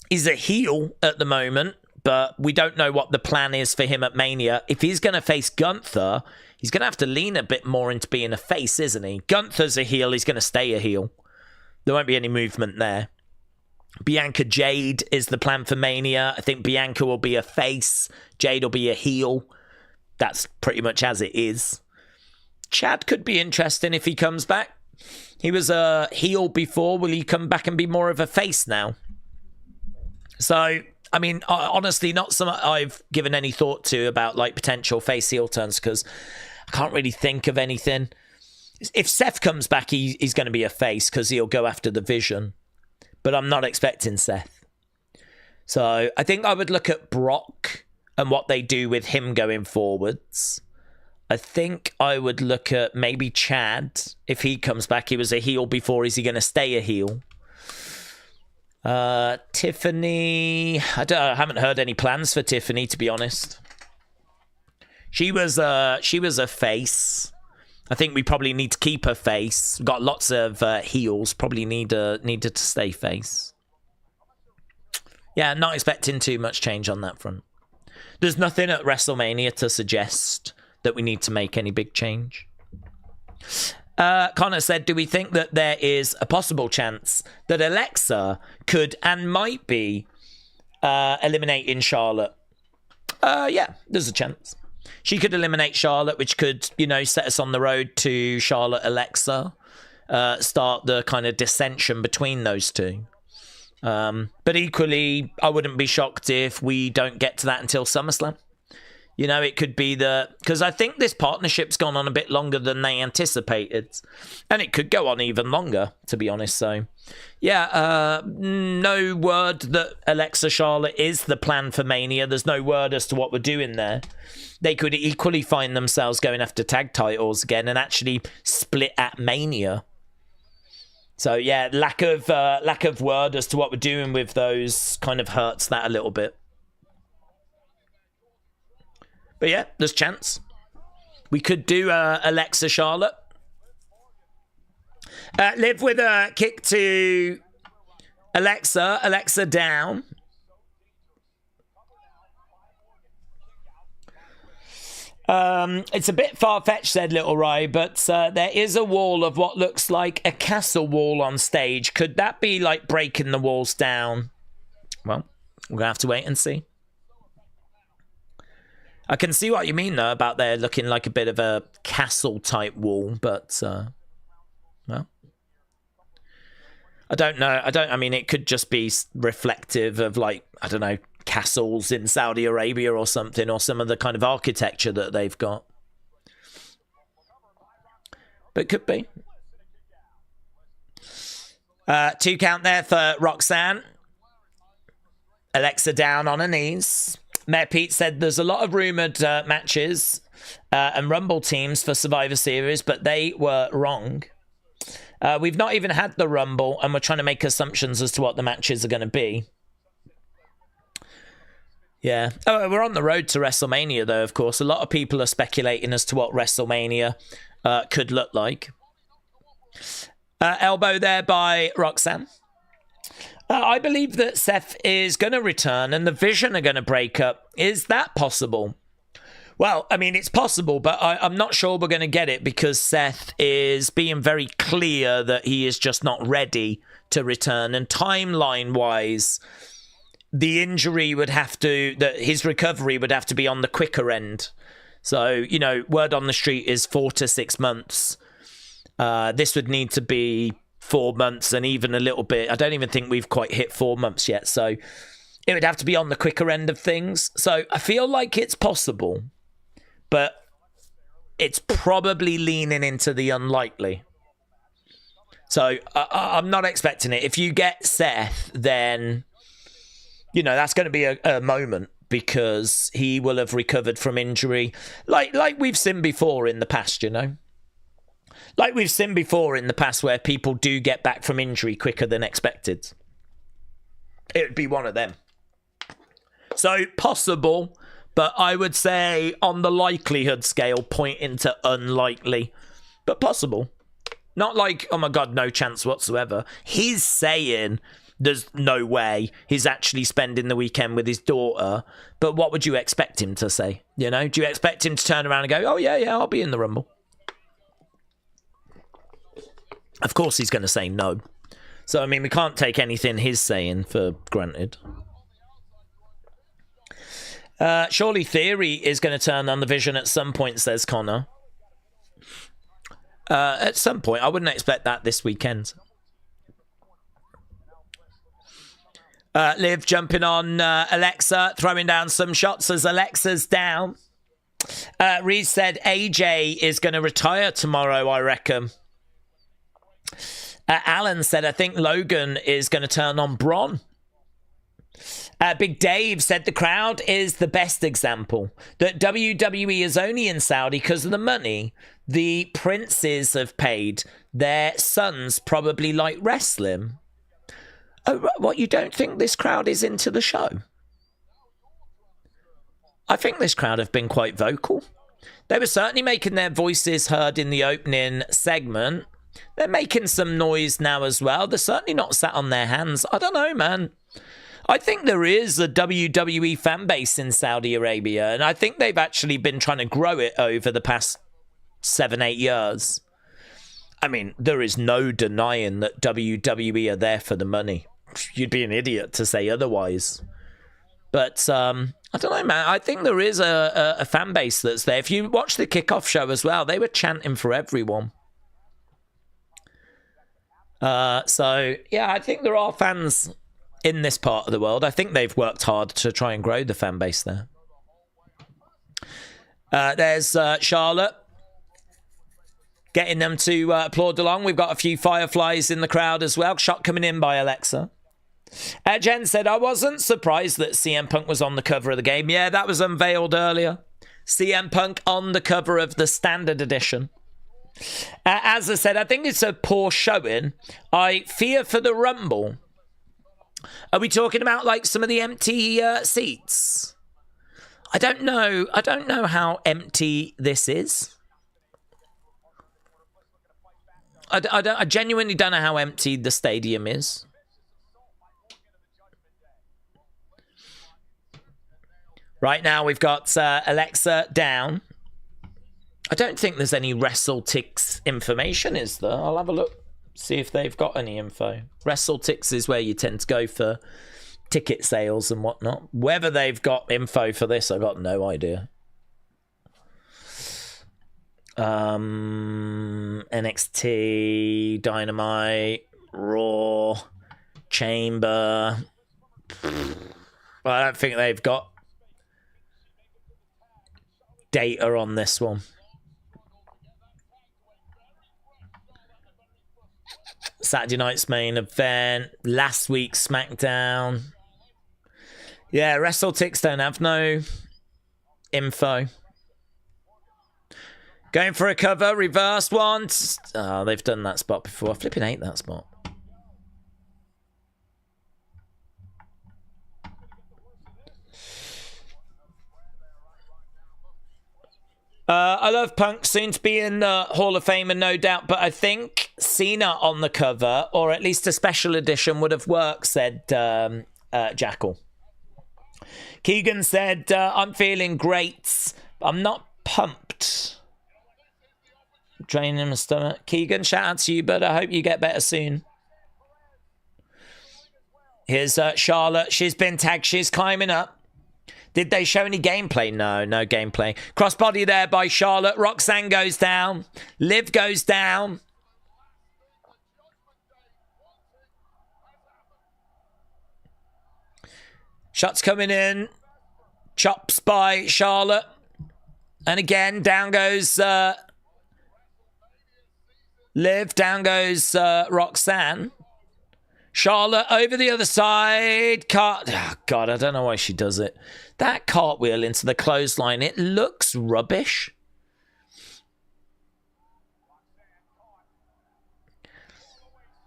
He's a heel at the moment, but we don't know what the plan is for him at Mania. If he's going to face Gunther, he's going to have to lean a bit more into being a face, isn't he? Gunther's a heel. He's going to stay a heel. There won't be any movement there. Bianca Jade is the plan for Mania. I think Bianca will be a face. Jade will be a heel. That's pretty much as it is. Chad could be interesting if he comes back. He was a heel before. Will he come back and be more of a face now? So, I mean, honestly, not something I've given any thought to about like potential face heel turns because I can't really think of anything. If Seth comes back, he's going to be a face because he'll go after the Vision. But I'm not expecting Seth. So I think I would look at Brock and what they do with him going forwards. I think I would look at maybe Chad. If he comes back, he was a heel before. Is he going to stay a heel? Tiffany, I haven't heard any plans for Tiffany, to be honest. She was a face. I think we probably need to keep her face. We've got lots of heels. Probably needed to stay face. Yeah, not expecting too much change on that front. There's nothing at WrestleMania to suggest that we need to make any big change. Connor said, do we think that there is a possible chance that Alexa could and might be eliminating Charlotte? Yeah, there's a chance. She could eliminate Charlotte, which could, set us on the road to Charlotte-Alexa, start the kind of dissension between those two. But equally, I wouldn't be shocked if we don't get to that until SummerSlam. It could be because I think this partnership's gone on a bit longer than they anticipated. And it could go on even longer, to be honest. So, yeah, no word that Alexa Charlotte is the plan for Mania. There's no word as to what we're doing there. They could equally find themselves going after tag titles again and actually split at Mania. So, yeah, lack of word as to what we're doing with those kind of hurts that a little bit. But yeah, there's chance. We could do Alexa Charlotte. Liv with a kick to Alexa. Alexa down. It's a bit far-fetched, said Little Rye, but there is a wall of what looks like a castle wall on stage. Could that be like breaking the walls down? Well, we're going to have to wait and see. I can see what you mean, though, about there looking like a bit of a castle-type wall, but, well, I don't know. I mean, it could just be reflective of, like, I don't know, castles in Saudi Arabia or something, or some of the kind of architecture that they've got. But it could be. 2 count there for Roxanne. Alexa down on her knees. Mayor Pete said there's a lot of rumoured matches and Rumble teams for Survivor Series, but they were wrong. We've not even had the Rumble, and we're trying to make assumptions as to what the matches are going to be. Yeah. Oh, we're on the road to WrestleMania, though, of course. A lot of people are speculating as to what WrestleMania could look like. Elbow there by Roxanne. I believe that Seth is going to return and the Vision are going to break up. Is that possible? Well, I mean, it's possible, but I'm not sure we're going to get it because Seth is being very clear that he is just not ready to return. And timeline-wise, the injury would have to, his recovery would have to be on the quicker end. So, you know, word on the street is 4 to 6 months. This would need to be 4 months and even a little bit. I don't even think we've quite hit 4 months yet. So it would have to be on the quicker end of things. So I feel like it's possible, but it's probably leaning into the unlikely. So I'm not expecting it. If you get Seth, then, you know, that's going to be a moment because he will have recovered from injury. Like we've seen before in the past, you know. Like we've seen before in the past where people do get back from injury quicker than expected. It would be one of them. So possible, but I would say on the likelihood scale, pointing to unlikely, but possible. Not like, oh my God, no chance whatsoever. He's saying there's no way he's actually spending the weekend with his daughter, but what would you expect him to say? You know, do you expect him to turn around and go, oh yeah, I'll be in the Rumble? Of course he's going to say no. So, I mean, we can't take anything he's saying for granted. Surely Theory is going to turn on the Vision at some point, says Connor. At some point. I wouldn't expect that this weekend. Liv jumping on Alexa, throwing down some shots as Alexa's down. Reed said AJ is going to retire tomorrow, I reckon. Alan said, I think Logan is going to turn on Braun. Big Dave said the crowd is the best example. That WWE is only in Saudi because of the money the princes have paid. Their sons probably like wrestling. Oh, what, you don't think this crowd is into the show? I think this crowd have been quite vocal. They were certainly making their voices heard in the opening segment. They're making some noise now as well. They're certainly not sat on their hands. I don't know, man. I think there is a WWE fan base in Saudi Arabia, and I think they've actually been trying to grow it over the past 7-8 years. I mean, there is no denying that WWE are there for the money. You'd be an idiot to say otherwise. But I don't know, man. I think there is a fan base that's there. If you watch the kickoff show as well, they were chanting for everyone. So, yeah, I think there are fans in this part of the world. I think they've worked hard to try and grow the fan base there. There's Charlotte getting them to applaud along. We've got a few fireflies in the crowd as well. Shot coming in by Alexa. Jen said, I wasn't surprised that CM Punk was on the cover of the game. Yeah, that was unveiled earlier. CM Punk on the cover of the standard edition. As I said, I think it's a poor showing. I fear for the Rumble. Are we talking about like some of the empty seats? I don't know. I don't know how empty this is. I genuinely don't know how empty the stadium is. Right now, we've got Alexa down. I don't think there's any WrestleTix information, is there? I'll have a look, see if they've got any info. WrestleTix is where you tend to go for ticket sales and whatnot. Whether they've got info for this, I've got no idea. NXT, Dynamite, Raw, Chamber. I don't think they've got data on this one. Saturday night's main event, last week's SmackDown. Yeah, WrestleTix don't have no info. Going for a cover, reversed once. Oh, they've done that spot before. I flipping hate that spot. I love Punk, soon to be in the Hall of Fame, and no doubt, but I think Cena on the cover, or at least a special edition, would have worked, said Jackal. Keegan said, I'm feeling great. I'm not pumped. Draining my stomach. Keegan, shout out to you, but I hope you get better soon. Here's Charlotte. She's been tagged. She's climbing up. Did they show any gameplay? No, no gameplay. Crossbody there by Charlotte. Roxanne goes down. Liv goes down. Shots coming in. Chops by Charlotte. And again, down goes Liv. Down goes Roxanne. Charlotte over the other side. Oh, God, I don't know why she does it. That cartwheel into the clothesline, it looks rubbish.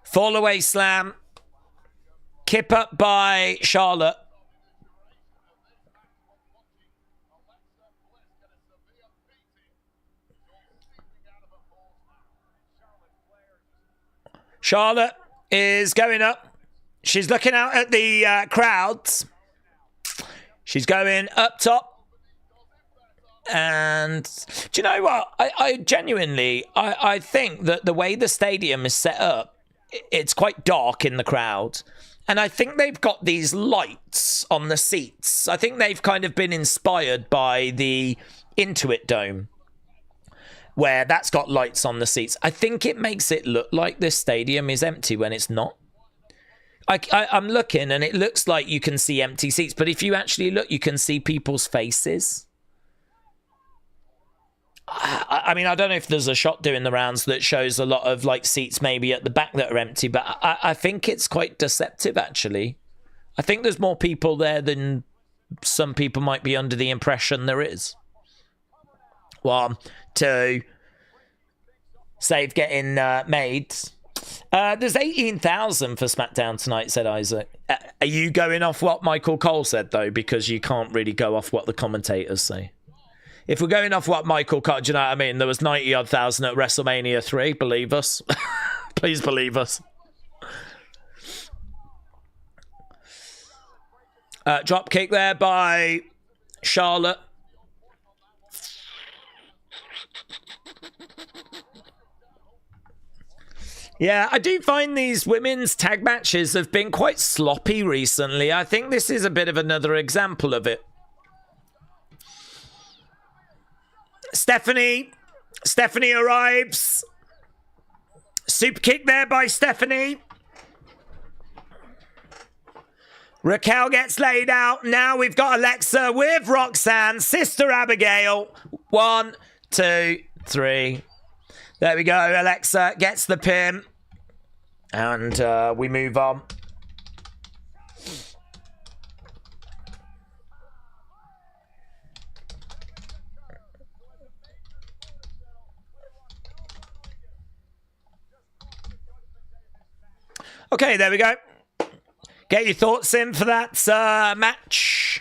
Fall away slam. Kip up by Charlotte. Charlotte is going up. She's looking out at the crowds. She's going up top. And do you know what? I genuinely, I think that the way the stadium is set up, it's quite dark in the crowd. And I think they've got these lights on the seats. I think they've kind of been inspired by the Intuit Dome, where that's got lights on the seats. I think it makes it look like this stadium is empty when it's not. I'm looking and it looks like you can see empty seats, but if you actually look, you can see people's faces. I mean, I don't know if there's a shot doing the rounds that shows a lot of like seats maybe at the back that are empty, but I think it's quite deceptive, actually. I think there's more people there than some people might be under the impression there is. 1, 2, save getting made. There's 18,000 for SmackDown tonight, said Isaac. Are you going off what Michael Cole said, though? Because you can't really go off what the commentators say. If we're going off what Michael Cole, do you know what I mean? There was 90-odd thousand at WrestleMania 3. Believe us. Please believe us. Drop kick there by Charlotte. Yeah, I do find these women's tag matches have been quite sloppy recently. I think this is a bit of another example of it. Stephanie arrives. Super kick there by Stephanie. Raquel gets laid out. Now we've got Alexa with Roxanne, Sister Abigail. 1, 2, 3. There we go. Alexa gets the pin. And we move on. Okay, there we go. Get your thoughts in for that match.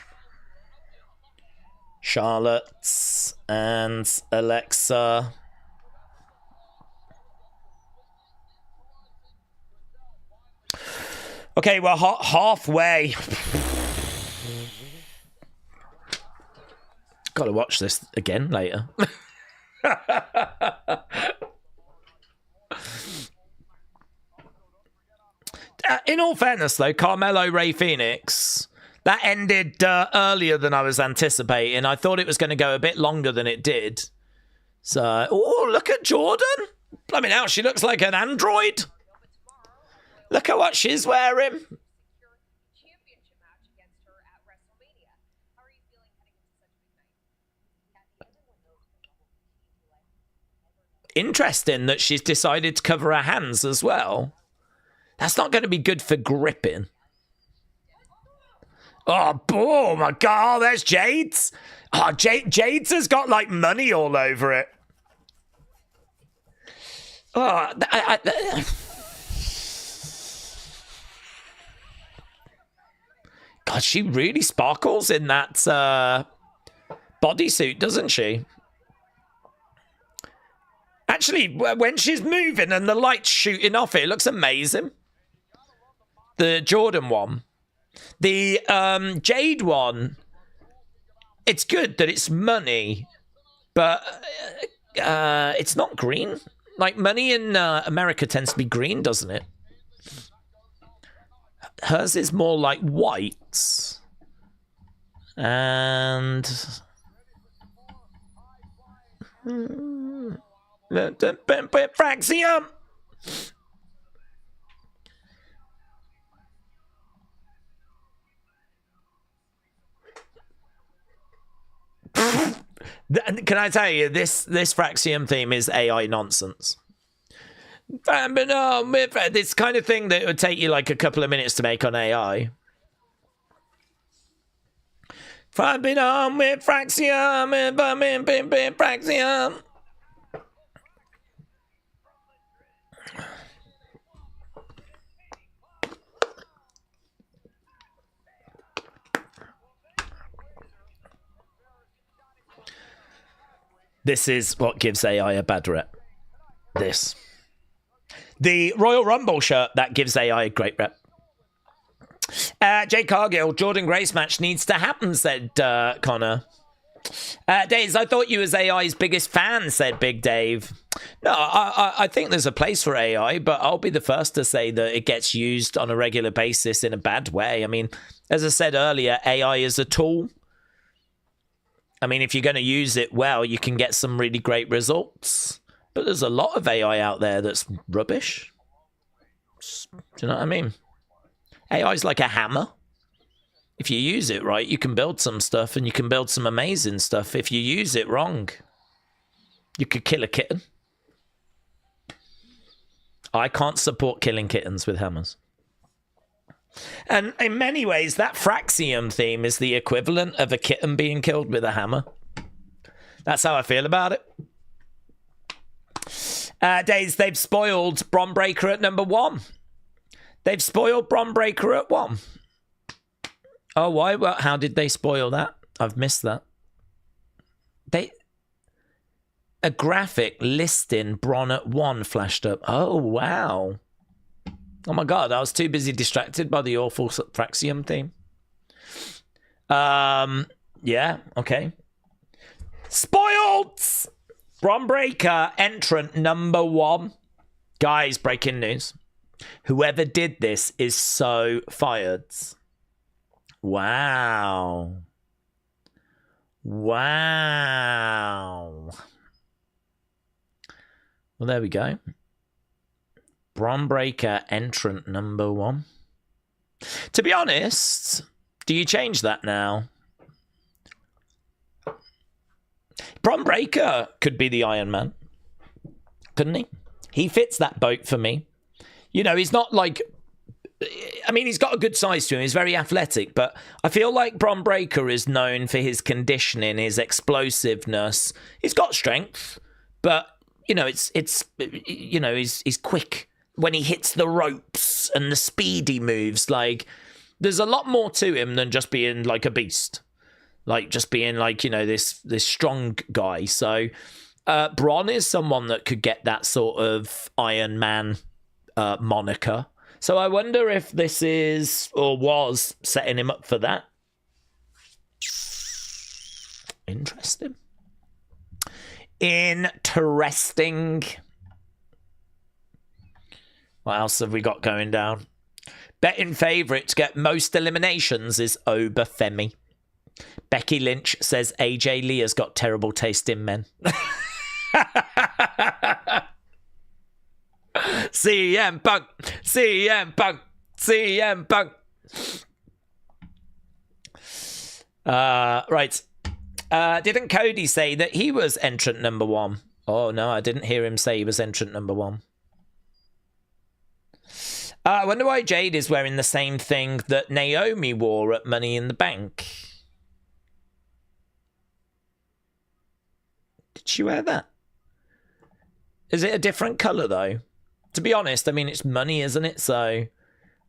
Charlotte and Alexa. Okay, we're halfway. Got to watch this again later. In all fairness, though, Carmelo Ray Phoenix, that ended earlier than I was anticipating. I thought it was going to go a bit longer than it did. So, oh, look at Jordan. Blimey hell, she looks like an android. Look at what she's wearing. Interesting that she's decided to cover her hands as well. That's not going to be good for gripping. Oh, my God. Oh, there's Jade's. Oh, Jade's has got, like, money all over it. Oh, God, she really sparkles in that bodysuit, doesn't she? Actually, when she's moving and the light's shooting off it looks amazing. The Jordan one. The Jade one, it's good that it's money, but it's not green. Like, money in America tends to be green, doesn't it? Hers is more like white. And... Fraxium! Can I tell you, this Fraxium theme is AI nonsense. This kind of thing that would take you like a couple of minutes to make on AI. I've been on with Fraxium, Fraxium. This is what gives AI a bad rep. This. The Royal Rumble shirt, that gives AI a great rep. Jay Cargill, Jordan Grace match needs to happen, said Connor. Daze, I thought you was AI's biggest fan, said Big Dave. No, I think there's a place for AI, but I'll be the first to say that it gets used on a regular basis in a bad way. I mean, as I said earlier, AI is a tool. I mean, if you're going to use it well, you can get some really great results. But there's a lot of AI out there that's rubbish. Do you know what I mean? AI is like a hammer. If you use it right, you can build some stuff, and you can build some amazing stuff. If you use it wrong, you could kill a kitten. I can't support killing kittens with hammers. And in many ways, that Fraxium theme is the equivalent of a kitten being killed with a hammer. That's how I feel about it. Days, they've spoiled Bron Breakker at number 1. They've spoiled Bron Breakker at 1. Oh, why? Well, how did they spoil that? I've missed that. A graphic listing Bron at 1 flashed up. Oh, wow. Oh my God, I was too busy distracted by the awful Fraxium theme. Yeah, okay. Spoiled! Bron Breakker, entrant number 1. Guys, breaking news. Whoever did this is so fired. Wow. Wow. Well, there we go. Bron Breakker, entrant number 1. To be honest, do you change that now? Bron Breakker could be the Iron Man, couldn't he? He fits that boat for me. You know, he's not like... I mean, he's got a good size to him. He's very athletic, but I feel like Bron Breakker is known for his conditioning, his explosiveness. He's got strength, but, you know, it's you know, he's quick when he hits the ropes and the speedy moves. Like, there's a lot more to him than just being like a beast, like just being like, you know, this strong guy. So Bron is someone that could get that sort of Iron Man moniker. So I wonder if this is or was setting him up for that. Interesting. Interesting. What else have we got going down? Betting favourite to get most eliminations is Obafemi. Becky Lynch says AJ Lee has got terrible taste in men. CM Punk. CM Punk. CM Punk. Right. Didn't Cody say that he was entrant number 1? Oh, no, I didn't hear him say he was entrant number 1. I wonder why Jade is wearing the same thing that Naomi wore at Money in the Bank. Did she wear that? Is it a different colour, though? To be honest, I mean, it's money, isn't it? So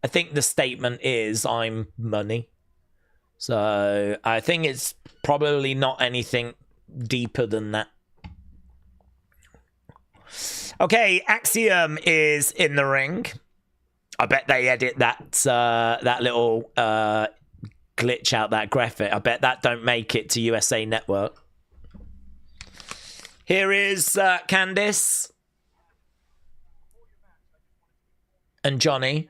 I think the statement is, I'm money. So I think it's probably not anything deeper than that. Okay, Axiom is in the ring. I bet they edit that that little glitch out, that graphic. I bet that don't make it to USA Network. Here is Candice and Johnny.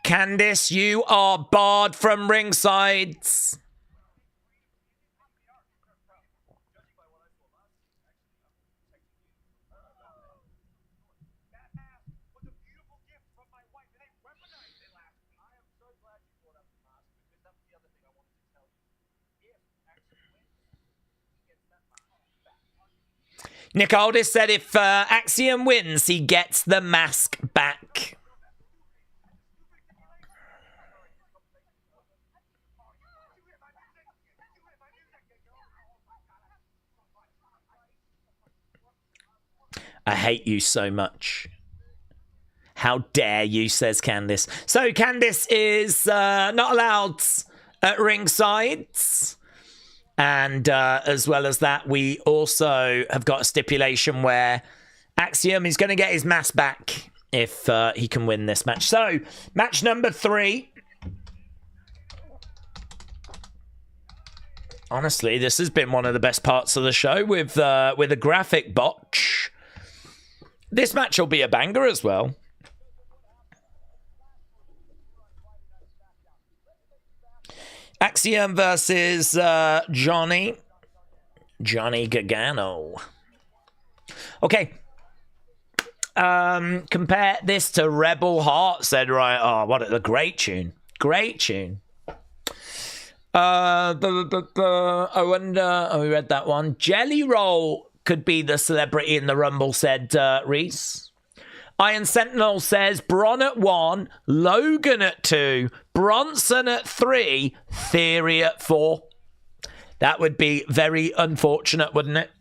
Candice, you are barred from ringside. Nick Aldis said if Axiom wins, he gets the mask back. I hate you so much. How dare you, says Candice. So Candice is not allowed at ringside. And as well as that, we also have got a stipulation where Axiom is going to get his mask back if he can win this match. So, match number 3. Honestly, this has been one of the best parts of the show with a graphic botch. This match will be a banger as well. Axiom versus Johnny Gargano. Okay. Compare this to Rebel Heart, said right. Oh, what a great tune. Great tune. I wonder. Oh, we read that one. Jelly Roll could be the celebrity in the Rumble, said Reese. Iron Sentinel says Braun at 1, Logan at 2, Bronson at 3, Theory at 4. That would be very unfortunate, wouldn't it?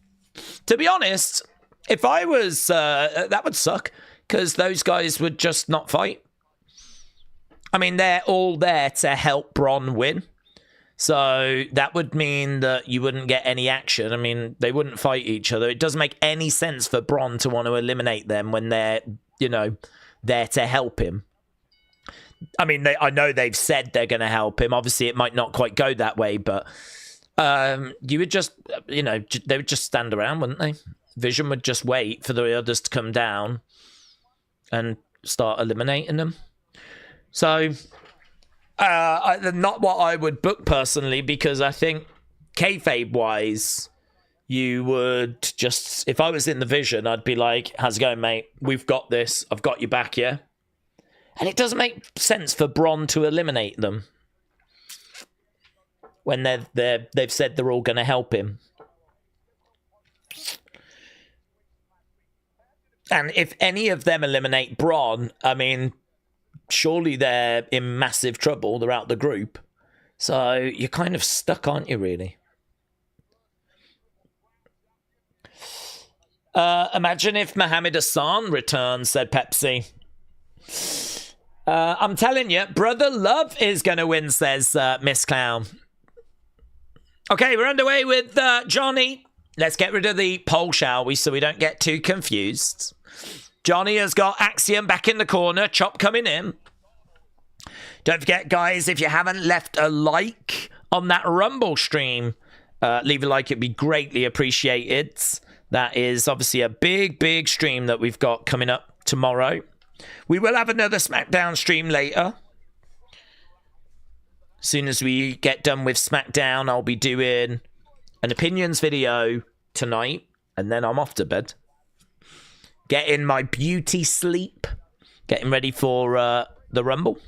To be honest, if I was, that would suck, because those guys would just not fight. I mean, they're all there to help Braun win. So that would mean that you wouldn't get any action. I mean, they wouldn't fight each other. It doesn't make any sense for Braun to want to eliminate them when they're, you know, there to help him. I mean, I know they've said they're going to help him. Obviously, it might not quite go that way, but you would just, you know, they would just stand around, wouldn't they? Vision would just wait for the others to come down and start eliminating them. So, not what I would book personally, because I think kayfabe-wise, you would just, if I was in the Vision, I'd be like, how's it going, mate? We've got this. I've got you back, yeah? And it doesn't make sense for Braun to eliminate them when they've said they're all going to help him. And if any of them eliminate Braun, I mean, surely they're in massive trouble. They're out the group. So you're kind of stuck, aren't you, really? Imagine if Mohammed Hassan returns, said Pepsi. I'm telling you, Brother Love is going to win, says Miss Clown. Okay, we're underway with Johnny. Let's get rid of the poll, shall we, so we don't get too confused. Johnny has got Axiom back in the corner. Chop coming in. Don't forget, guys, if you haven't left a like on that Rumble stream, leave a like. It'd be greatly appreciated. That is obviously a big, big stream that we've got coming up tomorrow. We will have another SmackDown stream later. As soon as we get done with SmackDown, I'll be doing an opinions video tonight, and then I'm off to bed. Getting my beauty sleep. Getting ready for the Rumble.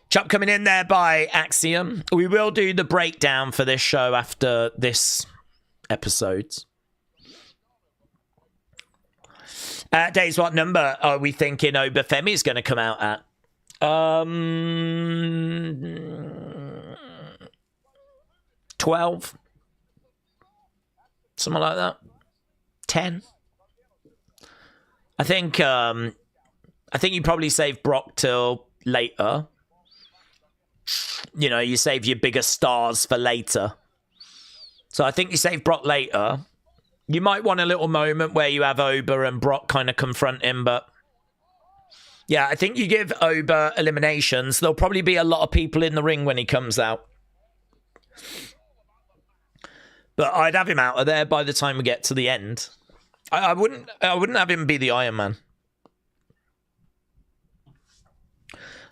Chop coming in there by Axiom. We will do the breakdown for this show after this episode. Daze, what number are we thinking Obafemi is going to come out at? 12. Something like that. 10. I think you probably save Brock till later. You know, you save your bigger stars for later. So I think you save Brock later. You might want a little moment where you have Oba and Brock kind of confront him, but yeah, I think you give Oba eliminations. There'll probably be a lot of people in the ring when he comes out. But I'd have him out of there by the time we get to the end. I wouldn't have him be the Iron Man.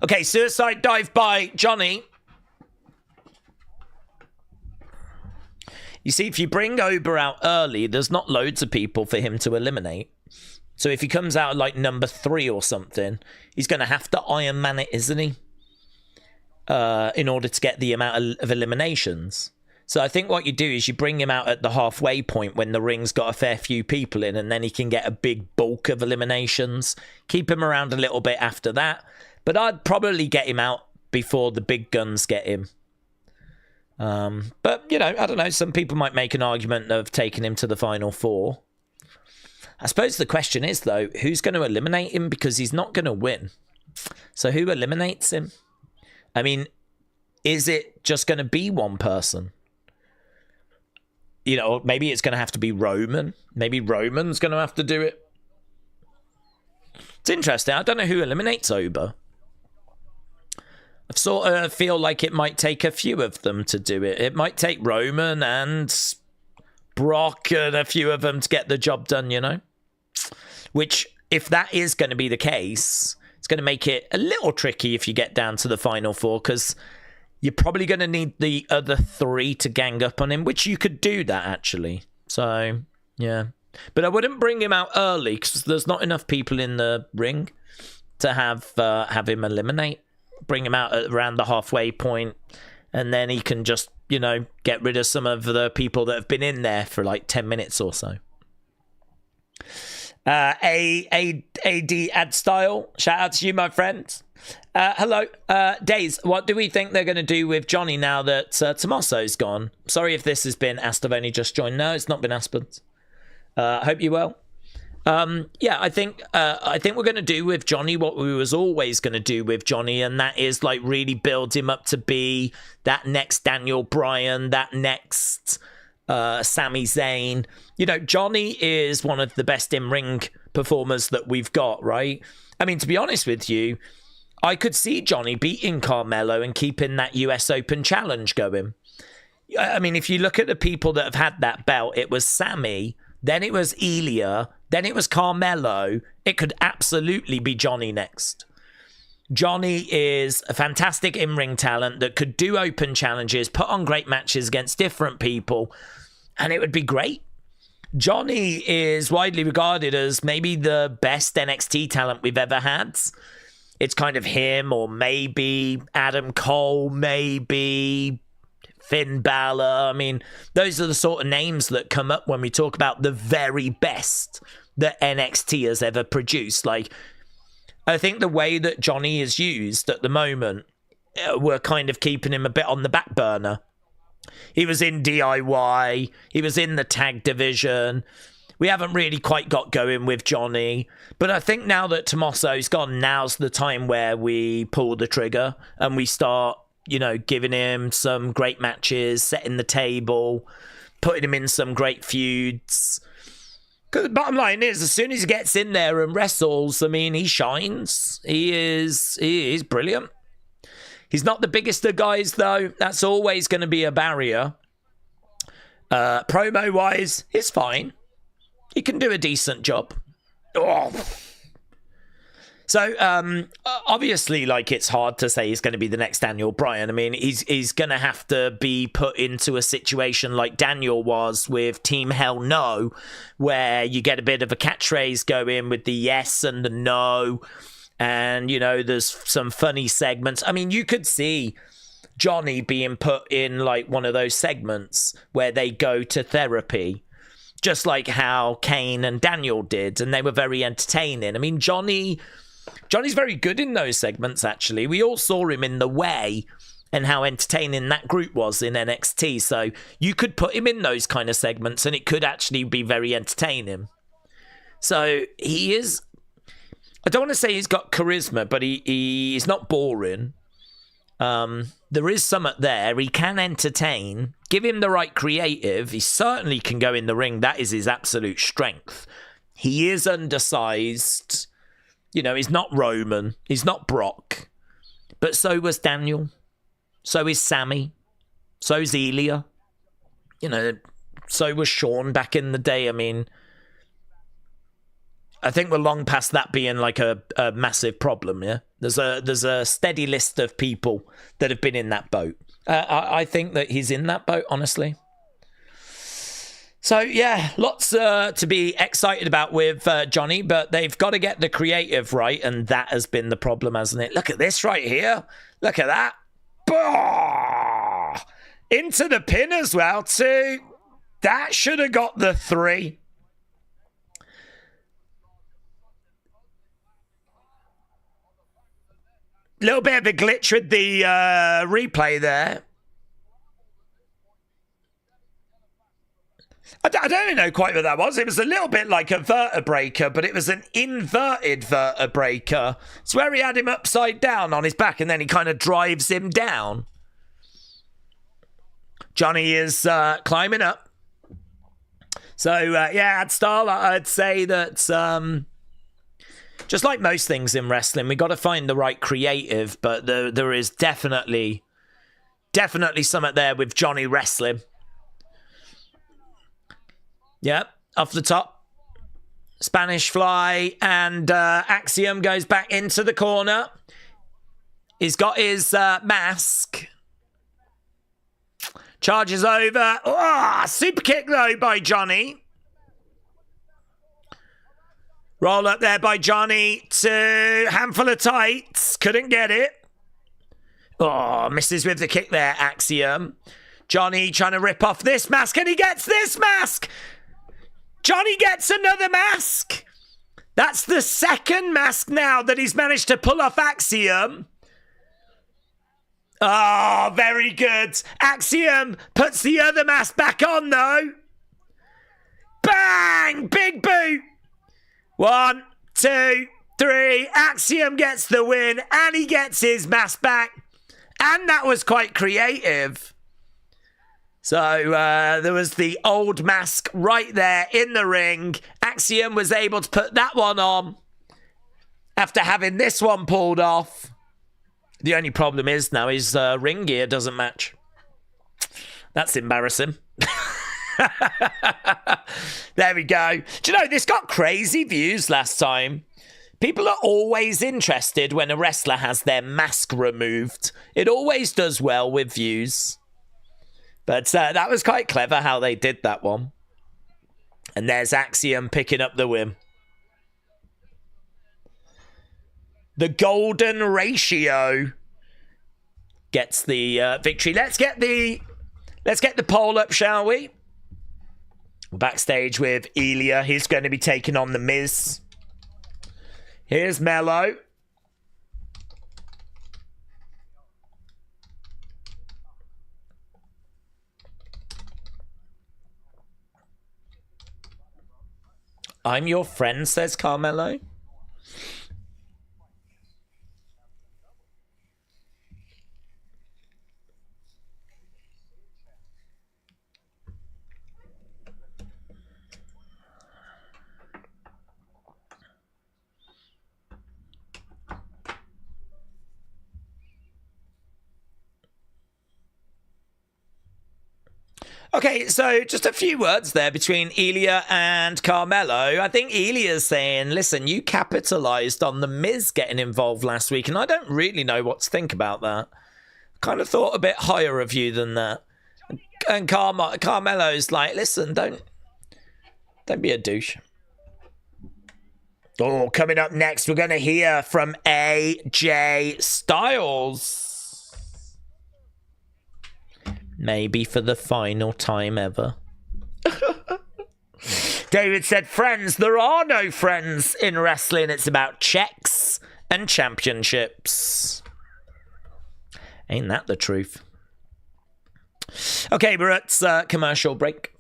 Okay, suicide dive by Johnny. You see, if you bring Oba out early, there's not loads of people for him to eliminate. So if he comes out like number 3 or something, he's going to have to Iron Man it, isn't he? In order to get the amount of eliminations. So I think what you do is you bring him out at the halfway point when the ring's got a fair few people in, and then he can get a big bulk of eliminations. Keep him around a little bit after that. But I'd probably get him out before the big guns get him. But, you know, I don't know. Some people might make an argument of taking him to the final 4. I suppose the question is, though, who's going to eliminate him? Because he's not going to win. So who eliminates him? I mean, is it just going to be one person? You know, maybe it's going to have to be Roman. Maybe Roman's going to have to do it. It's interesting. I don't know who eliminates Oba. I sort of feel like it might take a few of them to do it. It might take Roman and Brock and a few of them to get the job done, you know? Which, if that is going to be the case, it's going to make it a little tricky if you get down to the final 4, because you're probably going to need the other 3 to gang up on him, which you could do that, actually. So, yeah. But I wouldn't bring him out early, because there's not enough people in the ring to have him eliminate. Bring him out at around the halfway point, and then he can just, you know, get rid of some of the people that have been in there for like 10 minutes or so. AD ad style, shout out to you, my friend. Hello, Daze, what do we think they're going to do with Johnny now that Tommaso's gone? Sorry if this has been asked. I've only just joined. No, it's not been asked, but hope you're well. Yeah, I think we're going to do with Johnny what we was always going to do with Johnny, and that is like really build him up to be that next Daniel Bryan, that next Sami Zayn. You know, Johnny is one of the best in-ring performers that we've got, right? I mean, to be honest with you, I could see Johnny beating Carmelo and keeping that US Open challenge going. I mean, if you look at the people that have had that belt, it was Sami, then it was Ilya, then it was Carmelo. It could absolutely be Johnny next. Johnny is a fantastic in-ring talent that could do open challenges, put on great matches against different people, and it would be great. Johnny is widely regarded as maybe the best NXT talent we've ever had. It's kind of him, or maybe Adam Cole, maybe Finn Balor. I mean, those are the sort of names that come up when we talk about the very best that NXT has ever produced. Like, I think the way that Johnny is used at the moment, we're kind of keeping him a bit on the back burner. He was in DIY. He was in the tag division. We haven't really quite got going with Johnny. But I think now that Tommaso's gone, now's the time where we pull the trigger and we start, you know, giving him some great matches, setting the table, putting him in some great feuds. Because the bottom line is, as soon as he gets in there and wrestles, I mean, he shines. He is brilliant. He's not the biggest of guys, though. That's always going to be a barrier. Promo-wise, he's fine. He can do a decent job. Oh. So, obviously, like, it's hard to say he's going to be the next Daniel Bryan. I mean, he's going to have to be put into a situation like Daniel was with Team Hell No, where you get a bit of a catchphrase going with the yes and the no, and, you know, there's some funny segments. I mean, you could see Johnny being put in, like, one of those segments where they go to therapy, just like how Kane and Daniel did, and they were very entertaining. I mean, Johnny's very good in those segments, actually. We all saw him in The Way and how entertaining that group was in NXT. So you could put him in those kind of segments and it could actually be very entertaining. So he is... I don't want to say he's got charisma, but he's not boring. There is something there. He can entertain. Give him the right creative. He certainly can go in the ring. That is his absolute strength. He is undersized. You know, he's not Roman. He's not Brock. But so was Daniel. So is Sami. So is Ilya. You know, so was Shawn back in the day. I mean, I think we're long past that being like a massive problem, yeah? There's a steady list of people that have been in that boat. I think that he's in that boat, honestly. So, yeah, lots to be excited about with Johnny, but they've got to get the creative right, and that has been the problem, hasn't it? Look at this right here. Look at that. Bah! Into the pin as well, too. That should have got the 3. Little bit of a glitch with the replay there. I don't know quite what that was. It was a little bit like a vertebraker, but it was an inverted vertebraker. It's where he had him upside down on his back, and then he kind of drives him down. Johnny is climbing up. So, yeah, at Style, I'd say that... just like most things in wrestling, we got to find the right creative, but there is definitely something there with Johnny wrestling. Yep, off the top. Spanish Fly, and Axiom goes back into the corner. He's got his mask. Charges over. Oh, super kick, though, by Johnny. Roll up there by Johnny to handful of tights. Couldn't get it. Oh, misses with the kick there, Axiom. Johnny trying to rip off this mask, and he gets this mask. Johnny gets another mask. That's the second mask now that he's managed to pull off Axiom. Oh, very good. Axiom puts the other mask back on, though. Bang! Big boot. 1, 2, 3. Axiom gets the win, and he gets his mask back. And that was quite creative. So there was the old mask right there in the ring. Axiom was able to put that one on after having this one pulled off. The only problem is now his ring gear doesn't match. That's embarrassing. There we go. Do you know, this got crazy views last time. People are always interested when a wrestler has their mask removed. It always does well with views. But that was quite clever how they did that one. And there's Axiom picking up the win. The golden ratio gets the victory. Let's get the poll up, shall we? Backstage with Ilya. He's going to be taking on The Miz. Here's Mello. I'm your friend, says Carmelo. Okay, so just a few words there between Ilya and Carmelo. I think Ilya's saying, listen, you capitalized on The Miz getting involved last week, and I don't really know what to think about that. Kind of thought a bit higher of you than that. And Carmelo's like, listen, don't be a douche. Oh, coming up next, we're going to hear from AJ Styles. Maybe for the final time ever. David said, friends, there are no friends in wrestling. It's about checks and championships. Ain't that the truth? Okay, we're at commercial break.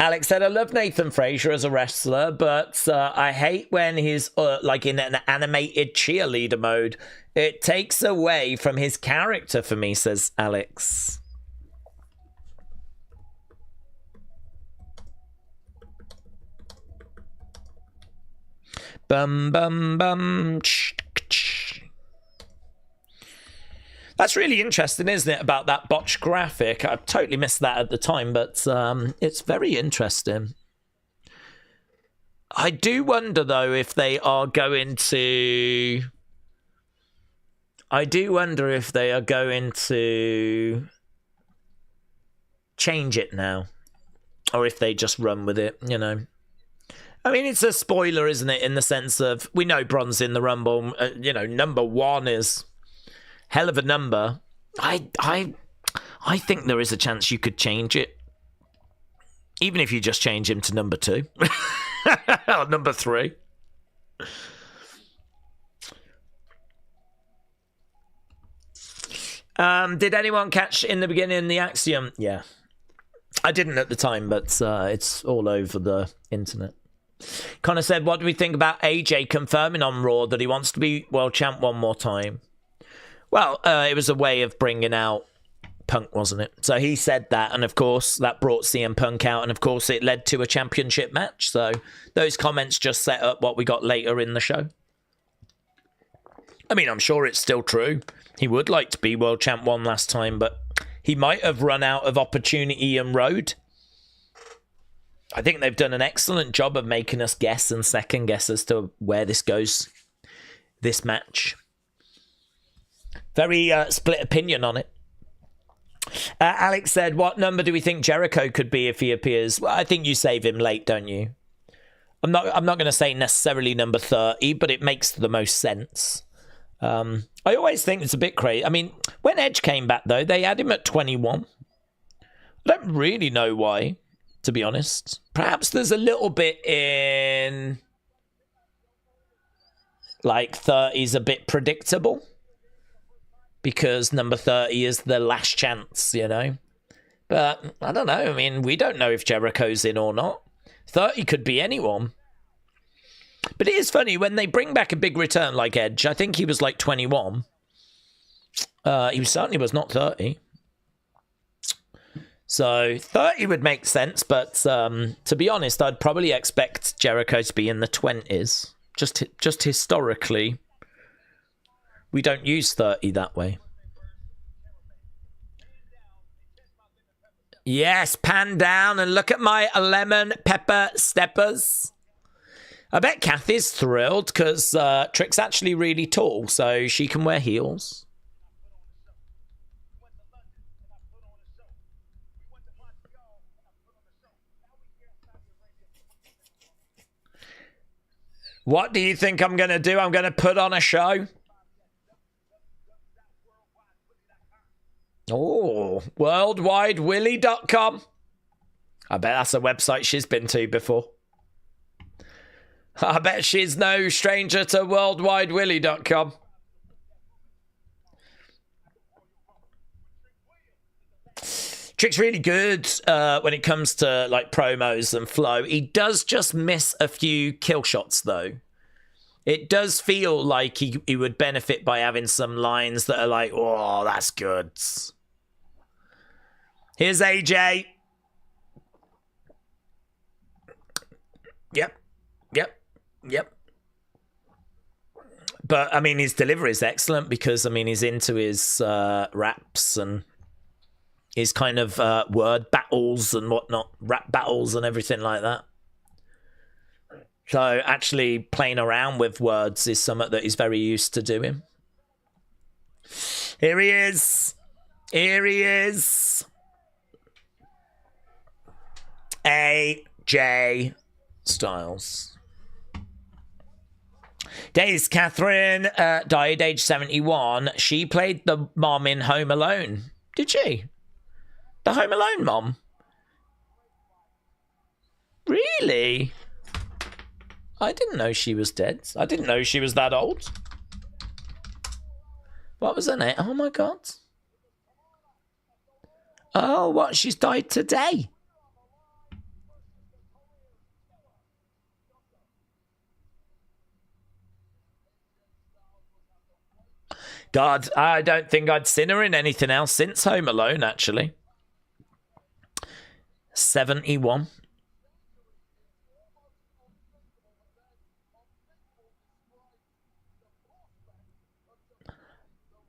Alex said, I love Nathan Frazier as a wrestler, but I hate when he's like in an animated cheerleader mode. It takes away from his character for me, says Alex. Bum, bum, bum. That's really interesting, isn't it, about that botched graphic? I totally missed that at the time, but it's very interesting. I do wonder, though, if they are going to... change it now. Or if they just run with it, you know. I mean, it's a spoiler, isn't it, in the sense of we know Bron's in the Rumble. Number 1 is hell of a number. I think there is a chance you could change it, even if you just change him to number 2 or number 3. Did anyone catch in the beginning the Axiom? Yeah, I didn't at the time, but it's all over the internet. Connor said, what do we think about AJ confirming on Raw that he wants to be world champ one more time? Well, it was a way of bringing out Punk, wasn't it? So he said that, and of course that brought CM Punk out, and of course it led to a championship match. So those comments just set up what we got later in the show. I mean, I'm sure it's still true. He would like to be world champ one last time, but he might have run out of opportunity and road. I think they've done an excellent job of making us guess and second guess as to where this goes, this match. Very split opinion on it. Alex said, what number do we think Jericho could be if he appears? Well, I think you save him late, don't you? I'm not going to say necessarily number 30, but it makes the most sense. I always think it's a bit crazy. I mean, when Edge came back, though, they had him at 21. I don't really know why, to be honest. Perhaps there's a little bit in... like 30's a bit predictable. Because number 30 is the last chance, you know. But, I don't know. I mean, we don't know if Jericho's in or not. 30 could be anyone. But it is funny, when they bring back a big return like Edge, I think he was like 21. He certainly was not 30. So 30 would make sense, but to be honest, I'd probably expect Jericho to be in the 20s. Just historically, we don't use 30 that way. Yes, pan down and look at my lemon pepper steppers. I bet Kathy's thrilled because Trick's actually really tall, so she can wear heels. What do you think I'm going to do? I'm going to put on a show. Oh, worldwidewilly.com. I bet that's a website she's been to before. I bet she's no stranger to worldwidewilly.com. Trick's really good when it comes to like promos and flow. He does just miss a few kill shots though. It does feel like he would benefit by having some lines that are like, oh, that's good. Here's AJ. Yep. But, I mean, his delivery is excellent because, I mean, he's into his raps and his kind of word battles and whatnot, rap battles and everything like that. So actually playing around with words is something that he's very used to doing. Here he is. Here he is. AJ Styles. Daze Catherine died age 71. She played the mom in Home Alone. Did she? The Home Alone mom? Really? I didn't know she was dead. I didn't know she was that old. What was her name? Oh my God. Oh, what? She's died today. God, I don't think I'd seen her in anything else since Home Alone, actually. 71.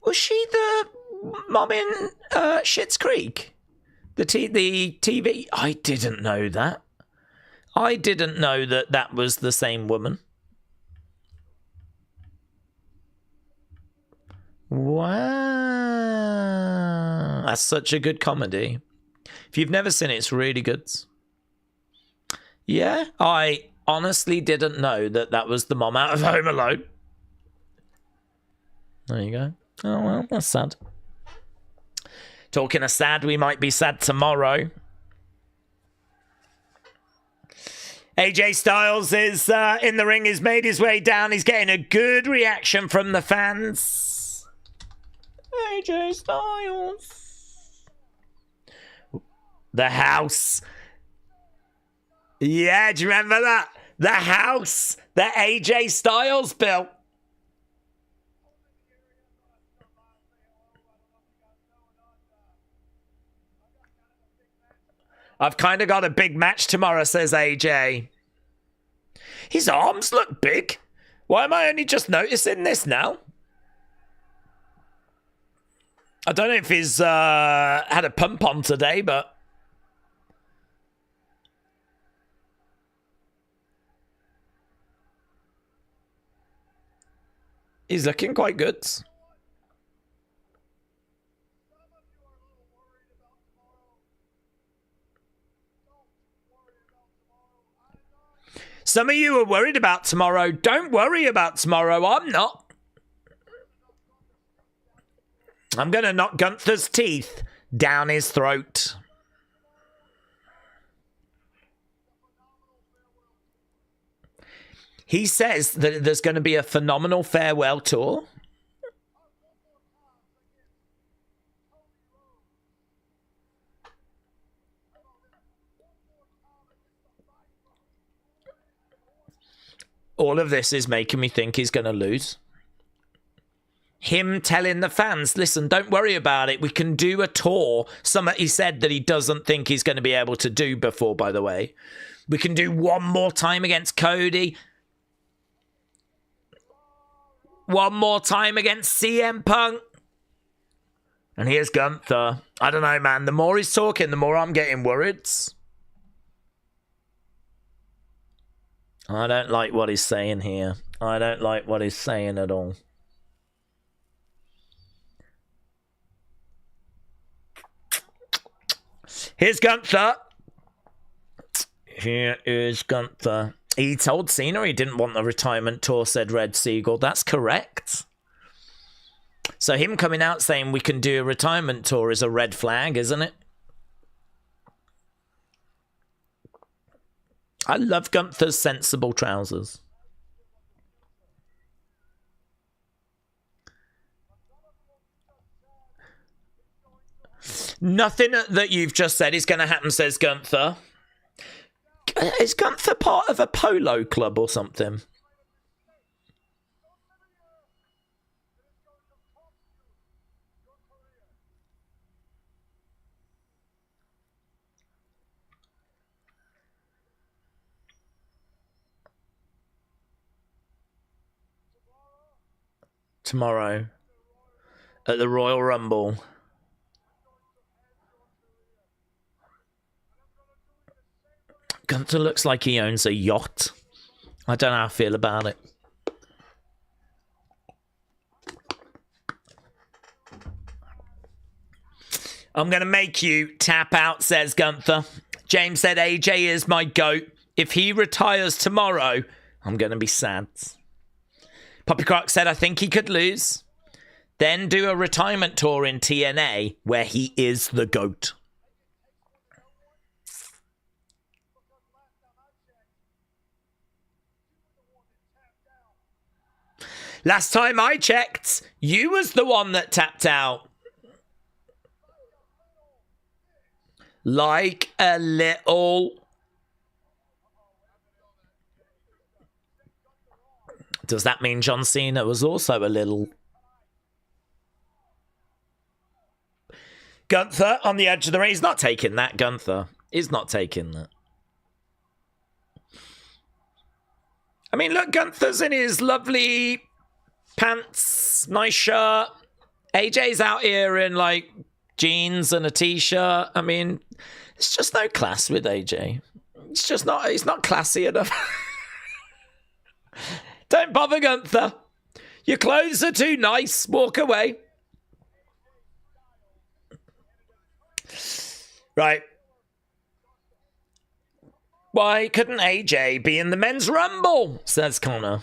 Was she the mom in Schitt's Creek? The TV? I didn't know that. I didn't know that that was the same woman. Wow. That's such a good comedy. If you've never seen it, it's really good. Yeah, I honestly didn't know that that was the mom out of Home Alone. There you go. Oh, well, that's sad. Talking of sad, we might be sad tomorrow. AJ Styles is in the ring. He's made his way down. He's getting a good reaction from the fans. AJ Styles. The house. Yeah, do you remember that? The house that AJ Styles built. I've kind of got a big match tomorrow, says AJ. His arms look big. Why am I only just noticing this now? I don't know if he's had a pump on today, but... he's looking quite good. Some of you are worried about tomorrow. Don't worry about tomorrow. I'm not. I'm going to knock Gunther's teeth down his throat. He says that there's going to be a phenomenal farewell tour. All of this is making me think he's going to lose. Him telling the fans, listen, don't worry about it. We can do a tour. Something he said that he doesn't think he's going to be able to do before, by the way. We can do one more time against Cody. One more time against CM Punk. And here's Gunther. I don't know, man. The more he's talking, the more I'm getting worried. I don't like what he's saying here. I don't like what he's saying at all. Here's Gunther. Here is Gunther. He told Cena he didn't want a retirement tour, said Red Seagull. That's correct. So him coming out saying we can do a retirement tour is a red flag, isn't it? I love Gunther's sensible trousers. Nothing that you've just said is going to happen, says Gunther. Is Gunther part of a polo club or something? Tomorrow at the Royal Rumble. Gunther looks like he owns a yacht. I don't know how I feel about it. I'm going to make you tap out, says Gunther. James said AJ is my GOAT. If he retires tomorrow, I'm going to be sad. Poppy Croc said, I think he could lose. Then do a retirement tour in TNA where he is the GOAT. Last time I checked, you was the one that tapped out. Like a little... Does that mean John Cena was also a little... Gunther on the edge of the ring. He's not taking that, Gunther. He's not taking that. I mean, look, Gunther's in his lovely pants, nice shirt. AJ's out here in, like, jeans and a t-shirt. I mean, it's just no class with AJ. It's just not, he's not classy enough. Don't bother, Gunther. Your clothes are too nice. Walk away. Right. Why couldn't AJ be in the men's rumble? Says Connor.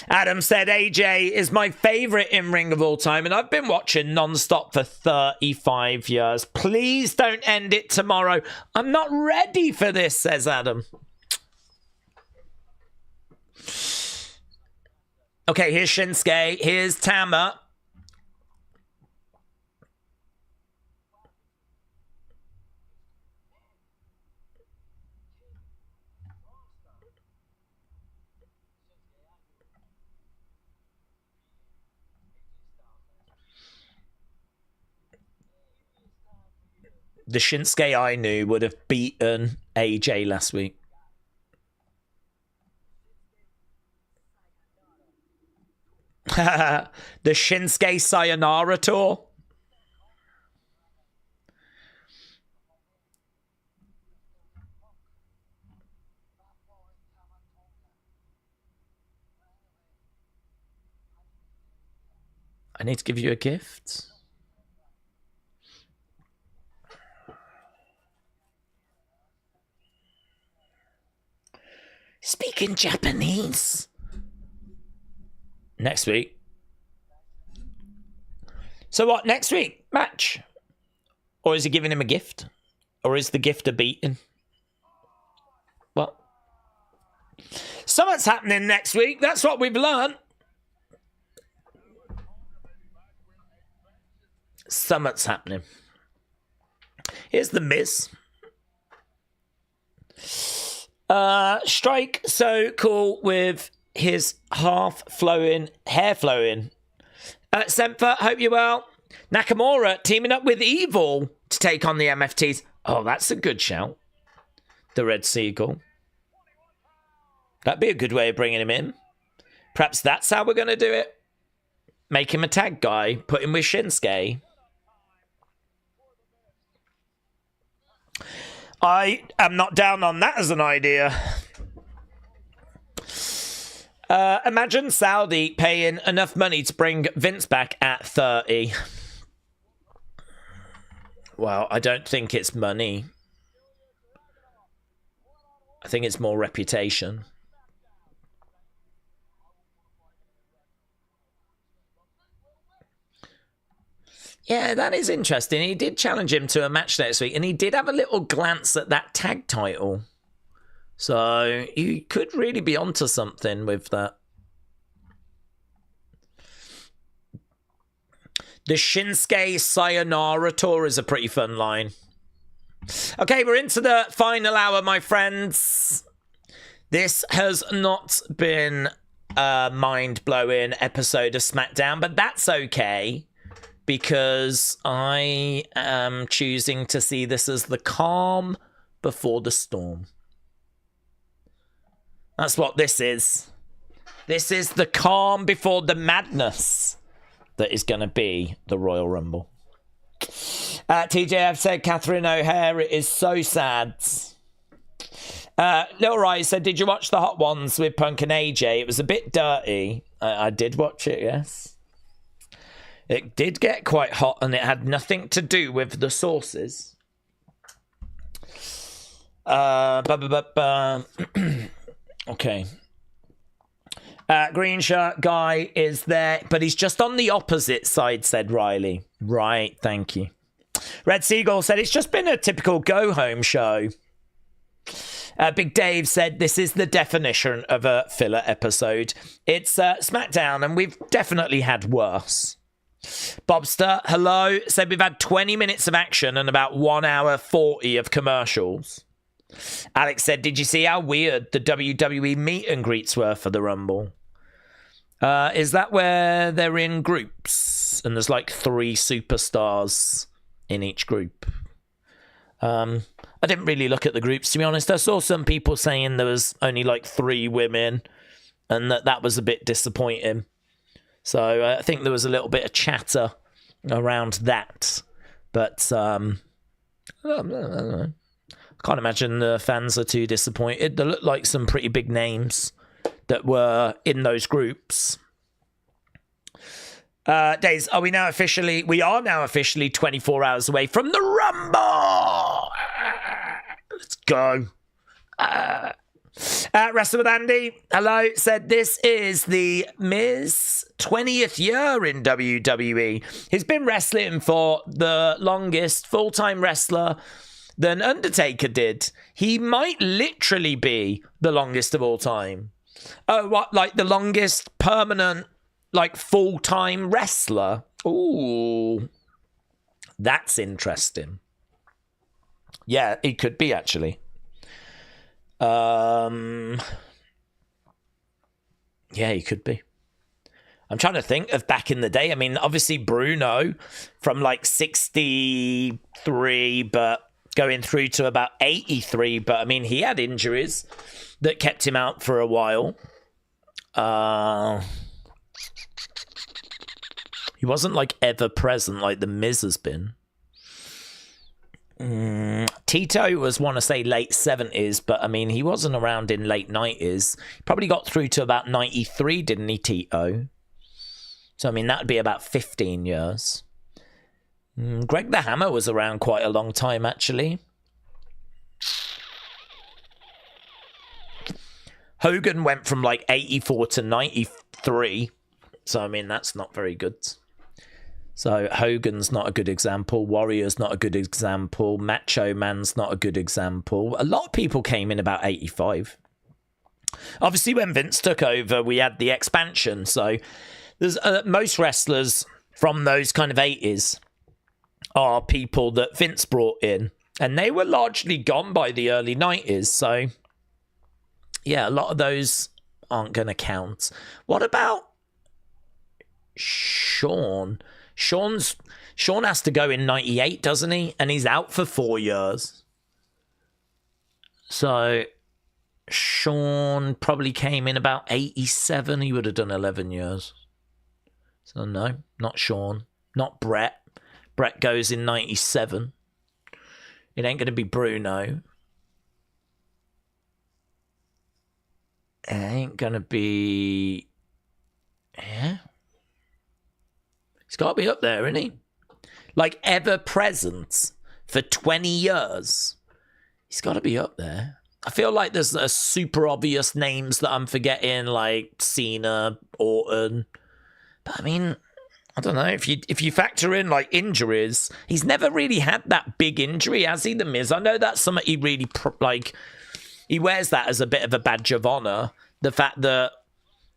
Adam said AJ is my favourite in-ring of all time, and I've been watching non-stop for 35 years. Please don't end it tomorrow. I'm not ready for this, says Adam. Okay, here's Shinsuke. Here's Tama. The Shinsuke I knew would have beaten AJ last week. The Shinsuke Sayonara Tour. I need to give you a gift. Speaking Japanese. Next week. So what, next week? Match? Or is he giving him a gift? Or is the gift a beating? Well, something's happening next week. That's what we've learned. Something's happening. Here's the Miz. Strike so cool with his half flowing hair flowing. Semper, hope you're well. Nakamura teaming up with Evil to take on the MFTs. Oh, that's a good shout. The Red Seagull. That'd be a good way of bringing him in. Perhaps that's how we're going to do it. Make him a tag guy. Put him with Shinsuke. I am not down on that as an idea. Imagine Saudi paying enough money to bring Vince back at 30. Well, I don't think it's money. I think it's more reputation. Yeah, that is interesting. He did challenge him to a match next week, and he did have a little glance at that tag title. So you could really be onto something with that. The Shinsuke Sayonara Tour is a pretty fun line. Okay, we're into the final hour, my friends. This has not been a mind-blowing episode of SmackDown, but that's okay, because I am choosing to see this as the calm before the storm. That's what this is. This is the calm before the madness that is going to be the Royal Rumble. TJ, I've said Catherine O'Hare, it is so sad. Little Rise said, did you watch the Hot Ones with Punk and AJ? It was a bit dirty. I did watch it, yes. It did get quite hot, and it had nothing to do with the sauces. Okay. Green shirt guy is there, but he's just on the opposite side, said Riley. Right, thank you. Red Seagull said, it's just been a typical go-home show. Big Dave said, this is the definition of a filler episode. It's SmackDown, and we've definitely had worse. Bobster, hello, said we've had 20 minutes of action and about 1 hour 40 of commercials. Alex said, did you see how weird the WWE meet and greets were for the Rumble? Is that where they're in groups and there's like 3 superstars in each group? I didn't really look at the groups, to be honest. I saw some people saying there was only like 3 women and that was a bit disappointing. So I think there was a little bit of chatter around that. But I don't know. I can't imagine the fans are too disappointed. There looked like some pretty big names that were in those groups. Days, we are now officially 24 hours away from the Rumble. Let's go. Wrestler with Andy, hello, said this is the Miz 20th year in WWE. He's been wrestling for the longest full-time wrestler than Undertaker did. He might literally be the longest of all time. Oh, what, like the longest permanent, like full-time wrestler? Ooh, that's interesting. Yeah, he could be actually. Yeah, he could be. I'm trying to think of back in the day. I mean, obviously Bruno from like 63, but going through to about 83. But I mean, he had injuries that kept him out for a while. He wasn't like ever present like the Miz has been. Tito was, want to say, late 70s, but I mean, he wasn't around in late 90s. He probably got through to about 93, didn't he, Tito? So, I mean, that would be about 15 years. Greg the Hammer was around quite a long time, actually. Hogan went from like 84 to 93. So, I mean, that's not very good. So Hogan's not a good example. Warrior's not a good example. Macho Man's not a good example. A lot of people came in about 85. Obviously, when Vince took over, we had the expansion. So there's most wrestlers from those kind of 80s are people that Vince brought in. And they were largely gone by the early 90s. So, yeah, a lot of those aren't going to count. What about Shawn? Shawn has to go in 98, doesn't he? And he's out for 4 years. So Shawn probably came in about 87. He would have done 11 years. So no, not Shawn. Not Brett. Brett goes in 97. It ain't going to be Bruno. It ain't going to be... Yeah. He's got to be up there, isn't he? Like, ever present for 20 years. He's got to be up there. I feel like there's a super obvious names that I'm forgetting, like Cena, Orton. But I mean, I don't know. If you factor in, like, injuries, he's never really had that big injury, has he, The Miz? I know that's something he really, he wears that as a bit of a badge of honor. The fact that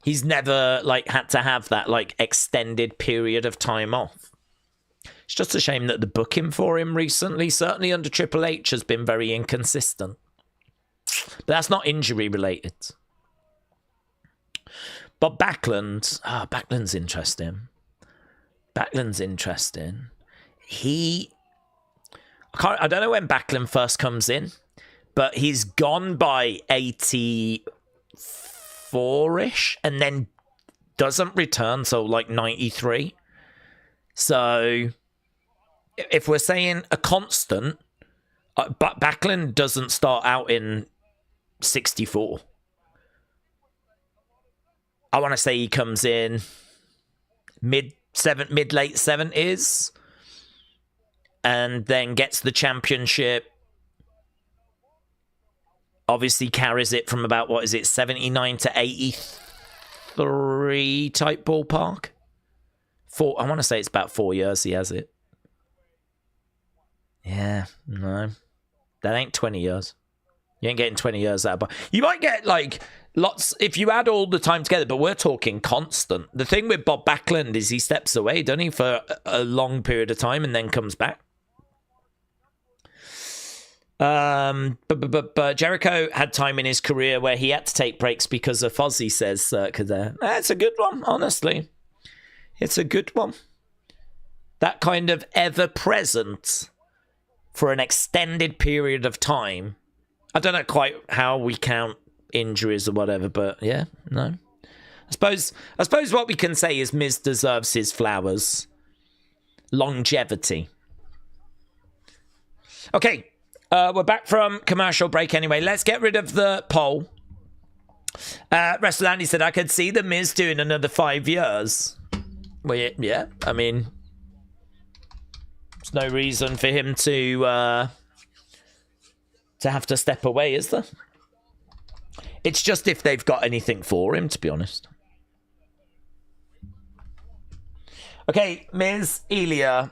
he's never, like, had to have that, like, extended period of time off. It's just a shame that the booking for him recently, certainly under Triple H, has been very inconsistent. But that's not injury related. But Backlund, Backlund's interesting. Backlund's interesting. I don't know when Backlund first comes in, but he's gone by 84-ish and then doesn't return till like 93. So if we're saying a constant, Backlund doesn't start out in 64. I want to say he comes in mid late 70s and then gets the championship. Obviously carries it from about, 79 to 83 type ballpark. I want to say it's about 4 years he has it. Yeah, no. That ain't 20 years. You ain't getting 20 years out of it. You might get, lots, if you add all the time together, but we're talking constant. The thing with Bob Backlund is he steps away, doesn't he, for a long period of time and then comes back. But Jericho had time in his career where he had to take breaks because of Fozzy says, it's a good one, honestly. It's a good one. That kind of ever-present for an extended period of time. I don't know quite how we count injuries or whatever, but yeah, no. I suppose what we can say is Miz deserves his flowers. Longevity. Okay, we're back from commercial break anyway. Let's get rid of the poll. Wrestler Andy said, I could see the Miz doing another 5 years. Well, yeah, I mean, there's no reason for him to have to step away, is there? It's just if they've got anything for him, to be honest. Okay, Miz, Ilya.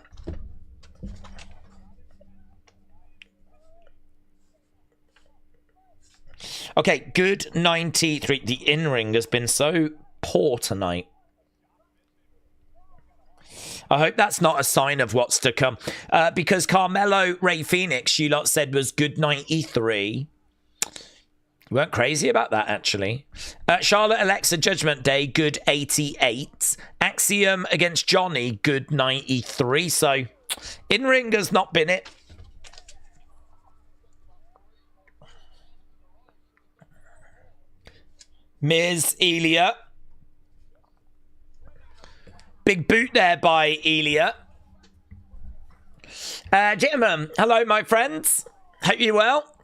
Okay, good 93. The in-ring has been so poor tonight. I hope that's not a sign of what's to come. Because Carmelo Ray Phoenix, you lot said was good 93. We weren't crazy about that, actually. Charlotte Alexa Judgment Day, good 88. Axiom against Johnny, good 93. So, in-ring has not been it. Miz, Ilya. Big boot there by Ilya. Gentlemen, hello, my friends. Hope you're well.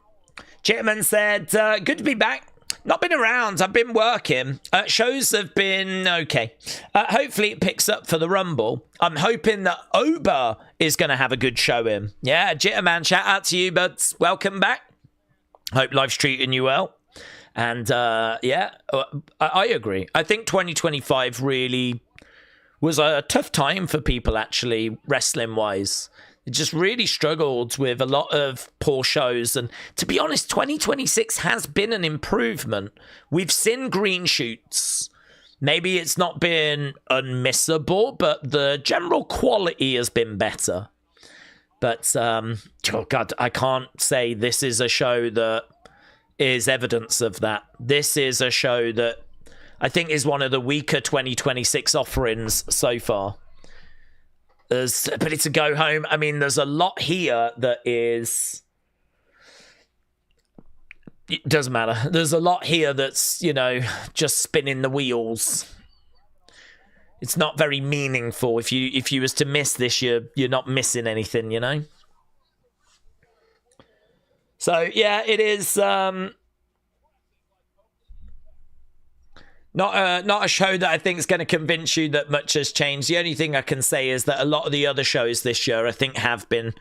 Gentleman said, good to be back. Not been around. I've been working. Shows have been okay. Hopefully it picks up for the Rumble. I'm hoping that Oba is going to have a good showing. Yeah, Jitterman, shout out to you, buds. Welcome back. Hope life's treating you well. And yeah, I agree. I think 2025 really was a tough time for people, actually, wrestling-wise. It just really struggled with a lot of poor shows. And to be honest, 2026 has been an improvement. We've seen green shoots. Maybe it's not been unmissable, but the general quality has been better. But, oh God, I can't say this is a show that is evidence of that. This is a show that I think is one of the weaker 2026 offerings so far. But it's a go home. I mean, there's a lot here that is... It doesn't matter. There's a lot here that's, you know, just spinning the wheels. It's not very meaningful. If you was to miss this, you're not missing anything, you know? So, yeah, it is... Not a show that I think is going to convince you that much has changed. The only thing I can say is that a lot of the other shows this year, I think, have been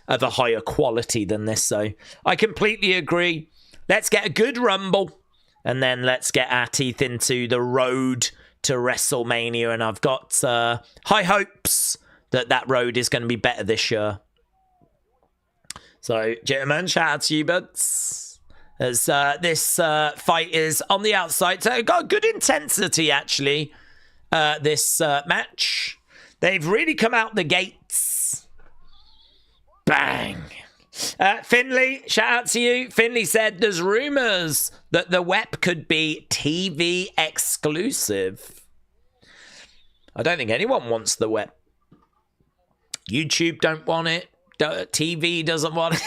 of a higher quality than this. So I completely agree. Let's get a good Rumble, and then let's get our teeth into the road to WrestleMania. And I've got high hopes that that road is going to be better this year. So, gentlemen, shout out to you, buds. As this fight is on the outside. So it got good intensity, actually, this match. They've really come out the gates. Bang. Finley, shout out to you. Finley said there's rumours that the WEP could be TV exclusive. I don't think anyone wants the WEP. YouTube don't want it. TV doesn't want it.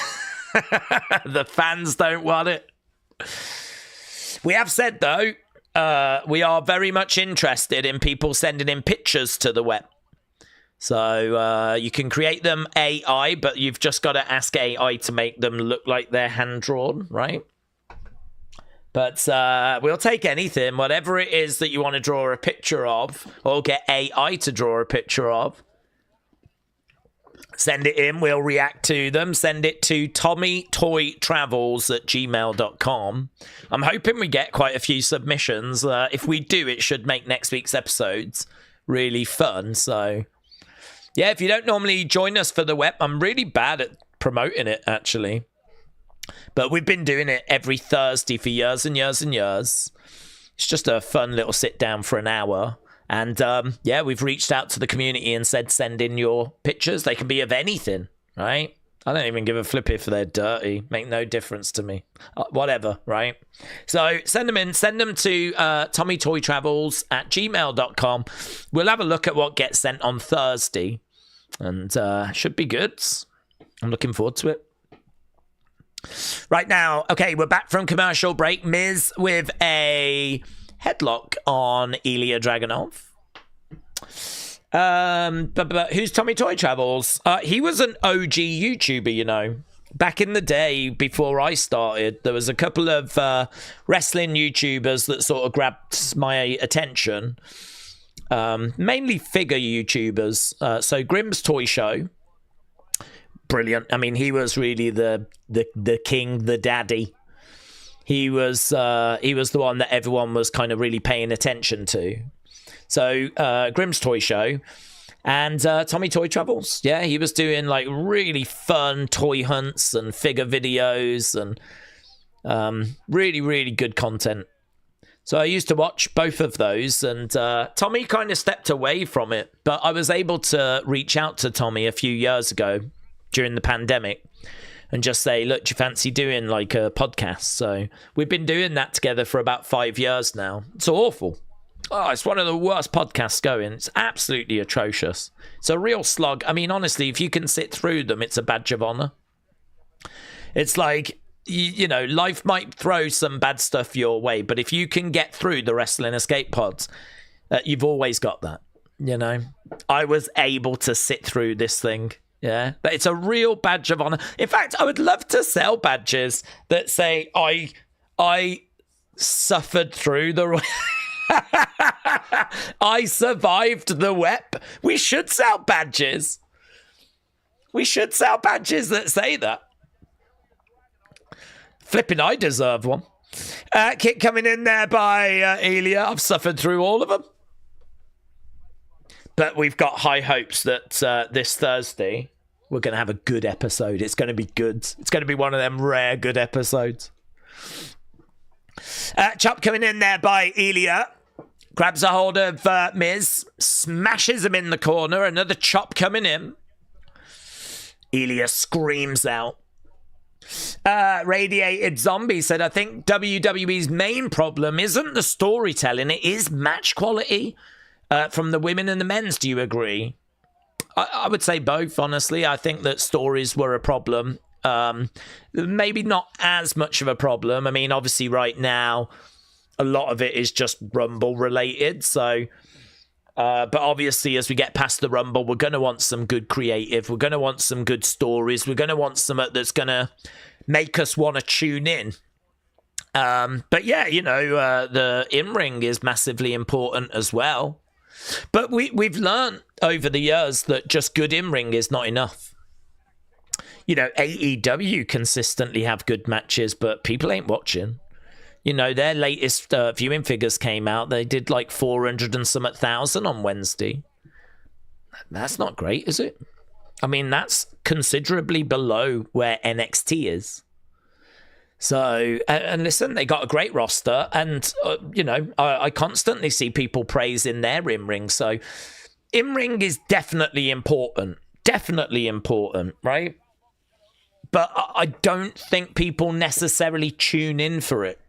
The fans don't want it. We have said, though, we are very much interested in people sending in pictures to the web. So you can create them AI, but you've just got to ask AI to make them look like they're hand-drawn, right? But we'll take anything, whatever it is that you want to draw a picture of, or get AI to draw a picture of. Send it in, we'll react to them. Send it to tommytoytravels@gmail.com. I'm hoping we get quite a few submissions. If we do, it should make next week's episodes really fun. So, yeah, if you don't normally join us for the web, I'm really bad at promoting it, actually. But we've been doing it every Thursday for years and years and years. It's just a fun little sit down for an hour. And yeah, we've reached out to the community and said, send in your pictures. They can be of anything, right? I don't even give a flip if they're dirty. Make no difference to me. Whatever, right? So send them in. Send them to tommytoytravels@gmail.com. We'll have a look at what gets sent on Thursday. And should be good. I'm looking forward to it. Right now, okay, we're back from commercial break. Miz with a headlock on Ilya Dragunov. But who's Tommy Toy Travels? He was an OG YouTuber, you know. Back in the day, before I started, there was a couple of wrestling YouTubers that sort of grabbed my attention. Mainly figure YouTubers. So Grimm's Toy Show. Brilliant. I mean, he was really the king, the daddy. He was the one that everyone was kind of really paying attention to. So Grimm's Toy Show and Tommy Toy Travels. Yeah, he was doing like really fun toy hunts and figure videos and really, really good content. So I used to watch both of those, and Tommy kind of stepped away from it, but I was able to reach out to Tommy a few years ago during the pandemic and just say, look, do you fancy doing like a podcast? So we've been doing that together for about 5 years now. It's awful. Oh, it's one of the worst podcasts going. It's absolutely atrocious. It's a real slog. I mean, honestly, if you can sit through them, it's a badge of honor. It's like, you know, life might throw some bad stuff your way, but if you can get through the Wrestling Escape Pods, you've always got that, you know. I was able to sit through this thing. Yeah, but it's a real badge of honor. In fact, I would love to sell badges that say I suffered through the I survived the wep. We should sell badges. We should sell badges that say that. Flipping, I deserve one. Kick coming in there by Ilya. I've suffered through all of them. But we've got high hopes that this Thursday we're going to have a good episode. It's going to be good. It's going to be one of them rare good episodes. Chop coming in there by Ilya. Grabs a hold of Miz. Smashes him in the corner. Another chop coming in. Ilya screams out. Radiated Zombie said, I think WWE's main problem isn't the storytelling. It is match quality. From the women and the men's, do you agree? I would say both, honestly. I think that stories were a problem. Maybe not as much of a problem. I mean, obviously right now, a lot of it is just Rumble related. So, but obviously as we get past the Rumble, we're going to want some good creative. We're going to want some good stories. We're going to want something that's going to make us want to tune in. But yeah, you know, the in-ring is massively important as well. But we've learned over the years that just good in-ring is not enough. You know, AEW consistently have good matches, but people ain't watching. You know, their latest viewing figures came out. They did like 400 and some thousand on Wednesday. That's not great, is it? I mean, that's considerably below where NXT is. So, and listen, they got a great roster, and, you know, I constantly see people praising their in-ring. So, in-ring is definitely important, right? But I don't think people necessarily tune in for it.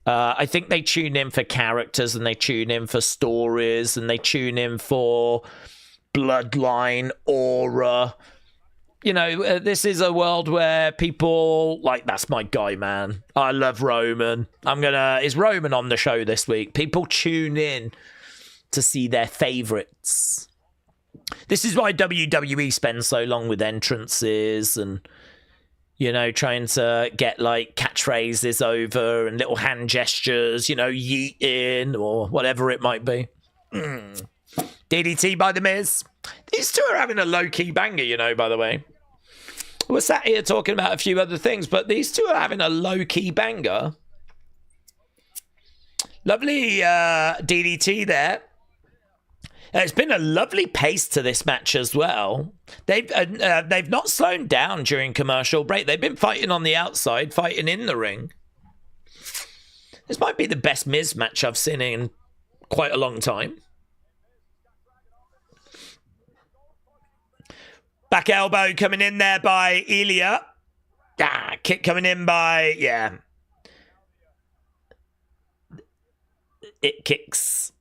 I think they tune in for characters, and they tune in for stories, and they tune in for bloodline, aura. You know, this is a world where people like, that's my guy, man. I love Roman. Is Roman on the show this week? People tune in to see their favorites. This is why WWE spends so long with entrances and, you know, trying to get like catchphrases catchphrases over and little hand gestures, you know, yeeting or whatever it might be. DDT by The Miz. These two are having a low-key banger, you know, by the way. We're sat here talking about a few other things, but these two are having a low-key banger. Lovely DDT there. It's been a lovely pace to this match as well. They've not slowed down during commercial break. They've been fighting on the outside, fighting in the ring. This might be the best Miz match I've seen in quite a long time. Back elbow coming in there by Ilya. Kick coming in by, yeah. It kicks.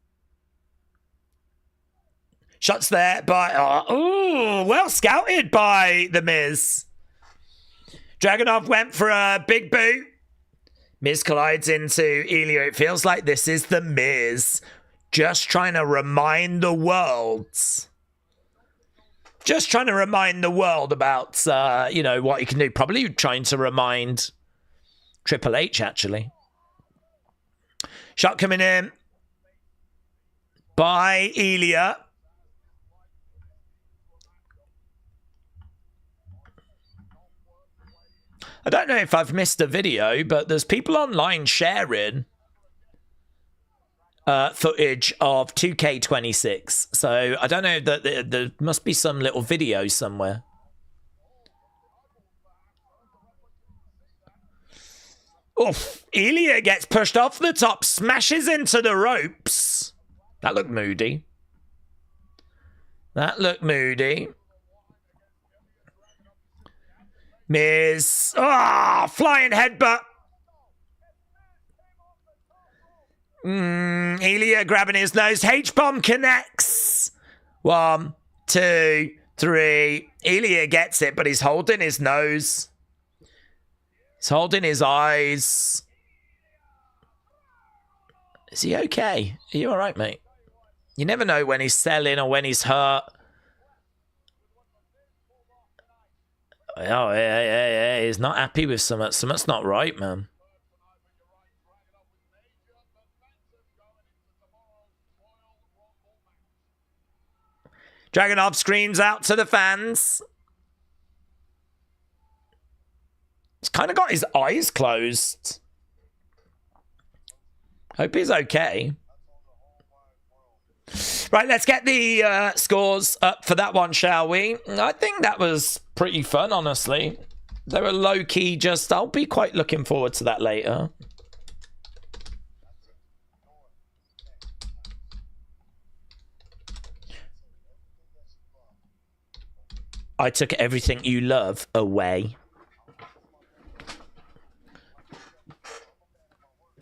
Shots there by... Oh, well scouted by The Miz. Dragunov went for a big boot. Miz collides into Ilya. It feels like this is The Miz just trying to remind the world. Just trying to remind the world about, you know, what he can do. Probably trying to remind Triple H, actually. Shot coming in by Ilya. I don't know if I've missed a video, but there's people online sharing footage of 2K26. So I don't know, that there must be some little video somewhere. Oof. Ilya gets pushed off the top, smashes into the ropes. That looked moody. That looked moody. Miz. Flying headbutt. Ilya grabbing his nose. H-bomb connects. 1, 2, 3. Ilya gets it, but he's holding his nose. He's holding his eyes. Is he okay? Are you all right, mate? You never know when he's selling or when he's hurt. Oh, yeah. He's not happy with something. Something's not right, man. Dragunov screams out to the fans. He's kind of got his eyes closed. Hope he's okay. Right, let's get the scores up for that one, shall we? I think that was pretty fun, honestly. They were low-key just... I'll be quite looking forward to that later. I took everything you love away.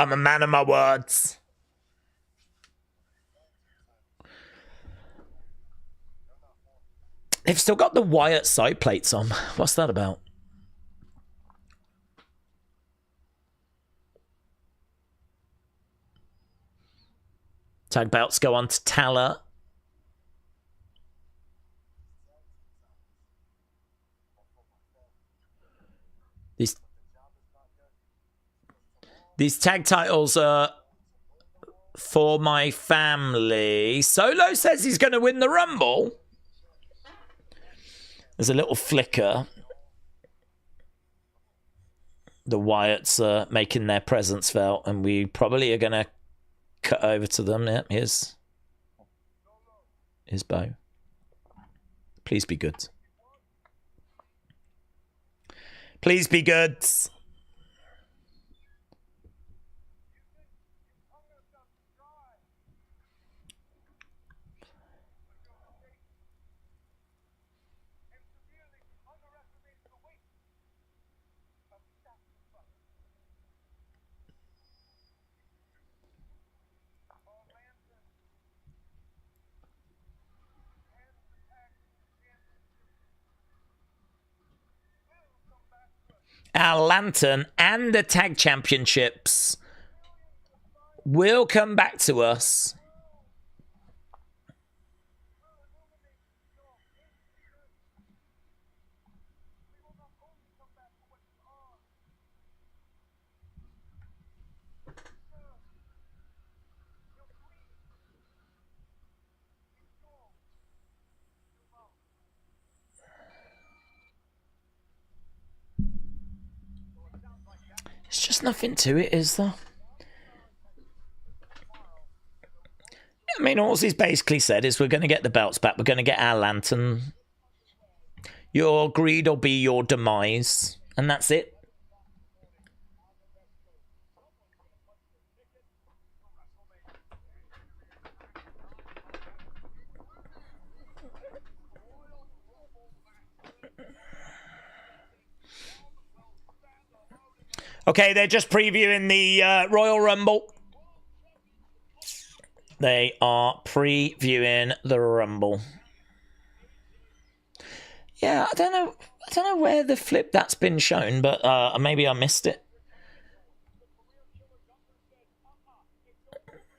I'm a man of my words. They've still got the Wyatt side plates on. What's that about? Tag belts go on to Tala. These tag titles are for my family. Solo says he's going to win the Rumble. There's a little flicker. The Wyatts are making their presence felt, and we probably are going to cut over to them. Yep, here's Bo. Please be good. Please be good. Our Lantern and the tag championships will come back to us. There's just nothing to it, is there? I mean, all he's basically said is we're going to get the belts back. We're going to get our lantern. Your greed will be your demise. And that's it. Okay, they're just previewing the Royal Rumble. They are previewing the Rumble. Yeah, I don't know where the flip that's been shown, but maybe I missed it.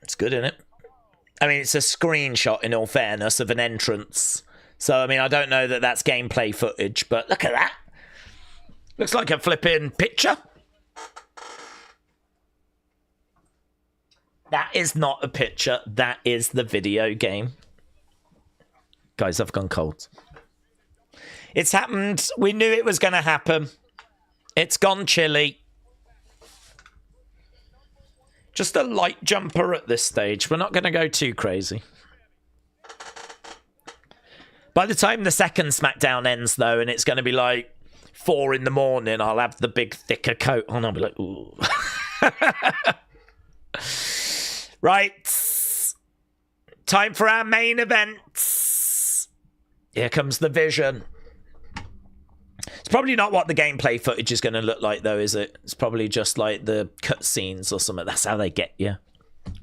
It's good, isn't it? I mean, it's a screenshot, in all fairness, of an entrance. So, I mean, I don't know that that's gameplay footage, but look at that. Looks like a flipping picture. That is not a picture. That is the video game. Guys, I've gone cold. It's happened. We knew it was going to happen. It's gone chilly. Just a light jumper at this stage. We're not going to go too crazy. By the time the second SmackDown ends, though, and it's going to be like 4 in the morning, I'll have the big, thicker coat on. I'll be like, ooh. Right. Time for our main event. Here comes the Vision. It's probably not what the gameplay footage is going to look like, though, is it? It's probably just like the cutscenes or something. That's how they get you.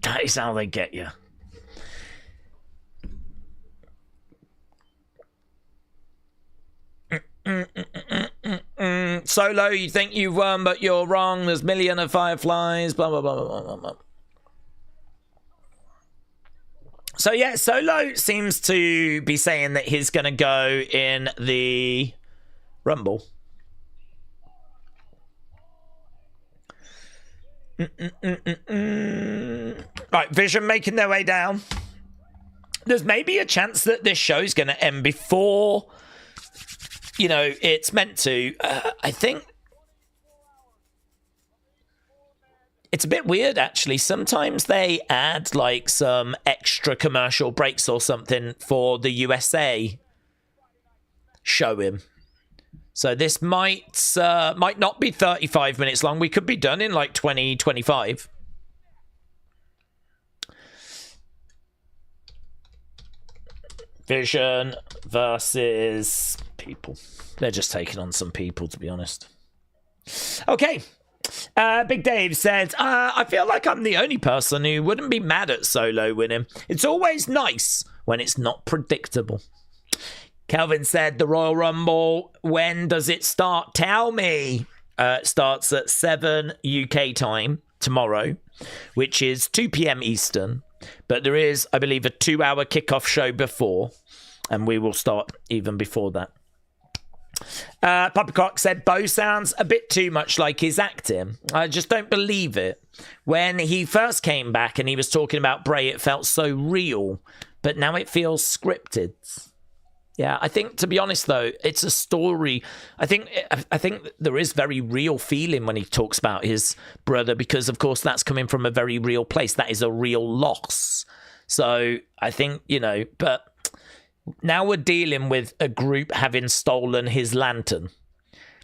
That is how they get you. Solo, you think you've won, but you're wrong. There's a million of fireflies. Blah, blah, blah, blah, blah, blah. So, yeah, Solo seems to be saying that he's going to go in the Rumble. Right, Vision making their way down. There's maybe a chance that this show's going to end before, you know, it's meant to. I think it's a bit weird, actually. Sometimes they add, like, some extra commercial breaks or something for the USA showing. So this might not be 35 minutes long. We could be done in, like, 20, 25. Vision versus people. They're just taking on some people, to be honest. Okay. Big Dave says, I feel like I'm the only person who wouldn't be mad at Solo winning. It's always nice when it's not predictable. Kelvin said, the Royal Rumble, when does it start? Tell me. It starts at 7 UK time tomorrow, which is 2 p.m. Eastern. But there is, I believe, a 2-hour kickoff show before, and we will start even before that. Poppycock said, Bo sounds a bit too much like his acting. I just don't believe it. When he first came back and he was talking about Bray, it felt so real, but now it feels scripted. Yeah, I think, to be honest, though, it's a story. I think there is very real feeling when he talks about his brother, because, of course, that's coming from a very real place. That is a real loss. So I think, you know, but now we're dealing with a group having stolen his lantern.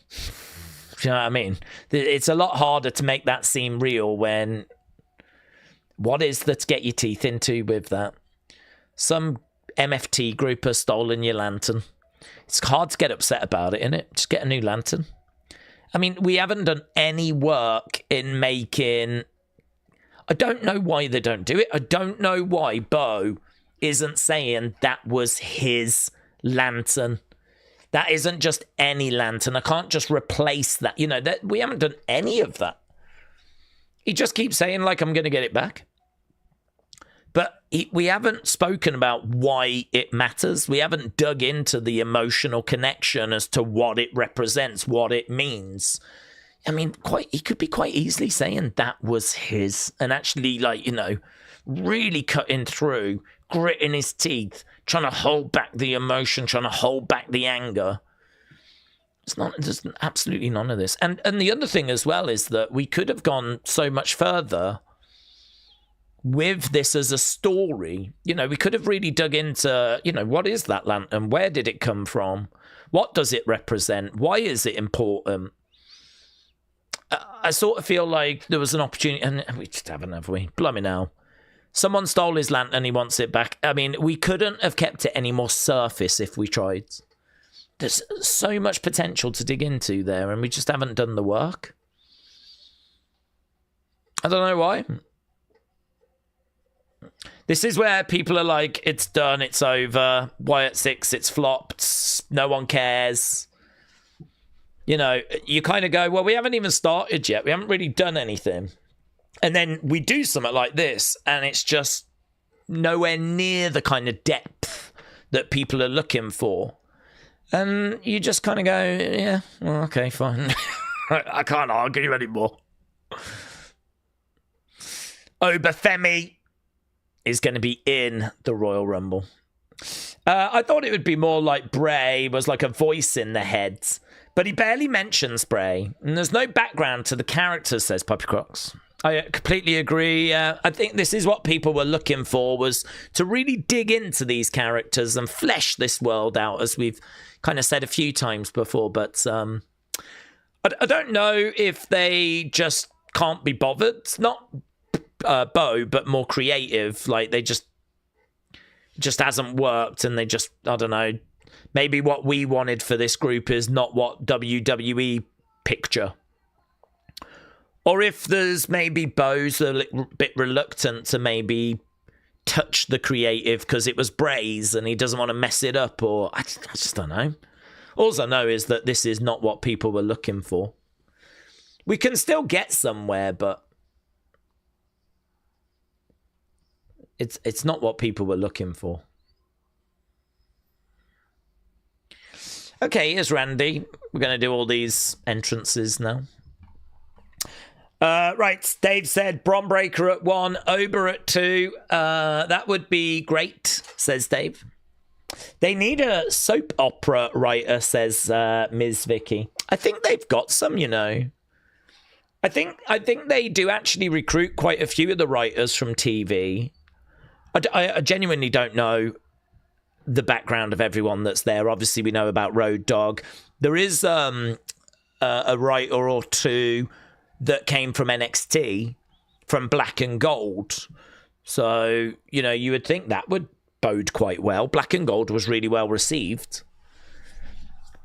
Do you know what I mean? It's a lot harder to make that seem real when... What is there to get your teeth into with that? Some MFT group has stolen your lantern. It's hard to get upset about it, isn't it? Just get a new lantern. I mean, we haven't done any work in making... I don't know why they don't do it. I don't know why Bo isn't saying that was his lantern. That isn't just any lantern. I can't just replace that. You know, that we haven't done any of that. He just keeps saying, like, I'm going to get it back. But we haven't spoken about why it matters. We haven't dug into the emotional connection as to what it represents, what it means. I mean, he could be quite easily saying that was his, and actually, like, you know, really cutting through, gritting his teeth, trying to hold back the emotion, trying to hold back the anger. It's not. There's absolutely none of this. And the other thing as well is that we could have gone so much further with this as a story. You know, we could have really dug into, you know, what is that lantern? Where did it come from? What does it represent? Why is it important? I sort of feel like there was an opportunity, and we just haven't, have we? Blimey now. Someone stole his lantern, he wants it back. I mean, we couldn't have kept it any more surface if we tried. There's so much potential to dig into there, and we just haven't done the work. I don't know why. This is where people are like, it's done, it's over. Why at 6, it's flopped. No one cares. You know, you kind of go, well, we haven't even started yet. We haven't really done anything. And then we do something like this, and it's just nowhere near the kind of depth that people are looking for. And you just kind of go, yeah, well, okay, fine. I can't argue anymore. Obafemi is going to be in the Royal Rumble. I thought it would be more like Bray was like a voice in the head, but he barely mentions Bray. And there's no background to the characters, says Puppy Crocs. I completely agree. I think this is what people were looking for, was to really dig into these characters and flesh this world out, as we've kind of said a few times before. But I don't know if they just can't be bothered. Not Bo, but more creative. Like they just hasn't worked, and they just, I don't know. Maybe what we wanted for this group is not what WWE picture. Or if there's maybe Bo's a little bit reluctant to maybe touch the creative because it was Bray's and he doesn't want to mess it up, or I just don't know. All I know is that this is not what people were looking for. We can still get somewhere, but it's not what people were looking for. Okay, here's Randy. We're going to do all these entrances now. Right, Dave said Bron Breakker at 1, Ober at 2. That would be great, says Dave. They need a soap opera writer, says Ms. Vicky. I think they've got some, you know. I think they do actually recruit quite a few of the writers from TV. I genuinely don't know the background of everyone that's there. Obviously, we know about Road Dogg. There is a writer or two that came from NXT, from Black and Gold. So, you know, you would think that would bode quite well. Black and Gold was really well received.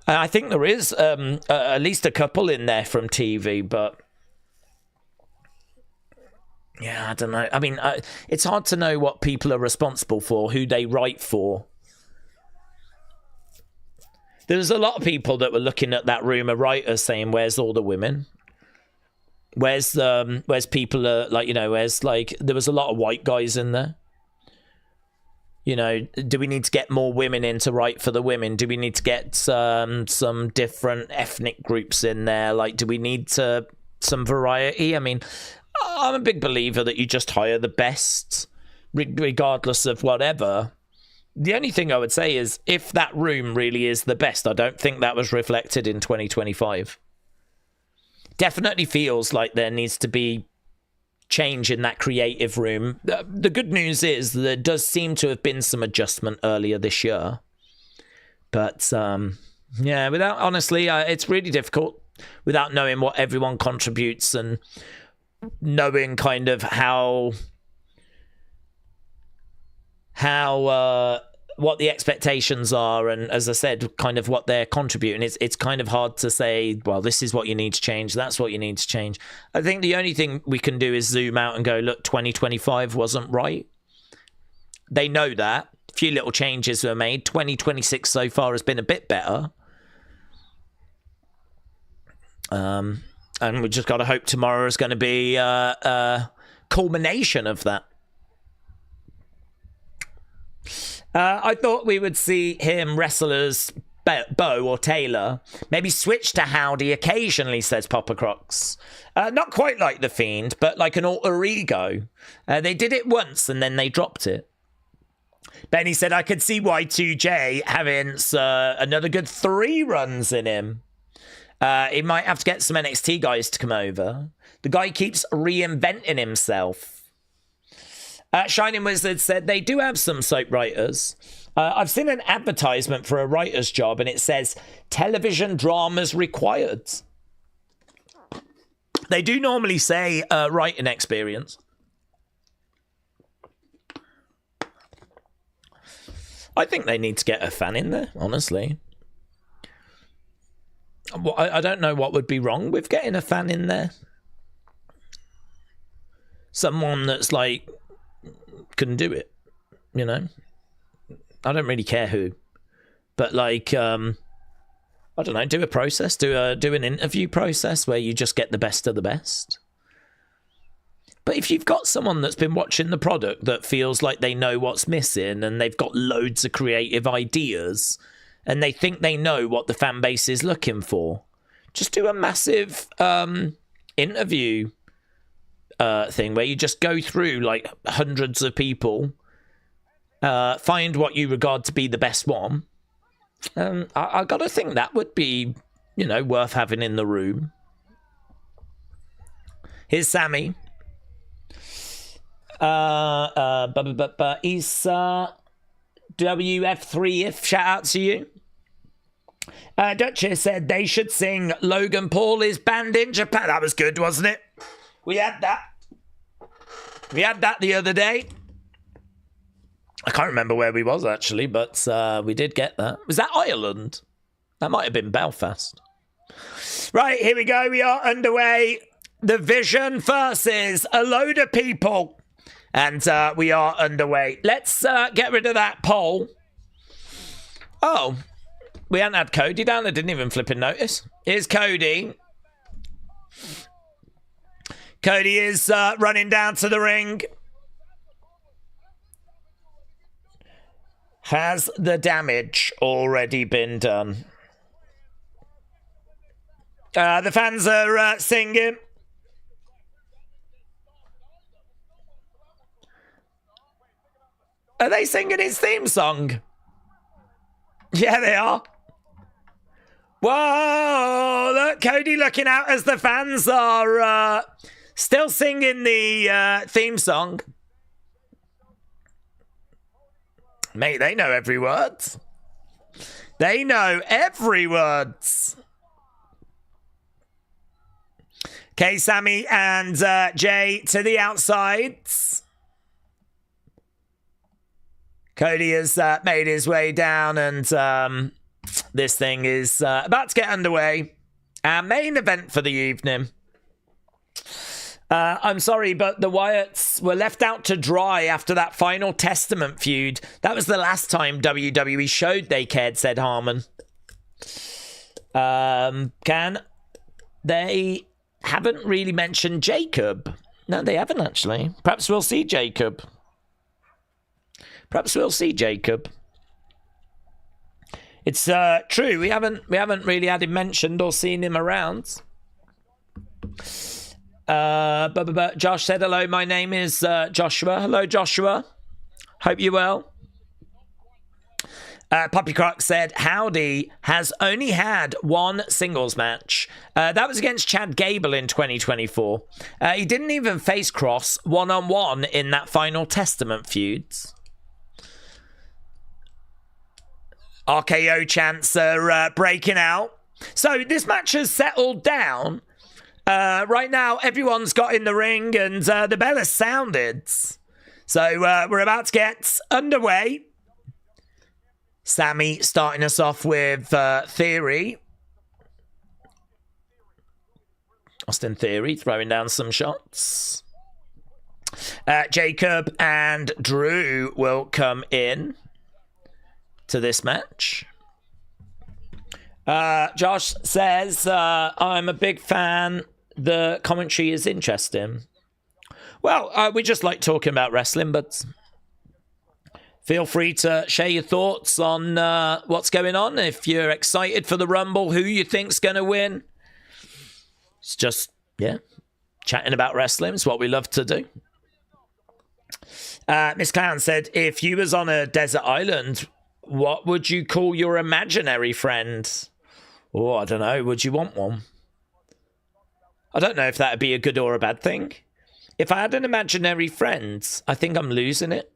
I think there is at least a couple in there from TV, but yeah, I don't know. I mean, it's hard to know what people are responsible for, who they write for. There's a lot of people that were looking at that room of writers saying, where's all the women? Where's people like, you know, where's like, there was a lot of white guys in there. You know, do we need to get more women in to write for the women? Do we need to get some different ethnic groups in there? Like, do we need some variety? I mean, I'm a big believer that you just hire the best, regardless of whatever. The only thing I would say is, if that room really is the best, I don't think that was reflected in 2025. Definitely feels like there needs to be change in that creative room. The good news is there does seem to have been some adjustment earlier this year. But, yeah, honestly, it's really difficult without knowing what everyone contributes and knowing kind of how what the expectations are, and as I said, kind of what they're contributing. It's kind of hard to say, well, this is what you need to change, that's what you need to change. I think the only thing we can do is zoom out and go, look, 2025 wasn't right. They know that. A few little changes were made. 2026 so far has been a bit better. And we just got to hope tomorrow is going to be a culmination of that. I thought we would see him wrestle as Bo or Taylor. Maybe switch to Howdy occasionally, says Papa Crocs. Not quite like The Fiend, but like an alter ego. They did it once and then they dropped it. Benny said, I could see Y2J having another good 3 runs in him. He might have to get some NXT guys to come over. The guy keeps reinventing himself. Shining Wizard said they do have some soap writers. I've seen an advertisement for a writer's job and it says television dramas required. They do normally say writing experience. I think they need to get a fan in there, honestly. I don't know what would be wrong with getting a fan in there. Someone that's like, can do it, you know? I don't really care who. But like, I don't know, do a process, do an interview process where you just get the best of the best. But if you've got someone that's been watching the product that feels like they know what's missing and they've got loads of creative ideas and they think they know what the fan base is looking for, just do a massive interview thing where you just go through like hundreds of people, find what you regard to be the best one. I gotta think that would be, you know, worth having in the room. Here's Sami. Issa WF3if, shout out to you. Duchess said they should sing Logan Paul is banned in Japan. That was good, wasn't it? We had that. We had that the other day. I can't remember where we was actually, but we did get that. Was that Ireland? That might have been Belfast. Right, here we go. We are underway. The Vision versus a load of people. And we are underway. Let's get rid of that poll. Oh, we hadn't had Cody down. I didn't even flipping notice. Here's Cody. Cody is running down to the ring. Has the damage already been done? The fans are singing. Are they singing his theme song? Yeah, they are. Whoa, look, Cody looking out as the fans are still singing the theme song. Mate, they know every word. They know every word. Okay, Sami and Jay to the outsides. Cody has made his way down and this thing is about to get underway. Our main event for the evening. I'm sorry, but the Wyatts were left out to dry after that final Testament feud. That was the last time WWE showed they cared, said Harmon. They haven't really mentioned Jacob. No, they haven't actually. Perhaps we'll see Jacob. Perhaps we'll see Jacob. It's true. We haven't really had him mentioned or seen him around. Josh said hello. My name is Joshua. Hello, Joshua. Hope you're well. Poppy Croc said Howdy has only had one singles match. That was against Chad Gable in 2024. He didn't even face Cross one-on-one in that final Testament feuds. RKO chants are breaking out. So this match has settled down. Right now, everyone's got in the ring and the bell has sounded. So we're about to get underway. Sami starting us off with Theory. Austin Theory throwing down some shots. Jacob and Drew will come in to this match. Josh says, I'm a big fan. The commentary is interesting. Well, we just like talking about wrestling, but feel free to share your thoughts on what's going on. If you're excited for the Rumble, who you think's going to win. It's just, yeah, chatting about wrestling is what we love to do. Miss Clown said, if you was on a desert island, what would you call your imaginary friend? Oh, I don't know. Would you want one? I don't know if that would be a good or a bad thing. If I had an imaginary friend, I think I'm losing it.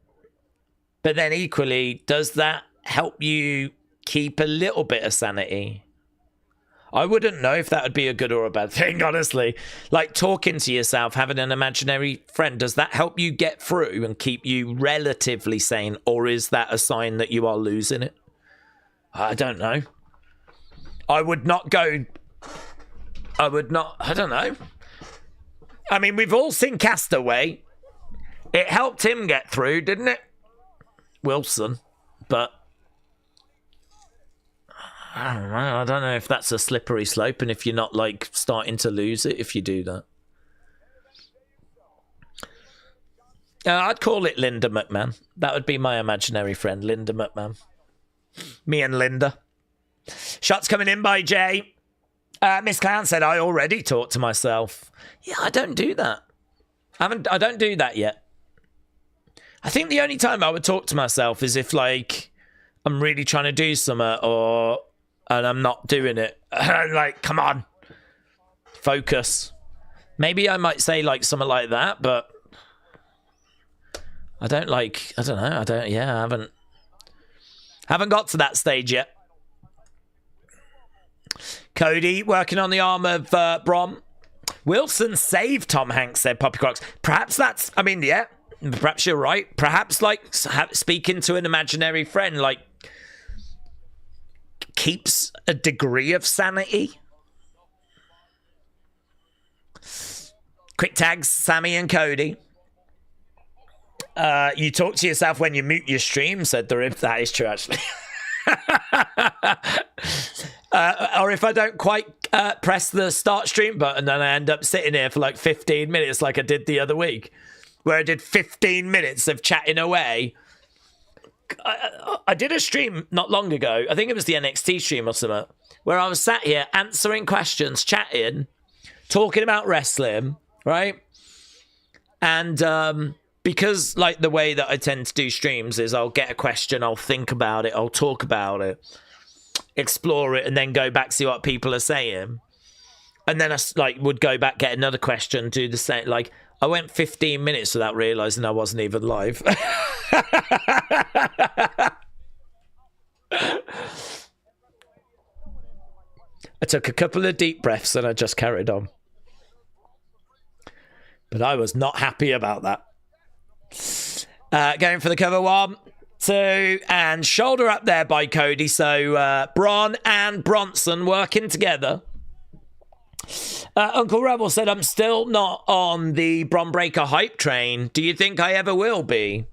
But then equally, does that help you keep a little bit of sanity? I wouldn't know if that would be a good or a bad thing, honestly. Like talking to yourself, having an imaginary friend, does that help you get through and keep you relatively sane? Or is that a sign that you are losing it? I don't know. I don't know. I mean, we've all seen Castaway. It helped him get through, didn't it? Wilson. But I don't know. I don't know if that's a slippery slope and if you're not like starting to lose it if you do that. I'd call it Linda McMahon. That would be my imaginary friend, Linda McMahon. Me and Linda. Shots coming in by Jay. Miss Clown said, I already talk to myself. Yeah, I don't do that. I don't do that yet. I think the only time I would talk to myself is if, like, I'm really trying to do something and I'm not doing it. Like, come on. Focus. Maybe I might say, like, something like that, but I don't know. I haven't got to that stage yet. Cody working on the arm of Brom. Wilson saved Tom Hanks, said Poppy Crocs. Perhaps that's, perhaps you're right. Perhaps, like, speaking to an imaginary friend, like, keeps a degree of sanity. Quick tags, Sami and Cody. You talk to yourself when you mute your stream, said the Rib. That is true, actually. Or if I don't quite press the start stream button, then I end up sitting here for like 15 minutes like I did the other week, where I did 15 minutes of chatting away. I did a stream not long ago, I think it was the NXT stream or something, where I was sat here answering questions, chatting, talking about wrestling, right? And because, like, the way that I tend to do streams is I'll get a question, I'll think about it, I'll talk about it, explore it, and then go back, see what people are saying. And then I, like, would go back, get another question, do the same. Like, I went 15 minutes without realising I wasn't even live. I took a couple of deep breaths and I just carried on. But I was not happy about that. Going for the cover, 1, 2, and shoulder up there by Cody. So Braun and Bronson working together. Uncle Rebel said, I'm still not on the Bron Breakker hype train. Do you think I ever will be?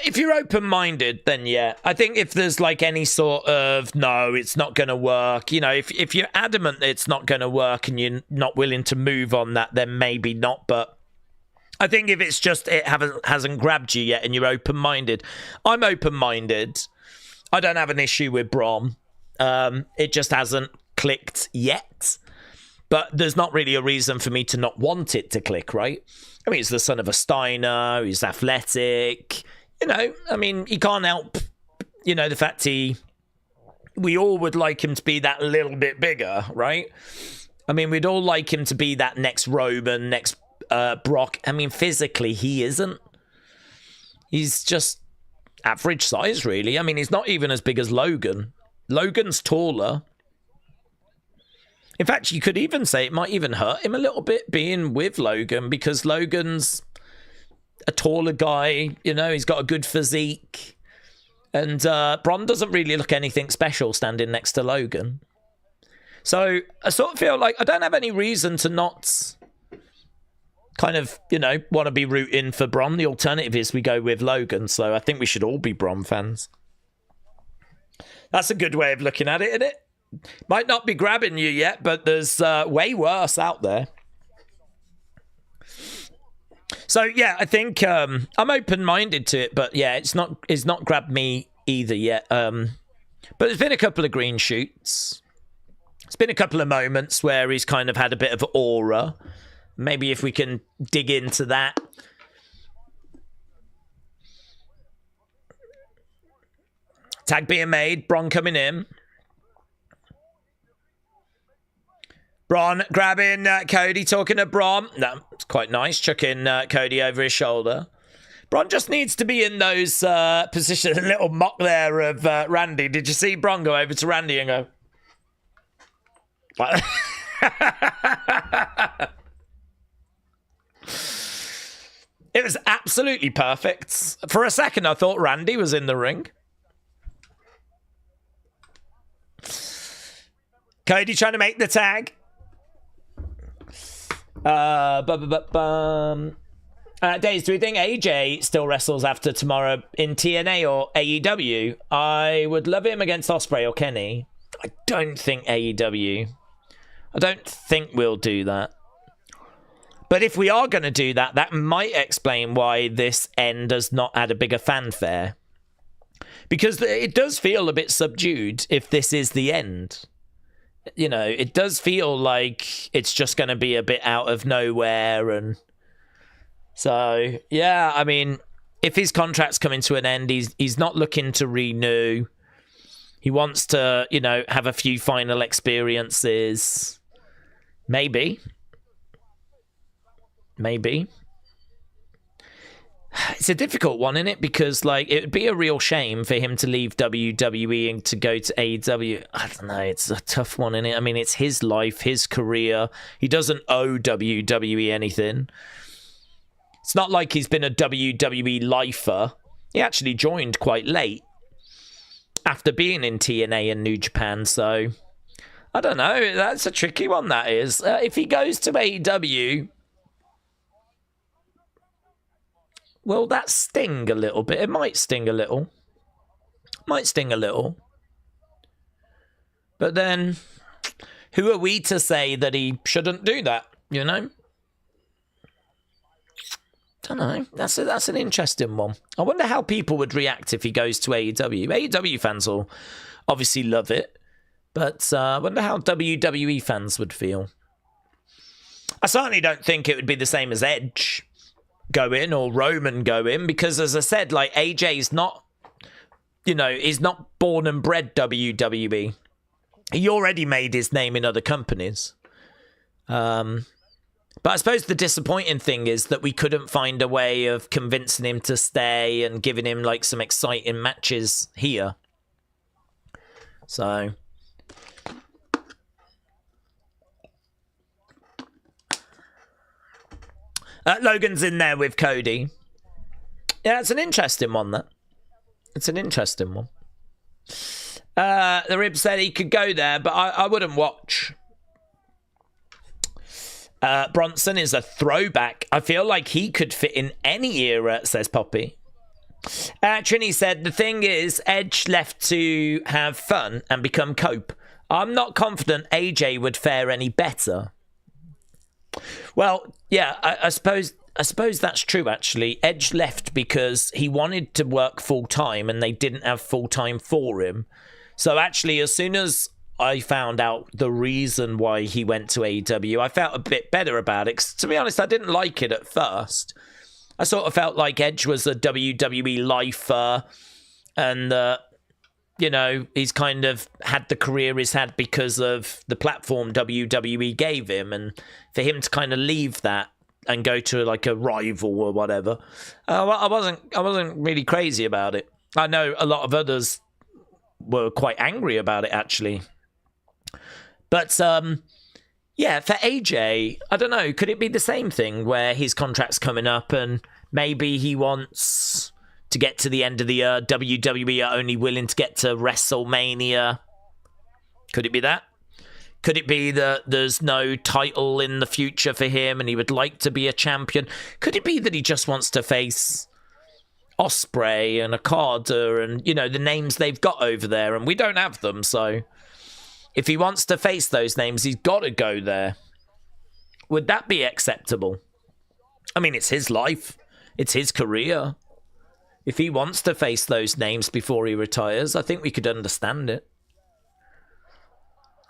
If you're open-minded, then yeah. I think if there's like any sort of, no, it's not going to work. You know, if you're adamant that it's not going to work and you're not willing to move on that, then maybe not. But I think if it's just it hasn't grabbed you yet and you're open-minded, I'm open-minded. I don't have an issue with Brom. It just hasn't clicked yet. But there's not really a reason for me to not want it to click, right? I mean, he's the son of a Steiner. He's athletic. You know, I mean, he can't help, you know, the fact we all would like him to be that little bit bigger, right? I mean, we'd all like him to be that next Roman, next Brock. I mean, physically, he isn't. He's just average size, really. I mean, he's not even as big as Logan. Logan's taller. In fact, you could even say it might even hurt him a little bit being with Logan, because Logan's a taller guy, you know, he's got a good physique. And Bron doesn't really look anything special standing next to Logan. So I sort of feel like I don't have any reason to not kind of, you know, want to be rooting for Bron. The alternative is we go with Logan. So I think we should all be Bron fans. That's a good way of looking at it, isn't it? Might not be grabbing you yet, but there's way worse out there. So yeah, I think I'm open-minded to it, but yeah, it's not grabbed me either yet. But there's been a couple of green shoots. It's been a couple of moments where he's kind of had a bit of aura. Maybe if we can dig into that. Tag being made. Braun coming in. Braun grabbing Cody, talking to Braun. No, it's quite nice, chucking Cody over his shoulder. Braun just needs to be in those positions. A little mock there of Randy. Did you see Braun go over to Randy and go... It was absolutely perfect. For a second, I thought Randy was in the ring. Cody trying to make the tag. Daze, do we think AJ still wrestles after tomorrow in TNA or AEW? I would love him against Ospreay or Kenny. I don't think AEW. I don't think we'll do that. But if we are going to do that, that might explain why this end has not had a bigger fanfare. Because it does feel a bit subdued if this is the end. You know, it does feel like it's just going to be a bit out of nowhere. And so, yeah, I mean, if his contract's coming to an end, he's not looking to renew. He wants to, you know, have a few final experiences. Maybe. It's a difficult one, isn't it? Because, like, it would be a real shame for him to leave WWE and to go to AEW. I don't know. It's a tough one, isn't it? I mean, it's his life, his career. He doesn't owe WWE anything. It's not like he's been a WWE lifer. He actually joined quite late after being in TNA and New Japan, so I don't know. That's a tricky one, that is. If he goes to AEW, will that sting a little bit? It might sting a little. But then, who are we to say that he shouldn't do that, you know? Don't know. That's an interesting one. I wonder how people would react if he goes to AEW. AEW fans will obviously love it, but I wonder how WWE fans would feel. I certainly don't think it would be the same as Edge going or Roman going, because as I said, like, AJ's not, you know, he's not born and bred WWE. He already made his name in other companies. But I suppose the disappointing thing is that we couldn't find a way of convincing him to stay and giving him, like, some exciting matches here. So Logan's in there with Cody. Yeah, it's an interesting one, that. It's an interesting one. The Rib said he could go there, but I wouldn't watch. Bronson is a throwback. I feel like he could fit in any era, says Poppy. Trini said, the thing is, Edge left to have fun and become Cope. I'm not confident AJ would fare any better. Well, yeah, I suppose that's true, actually. Edge left because he wanted to work full-time and they didn't have full-time for him. So actually, as soon as I found out the reason why he went to AEW, I felt a bit better about it. 'Cause, to be honest, I didn't like it at first. I sort of felt like Edge was a WWE lifer and, you know, he's kind of had the career he's had because of the platform WWE gave him. And for him to kind of leave that and go to, like, a rival or whatever, I wasn't really crazy about it. I know a lot of others were quite angry about it, actually. But, yeah, for AJ, I don't know, could it be the same thing where his contract's coming up and maybe he wants to get to the end of the year, WWE are only willing to get to WrestleMania? Could it be that? Could it be that there's no title in the future for him and he would like to be a champion? Could it be that he just wants to face Ospreay and Okada and, you know, the names they've got over there, and we don't have them, so if he wants to face those names, he's got to go there. Would that be acceptable? I mean, it's his life. It's his career. If he wants to face those names before he retires, I think we could understand it.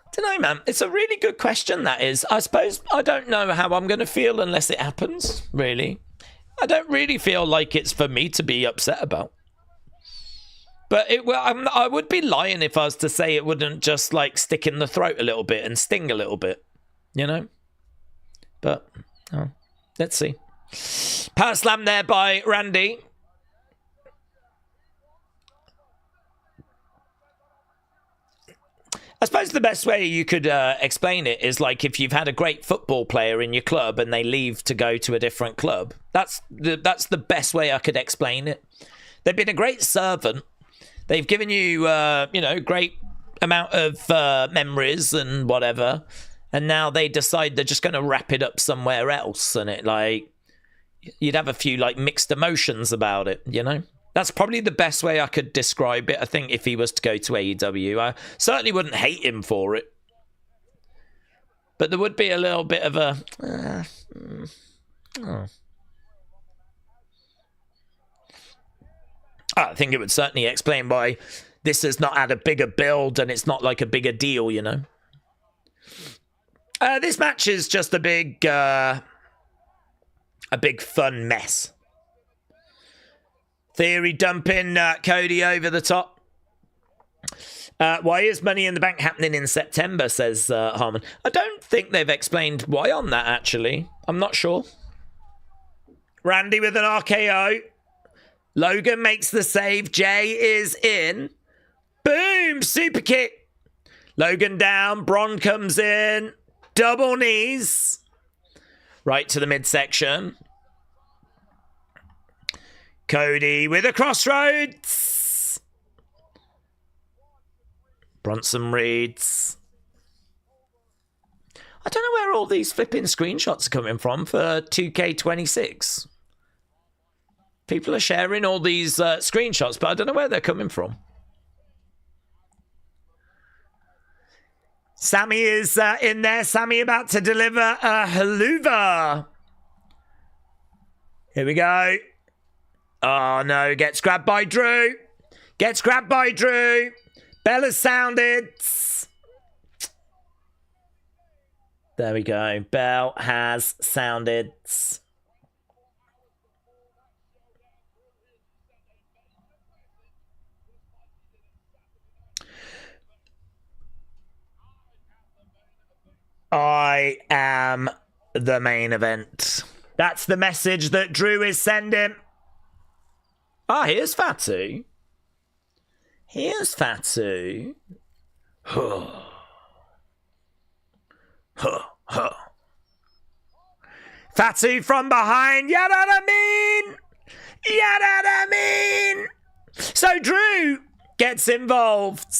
I don't know, man. It's a really good question, that is. I suppose I don't know how I'm going to feel unless it happens, really. I don't really feel like it's for me to be upset about. But I would be lying if I was to say it wouldn't just like stick in the throat a little bit and sting a little bit, you know? But let's see. Power slam there by Randy. I suppose the best way you could explain it is like if you've had a great football player in your club and they leave to go to a different club. That's the best way I could explain it. They've been a great servant. They've given you, great amount of memories and whatever. And now they decide they're just going to wrap it up somewhere else. And it like, you'd have a few like mixed emotions about it, you know? That's probably the best way I could describe it. I think if he was to go to AEW, I certainly wouldn't hate him for it. But there would be a little bit of a... I think it would certainly explain why this has not had a bigger build and it's not like a bigger deal, you know. This match is just a big fun mess. Theory dumping Cody over the top. Why is Money in the Bank happening in September, says Harmon. I don't think they've explained why on that, actually. I'm not sure. Randy with an RKO. Logan makes the save. Jay is in. Boom! Super kick. Logan down. Braun comes in. Double knees. Right to the midsection. Cody with a crossroads. Bronson reads. I don't know where all these flipping screenshots are coming from for 2K26. People are sharing all these screenshots, but I don't know where they're coming from. Sami is in there. Sami about to deliver a haluva. Here we go. Oh, no. Gets grabbed by Drew. Gets grabbed by Drew. Bell has sounded. There we go. Bell has sounded. I am the main event. That's the message that Drew is sending. Ah, here's Fatu. Here's Fatu. Fatu from behind. You know what I mean? You know what I mean? So Drew gets involved.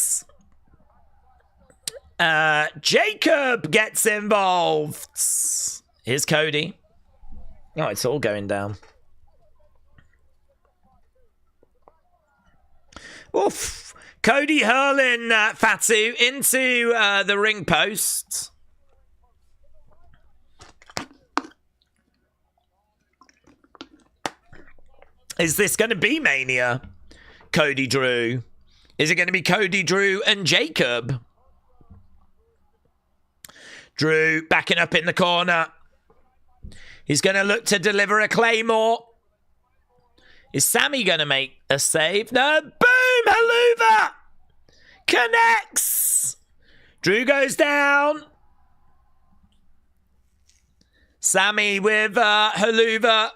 Jacob gets involved. Here's Cody. Oh, it's all going down. Oof. Cody hurling Fatu into the ring post. Is this going to be Mania? Cody Drew. Is it going to be Cody Drew and Jacob? Drew backing up in the corner. He's going to look to deliver a Claymore. Is Sami going to make a save? No. Boom! Haluva! Connects! Drew goes down. Sami with Haluva.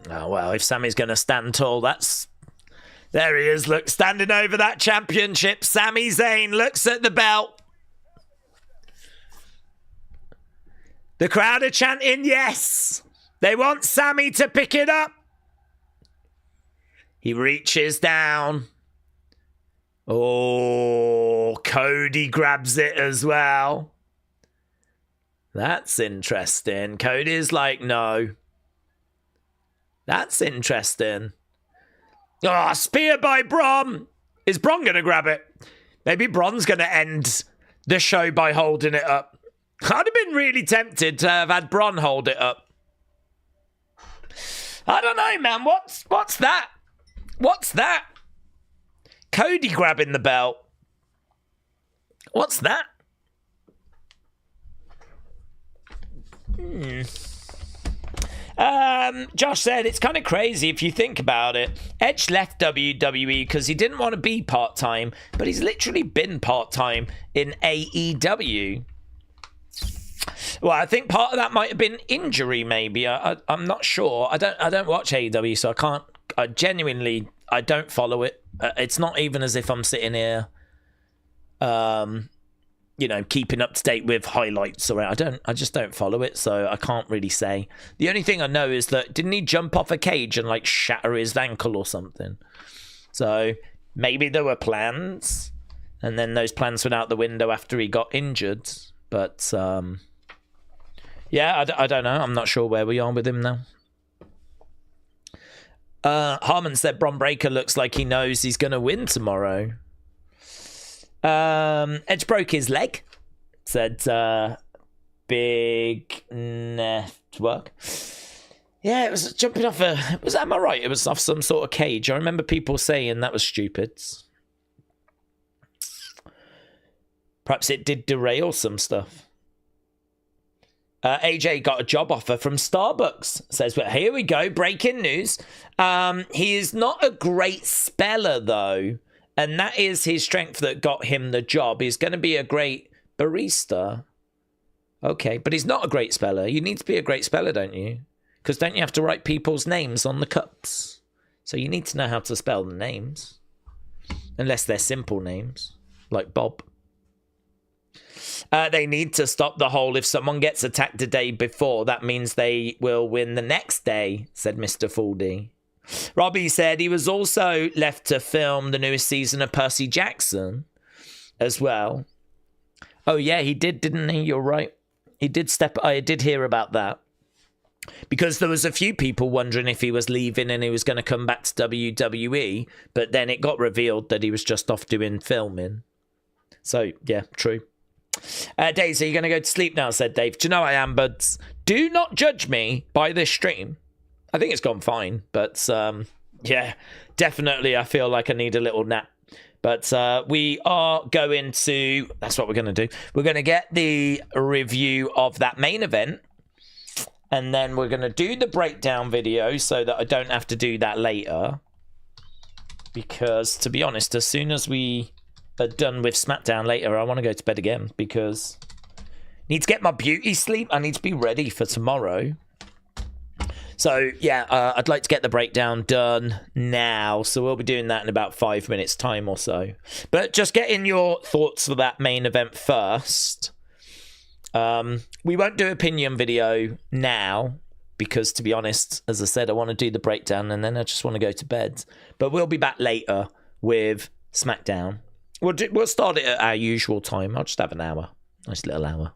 Oh, well, if Sami's going to stand tall, that's... There he is, look, standing over that championship. Sami Zayn looks at the belt. The crowd are chanting yes. They want Sami to pick it up. He reaches down. Oh, Cody grabs it as well. That's interesting. Cody's like, no. That's interesting. Oh, spear by Braun. Is Braun going to grab it? Maybe Braun's going to end the show by holding it up. I'd have been really tempted to have had Braun hold it up. I don't know, man. What's that? What's that? Cody grabbing the belt. What's that? Josh said it's kind of crazy if you think about it. Edge left WWE because he didn't want to be part-time, but he's literally been part-time in AEW. Well, I think part of that might have been injury, maybe. I'm not sure. I don't watch AEW, so I can't. I genuinely don't follow it. It's not even as if I'm sitting here, keeping up to date with highlights or I just don't follow it, so I can't really say. The only thing I know is that didn't he jump off a cage and like shatter his ankle or something? So maybe there were plans, and then those plans went out the window after he got injured. But yeah, I don't know. I'm not sure where we are with him now. Harmon said Bron Breakker looks like he knows he's going to win tomorrow. Edge broke his leg. Said Big Network. Yeah, it was jumping off am I right? It was off some sort of cage. I remember people saying that was stupid. Perhaps it did derail some stuff. AJ got a job offer from Starbucks. Says, but here we go. Breaking news. He is not a great speller, though. And that is his strength that got him the job. He's going to be a great barista. Okay, but he's not a great speller. You need to be a great speller, don't you? Because don't you have to write people's names on the cups? So you need to know how to spell the names. Unless they're simple names, like Bob. They need to stop the whole if someone gets attacked the day before, that means they will win the next day, said Mr. Fuldy. Robbie said he was also left to film the newest season of Percy Jackson as well. Oh, yeah, he did, didn't he? You're right. He did I did hear about that. Because there was a few people wondering if he was leaving and he was going to come back to WWE, but then it got revealed that he was just off doing filming. So, yeah, true. Daze, are you going to go to sleep now, said Dave. Do you know I am, buds? Do not judge me by this stream. I think it's gone fine, but yeah, definitely I feel like I need a little nap. But we are going to, that's what we're going to do. We're going to get the review of that main event, and then we're going to do the breakdown video so that I don't have to do that later. Because, to be honest, as soon as we are done with SmackDown later, I want to go to bed again because I need to get my beauty sleep. I need to be ready for tomorrow. So, yeah, I'd like to get the breakdown done now. So we'll be doing that in about 5 minutes' time or so. But just get in your thoughts for that main event first. We won't do opinion video now because, to be honest, as I said, I want to do the breakdown and then I just want to go to bed. But we'll be back later with SmackDown. We'll start it at our usual time. I'll just have an hour. Nice little hour.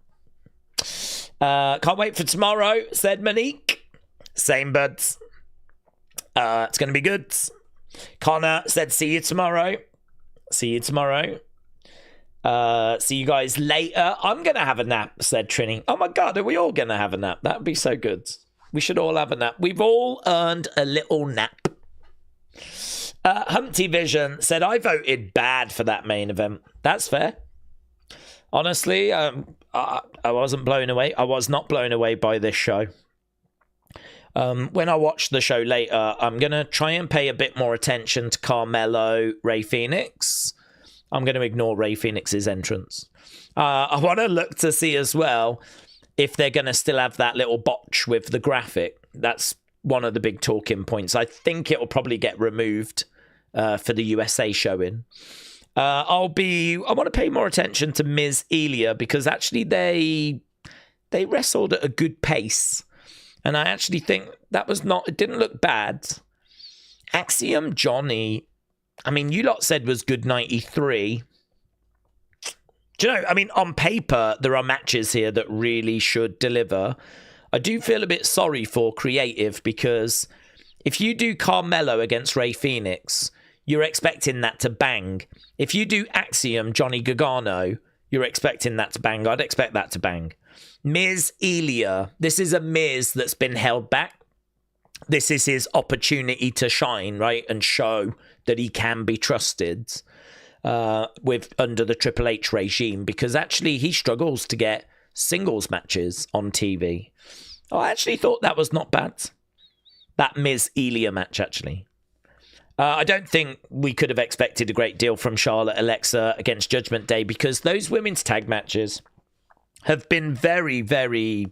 Can't wait for tomorrow, said Monique. Same, buds. It's going to be good. Connor said, see you tomorrow. See you tomorrow. See you guys later. I'm going to have a nap, said Trini. Oh my God, are we all going to have a nap? That would be so good. We should all have a nap. We've all earned a little nap. Humpty Vision said, I voted bad for that main event. That's fair. Honestly, I wasn't blown away. I was not blown away by this show. When I watch the show later, I'm going to try and pay a bit more attention to Carmelo, Rey Fenix. I'm going to ignore Rey Fenix's entrance. I want to look to see as well if they're going to still have that little botch with the graphic. That's one of the big talking points. I think it will probably get removed for the USA showing. I want to pay more attention to Miz Elia because actually they wrestled at a good pace. And I actually think it didn't look bad. Axiom Johnny, I mean, you lot said was good 93. Do you know, I mean, on paper, there are matches here that really should deliver. I do feel a bit sorry for Creative because if you do Carmelo against Rey Fenix, you're expecting that to bang. If you do Axiom Johnny Gargano, you're expecting that to bang. I'd expect that to bang. Miz Elia, this is a Miz that's been held back. This is his opportunity to shine, right, and show that he can be trusted under the Triple H regime because actually he struggles to get singles matches on TV. I actually thought that was not bad. that Miz-Elia match, actually. I don't think we could have expected a great deal from Charlotte Alexa against Judgment Day because those women's tag matches have been very, very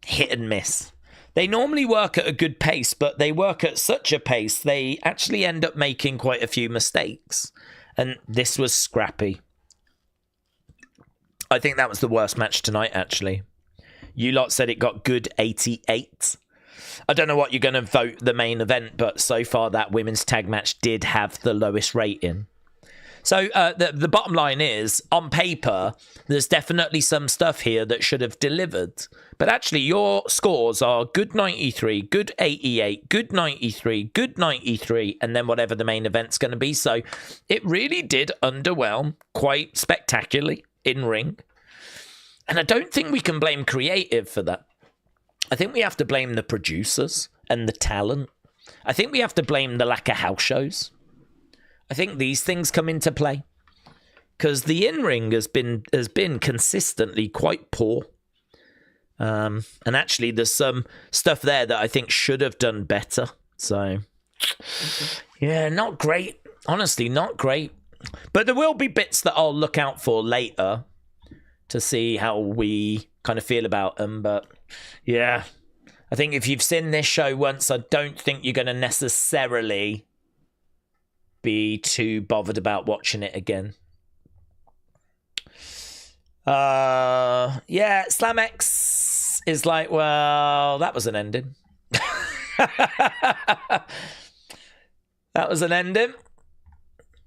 hit and miss. They normally work at a good pace, but they work at such a pace, they actually end up making quite a few mistakes. And this was scrappy. I think that was the worst match tonight, actually. You lot said it got good 88. I don't know what you're going to vote the main event, but so far that women's tag match did have the lowest rating. So the bottom line is, on paper, there's definitely some stuff here that should have delivered. But actually, your scores are good 93, good 88, good 93, good 93, and then whatever the main event's going to be. So it really did underwhelm quite spectacularly in ring. And I don't think we can blame creative for that. I think we have to blame the producers and the talent. I think we have to blame the lack of house shows. I think these things come into play because the in-ring has been consistently quite poor. And actually, there's some stuff there that I think should have done better. So, yeah, not great. Honestly, not great. But there will be bits that I'll look out for later to see how we kind of feel about them. But yeah, I think if you've seen this show once, I don't think you're going to necessarily be too bothered about watching it again. Yeah, Slamex is like, well, that was an ending. That was an ending.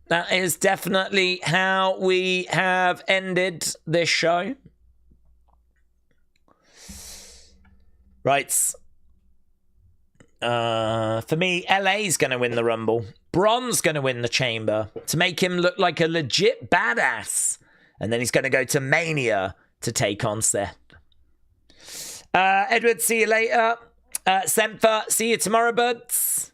That is definitely how we have ended this show. Right. For me, LA's going to win the Rumble. Braun's going to win the Chamber to make him look like a legit badass. And then he's going to go to Mania to take on Seth. Edward, see you later. Sempha, see you tomorrow, buds.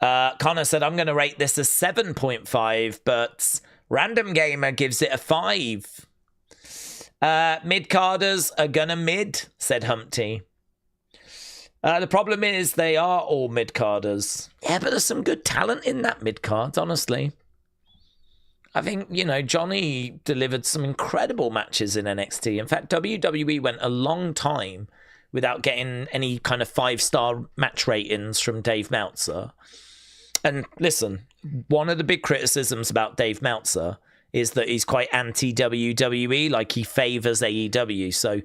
Connor said, I'm going to rate this a 7.5, but Random Gamer gives it a 5. Mid-carders are going to mid, said Humpty. The problem is they are all mid-carders. Yeah, but there's some good talent in that mid-card, honestly. I think, Johnny delivered some incredible matches in NXT. In fact, WWE went a long time without getting any kind of 5-star match ratings from Dave Meltzer. And listen, one of the big criticisms about Dave Meltzer is that he's quite anti-WWE, like he favors AEW. So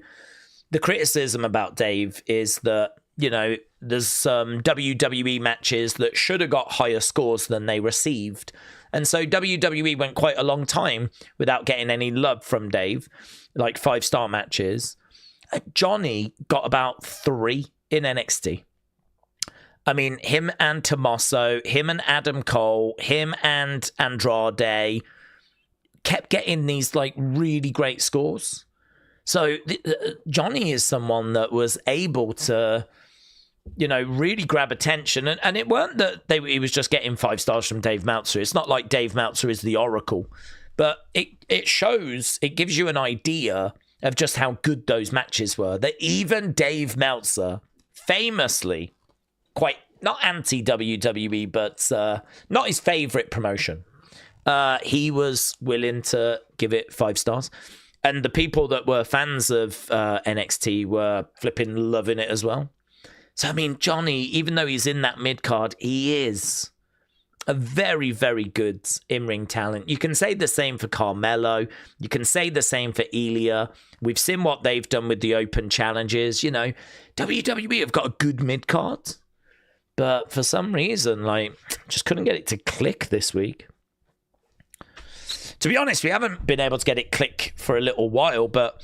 the criticism about Dave is that, there's some WWE matches that should have got higher scores than they received. And so WWE went quite a long time without getting any love from Dave, like 5-star matches. Johnny got about 3 in NXT. I mean, him and Tommaso, him and Adam Cole, him and Andrade kept getting these like really great scores. So Johnny is someone that was able to, really grab attention. And it weren't that he was just getting 5 stars from Dave Meltzer. It's not like Dave Meltzer is the oracle. But it shows, it gives you an idea of just how good those matches were. That even Dave Meltzer, famously, quite not anti-WWE, but not his favorite promotion, he was willing to give it 5 stars. And the people that were fans of NXT were flipping loving it as well. So, I mean, Johnny, even though he's in that mid-card, he is a very, very good in-ring talent. You can say the same for Carmelo. You can say the same for Elia. We've seen what they've done with the open challenges. WWE have got a good mid-card. But for some reason, just couldn't get it to click this week. To be honest, we haven't been able to get it click for a little while, but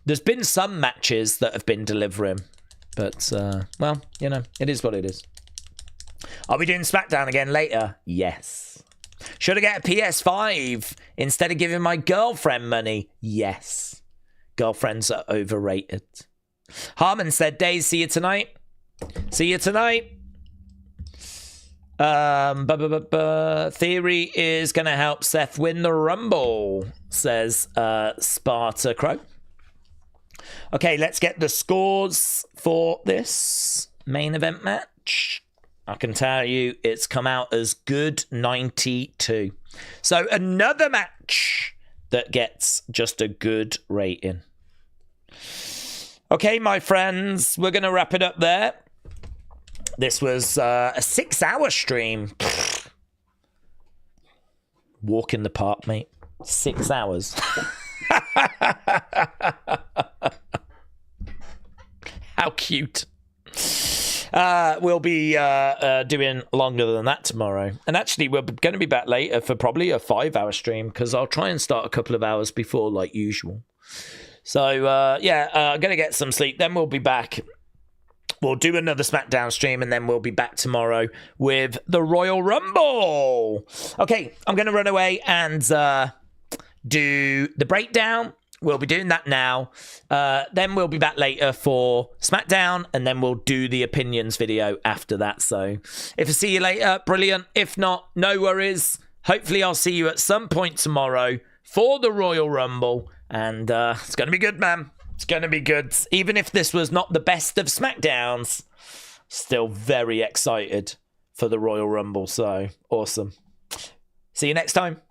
there's been some matches that have been delivering. But, it is what it is. Are we doing SmackDown again later? Yes. Should I get a PS5 instead of giving my girlfriend money? Yes. Girlfriends are overrated. Harmon said, Daze, see you tonight. See you tonight. Theory is going to help Seth win the Rumble, says Sparta Crow. Okay, let's get the scores for this main event match. match. I can tell you it's come out as good 92. So another match that gets just a good rating. Okay, my friends, we're going to wrap it up there. This was a 6-hour stream. Walk in the park, mate. 6 hours. How cute. We'll be doing longer than that tomorrow. And actually, we're going to be back later for probably a 5-hour stream because I'll try and start a couple of hours before like usual. So, I'm going to get some sleep. Then we'll be back. We'll do another SmackDown stream, and then we'll be back tomorrow with the Royal Rumble. Okay, I'm going to run away and do the breakdown. We'll be doing that now. Then we'll be back later for SmackDown, and then we'll do the opinions video after that. So if I see you later, brilliant. If not, no worries. Hopefully I'll see you at some point tomorrow for the Royal Rumble. And it's going to be good, man. It's going to be good. Even if this was not the best of SmackDowns, still very excited for the Royal Rumble. So awesome. See you next time.